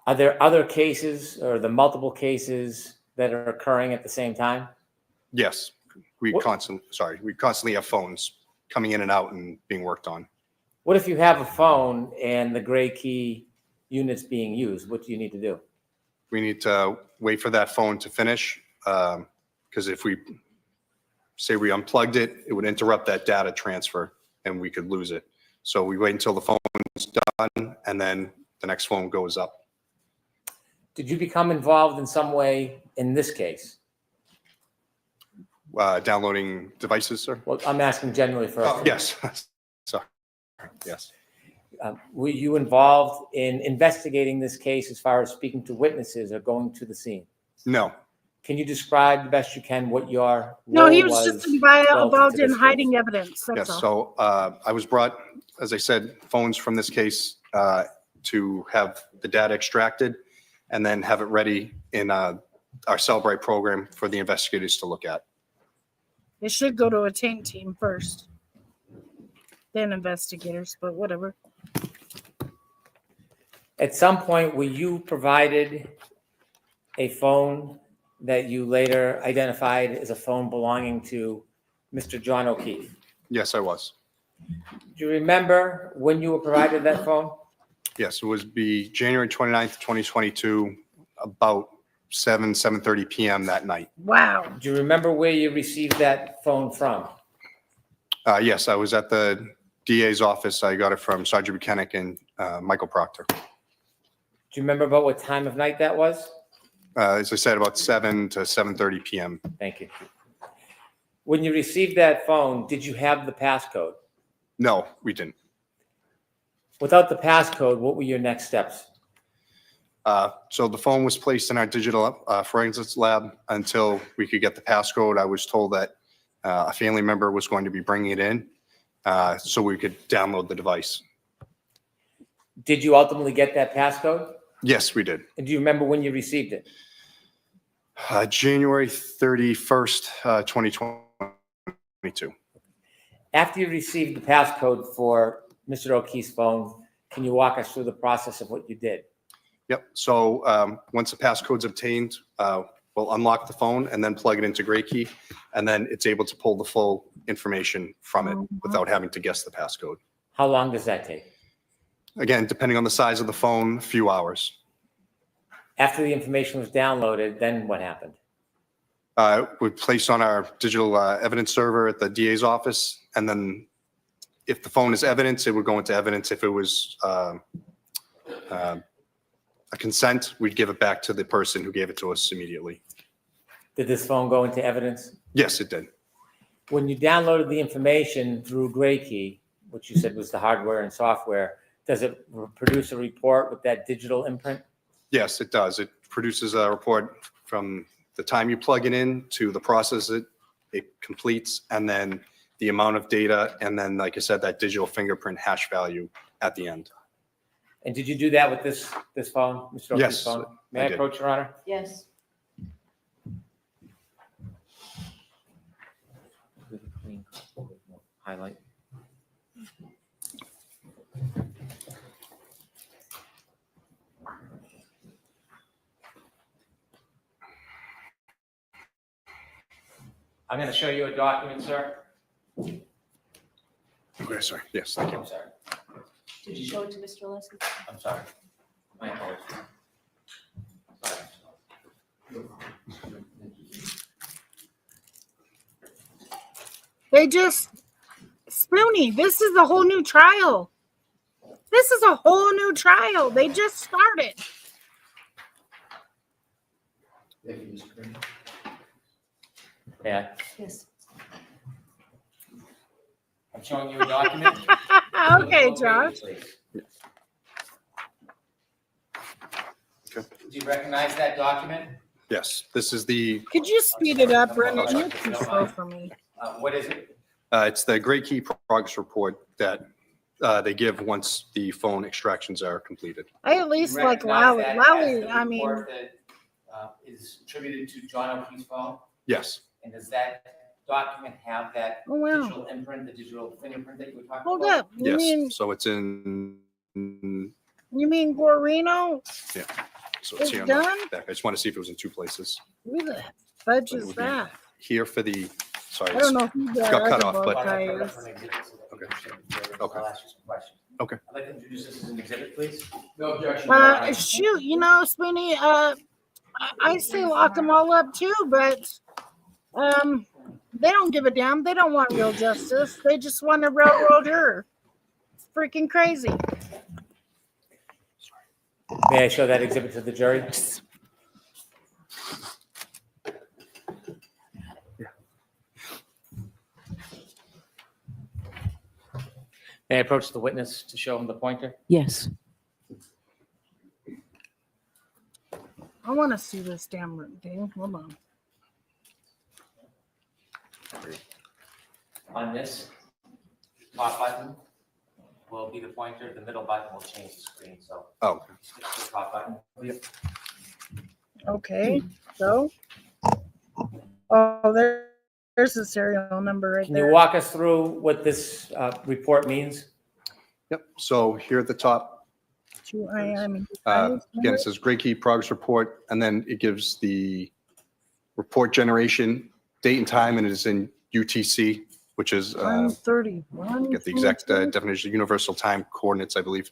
Are there other cases or the multiple cases that are occurring at the same time? Yes, we constantly have phones coming in and out and being worked on. What if you have a phone and the gray key unit's being used? What do you need to do? We need to wait for that phone to finish, because if we say we unplugged it, it would interrupt that data transfer and we could lose it. So we wait until the phone's done and then the next phone goes up. Did you become involved in some way in this case? Downloading devices, sir? Well, I'm asking generally first. Oh, yes. Sorry. Yes. Were you involved in investigating this case as far as speaking to witnesses or going to the scene? No. Can you describe the best you can what your No, he role was just relative involved to in this case? hiding evidence. That's Yes, all. so I was brought, as I said, phones from this case to have the data extracted and then have it ready in our Cellbrite program for the investigators to look at. It should go to a taint team first, then investigators, but whatever. At some point, were you provided a phone that you later identified as a phone belonging to Mr. John O'Keefe? Yes, I was. Do you remember when you were provided that phone? Yes, it would be January 29th, 2022, about 7:30 p.m. that night. Wow. Do you remember where you received that phone from? Yes, I was at the DA's office. I got it from Sergeant Buchanan and Michael Proctor. Do you remember about what time of night that was? As I said, about 7 to 7:30 p.m. Thank you. When you received that phone, did you have the passcode? No, we didn't. Without the passcode, what were your next steps? So the phone was placed in our digital forensics lab until we could get the passcode. I was told that a family member was going to be bringing it in so we could download the device. Did you ultimately get that passcode? Yes, we did. And do you remember when you received it? January 31st, 2022. After you received the passcode for Mr. O'Keefe's phone, can you walk us through the process of what you did? Yep. So once the passcode's obtained, we'll unlock the phone and then plug it into GrayKey, and then it's able to pull the full information from it without having to guess the passcode. How long does that take? Again, depending on the size of the phone, a few hours. After the information was downloaded, then what happened? We placed on our digital evidence server at the DA's office, and then if the phone is evidence, it would go into evidence. If it was a consent, we'd give it back to the person who gave it to us immediately. Did this phone go into evidence? Yes, it did. When you downloaded the information through GrayKey, which you said was the hardware and software, does it produce a report with that digital imprint? Yes, it does. It produces a report from the time you plug it in to the process it completes, and then the amount of data, and then, like I said, that digital fingerprint hash value at the end. And did you do that with this phone, Mr. O'Keefe's Yes, phone? May I I did. approach, Your Honor? Yes. Highlight. I'm going to show you a document, sir. Okay, sorry. Yes, thank you. I'm sorry. Did you show it to Mr. Leslie? I'm sorry. My apologies. Sorry. They just, Spoonie, this is a whole new trial. This is a whole new trial. They just started. Yeah, Yes. I'm showing you a document. Okay, Josh. Do you recognize that document? Yes, this is the, Could you speed it up, Brendan? You're too slow for me. What is it? it's the GrayKey progress report that they give once the phone extractions are completed. I at least like Recognize Lally. that as Lally, the I mean, report that, is attributed to John O'Keefe's phone? Yes, And does that document have that Oh, wow. digital imprint, the digital fingerprint that you were talking hold about? up. You mean yes. So it's in, Guarino? yeah. So It's here on done? the back. I just want to see if it was in two places. Who the fudge It is would be that? Here for the, sorry. I don't know who the got cut other off, bow but- tie I'll is. Okay. ask you some questions. Okay. I'd like to introduce this as an exhibit, please. No objection. Shoot, you know, Sweeney, I say lock them all up too, but they don't give a damn. They don't want real justice. They just want to railroad her. It's freaking crazy. May I show that exhibit to the jury? May I approach the witness to show him the pointer? Yes. I want to see this damn thing. Hold on. On this top button will be the pointer, the middle button will change the screen, so. Oh. Switch to the top button. Okay, so. Oh, there's the serial number right Can there. you walk us through what this report means? Yep. So here at the top, again, it says Gray Key Progress Report, and then it gives the report generation date and time, and it is in UTC, which is 131. get the exact definition, universal time coordinates, I believe.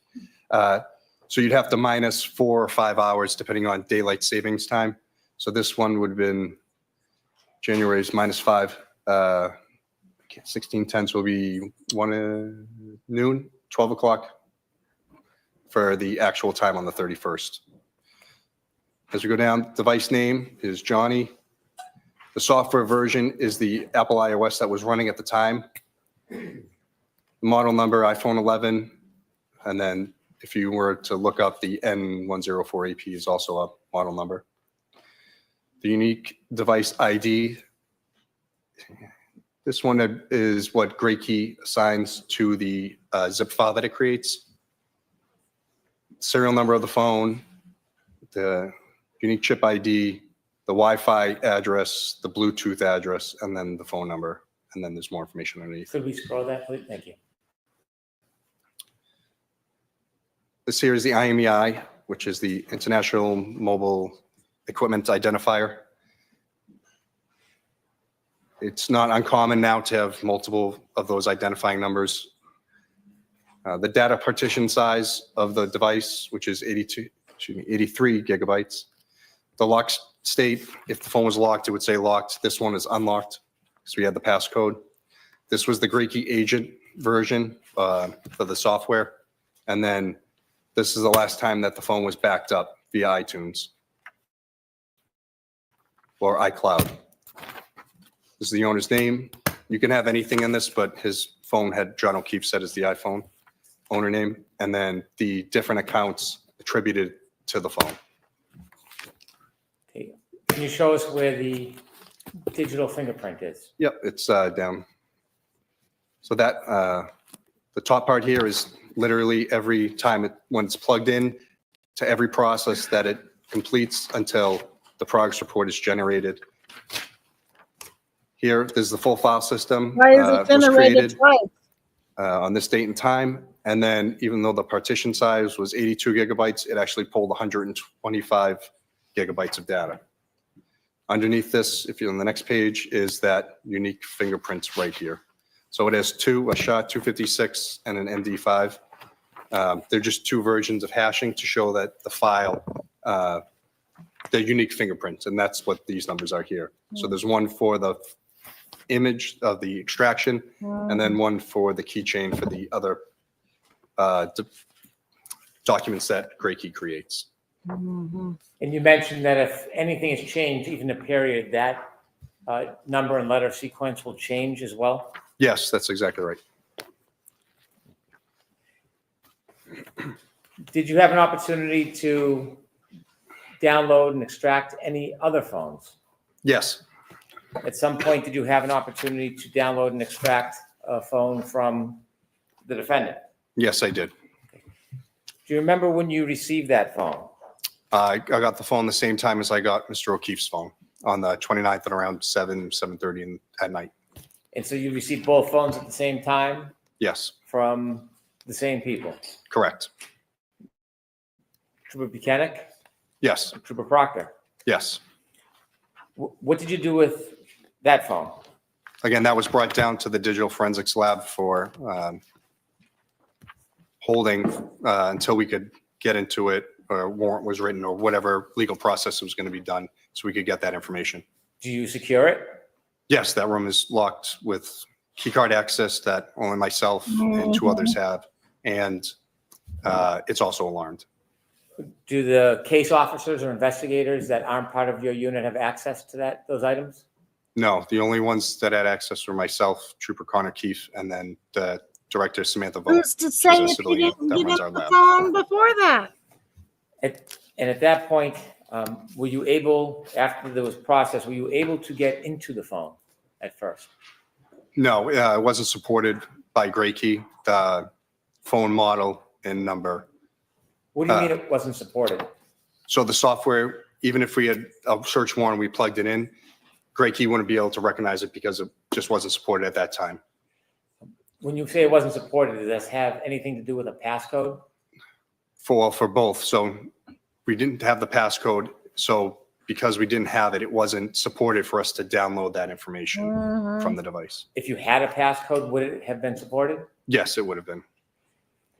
So you'd have to minus 4 or 5 hours depending on daylight savings time. So this one would have been January's -5. 16/10 will be 1 noon, 12 o'clock for the actual time on the 31st. As we go down, device name is Johnny. The software version is the Apple iOS that was running at the time. Model number, iPhone 11. And then if you were to look up the N104AP is also a model number. The unique device ID. This one is what Gray Key assigns to the zip file that it creates. Serial number of the phone, the unique chip ID, the Wi-Fi address, the Bluetooth address, and then the phone number. And then there's more information underneath. Could we scroll that, please? Thank you. This here is the IMEI, which is the International Mobile Equipment Identifier. It's not uncommon now to have multiple of those identifying numbers. The data partition size of the device, which is 83 gigabytes. The lock state, if the phone was locked, it would say locked. This one is unlocked because we had the passcode. This was the Gray Key agent version for the software. And then this is the last time that the phone was backed up via iTunes or iCloud. This is the owner's name. You can have anything in this, but his phone had John O'Keefe set as the iPhone owner name, and then the different accounts attributed to the phone. Okay. Can you show us where the digital fingerprint is? Yep, it's down. So that the top part here is literally every time when it's plugged in to every process that it completes until the progress report is generated. Here, there's the full file system. Why is it was generated created, twice? on this date and time. And then even though the partition size was 82 gigabytes, it actually pulled 125 gigabytes of data. Underneath this, if you're on the next page, is that unique fingerprints right here. So it has a SHA-256 and an MD5. They're just two versions of hashing to show that the file, the unique fingerprints, and that's what these numbers are here. So there's one for the image of the extraction, and then one for the keychain for the other documents that Gray Key creates. And you mentioned that if anything has changed, even a period, that number and letter sequence will change as well? Yes, that's exactly right. Did you have an opportunity to download and extract any other phones? Yes. At some point, did you have an opportunity to download and extract a phone from the defendant? Yes, I did. Do you remember when you received that phone? I got the phone the same time as I got Mr. O'Keefe's phone on the 29th at around 7:30 at night. And so you received both phones at the same time Yes, from the same people? correct. Trooper Buchanan? Yes, Trooper Proctor. yes. What did you do with that phone? Again, that was brought down to the digital forensics lab for holding until we could get into it, or a warrant was written, or whatever legal process was going to be done, so we could get that information. Do you secure it? Yes, that room is locked with keycard access that only myself and two others have, and it's also alarmed. Do the case officers or investigators that aren't part of your unit have access to those items? No, the only ones that had access were myself, Trooper Keefe, and then the director, Samantha Vogt. Who's to say if you didn't give him the phone before that? And at that point, were you able, after there was process, were you able to get into the phone at first? No, it wasn't supported by Gray Key, the phone model and number. What do you mean it wasn't supported? So the software, even if we had a search warrant, we plugged it in, Gray Key wouldn't be able to recognize it because it just wasn't supported at that time. When you say it wasn't supported, does this have anything to do with a passcode? For both. So we didn't have the passcode. So because we didn't have it, it wasn't supported for us to download that information from the device. If you had a passcode, would it have been supported? Yes, it would have been.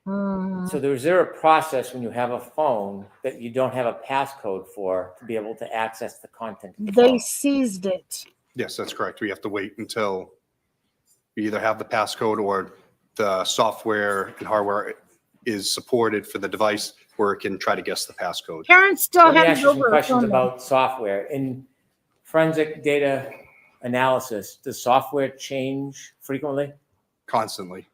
So is there a process when you have a phone that you don't have a passcode for to be able to access the content of the They phone? seized it. Yes, that's correct. We have to wait until we either have the passcode or the software and hardware is supported for the device where it can try to guess the passcode. Karen still Let me has ask it you some over her questions phone. about software. In forensic data analysis, does software change frequently? Constantly.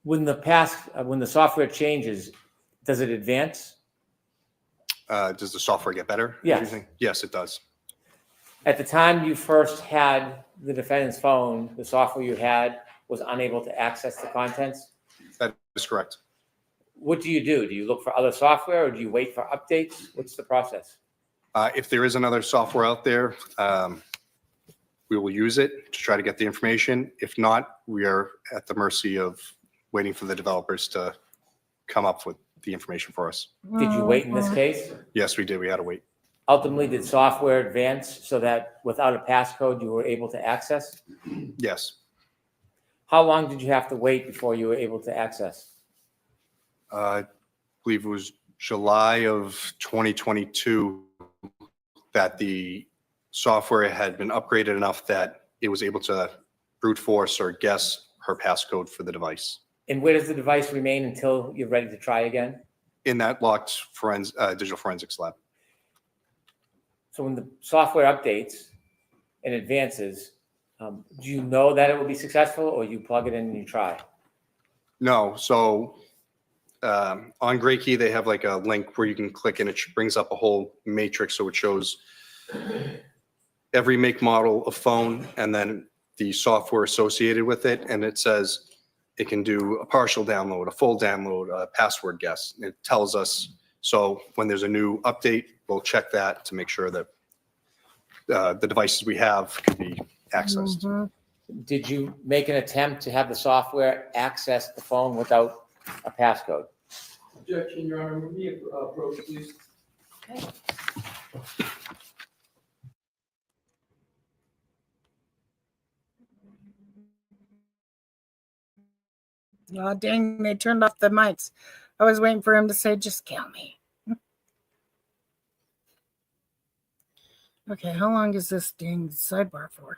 When the software changes, does it advance? Does the software get better? Yes. Everything? Yes, it does. At the time you first had the defendant's phone, the software you had was unable to access the contents? That is correct. What do? Do you look for other software or do you wait for updates? What's the process? If there is another software out there, we will use it to try to get the information. If not, we are at the mercy of waiting for the developers to come up with the information for us. Did you wait in this case? Yes, we did. We had to wait. Ultimately, did software advance so that without a passcode, you were able to access? Yes. How long did you have to wait before you were able to access? I believe it was July of 2022 that the software had been upgraded enough that it was able to brute force or guess her passcode for the device. And where does the device remain until you're ready to try again? In that locked digital forensics lab. So when the software updates and advances, do you know that it will be successful or you plug it in and you try? No. So on Gray Key, they have like a link where you can click and it brings up a whole matrix. So it shows every make, model of phone and then the software associated with it. And it says it can do a partial download, a full download, a password guess. It tells us. So when there's a new update, we'll check that to make sure that the devices we have can be accessed. Did you make an attempt to have the software access the phone without a passcode? Objection, Your Honor. Move the approach, please. Oh, dang, they turned off the mics. I was waiting for him to say, just kill me. Okay, how long is this dang sidebar for?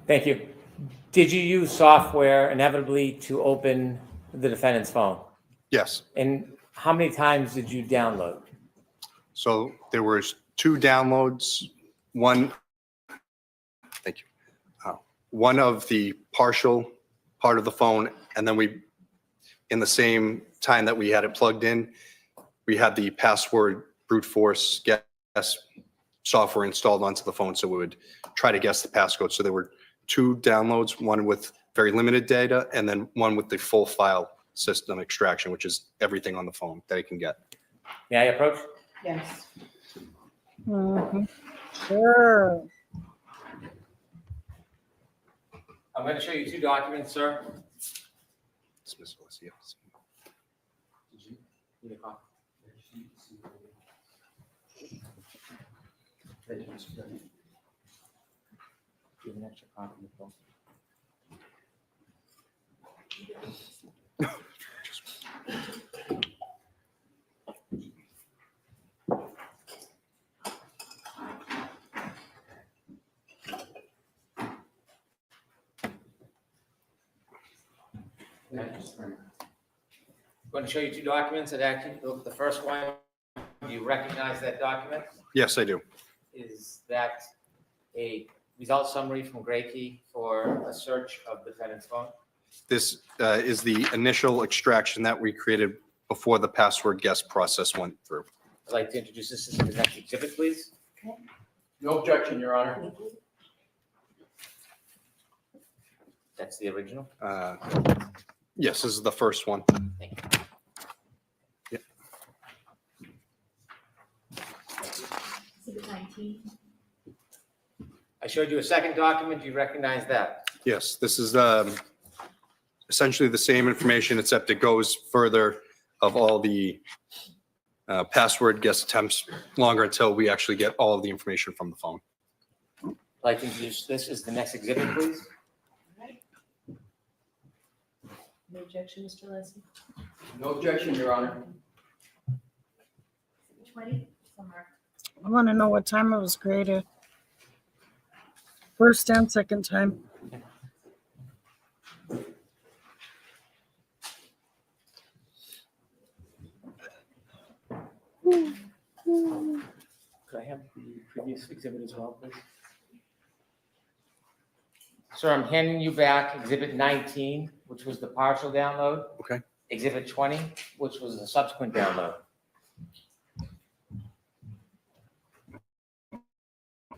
Thank you. Did you use software inevitably to open the defendant's phone? Yes. And how many times did you download? So there was 2 downloads, one, thank you. One of the partial part of the phone, and then we, in the same time that we had it plugged in, we had the password brute force guess software installed onto the phone, so we would try to guess the passcode. So there were 2 downloads, one with very limited data, and then one with the full file system extraction, which is everything on the phone that it can get. May I approach? Yes. Sure. I'm going to show you 2 documents, sir. Dismissal, yes. Did you need a copy? Do you have an extra copy of the phone? I'm going to show you 2 documents that actually, look at the first one. Do you recognize that document? Yes, I do. Is that a result summary from Graykey for a search of the defendant's phone? This is the initial extraction that we created before the password guess process went through. I'd like to introduce this as the next exhibit, please. No objection, Your Honor. That's the original. Yes, this is the first one. Yeah. Exhibit 19. I showed you a second document. Do you recognize that? Yes, this is essentially the same information, except it goes further of all the password guess attempts longer until we actually get all of the information from the phone. I'd like to introduce this as the next exhibit, please. No objection, Mr. Leslie. No objection, Your Honor. 20. Somewhere. I want to know what time it was created. First and second time. Could I have the previous exhibit as well, please? Sir, I'm handing you back exhibit 19, which was the partial download. Okay. Exhibit 20, which was the subsequent download.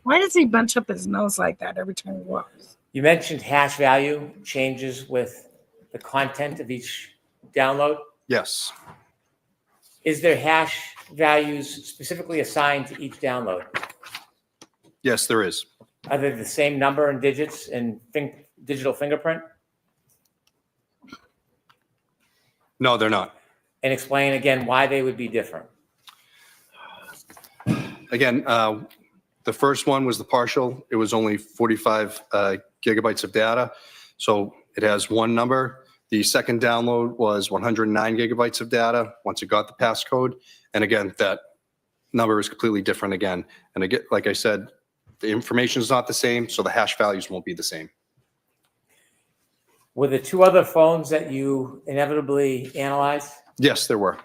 Why does he bunch up his nose like that every time he walks? You mentioned hash value changes with the content of each download. Yes. Is there hash values specifically assigned to each download? Yes, there is. Are they the same number and digits in digital fingerprint? No, they're not. And explain again why they would be different. Again, the first one was the partial. It was only 45 gigabytes of data. So it has one number. The second download was 109 gigabytes of data once it got the passcode. And again, that number is completely different again. And again, like I said, the information is not the same, so the hash values won't be the same. Were the 2 other phones that you inevitably analyzed? Yes, there were.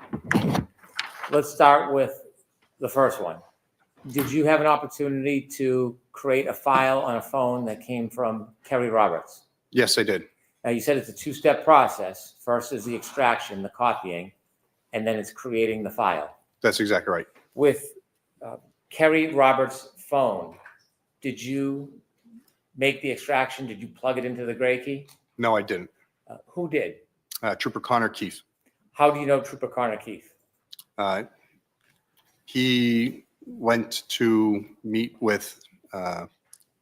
Let's start with the first one. Did you have an opportunity to create a file on a phone that came from Kerry Roberts? Yes, I did. Now, you said it's a 2-step process. First is the extraction, the copying, and then it's creating the file. That's exactly right. With Kerry Roberts' phone, did you make the extraction? Did you plug it into the Graykey? No, I didn't. Who did? Trooper Keefe. How do you know Trooper Keefe? He went to meet with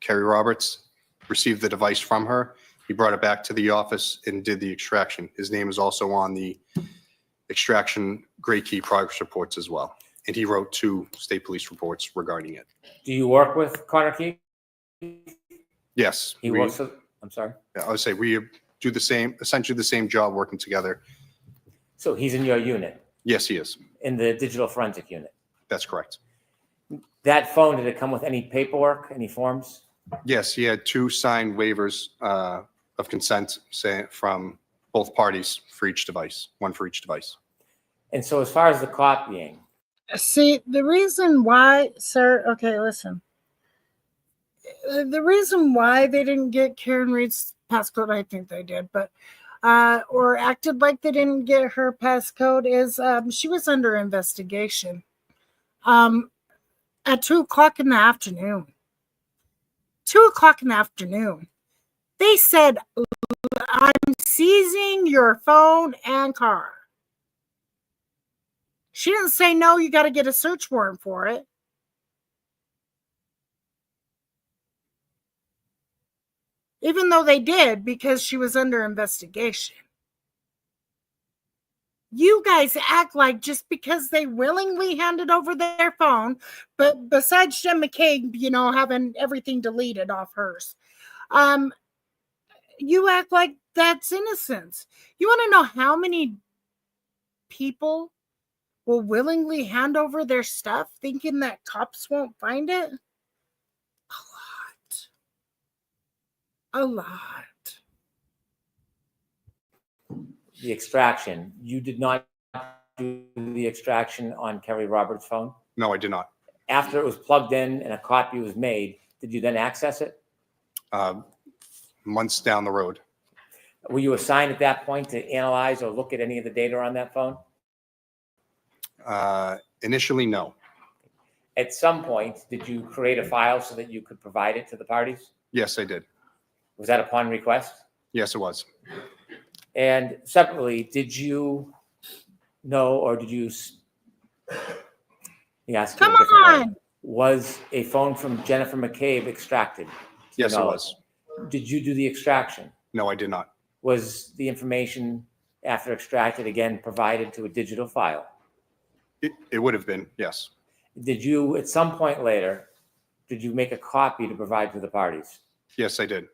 Kerry Roberts, received the device from her. He brought it back to the office and did the extraction. His name is also on the extraction Graykey progress reports as well. And he wrote 2 state police reports regarding it. Do you work with Keefe? Yes. He works with, I'm sorry? I would say we do the same, essentially the same job working together. So he's in your unit? Yes, he is. In the digital forensic unit? That's correct. That phone, did it come with any paperwork, any forms? Yes, he had 2 signed waivers of consent from both parties for each device, one for each device. And so as far as the copying, See, the reason why, sir, okay, listen. The reason why they didn't get Karen Read's passcode, I think they did, but or acted like they didn't get her passcode is she was under investigation at 2:00 in the afternoon. 2:00 in the afternoon. They said, I'm seizing your phone and car. She didn't say, no, you got to get a search warrant for it. Even though they did, because she was under investigation. You guys act like just because they willingly handed over their phone, but besides Jen McCabe, you know, having everything deleted off hers, you act like that's innocence. You want to know how many people will willingly hand over their stuff thinking that cops won't find it? A lot. the extraction, you did not do the extraction on Kerriroberts' phone? No, I did not. After it was plugged in and a copy was made, did you then access it? Months down the road. Were you assigned at that point to analyze or look at any of the data on that phone? Initially, no. At some point, did you create a file so that you could provide it to the parties? Yes, I did. Was that upon request? Yes, it was. And separately, did you know, or did you, yes, Come on. was a phone from Jennifer McCabe extracted? Yes, it was. Did you do the extraction? No, I did not. Was the information after extracted again provided to a digital file? It would have been, yes. Did you, at some point later, did you make a copy to provide to the parties? Yes, I did.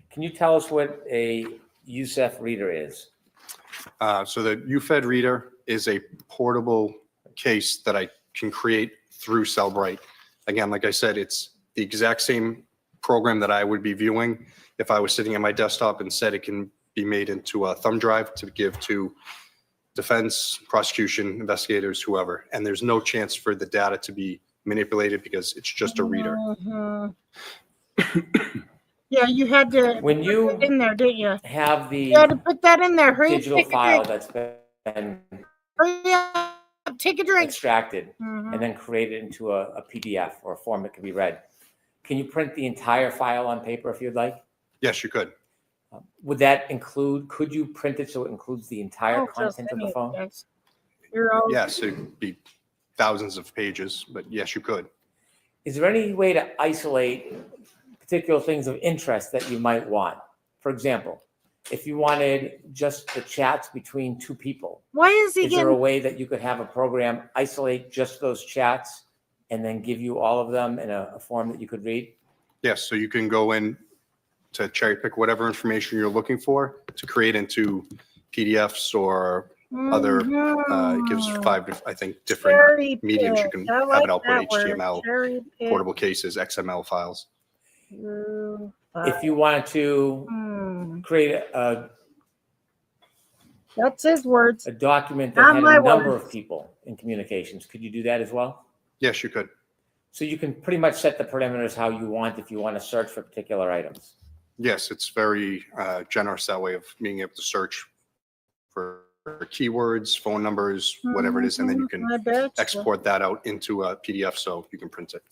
Can you tell us what a USEF reader is? So the UFED reader is a portable case that I can create through Cellbrite. Again, like I said, it's the exact same program that I would be viewing if I was sitting at my desktop. Instead, it can be made into a thumb drive to give to defense, prosecution, investigators, whoever. And there's no chance for the data to be manipulated because it's just a reader. Yeah, you had to When you put it in there, didn't you? Have the You had to put that in there. Hurry, digital take a file drink. that's been Hurry up, take a drink. extracted and then created into a PDF or a form that can be read. Can you print the entire file on paper if you'd like? Yes, you could. Would that include, could you print it so it includes the entire Oh, just content of the any phone? guys. You're all Yes, it'd be thousands of pages, but yes, you could. Is there any way to isolate particular things of interest that you might want? For example, if you wanted just the chats between two people, Why is he is there a getting? way that you could have a program isolate just those chats and then give you all of them in a form that you could read? Yes, so you can go in to cherry pick whatever information you're looking for to create into PDFs or other, it gives 5, I think, different Cherry mediums you pick. can I have like it output, that word. HTML, Cherry pick. portable cases, XML files. If you wanted to create That's his words. a document that Not had my a number words. of people in communications, could you do that as well? Yes, you could. So you can pretty much set the parameters how you want if you want to search for particular items. Yes, it's very generous that way of being able to search for keywords, phone numbers, whatever it is, and then you can I bet. export that out into a PDF so you can print it.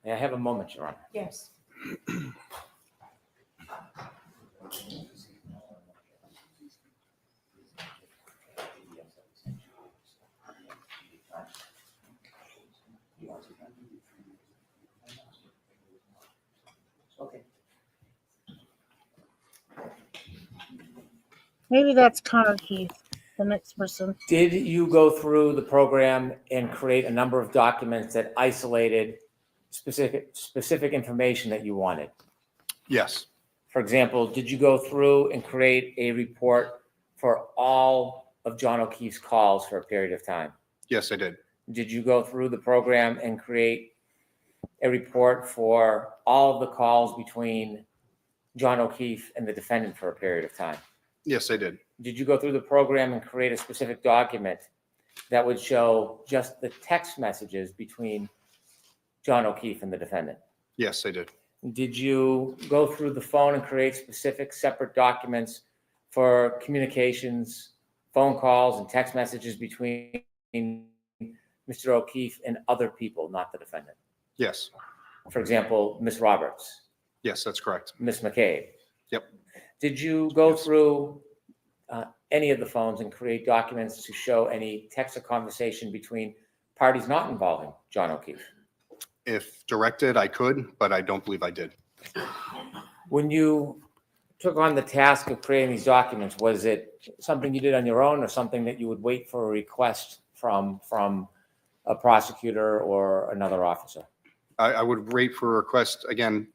May I have a moment, Your Honor? Yes. Okay. Maybe that's Connor Keith, the next person. Did you go through the program and create a number of documents that isolated specific information that you wanted? Yes. For example, did you go through and create a report for all of John O'Keefe's calls for a period of time? Yes, I did. Did you go through the program and create a report for all of the calls between John O'Keefe and the defendant for a period of time? Yes, I did. Did you go through the program and create a specific document that would show just the text messages between John O'Keefe and the defendant? Yes, I did. Did you go through the phone and create specific separate documents for communications, phone calls, and text messages between Mr. O'Keefe and other people, not the defendant? Yes. For example, Ms. Roberts, Yes, that's correct. Ms. McCabe. Yep. Did you go through any of the phones and create documents to show any text or conversation between parties not involving John O'Keefe? If directed, I could, but I don't believe I did. When you took on the task of creating these documents, was it something you did on your own or something that you would wait for a request from a prosecutor or another officer? I would wait for a request. Again,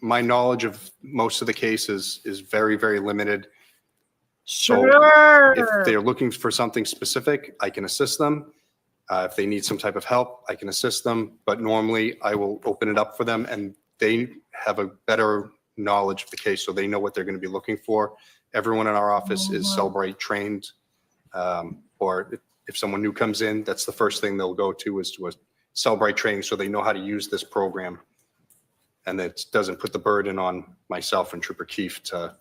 my knowledge of most of the cases is very, very limited. So if they're looking for something specific, I can assist them. If they need some type of help, I can assist them. But normally I will open it up for them and they have a better knowledge of the case, so they know what they're going to be looking for. Everyone in our office is Cellbrite trained, or if someone new comes in, that's the first thing they'll go to is to a Cellbrite training, so they know how to use this program. And it doesn't put the burden on myself and Trooper Keefe to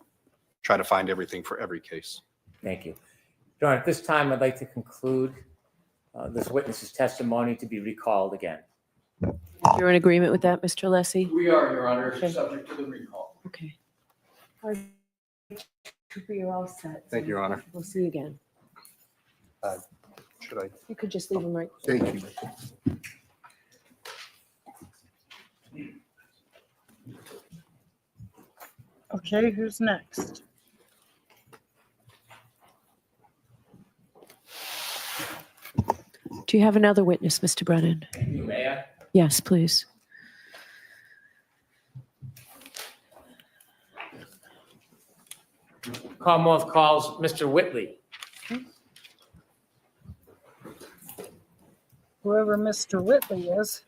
try to find everything for every case. Thank you. John, at this time, I'd like to conclude this witness's testimony to be recalled again. You're in agreement with that, Mr. Lessie? We are, Your Honor, Okay. subject to the recall. Okay. All right. Trooper, you're all set. Thank you, Your Honor. We'll see you again. Should I? You could just leave them right. Thank you. Okay, who's next? Do you have another witness, Mr. Brennan? May I? Yes, please. Commonwealth calls Mr. Whitley. Whoever Mr. Whitley is.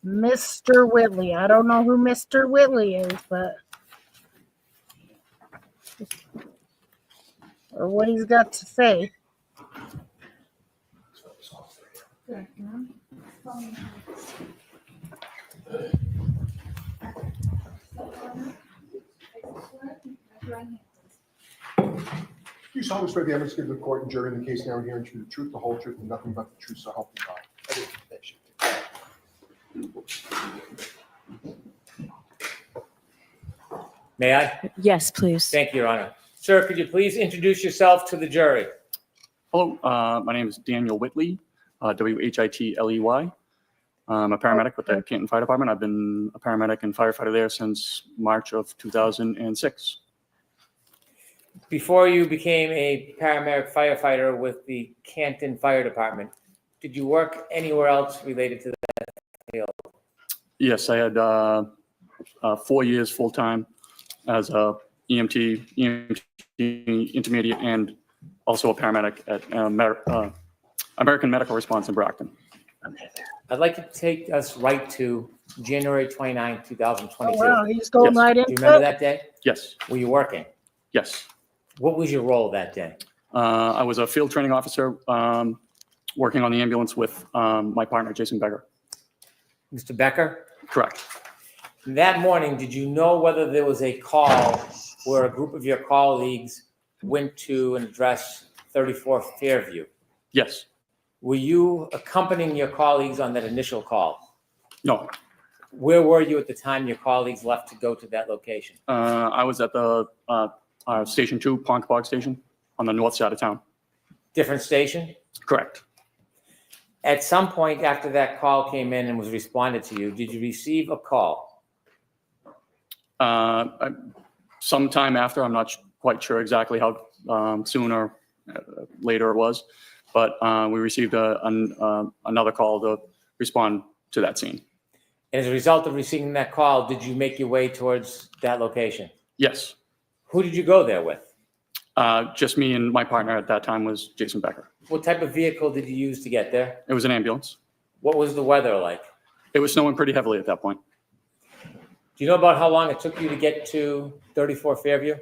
Mr. Whitley. I don't know who Mr. Whitley is, but or what he's got to say. You solemnly swear the evidence given to the court and jury in the case now and here and to the truth, the whole truth, and nothing but the truth, so help you God. I do. Thank you. May I? Yes, please. Thank you, Your Honor. Sir, could you please introduce yourself to the jury? Hello, my name is Daniel Whitley, W-H-I-T-L-E-Y. I'm a paramedic with the Canton Fire Department. I've been a paramedic and firefighter there since March of 2006. Before you became a paramedic firefighter with the Canton Fire Department, did you work anywhere else related to that field? Yes, I had 4 years full-time as a EMT intermediate, and also a paramedic at American Medical Response in Brockton. I'd like to take us right to January 29, 2022. Oh, wow, he's going right Do into you remember it? that day? Yes. Were you working? Yes. What was your role that day? I was a field training officer working on the ambulance with my partner, Jason Becker. Mr. Becker? Correct. That morning, did you know whether there was a call where a group of your colleagues went to and addressed 34 Fairview? Yes. Were you accompanying your colleagues on that initial call? No. Where were you at the time your colleagues left to go to that location? I was at the Station 2, Ponkapog Station, on the north side of town. Different station? Correct. At some point after that call came in and was responded to you, did you receive a call? Sometime after, I'm not quite sure exactly how soon or later it was, but we received another call to respond to that scene. And as a result of receiving that call, did you make your way towards that location? Yes. Who did you go there with? Just me, and my partner at that time was Jason Becker. What type of vehicle did you use to get there? It was an ambulance. What was the weather like? It was snowing pretty heavily at that point. Do you know about how long it took you to get to 34 Fairview?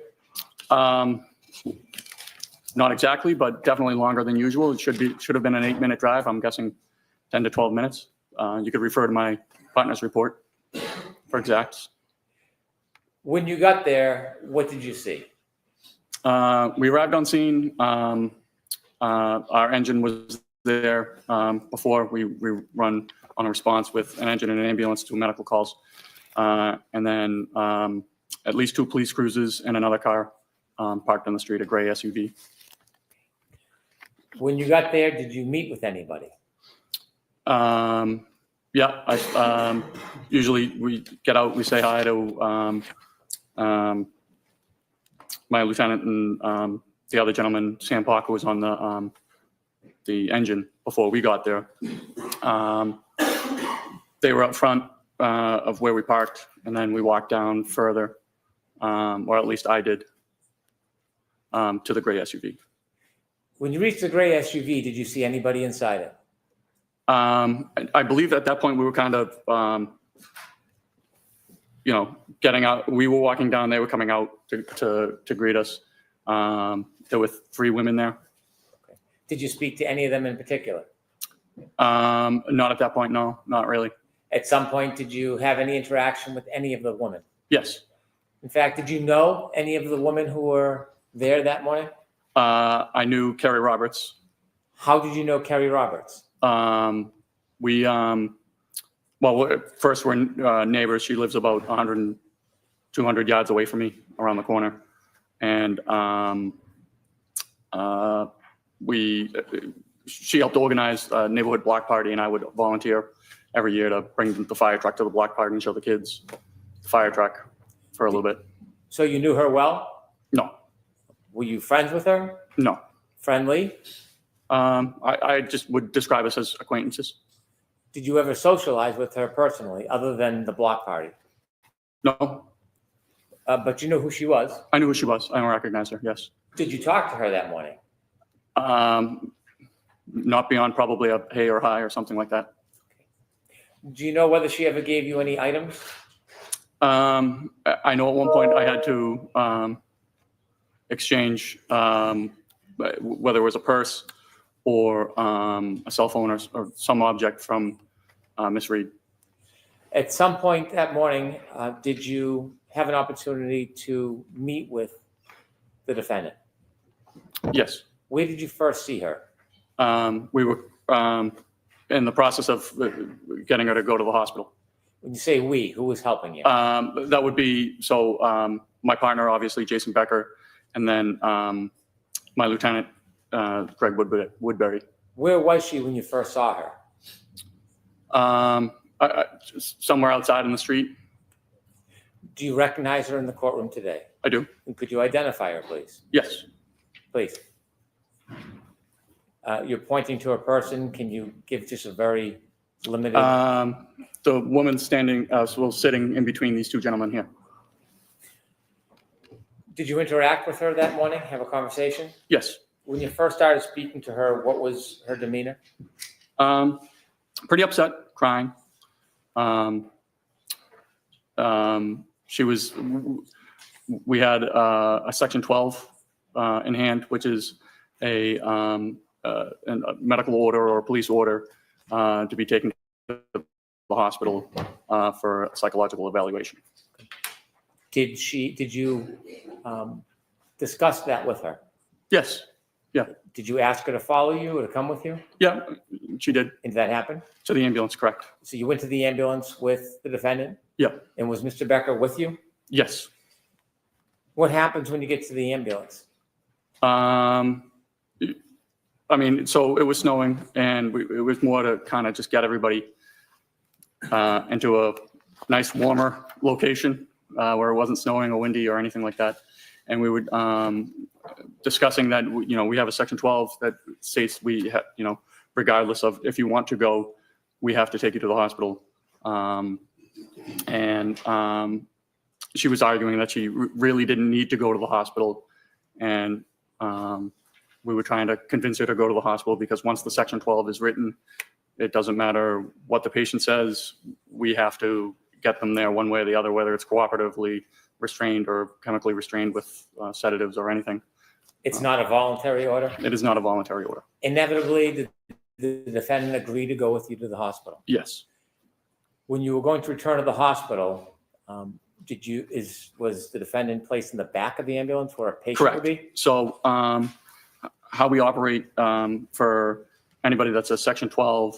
Not exactly, but definitely longer than usual. It should have been an 8-minute drive. I'm guessing 10 to 12 minutes. You could refer to my partner's report for exacts. When you got there, what did you see? We arrived on scene. Our engine was there before we run on a response with an engine and an ambulance to medical calls. And then at least 2 police cruisers and another car parked on the street, a gray SUV. When you got there, did you meet with anybody? Yeah, usually we get out, we say hi to my lieutenant and the other gentleman, Sam Parker, was on the engine before we got there. They were up front of where we parked, and then we walked down further, or at least I did, to the gray SUV. When you reached the gray SUV, did you see anybody inside it? I believe at that point we were kind of, getting out. We were walking down, they were coming out to greet us. There were 3 women there. Okay. Did you speak to any of them in particular? Not at that point, no, not really. At some point, did you have any interaction with any of the women? Yes. In fact, did you know any of the women who were there that morning? I knew Kerry Roberts. How did you know Kerry Roberts? First we're neighbors. She lives about 100, 200 yards away from me around the corner. And she helped organize a neighborhood block party, and I would volunteer every year to bring the fire truck to the block party and show the kids the fire truck for a little bit. So you knew her well? No. Were you friends with her? No. Friendly? I just would describe us as acquaintances. Did you ever socialize with her personally, other than the block party? No. But you knew who she was? I knew who she was. I recognized her, yes. Did you talk to her that morning? Not beyond probably a hey or hi or something like that. Do you know whether she ever gave you any items? I know at one point I had to exchange whether it was a purse or a cell phone or some object from Miss Reed. At some point that morning, did you have an opportunity to meet with the defendant? Yes. Where did you first see her? We were in the process of getting her to go to the hospital. When you say we, who was helping you? That would be, my partner, obviously, Jason Becker, and then my lieutenant, Greg Woodbury. Where was she when you first saw her? Somewhere outside in the street. Do you recognize her in the courtroom today? I do. And could you identify her, please? Yes. Please. You're pointing to a person. Can you give just a very limited? The woman standing, sitting in between these 2 gentlemen here. Did you interact with her that morning? Have a conversation? Yes. When you first started speaking to her, what was her demeanor? Pretty upset, crying. We had a Section 12 in hand, which is a medical order or a police order to be taken to the hospital for psychological evaluation. Did you discuss that with her? Yes. Yeah. Did you ask her to follow you or to come with you? Yeah, she did. And did that happen? To the ambulance, correct. So you went to the ambulance with the defendant? Yeah. And was Mr. Becker with you? Yes. What happens when you get to the ambulance? So it was snowing, and it was more to kind of just get everybody into a nice, warmer location where it wasn't snowing or windy or anything like that. And we would discussing that, we have a Section 12 that states we have, regardless of if you want to go, we have to take you to the hospital. She was arguing that she really didn't need to go to the hospital. And we were trying to convince her to go to the hospital because once the Section 12 is written, it doesn't matter what the patient says. We have to get them there one way or the other, whether it's cooperatively restrained or chemically restrained with sedatives or anything. It's not a voluntary order? It is not a voluntary order. Inevitably, did the defendant agree to go with you to the hospital? Yes. When you were going to return to the hospital, was the defendant placed in the back of the ambulance where a patient would be? Correct. So how we operate for anybody that's a Section 12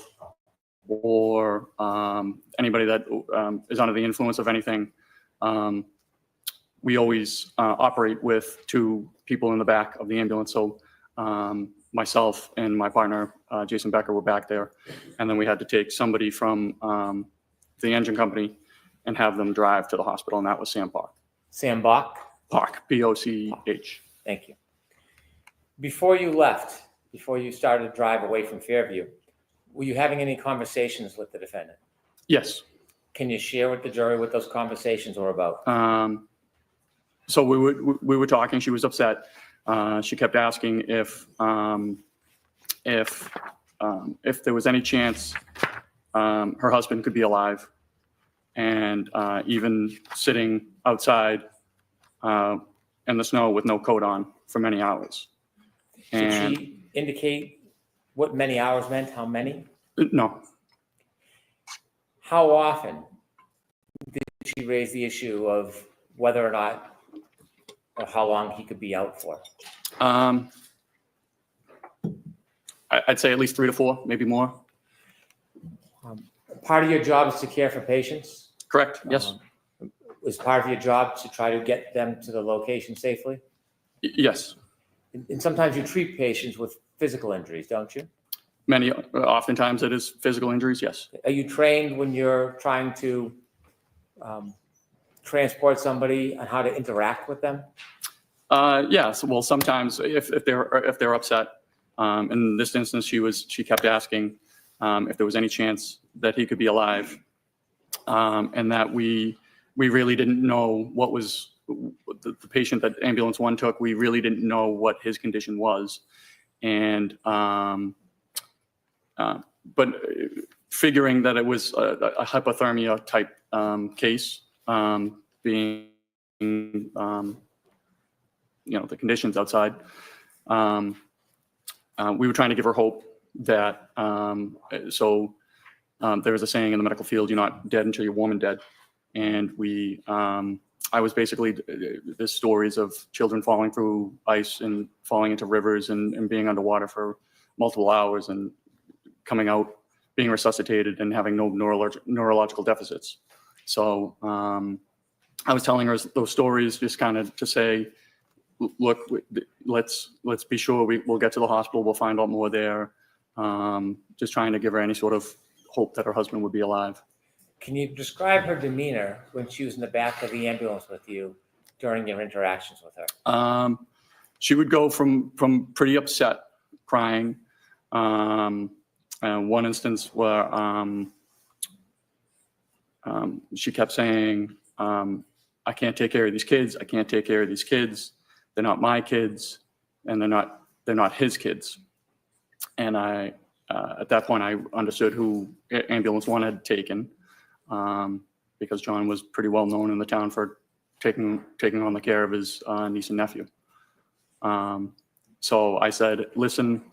or anybody that is under the influence of anything, we always operate with 2 people in the back of the ambulance. So myself and my partner, Jason Becker, were back there. And then we had to take somebody from the engine company and have them drive to the hospital, and that was Sam Park. Sam Bach? Park, P-O-C-H. Thank you. Before you left, before you started to drive away from Fairview, were you having any conversations with the defendant? Yes. Can you share with the jury what those conversations were about? So we were talking. She was upset. She kept asking if there was any chance her husband could be alive, and even sitting outside in the snow with no coat on for many hours. Did And she indicate what many hours meant? How many? no, How often did she raise the issue of whether or not, or how long he could be out for? I'd say at least 3 to 4, maybe more. Part of your job is to care for patients? Correct, yes. Was part of your job to try to get them to the location safely? Yes. And sometimes you treat patients with physical injuries, don't you? Oftentimes it is physical injuries, yes. Are you trained when you're trying to transport somebody on how to interact with them? Yes, well, sometimes if they're upset, in this instance, she kept asking if there was any chance that he could be alive, and that we really didn't know what was the patient that ambulance 1 took. We really didn't know what his condition was, and but figuring that it was a hypothermia type case, being the conditions outside, we were trying to give her hope that there was a saying in the medical field, you're not dead until you're warm and dead. And I was basically, there's stories of children falling through ice and falling into rivers and being underwater for multiple hours and coming out, being resuscitated and having no neurological deficits. So I was telling her those stories just kind of to say, look, let's be sure we'll get to the hospital. We'll find out more there. Just trying to give her any sort of hope that her husband would be alive. Can you describe her demeanor when she was in the back of the ambulance with you during your interactions with her? She would go from pretty upset, crying. One instance where she kept saying, I can't take care of these kids. I can't take care of these kids. They're not my kids, and they're not his kids. And at that point, I understood who ambulance 1 had taken, because John was pretty well known in the town for taking on the care of his niece and nephew. So I said, listen,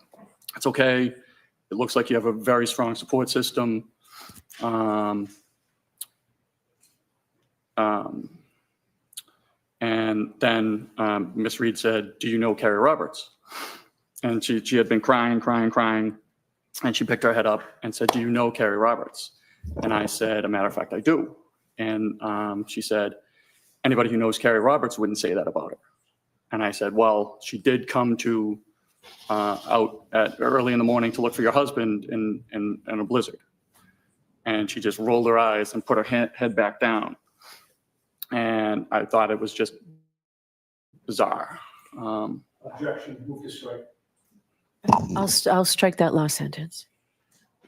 it's okay. It looks like you have a very strong support system. And then Miss Reed said, do you know Kerriroberts? And she had been crying. And she picked her head up and said, do you know Kerriroberts? And I said, a matter of fact, I do. And she said, anybody who knows Kerriroberts wouldn't say that about her. And I said, well, she did come to out at early in the morning to look for your husband in a blizzard. And she just rolled her eyes and put her head back down. And I thought it was just bizarre. Objection, move to strike. I'll strike that last sentence.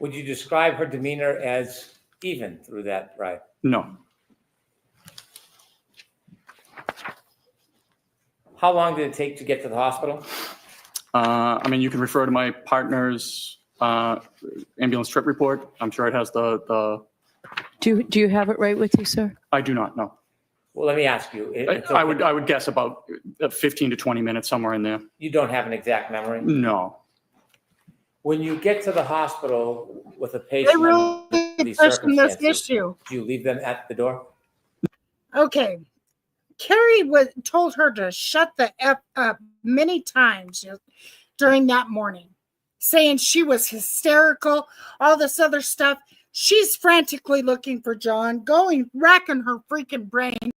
Would you describe her demeanor as even through that ride? No. How long did it take to get to the hospital? I mean, you can refer to my partner's ambulance trip report. I'm sure it has the. Do you have it right with you, sir? I do not know. Well, let me ask you. I would guess about 15 to 20 minutes, somewhere in there. You don't have an exact memory? No. When you get to the hospital with a They patient really under these pushing this circumstances, issue. do you leave them at the door? Okay. Carrie told her to shut the F up many times during that morning, saying she was hysterical, all this other stuff. She's frantically looking for John, racking her freaking brain,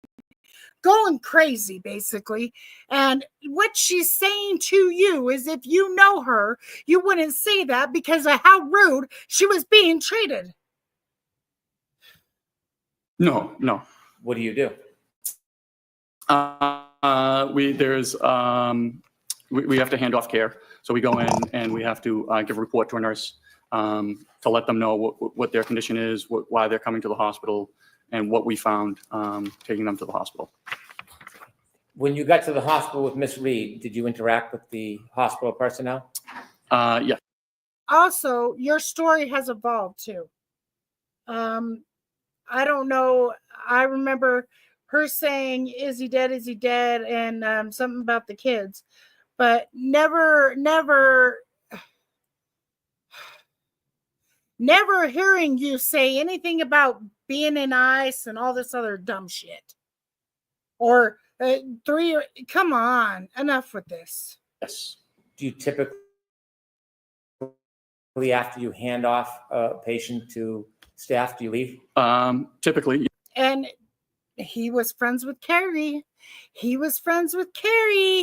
going crazy, basically. And what she's saying to you is if you know her, you wouldn't say that because of how rude she was being treated. No. What do you do? We have to hand off care. So we go in and we have to give a report to a nurse to let them know what their condition is, why they're coming to the hospital, and what we found taking them to the hospital. When you got to the hospital with Miss Reed, did you interact with the hospital personnel? Yeah. Also, your story has evolved too. I don't know. I remember her saying, "Is he dead? Is he dead?" And something about the kids, but never hearing you say anything about being in ice and all this other dumb shit. Or come on, enough with this. Yes. Do you typically, after you hand off a patient to staff, do you leave? Typically. And he was friends with Carrie.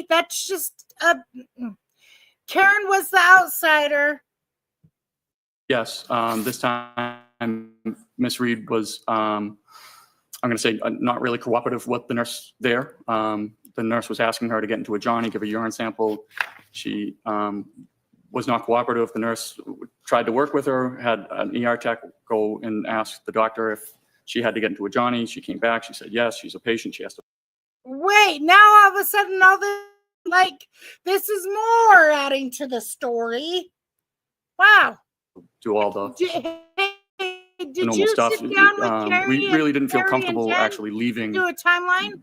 That's just Karen was the outsider. Yes. This time, Miss Reed was, I'm going to say, not really cooperative with the nurse there. The nurse was asking her to get into a Johnny, give a urine sample. She was not cooperative. The nurse tried to work with her, had an ER tech go and ask the doctor if she had to get into a Johnny. She came back. She said, yes, she's a patient. She has to. Wait, now all of a sudden, this is more adding to the story. Wow. Do all the Did normal you stuff. sit down with Carrie? We really didn't feel Carrie comfortable and Jen actually leaving. do a timeline?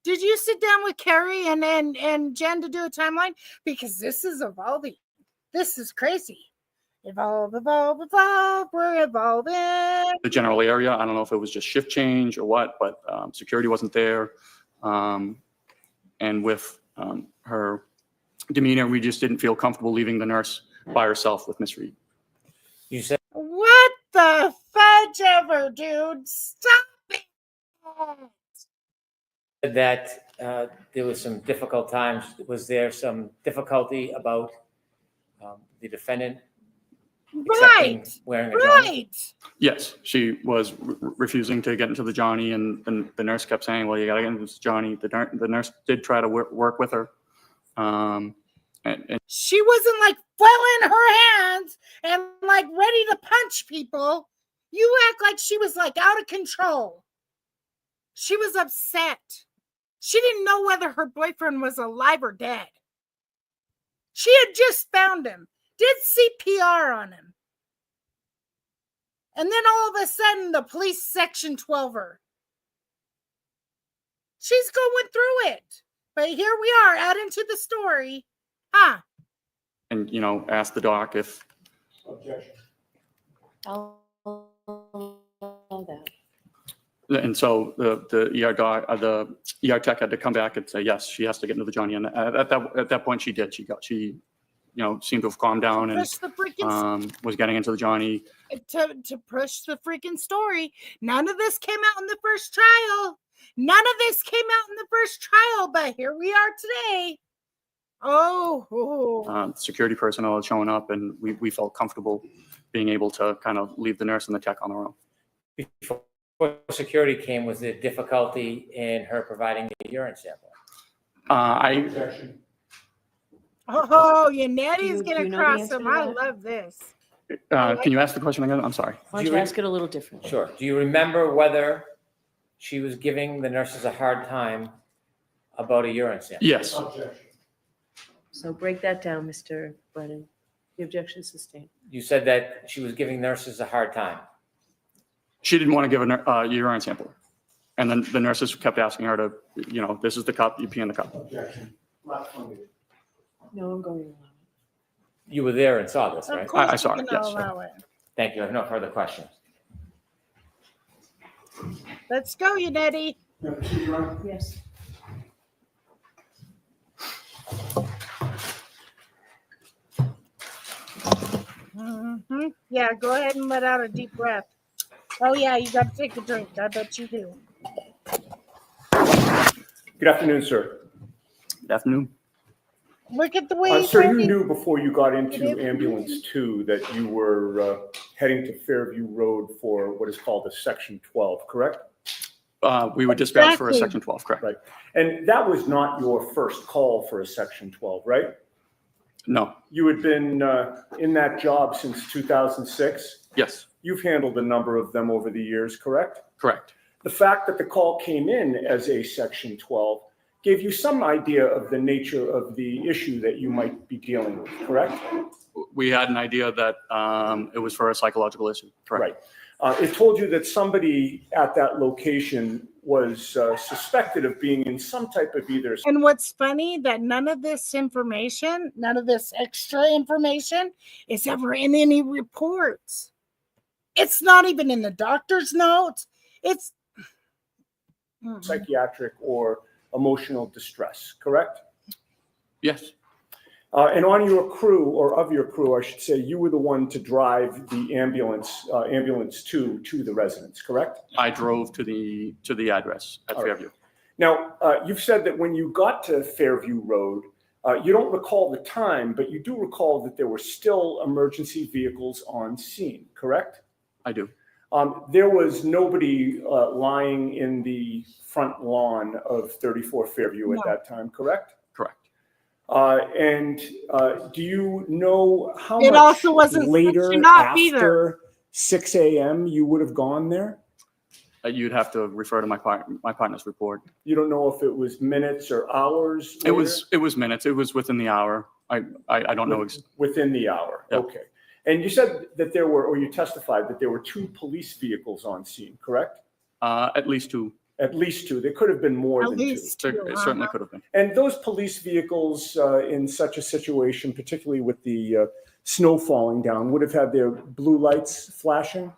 Did you sit down with Carrie and Jen to do a timeline? Because this is evolving. This is crazy. Evolve, we're evolving. The general area, I don't know if it was just shift change or what, but security wasn't there. And with her demeanor, we just didn't feel comfortable leaving the nurse by herself with Miss Reed. You said, what the fudge ever, dude? Stop it. that there was some difficult times. Was there some difficulty about the defendant accepting wearing a Johnny? Yes, she was refusing to get into the Johnny, and the nurse kept saying, well, you got to get into this Johnny. The nurse did try to work with her. And she wasn't flailing her hands and ready to punch people. You act like she was out of control. She was upset. She didn't know whether her boyfriend was alive or dead. She had just found him, did CPR on him. And then all of a sudden, the police section 12 her. She's going through it. But here we are, adding to the story. And, asked the doc if. Objection. I'll allow that. And so the ER doc, the ER tech had to come back and say, yes, she has to get into the Johnny. And at that point she did. She seemed to have calmed down and was getting into the Johnny. To push the freaking story. None of this came out in the first trial. But here we are today. Security personnel had shown up, and we felt comfortable being able to kind of leave the nurse and the tech on their own. Before security came, was there difficulty in her providing the urine sample? Yanetti's going to cross him. I love this. Can you ask the question again? I'm sorry. Why don't you ask it a little different? Sure. Do you remember whether she was giving the nurses a hard time about a urine sample? Yes. So break that down, Mr. Brennan. The objection is sustained. You said that she was giving nurses a hard time. She didn't want to give a urine sample. And then the nurses kept asking her to, this is the cup, you pee in the cup. Objection. Last one. No, I'm going to allow it. You were there and saw this, right? Of course I saw we it, can yes. allow it. Thank you. I have no further questions. Let's go, Unetti. Yes. Yeah, go ahead and let out a deep breath. Oh yeah, you got to take a drink. I bet you do. Good afternoon, sir. Good afternoon. Look at the way he's Sir, you ready. knew before you got into ambulance 2 that you were heading to Fairview Road for what is called a Section 12, correct? We were dispatched for a Exactly. Section 12, correct? Right. And that was not your first call for a Section 12, right? No. You had been in that job since 2006. Yes. You've handled a number of them over the years, correct? Correct. The fact that the call came in as a Section 12 gave you some idea of the nature of the issue that you might be dealing with, correct? We had an idea that it was for a psychological issue. Correct. Right. It told you that somebody at that location was suspected of being in some type of either. And what's funny that none of this information, none of this extra information is ever in any reports. It's not even in the doctor's notes. It's psychiatric or emotional distress, correct? Yes. And on your crew, or of your crew, I should say, you were the one to drive the ambulance 2 to the residence, correct? I drove to the address at All right. Fairview. Now, you've said that when you got to Fairview Road, you don't recall the time, but you do recall that there were still emergency vehicles on scene, correct? I do. There was nobody lying in the front lawn of 34 Fairview at that time, correct? Correct. And do you know how It much also wasn't supposed later to not be there. after 6 a.m. you would have gone there? You'd have to refer to my partner's report. You don't know if it was minutes or hours? It was minutes. It was within the hour. I don't know. Within the hour, Yeah. okay. And you said that there were, or you testified that there were 2 police vehicles on scene, correct? At least 2. At least 2. There could have been more than 2. It certainly could have been. And those police vehicles in such a situation, particularly with the snow falling down, would have had their blue lights flashing?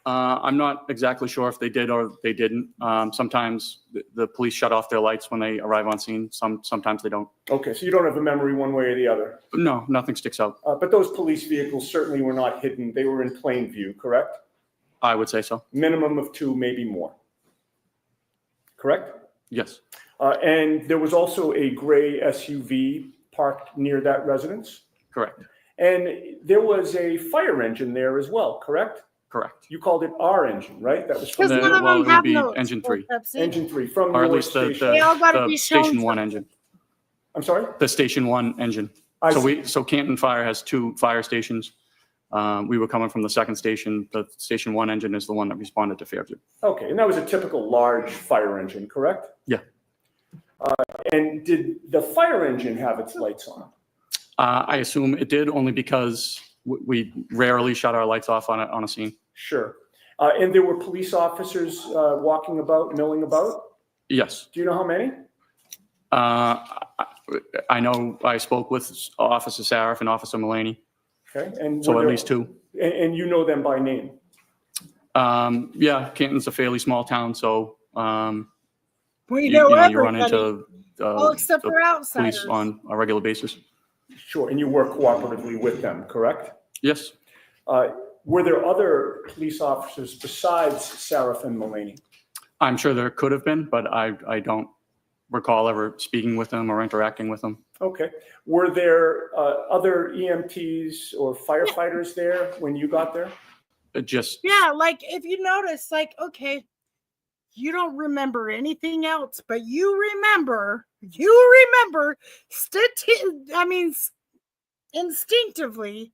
I'm not exactly sure if they did or they didn't. Sometimes the police shut off their lights when they arrive on scene. Sometimes they don't. Okay, so you don't have a memory one way or the other? No, nothing sticks out. But those police vehicles certainly were not hidden. They were in plain view, correct? I would say so. Minimum of 2, maybe more. Correct? Yes. And there was also a gray SUV parked near that residence? Correct. And there was a fire engine there as well, correct? Correct. You called it our engine, right? That was from Because none of them it would have be notes. engine 3. Engine 3 from Or at your least the station. They all gotta be shown Station 1 something. engine. I'm sorry? The Station 1 engine. I see. So Canton Fire has 2 fire stations. We were coming from the second station. The Station 1 engine is the one that responded to Fairview. Okay, and that was a typical large fire engine, correct? Yeah. And did the fire engine have its lights on? I assume it did only because we rarely shut our lights off on a scene. Sure. And there were police officers walking about, milling about? Yes. Do you know how many? I know I spoke with Officer Sarif and Officer Mulaney. Okay. And So were at there- least 2. And you know them by name? Yeah, Canton's a fairly small town, so We you know run everybody. into All except the for outsiders. police on a regular basis. Sure, and you work cooperatively with them, correct? Yes. Were there other police officers besides Sarif and Mulaney? I'm sure there could have been, but I don't recall ever speaking with them or interacting with them. Okay. Were there other EMTs or firefighters there when you got there? Just Yeah, like if you notice, like, okay, you don't remember anything else, but you remember instinctively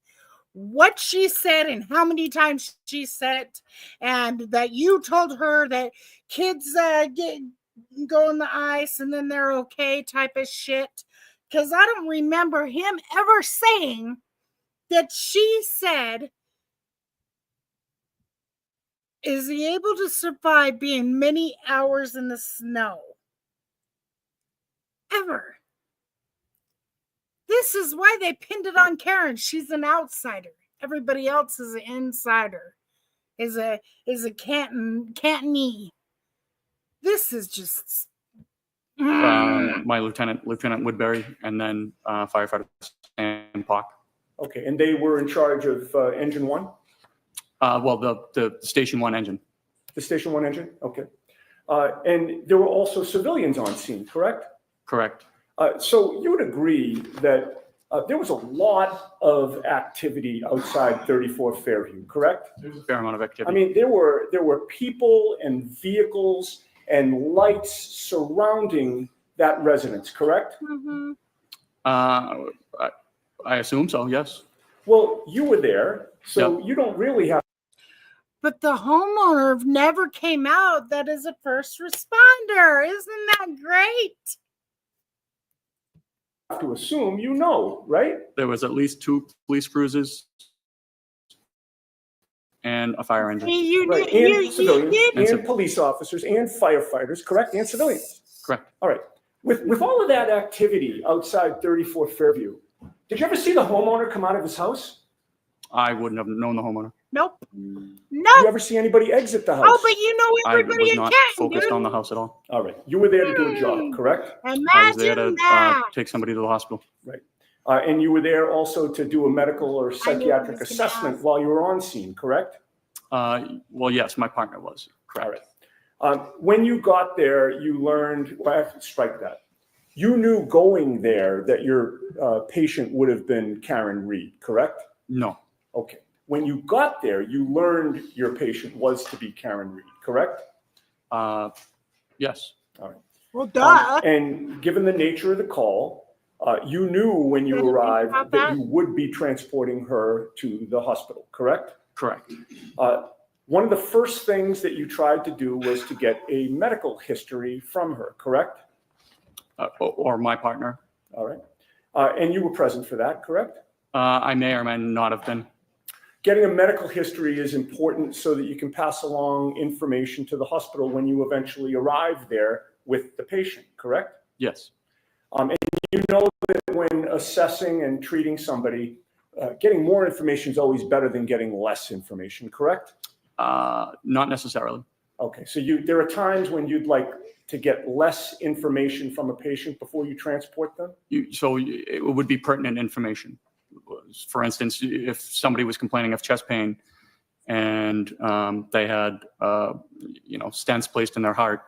what she said and how many times she said it, and that you told her that kids go in the ice and then they're okay type of shit. because I don't remember him ever saying that she said, is he able to survive being many hours in the snow? Ever. This is why they pinned it on Karen. She's an outsider. Everybody else is an insider. Is a Cantonese. This is just My Lieutenant Woodbury, and then firefighter Sam Pock. Okay, and they were in charge of engine one? Well, the Station 1 engine. The Station 1 engine? Okay. And there were also civilians on scene, correct? Correct. So you would agree that there was a lot of activity outside 34 Fairview, correct? There's a fair amount of activity. I mean, there were people and vehicles and lights surrounding that residence, correct? Mm-hmm. I assume so, yes. Well, you were there, so you don't really have. But the homeowner never came out that is a first responder. Isn't that great? To assume you know, right? There was at least 2 police cruisers and a fire engine. Right, and civilians, and police officers, and firefighters, correct? And civilians. Correct. All right. With all of that activity outside 34 Fairview, did you ever see the homeowner come out of his house? I wouldn't have known the homeowner. Nope. Did Nope. you ever see anybody exit the house? Oh, but you know everybody I was in not Canton, focused dude. on the house at all. All right. You were there to do a job, correct? Imagine I was there to that. take somebody to the hospital. Right. And you were there also to do a medical or I psychiatric was gonna assessment ask. while you were on scene, correct? Well, yes, my partner was. Correct. All right. When you got there, you learned, well, I have to strike that. You knew going there that your patient would have been Karen Read, correct? No. Okay. When you got there, you learned your patient was to be Karen Read, correct? Yes. All right. Well, duh. And given the nature of the call, you knew when you Didn't think arrived about that that. you would be transporting her to the hospital, correct? Correct. One of the first things that you tried to do was to get a medical history from her, correct? Or my partner. All right. And you were present for that, correct? I may or may not have been. Getting a medical history is important so that you can pass along information to the hospital when you eventually arrive there with the patient, correct? Yes. And you know that when assessing and treating somebody, getting more information is always better than getting less information, correct? Not necessarily. Okay, so there are times when you'd like to get less information from a patient before you transport them? So it would be pertinent information. For instance, if somebody was complaining of chest pain and they had, stents placed in their heart,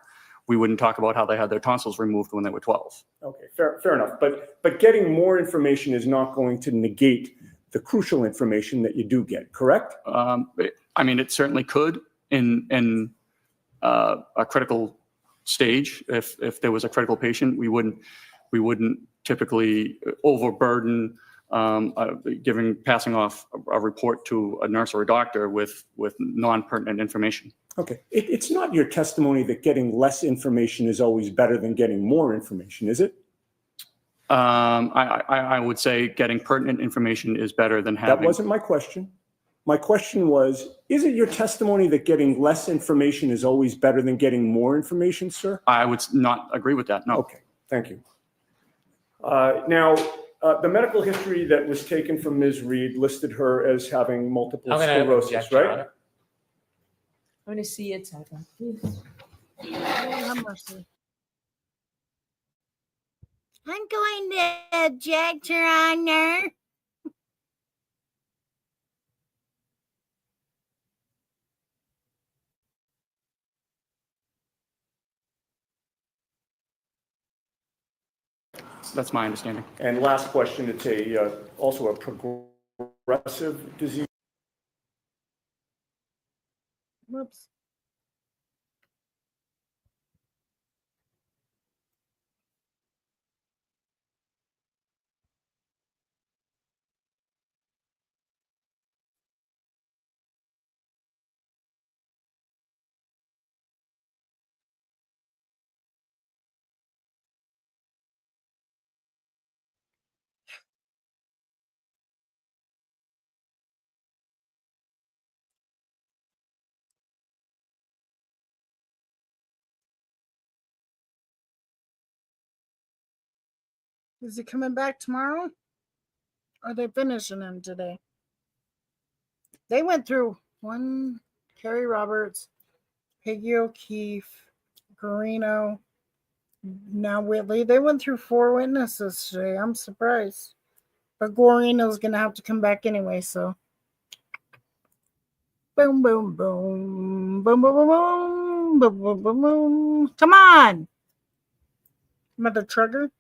we wouldn't talk about how they had their tonsils removed when they were 12. Okay, fair enough. But getting more information is not going to negate the crucial information that you do get, correct? I mean, it certainly could in a critical stage. If there was a critical patient, we wouldn't typically overburden passing off a report to a nurse or a doctor with non-pertinent information. Okay, it's not your testimony that getting less information is always better than getting more information, is it? I would say getting pertinent information is better than having. That wasn't my question. My question was, is it your testimony that getting less information is always better than getting more information, sir? I would not agree with that, no. Okay, thank you. Now, the medical history that was taken from Ms. Reed listed her as having multiple I'm gonna sclerosis, object, Your right? Honor. I want to see it, Tyler, please. Have mercy. I'm going to object, Your Honor. That's my understanding. And last question, it's also a progressive disease. Whoops. Is he coming back tomorrow? Or are they finishing him today? They went through one, Kerry Roberts, Peggy O'Keefe, Garino, now Whitley. They went through 4 witnesses today. I'm surprised. But Garino's going to have to come back anyway, so. Boom, boom, boom. Boom, boom, boom, boom. Boom, boom, boom, boom. Come on! Mother trucker.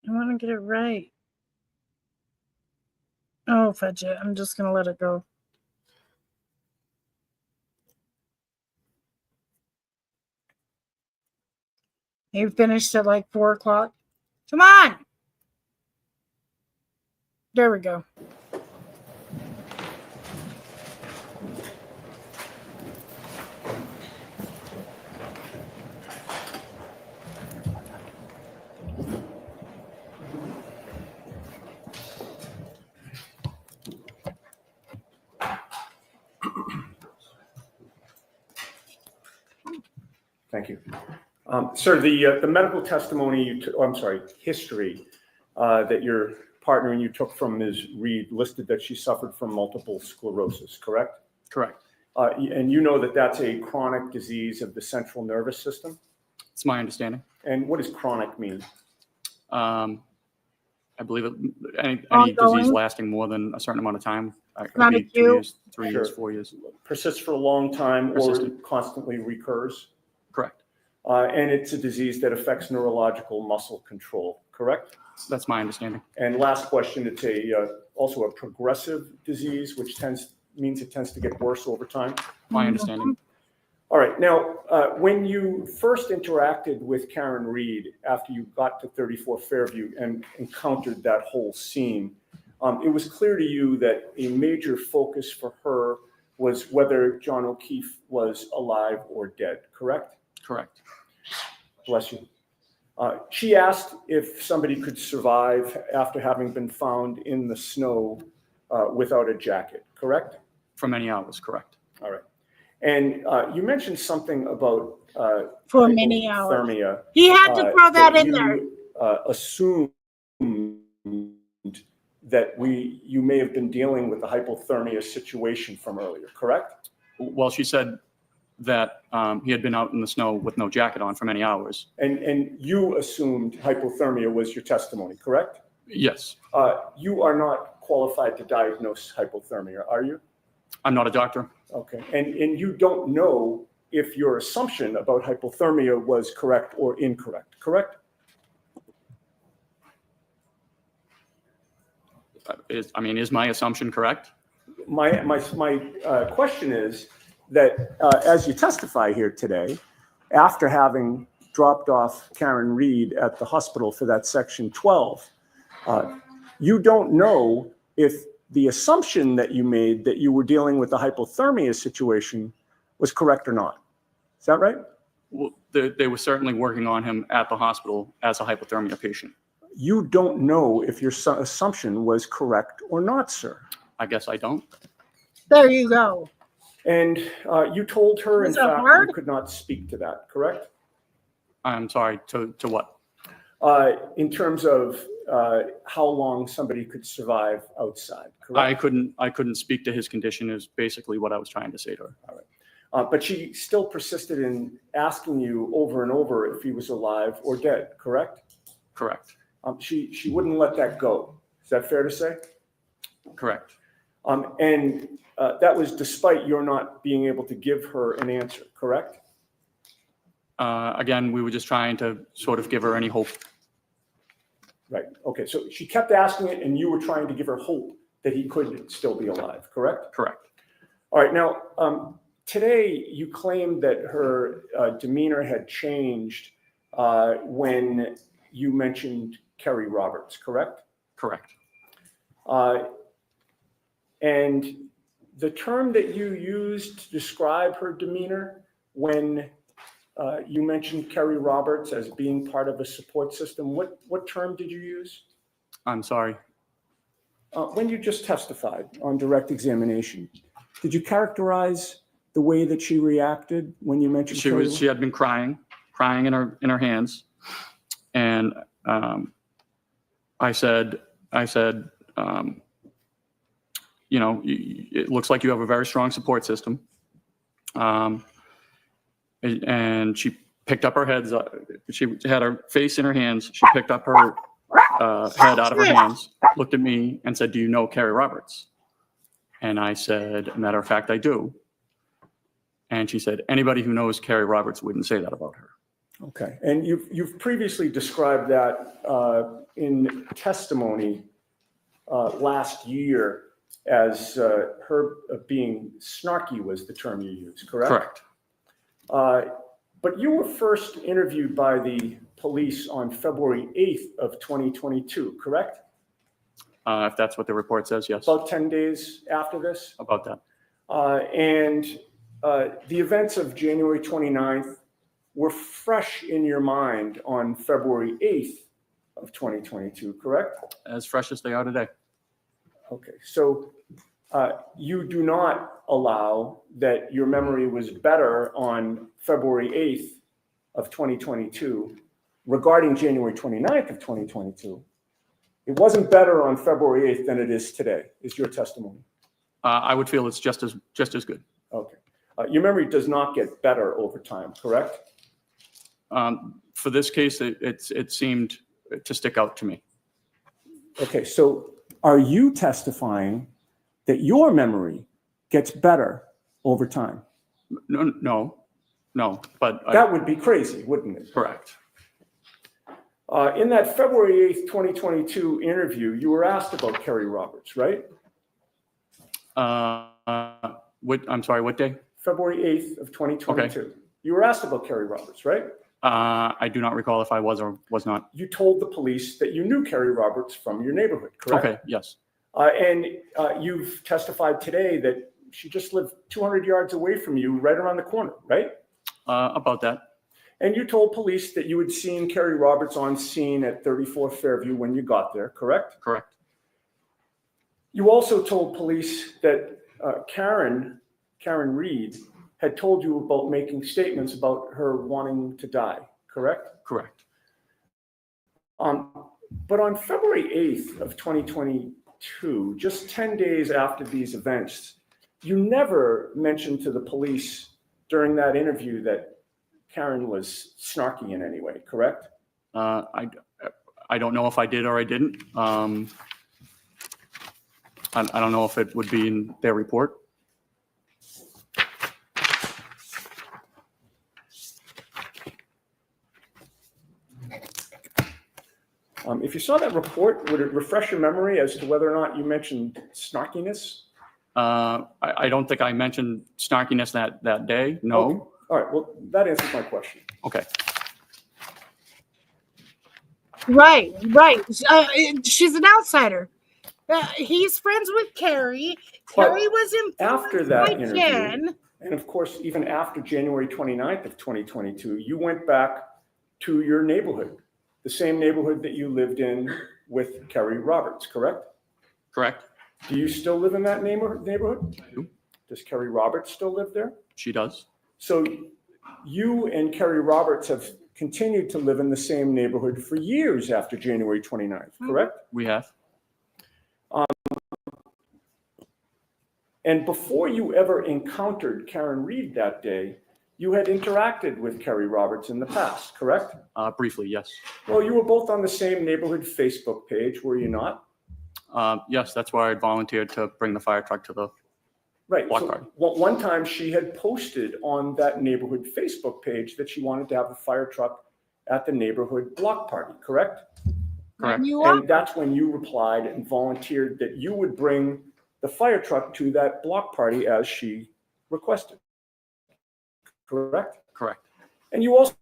I want to get it right. Oh, fudge it. I'm just going to let it go. You finished at like 4 o'clock. Come on! There we go. Thank you. Sir, the medical testimony, history that your partner and you took from Ms. Reed listed that she suffered from multiple sclerosis, correct? Correct. And you know that that's a chronic disease of the central nervous system? It's my understanding. And what does chronic mean? I believe any disease lasting more than a certain amount of time. Could Not be 2 acute. years, 3 years, 4 years. Persists for a long time or Persistent. constantly recurs? Correct. And it's a disease that affects neurological muscle control, correct? That's my understanding. And last question, it's also a progressive disease, which means it tends to get worse over time. My understanding. All right. Now, when you first interacted with Karen Read after you got to 34 Fairview and encountered that whole scene, it was clear to you that a major focus for her was whether John O'Keefe was alive or dead, correct? Correct. Bless you. She asked if somebody could survive after having been found in the snow without a jacket, correct? For many hours, correct. All right. And you mentioned something about For many hours. hypothermia. He had to throw that in you, there. Assumed that you may have been dealing with the hypothermia situation from earlier, correct? Well, she said that he had been out in the snow with no jacket on for many hours. And you assumed hypothermia was your testimony, correct? Yes. You are not qualified to diagnose hypothermia, are you? I'm not a doctor. Okay. And you don't know if your assumption about hypothermia was correct or incorrect, correct? Is my assumption correct? My question is that as you testify here today, after having dropped off Karen Read at the hospital for that Section 12, you don't know if the assumption that you made that you were dealing with the hypothermia situation was correct or not. Is that right? Well, they were certainly working on him at the hospital as a hypothermia patient. You don't know if your assumption was correct or not, sir. I guess I don't. There you go. And you told her, in Was that fact, hard? you could not speak to that, correct? I'm sorry, to what? In terms of how long somebody could survive outside, correct? I couldn't speak to his condition is basically what I was trying to say to her. All right. But she still persisted in asking you over and over if he was alive or dead, correct? Correct. She wouldn't let that go. Is that fair to say? Correct. And that was despite your not being able to give her an answer, correct? Again, we were just trying to sort of give her any hope. Right. Okay. So she kept asking it, and you were trying to give her hope that he could still be alive, correct? Correct. All right. Now, today you claimed that her demeanor had changed when you mentioned Kerry Roberts, correct? Correct. And the term that you used to describe her demeanor when you mentioned Kerry Roberts as being part of a support system, what term did you use? I'm sorry. When you just testified on direct examination, did you characterize the way that she reacted when you mentioned Kerry? She had been crying in her hands, and I said, you know, it looks like you have a very strong support system. And she picked up her head. She had her face in her hands. She picked up her head out of her hands, looked at me, and said, "Do you know Kerry Roberts?" And I said, "Matter of fact, I do." And she said, "Anybody who knows Kerry Roberts wouldn't say that about her." Okay. And you've previously described that in testimony last year as her being snarky was the term you used, correct? Correct. But you were first interviewed by the police on February 8th of 2022, correct? If that's what the report says, yes. About 10 days after this? About that. And the events of January 29th were fresh in your mind on February 8th of 2022, correct? As fresh as they are today. Okay, so you do not allow that your memory was better on February 8th of 2022 regarding January 29th of 2022. It wasn't better on February 8th than it is today, is your testimony. I would feel it's just as good. Okay. Your memory does not get better over time, correct? For this case, it seemed to stick out to me. Okay, so are you testifying that your memory gets better over time? No, but that would be crazy, wouldn't it? Correct. In that February 8th, 2022 interview, you were asked about Kerry Roberts, right? I'm sorry, what day? February 8th of 2022. Okay. You were asked about Kerry Roberts, right? I do not recall if I was or was not. You told the police that you knew Kerry Roberts from your neighborhood, correct? Okay, yes. And you've testified today that she just lived 200 yards away from you, right around the corner, right? About that. And you told police that you had seen Kerry Roberts on scene at 34 Fairview when you got there, correct? Correct. You also told police that Karenread had told you about making statements about her wanting to die, correct? Correct. But on February 8th of 2022, just 10 days after these events, you never mentioned to the police during that interview that Karen was snarky in any way, correct? I don't know if I did or I didn't. I don't know if it would be in their report. If you saw that report, would it refresh your memory as to whether or not you mentioned snarkiness? I don't think I mentioned snarkiness that day, no. Okay. All right, well, that answers my question. Okay. Right. She's an outsider. He's friends with Kerry. Kerry was influenced after that by interview, Jen. And of course, even after January 29th of 2022, you went back to your neighborhood, the same neighborhood that you lived in with Kerry Roberts, correct? Correct. Do you still live in that neighborhood? I do. Does Kerry Roberts still live there? She does. So you and Kerry Roberts have continued to live in the same neighborhood for years after January 29th, correct? We have. And before you ever encountered Karenread that day, you had interacted with Kerry Roberts in the past, correct? Briefly, yes. Well, you were both on the same neighborhood Facebook page, were you not? Yes, that's why I volunteered to bring the fire truck to the block party. One time she had posted on that neighborhood Facebook page that she wanted to have a fire truck at the neighborhood block party, correct? Correct. And that's when you replied and volunteered that you would bring the fire truck to that block party as she requested. Correct? Correct. And you also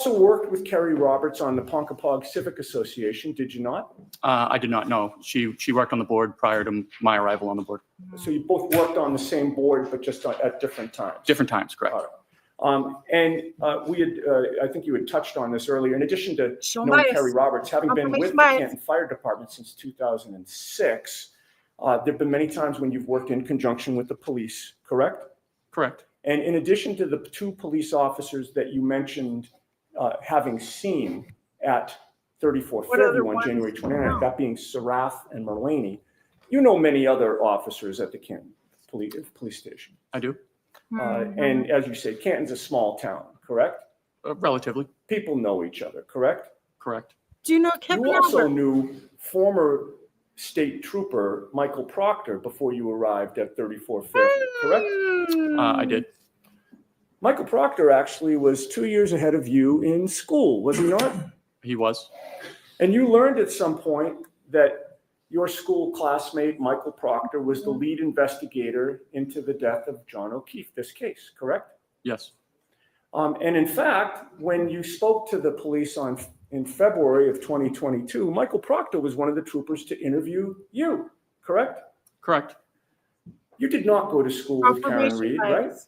worked with Kerry Roberts on the Ponkapog Civic Association, did you not? I did not know. She worked on the board prior to my arrival on the board. So you both worked on the same board, but just at different times? Different times, correct. All right. We had, I think you had touched on this earlier, in addition to knowing bias. Kerry Roberts, having been with Confirmation the bias. Canton Fire Department since 2006, there've been many times when you've worked in conjunction with the police, correct? Correct. And in addition to the two police officers that you mentioned having seen at 34 What other Fairview on ones? January 29th, that being Sarath and Mulaney, you know many other officers at the Canton Police Station. I do. And as you said, Canton's a small town, correct? Relatively. People know each other, correct? Correct. Do you know Kevin You also Albert? knew former state trooper Michael Proctor before you arrived at 34 Fairview, correct? I did. Michael Proctor actually was 2 years ahead of you in school, was he not? He was. And you learned at some point that your school classmate, Michael Proctor, was the lead investigator into the death of John O'Keefe, this case, correct? Yes. And in fact, when you spoke to the police in February of 2022, Michael Proctor was one of the troopers to interview you, correct? Correct. You did not go to school with Karen Confirmation Read, bias.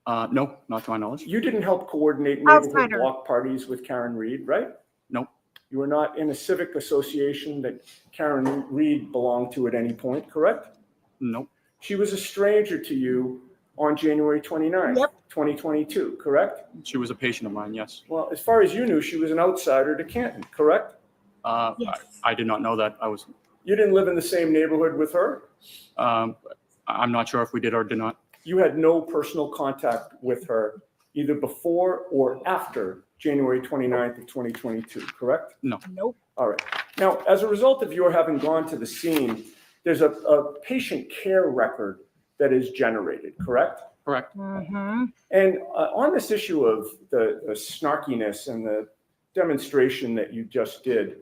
right? No, not to my knowledge. You didn't help coordinate neighborhood Outsider. block parties with Karen Read, right? Nope. You were not in a civic association that Karen Read belonged to at any point, correct? Nope. She was a stranger to you on January 29th, 2022, correct? She was a patient of mine, yes. Well, as far as you knew, she was an outsider to Canton, correct? I did not know that. You didn't live in the same neighborhood with her? I'm not sure if we did or did not. You had no personal contact with her either before or after January 29th of 2022, correct? No. Nope. All right. Now, as a result of your having gone to the scene, there's a patient care record that is generated, correct? Correct. And on this issue of the snarkiness and the demonstration that you just did,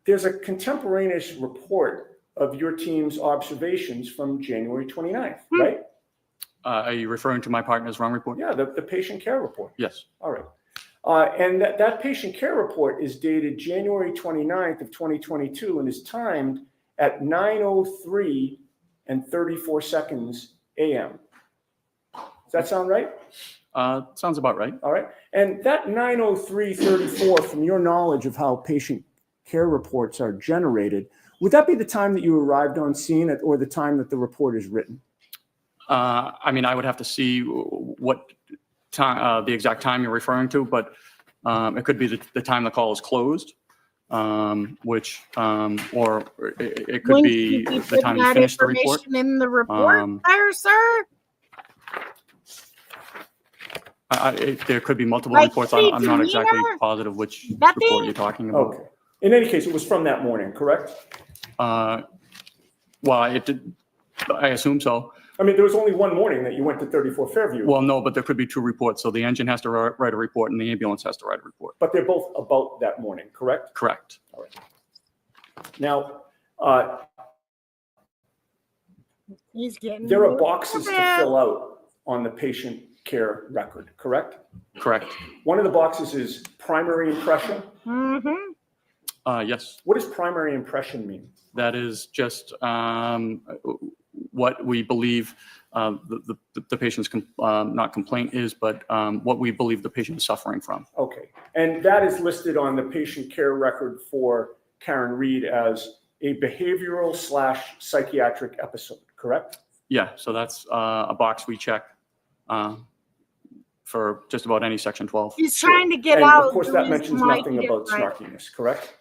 there's a contemporaneous report of your team's observations from January 29th, right? Are you referring to my partner's wrong report? Yeah, the patient care report. Yes. All right. And that patient care report is dated January 29th of 2022 and is timed at 9:03 and 34 seconds a.m. Does that sound right? Sounds about right. All right. And that 9:03:34, from your knowledge of how patient care reports are generated, would that be the time that you arrived on scene or the time that the report is written? I mean, I would have to see what time, the exact time you're referring to, but it could be the time the call is closed, which, or it could be the time you finish the report. In the report, there, sir. There could be multiple Like reports. I'm not exactly demeanor? positive which Nothing? report you're talking about. Okay. In any case, it was from that morning, correct? Well, it did. I assume so. I mean, there was only one morning that you went to 34 Fairview. Well, no, but there could be two reports. So the engine has to write a report and the ambulance has to write a report. But they're both about that morning, correct? Correct. All right. Now, He's getting. there are boxes to fill out on the patient care record, correct? Correct. One of the boxes is primary impression. Yes. What does primary impression mean? That is just what we believe the patient's not complaint is, but what we believe the patient is suffering from. Okay. And that is listed on the patient care record for Karen Read as a behavioral / psychiatric episode, correct? Yeah. So that's a box we check for just about any Section 12. He's trying to get And out. of course, the that reason mentions why nothing he about didn't write. snarkiness, correct?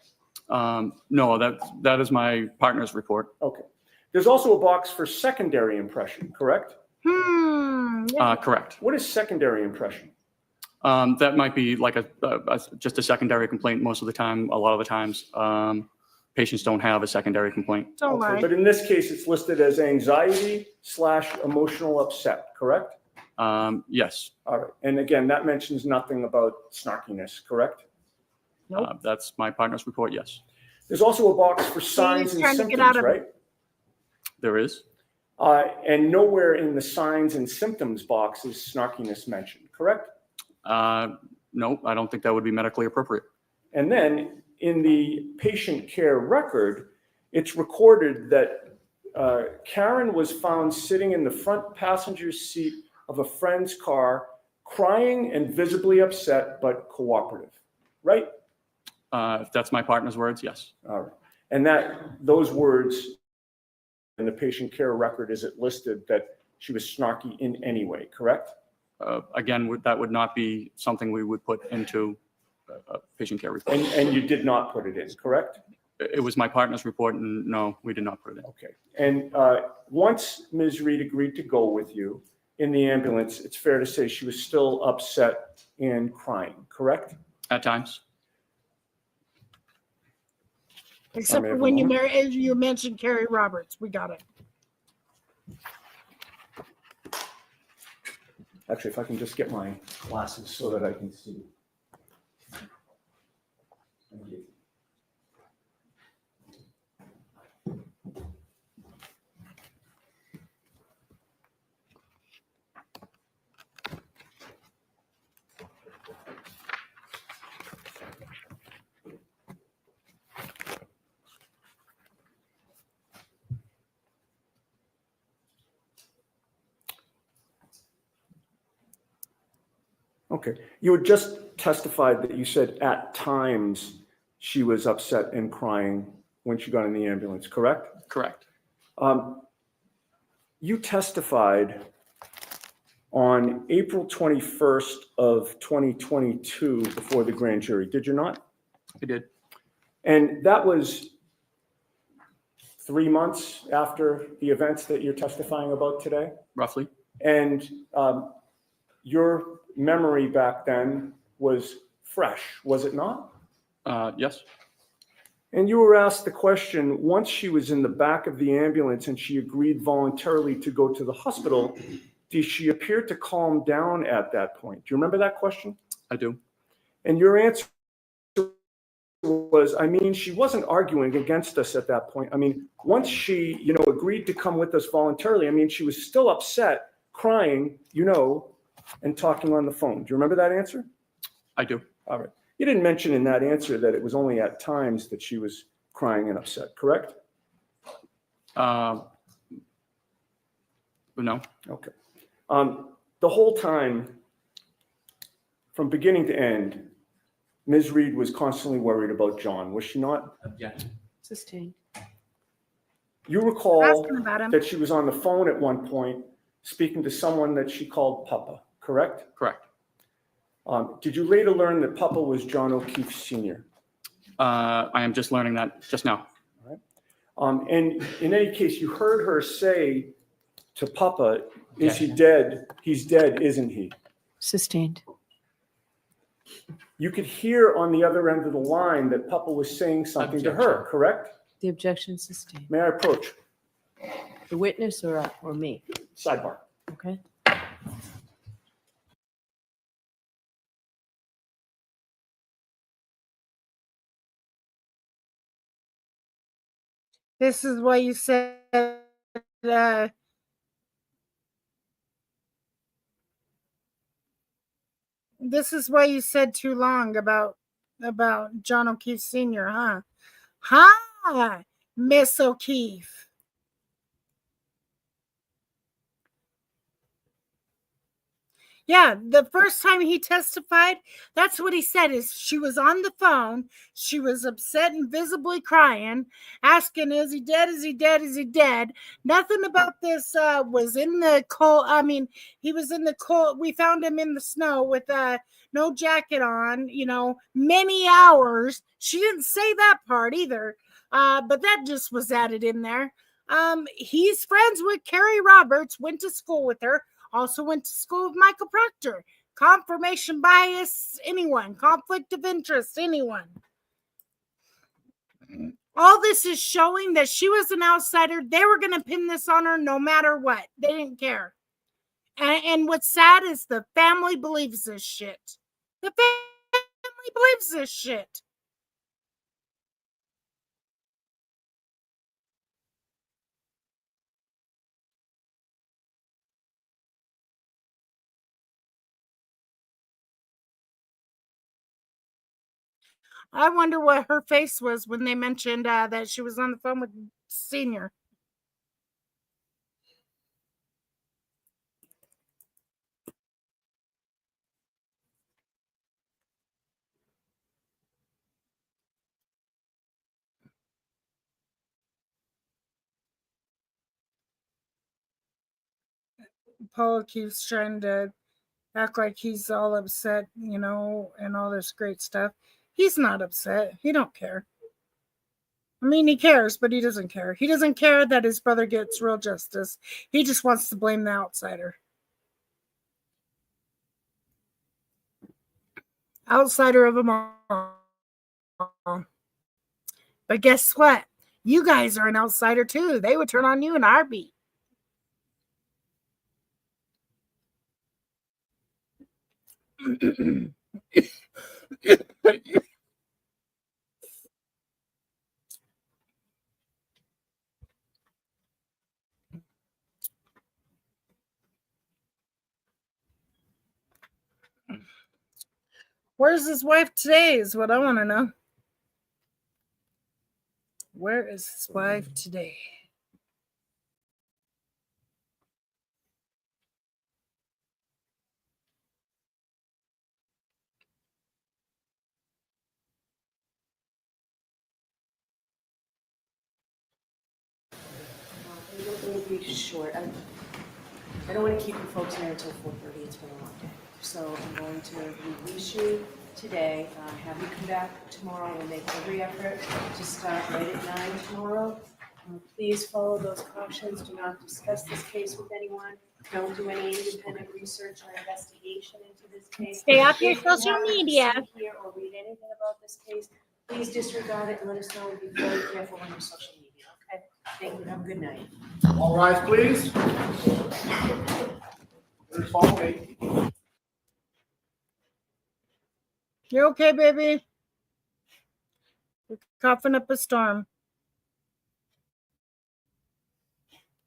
No, that is my partner's report. Okay. There's also a box for secondary impression, correct? Correct. What is secondary impression? That might be like just a secondary complaint most of the time. A lot of the times, patients don't have a secondary complaint. Don't Okay, lie. but in this case, it's listed as anxiety / emotional upset, correct? Yes. All right. And again, that mentions nothing about snarkiness, correct? That's my partner's report, yes. There's also a box for signs He's and trying to get out symptoms, of right? it. There is. And nowhere in the signs and symptoms box is snarkiness mentioned, correct? No, I don't think that would be medically appropriate. And then in the patient care record, it's recorded that Karen was found sitting in the front passenger seat of a friend's car, crying and visibly upset, but cooperative, right? If that's my partner's words, yes. All right. And those words in the patient care record, is it listed that she was snarky in any way, correct? Again, that would not be something we would put into a patient care report. And you did not put it in, correct? It was my partner's report, and no, we did not put it in. Okay. And once Ms. Reed agreed to go with you in the ambulance, it's fair to say she was still upset and crying, correct? At times. Except for when you mentioned Kerry Roberts. We got it. Actually, if I can just get my glasses so that I can see. Thank you. Okay. You had just testified that you said at times she was upset and crying when she got in the ambulance, correct? Correct. You testified on April 21st of 2022 before the grand jury, did you not? I did. And that was 3 months after the events that you're testifying about today? Roughly. And your memory back then was fresh, was it not? Yes. And you were asked the question, once she was in the back of the ambulance and she agreed voluntarily to go to the hospital, did she appear to calm down at that point? Do you remember that question? I do. And your answer was, I mean, she wasn't arguing against us at that point. I mean, once she, agreed to come with us voluntarily, I mean, she was still upset, crying, and talking on the phone. Do you remember that answer? I do. All right. You didn't mention in that answer that it was only at times that she was crying and upset, correct? No. Okay. The whole time, from beginning to end, Ms. Reed was constantly worried about John, was she not? Objection. Sustained. You recall Asking about him. that she was on the phone at one point speaking to someone that she called Papa, correct? Correct. Did you later learn that Papa was John O'Keefe Sr.? I am just learning that just now. All right. And in any case, you heard her say to Papa, is he dead? He's dead, isn't he? Sustained. You could hear on the other end of the line that Papa was saying something to her, correct? The objection sustained. May I approach? The witness or me? Sidebar. Okay. This is why you said this is why you said too long about John O'Keefe Sr., huh? Hi, Miss O'Keefe. Yeah, the first time he testified, that's what he said, is she was on the phone. She was upset and visibly crying, asking, is he dead? Is he dead? Is he dead? Nothing about this was in the cold. I mean, he was in the cold. We found him in the snow with no jacket on, many hours. She didn't say that part either, but that just was added in there. He's friends with Kerry Roberts, went to school with her. Also went to school with Michael Proctor. Confirmation bias, anyone. Conflict of interest, anyone. All this is showing that she was an outsider. They were going to pin this on her no matter what. They didn't care. And what's sad is the family believes this shit. The family believes this shit. I wonder what her face was when they mentioned that she was on the phone with Senior. Paul keeps trying to act like he's all upset, and all this great stuff. He's not upset. He don't care. I mean, he cares, but he doesn't care. He doesn't care that his brother gets real justice. He just wants to blame the outsider. Outsider of them all. But guess what? You guys are an outsider too. They would turn on you in a heartbeat. Where's his wife today is what I want to know. Where is his wife today? It'll be short. I don't want to keep you folks here until 4:30. It's been a long day. So I'm going to release you today. Have you come back tomorrow. We'll make every effort to start right at 9 tomorrow. Please follow those cautions. Do not discuss this case with anyone. Don't do any independent research or investigation into this case. Stay off your If you social happen to media. see, hear, or read anything about this case, please disregard it and let us know. And be very careful on your social media. Okay? Thank you. Have a good night. All rise, please. Please follow me. You okay, baby? You're coughing up a storm.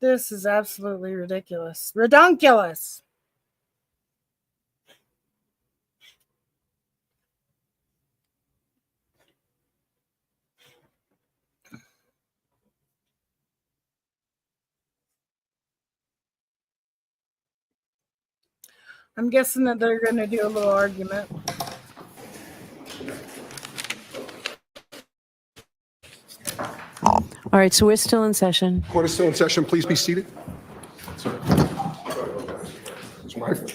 This is absolutely ridiculous. Redonkulous. I'm guessing that they're going to do a little argument. All right, so we're still in session. Court is still in session. Please be seated. It's my fault.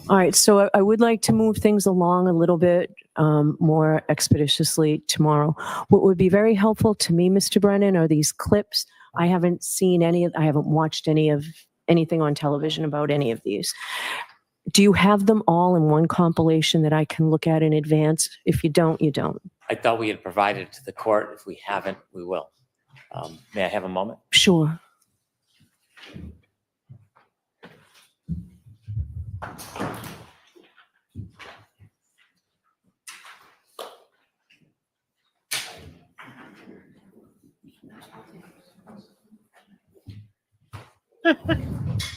All right, so I would like to move things along a little bit more expeditiously tomorrow. What would be very helpful to me, Mr. Brennan, are these clips. I haven't seen I haven't watched anything on television about any of these. Do you have them all in one compilation that I can look at in advance? If you don't, you don't. I thought we had provided it to the court. If we haven't, we will. May I have a moment? Sure.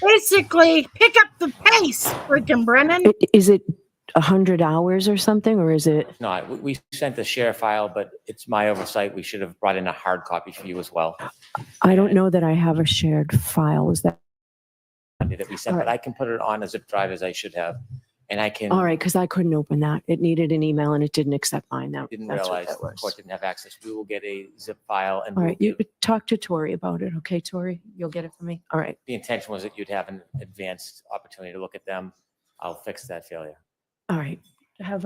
Basically, pick up the pace, freaking Brennan. Is it 100 hours or something, or is it? No, we sent the share file, but it's my oversight. We should have brought in a hard copy for you as well. I don't know that I have a shared file. Is that? That we sent, but I can put it on a zip drive as I should have. And I can. All right, because I couldn't open that. It needed an email and it didn't accept mine. Didn't That's what realize that the was. court didn't have access. We will get a zip file and All right, you talk to Tori about it. Okay, Tori, you'll get it for me. All right. the intention was that you'd have an advanced opportunity to look at them. I'll fix that failure. All right. Have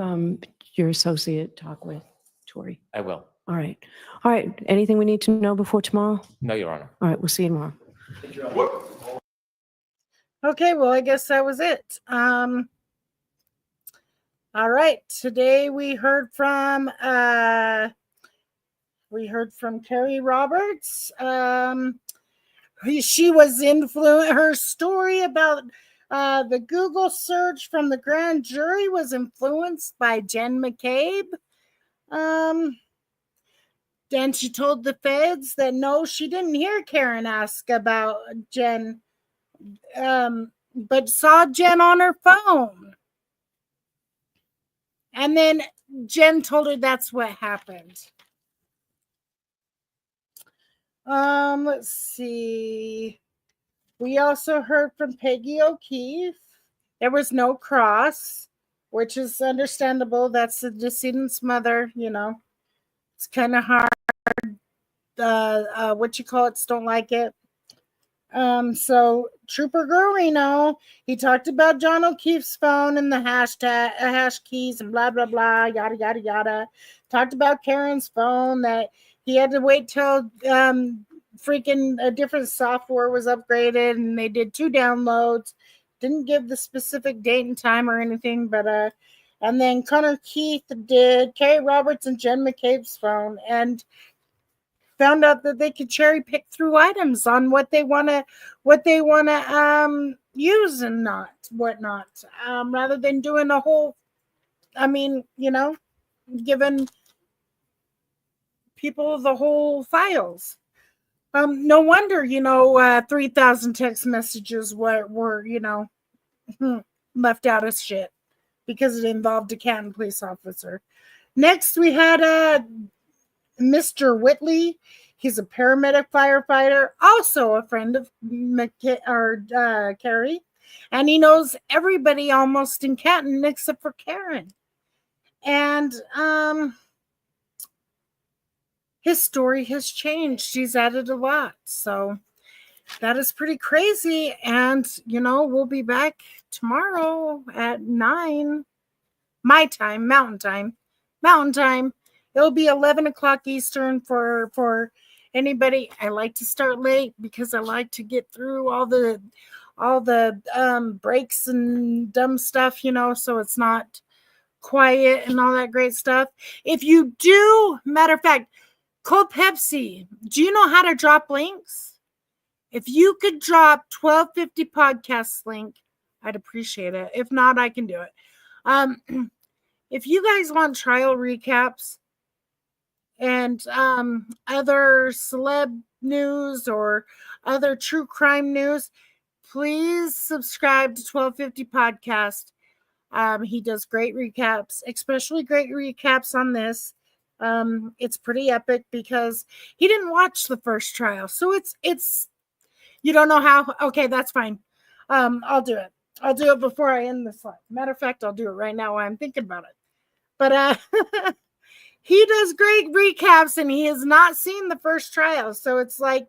your associate talk with Tori. I will. All right. All right. Anything we need to know before tomorrow? No, Your Honor. All right. We'll see you tomorrow. Okay, well, I guess that was it. All right. Today we heard from Kerry Roberts. She was her story about the Google search from the grand jury was influenced by Jen McCabe. Then she told the feds that no, she didn't hear Karen ask about Jen but saw Jen on her phone. And then Jen told her that's what happened. Let's see. We also heard from Peggy O'Keefe. There was no cross, which is understandable. That's the decedent's mother, you know. It's kind of hard. Don't like it. So Trooper Guarino, he talked about John O'Keefe's phone and the hash keys and blah, blah, blah, yada, yada, yada. Talked about Karen's phone, that he had to wait till freaking a different software was upgraded and they did 2 downloads. Didn't give the specific date and time or anything, but and then Connor Keith did Kerry Roberts and Jen McCabe's phone, and found out that they could cherry pick through items on what they want to use and whatnot, rather than doing a whole, giving people the whole files. No wonder, 3,000 text messages were left out of shit because it involved a Canton police officer. Next, we had Mr. Whitley. He's a paramedic firefighter, also a friend of Kerry, and he knows everybody almost in Canton except for Karen. And his story has changed. He's added a lot, so that is pretty crazy. And we'll be back tomorrow at 9 my time, Mountain Time. It'll be 11 o'clock Eastern for anybody. I like to start late because I like to get through all the breaks and dumb stuff, so it's not quiet and all that great stuff. If you do, matter of fact, Cold Pepsi, do you know how to drop links? If you could drop 1250 podcast link, I'd appreciate it. If not, I can do it. If you guys want trial recaps and other celeb news or other true crime news, please subscribe to 1250 Podcast. He does great recaps, especially great recaps on this. It's pretty epic because he didn't watch the first trial. So it's you don't know how. Okay, that's fine. I'll do it. I'll do it before I end this live. Matter of fact, I'll do it right now while I'm thinking about it. But he does great recaps and he has not seen the first trial. So it's like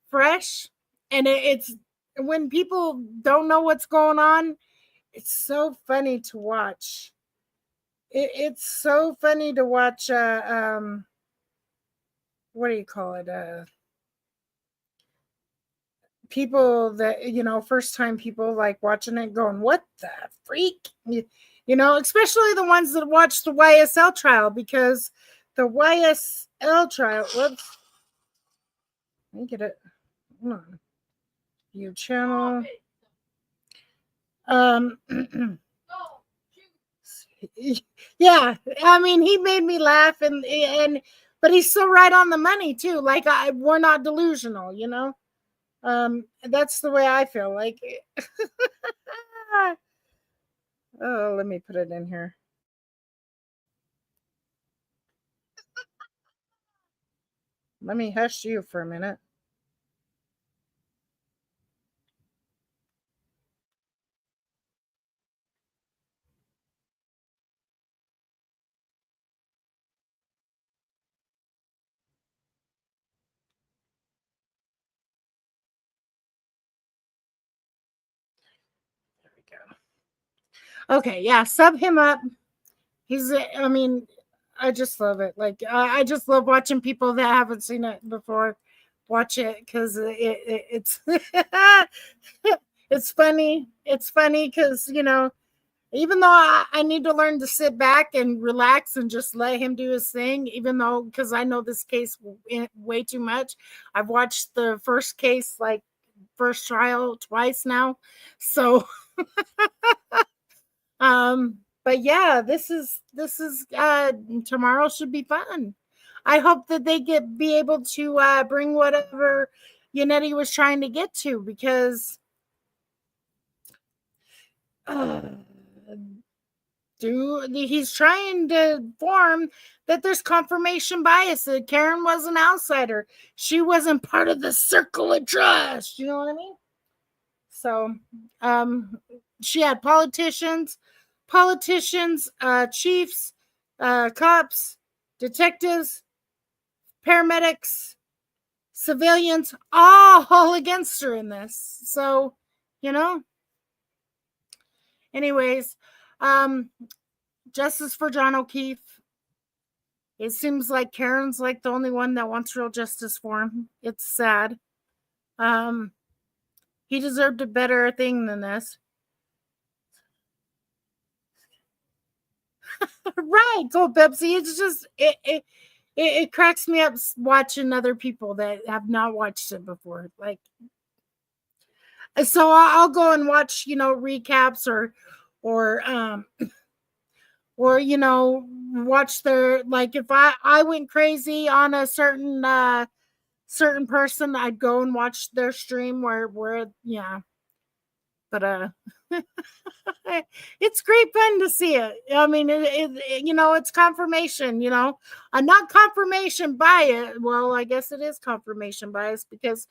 fresh. And it's when people don't know what's going on, it's so funny to watch. It's so funny to watch. What do you call it? People that, first time people like watching it going, what the freak? Especially the ones that watch the YSL trial, because the YSL trial, whoops, let me get it. Hold on. View channel. Yeah, I mean, he made me laugh but he's so right on the money too. Like we're not delusional, that's the way I feel like. Oh, let me put it in here. Let me hush you for a minute. There we go. Okay, yeah, sub him up. I just love it. Like, I just love watching people that haven't seen it before watch it, because it's it's funny. It's funny because, even though I need to learn to sit back and relax and just let him do his thing, even though, because I know this case way too much. I've watched the first case, like first trial, twice now. So, but yeah, this is tomorrow should be fun. I hope that they be able to bring whatever Yannetti was trying to get to, because he's trying to form that there's confirmation bias, that Karen was an outsider. She wasn't part of the circle of trust. You know what I mean? So she had politicians, chiefs, cops, detectives, paramedics, civilians, all against her in this. So, anyways, justice for John O'Keefe. It seems like Karen's like the only one that wants real justice for him. It's sad. He deserved a better thing than this. Right, Cold Pepsi. It's just it cracks me up watching other people that have not watched it before. Like, so I'll go and watch, recaps or watch their, like, if I went crazy on a certain person, I'd go and watch their stream where yeah. But it's great fun to see it. I mean, it's confirmation, not confirmation bias. Well, I guess it is confirmation bias because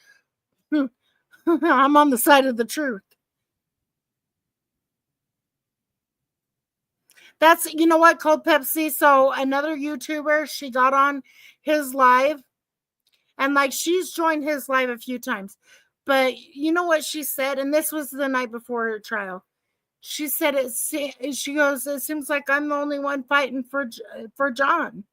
I'm on the side of the truth. That's, what, Cold Pepsi. So another YouTuber, she got on his live, and like she's joined his live a few times. But you know what she said? And this was the night before her trial. She said, she goes, it seems like I'm the only one fighting for John.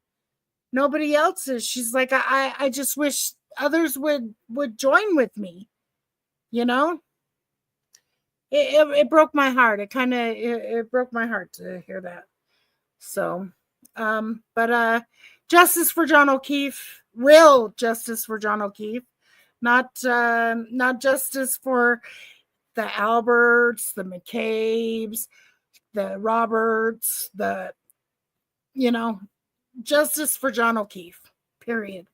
Nobody else is. She's like, I just wish others would join with me. It broke my heart. It broke my heart to hear that. So, but justice for John O'Keefe, real justice for John O'Keefe. Not justice for the Alberts, the McCabe's, the Roberts, justice for John O'Keefe, period.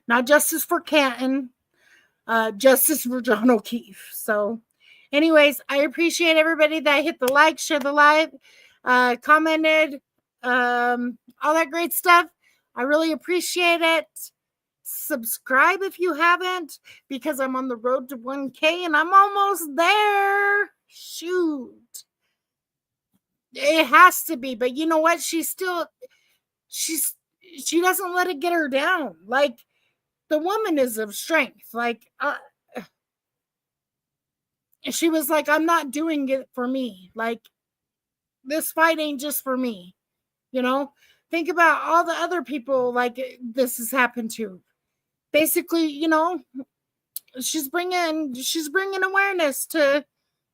Not justice for Canton, justice for John O'Keefe. So anyways, I appreciate everybody that hit the like, share the live, commented, all that great stuff. I really appreciate it. Subscribe if you haven't, because I'm on the road to 1K and I'm almost there. Shoot. It has to be. But you know what? She doesn't let it get her down. Like, the woman is of strength. Like, she was like, I'm not doing it for me. Like, this fight ain't just for me. Think about all the other people like this has happened to. Basically, she's bringing awareness to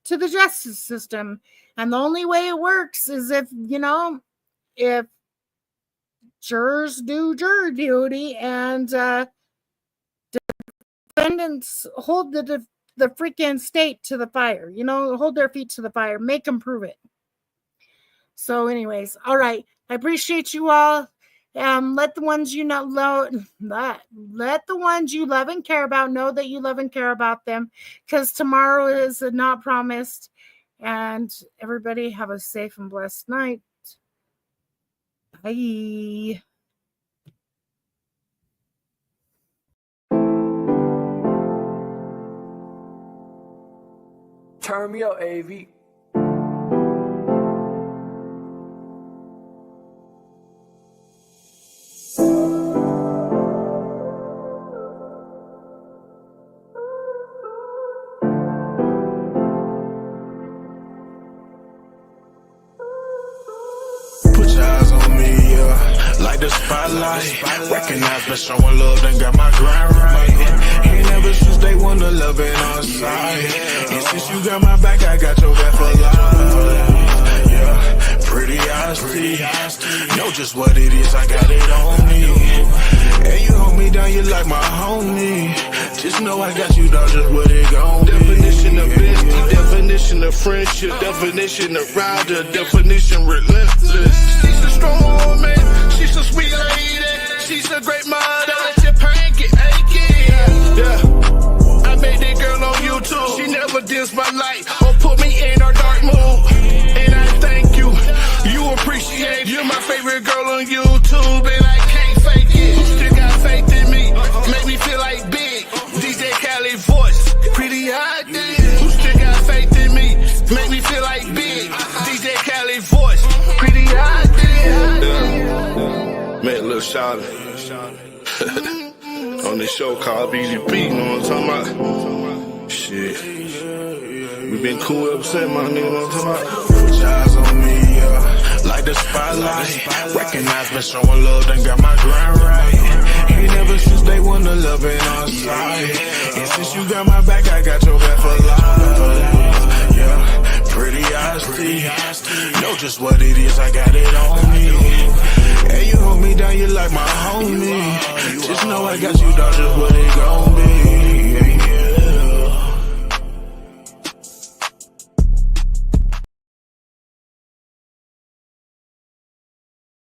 the justice system, and the only way it works is if jurors do jury duty and defendants hold the freaking state to the fire. Hold their feet to the fire, make them prove it. So, anyways, all right. I appreciate you all. Let the ones you let the ones you love and care about know that you love and care about them, because tomorrow is not promised. And everybody have a safe and blessed night. Bye. Turn me up, AV. The spotlight, recognize by showing love, then got my grind right. Ain't never since day one the love been on side. And since you got my back, I got your back for life. Yeah, pretty honesty. Know just what it is, I got it on me. And you hold me down, you like my homie. Just know I got you down, just what it gon' be. Definition of business, definition of friendship, definition of rider, definition relentless. She's a strong woman. She's a sweet lady, she's a great mother. Let your pain get achy. Yeah, I made that girl on YouTube. She never dims my light or put me in her dark mood. shouting. On this show called BDP, you know what I'm talking about? Shit. We been cool ever since, my nigga, know what I'm talking about? Put your eyes on me, like the spotlight. Recognize me showing love, done got my grind right. Ain't never since day one the love been on side. And since you got my back, I got your back for life. Yeah, pretty honesty. Know just what it is, I got it on me. And you hold me down, you like my homie. Just know I got you, dog, just what